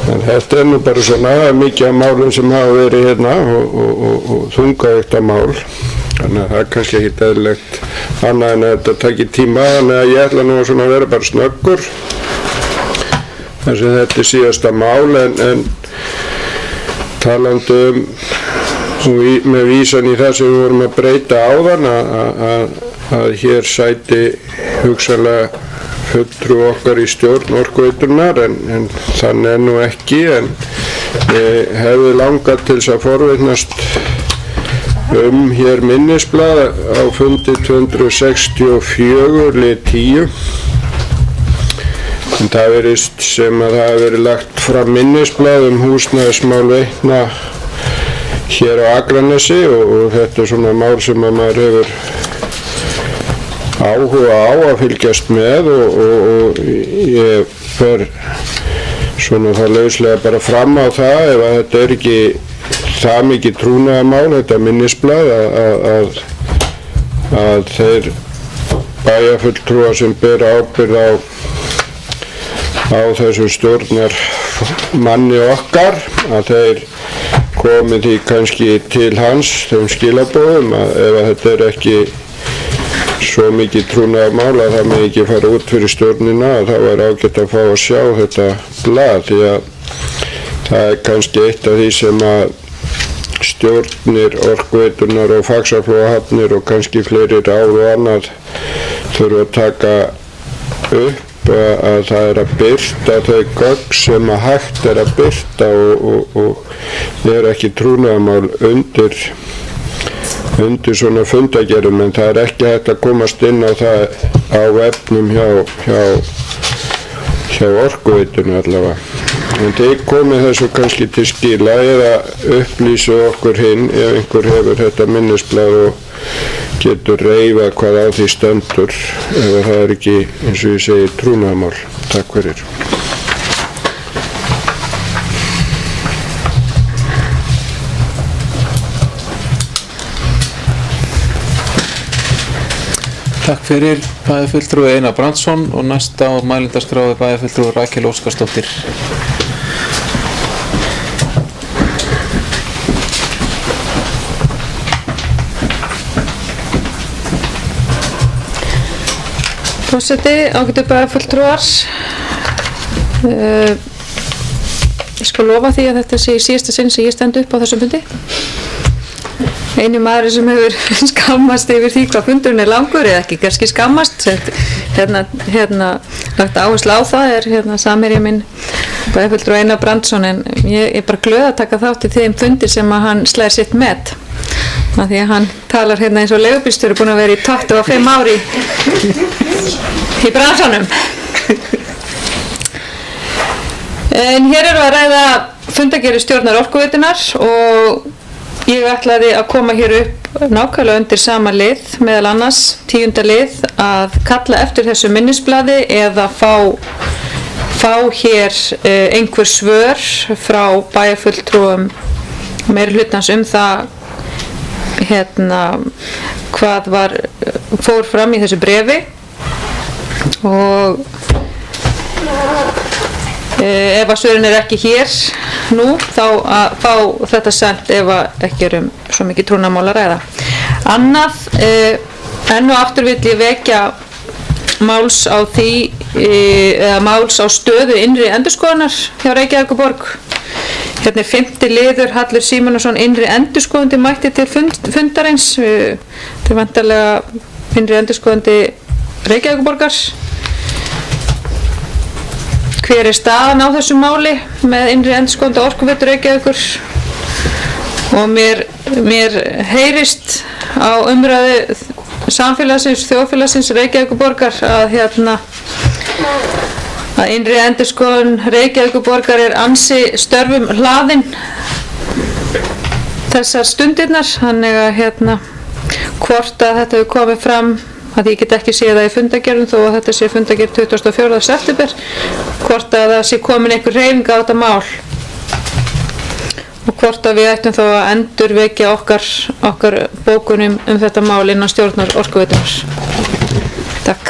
en þetta er nú bara svona mikið af málum sem hafa verið hérna og þungaðikta mál. Þannig að það er kannski ekkert eðlilegt annað en að þetta takir tíma, þannig að ég ætla nú svona að vera bara snöggur þar sem þetta er síðasta mál en talandi með vísan í það sem við vorum að breyta áðan að hér sæti hugsanlega fulltrúi okkar í stjórn Orkuveitunnar en þannig er nú ekki en ég hefði langað til þess að forvitnast hér minnisblað á fundi 264 lið 10 en það verist sem að það hefur verið lagt fram minnisblað húsnæðismál Veitna hér á Akranesi og þetta er svona mál sem að maður hefur áhuga á að fylgjast með og ég fer svona það lauslega bara fram á það ef að þetta er ekki það mikið trúnaðarmál, þetta minnisblað að þeir bæjarfulltrúar sem bera ábyrgð á þessu stjórnarmanni okkar að þeir komi því kannski til hans þeim skilaboðum að ef að þetta er ekki svo mikið trúnaðarmál að það með ekki fara út fyrir stjórnina að það var ágætt að fá að sjá þetta blað því að það er kannski eitt af því sem að stjórnir Orkuveitunnar og Faxaflóahafnir og kannski fleiri ráð og annað þurfa að taka upp að það er að birta þau gögn sem að hægt er að birta og er ekki trúnaðarmál undir svona fundagerðum en það er ekki hægt að komast inn á það á vefnum hjá Orkuveitunni allavega. En þið komið þessu kannski til skila eða upplýsu okkur hinn ef einhver hefur þetta minnisblað og getur reifað hvað á því stendur ef það er ekki eins og ég segi trúnaðarmál. Takk fyrir. Takk fyrir bæjarfulltrúi Einar Brandsson og næsta á mælendaskrá er bæjarfulltrúi Rakel Óskarsdóttir. Forseti, ágætu bæjarfulltrúar, ég skal lofa því að þetta sé í síðasta sinn sem ég stend upp á þessum fundi. Einu maður sem hefur skammast yfir því hvað fundurinn er langur eða ekki kannski skammast, lagt áherslu á það er samherji minn bæjarfulltrúi Einar Brandsson en ég er bara glöð að taka þátt í þeim fundir sem að hann slær sitt met. Af því að hann talar eins og leigubílstjóri búinn að vera í 25 ári í bransanum. En hér erum við að ræða fundagerðir stjórnar Orkuveitunnar og ég ætlaði að koma hér upp nákvæmlega undir sama lið, meðal annars 10. lið, að kalla eftir þessu minnisblaði eða fá hér einhver svör frá bæjarfulltrúum meirihlutans það hvað fór fram í þessu bréfi og ef að svörin ekki hér nú þá að fá þetta sent ef að ekki svo mikið trúnaðarmál að ræða. Annað, enn og aftur vill ég vekja máls á því, eða máls á stöðu innri endurskoðunar hjá Reykjavíkurborg. Hérna 5. liður Hallur Símonarson innri endurskoðandi mætti til fundarins. Þetta væntanlega innri endurskoðandi Reykjavíkurborgar. Hver staðan á þessu máli með innri endurskoðandi Orkuveitu Reykjavíkur? Og mér heyrist á umræðu samfélagsins, þjóðfélagsins Reykjavíkurborgar að innri endurskoðun Reykjavíkurborgar ansi störfum hlaðin þessar stundirnar, þannig að hvort að þetta hefur komið fram, að ég get ekki séð það í fundagerðum þó að þetta sé fundagerð 24. september, hvort að það sé komin einhver hreyfing á þetta mál og hvort að við ættum þá að endurvekja okkar bókunum þetta mál innan stjórnar Orkuveitunnar. Takk.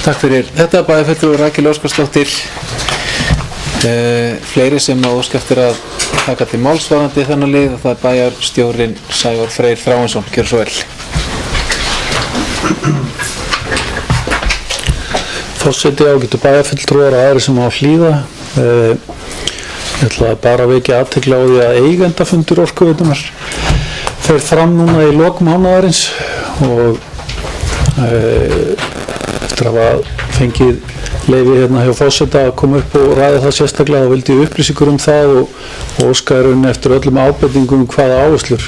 Takk fyrir þetta, bæjarfulltrúi Rakel Óskarsdóttir. Fleiri sem óska eftir að taka til máls varðandi þennan lið og það er bæjarstjórinn Sævar Freyr Þráinsson. Gjörðu svo vel. Forseti, ágætu bæjarfulltrúar og aðrir sem á að hlýða. Ég ætla bara að vekja athygli á því að eigendafundur Orkuveitunnar fer fram núna í lok mánaðarins og eftir að hafa fengið leyfi hérna hjá forseta að koma upp og ræða það sérstaklega og vildi upplýsingur það og óska eftir öllum ábendingum hvaða áherslur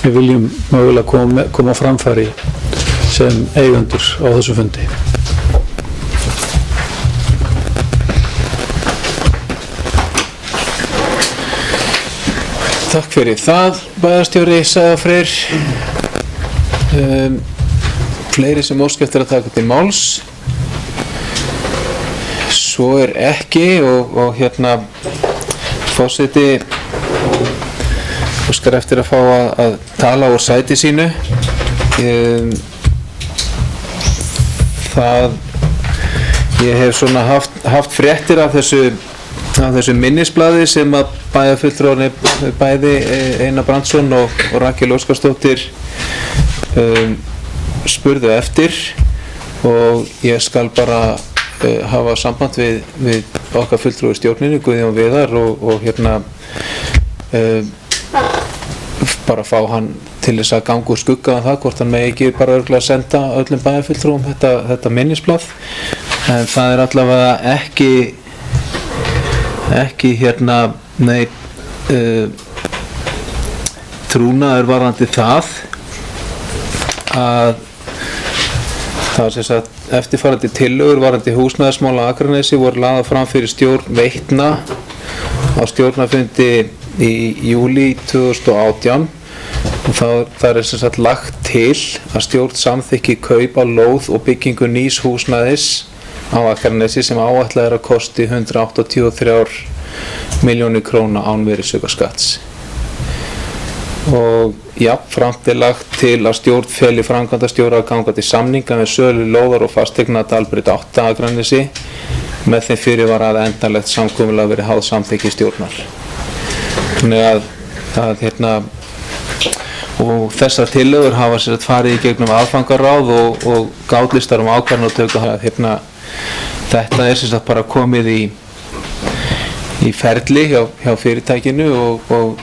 við viljum mögulega koma á framfæri sem eigendur á þessu fundi. Takk fyrir það, bæjarstjóri Sævar Freyr. Fleiri sem óska eftir að taka til máls? Svo er ekki og forseti óskar eftir að fá að tala úr sæti sínu. Ég hef svona haft fréttir af þessu minnisblaði sem að bæjarfulltrúarnir bæði Einar Brandsson og Rakel Óskarsdóttir spurðu eftir og ég skal bara hafa samband við okkar fulltrúi stjórninu Guðjón Viðar og bara fá hann til þess að ganga úr skugga það hvort hann megi ekki bara örugglega senda öllum bæjarfulltrúum þetta minnisblað, en það er allavega ekki trúnaður varðandi það að það er sem sagt eftirfarandi tillögur varðandi húsnæðismál á Akranesi voru lagðar fram fyrir stjórn Veitna á stjórnarfundi í júlí 2018 og það er sem sagt lagt til að stjórn samþykki kaup á lóð og byggingu nýs húsnæðis á Akranesi sem áætlað er að kosti 183 milljónir króna án virðisaukaskatts. Og jafnframt er lagt til að stjórn feli framkvæmdastjóra að ganga til samninga með sölu lóðar og fasteigna Dalbraut 8 Akranesi með þeim fyrirvara að endanlegt samkomulag verið háð samþykki stjórnar. Þannig að og þessar tillögur hafa sér að farið í gegnum aðfangaráð og gátlistar ákvarðanatöku þetta er sem sagt bara komið í ferli hjá fyrirtækinu og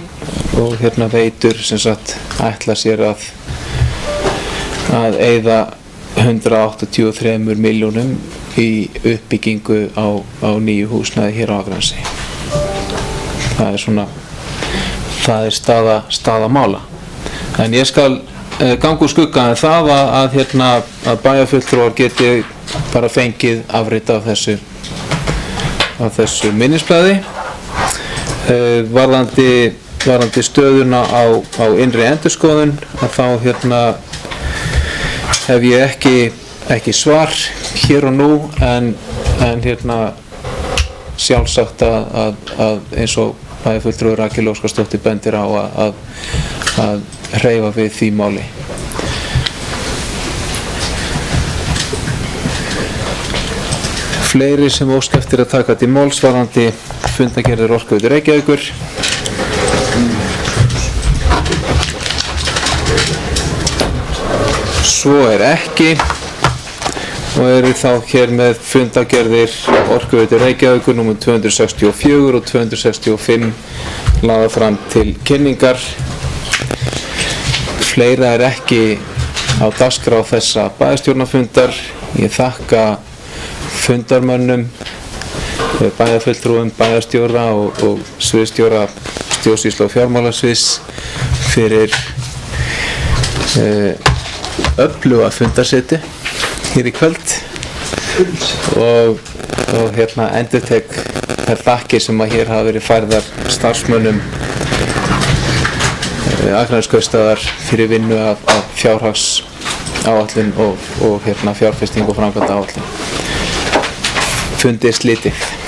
Veitur sem sagt ætla sér að eyða 183 milljónum í uppbyggingu á nýju húsnæði hér á Akranesi. Það er staða mála. En ég skal ganga úr skugga en það að bæjarfulltrúar geti bara fengið afrit af þessu minnisblaði. Varðandi stöðuna á innri endurskoðun, að þá hef ég ekki svar hér og nú, en sjálfsagt að eins og bæjarfulltrúi Rakel Óskarsdóttir bendir á að hreyfa við því máli. Fleiri sem óska eftir að taka til máls varðandi fundargerðir Orkuveitu Reykjavíkur. Svo er ekki, og eru þá hér með fundargerðir Orkuveitu Reykjavíkur nr. 264 og 265 lagðar fram til kynningar. Fleira er ekki á dagskrá þessa bæjarstjórnarfundar. Ég þakka fundarmönnum, bæjarfulltrúum, bæjarstjóra og sviðsstjóra stjórnsýslu og fjármálasviðs fyrir öfluga fundarsetu hér í kvöld og endurtek þær þakkir sem að hér hafa verið færðar starfsmönnum Akraneskaupstaðar fyrir vinnu af fjárhagsáætlun og fjárfesting og framkvæmdaáætlun. Fundi er slitið.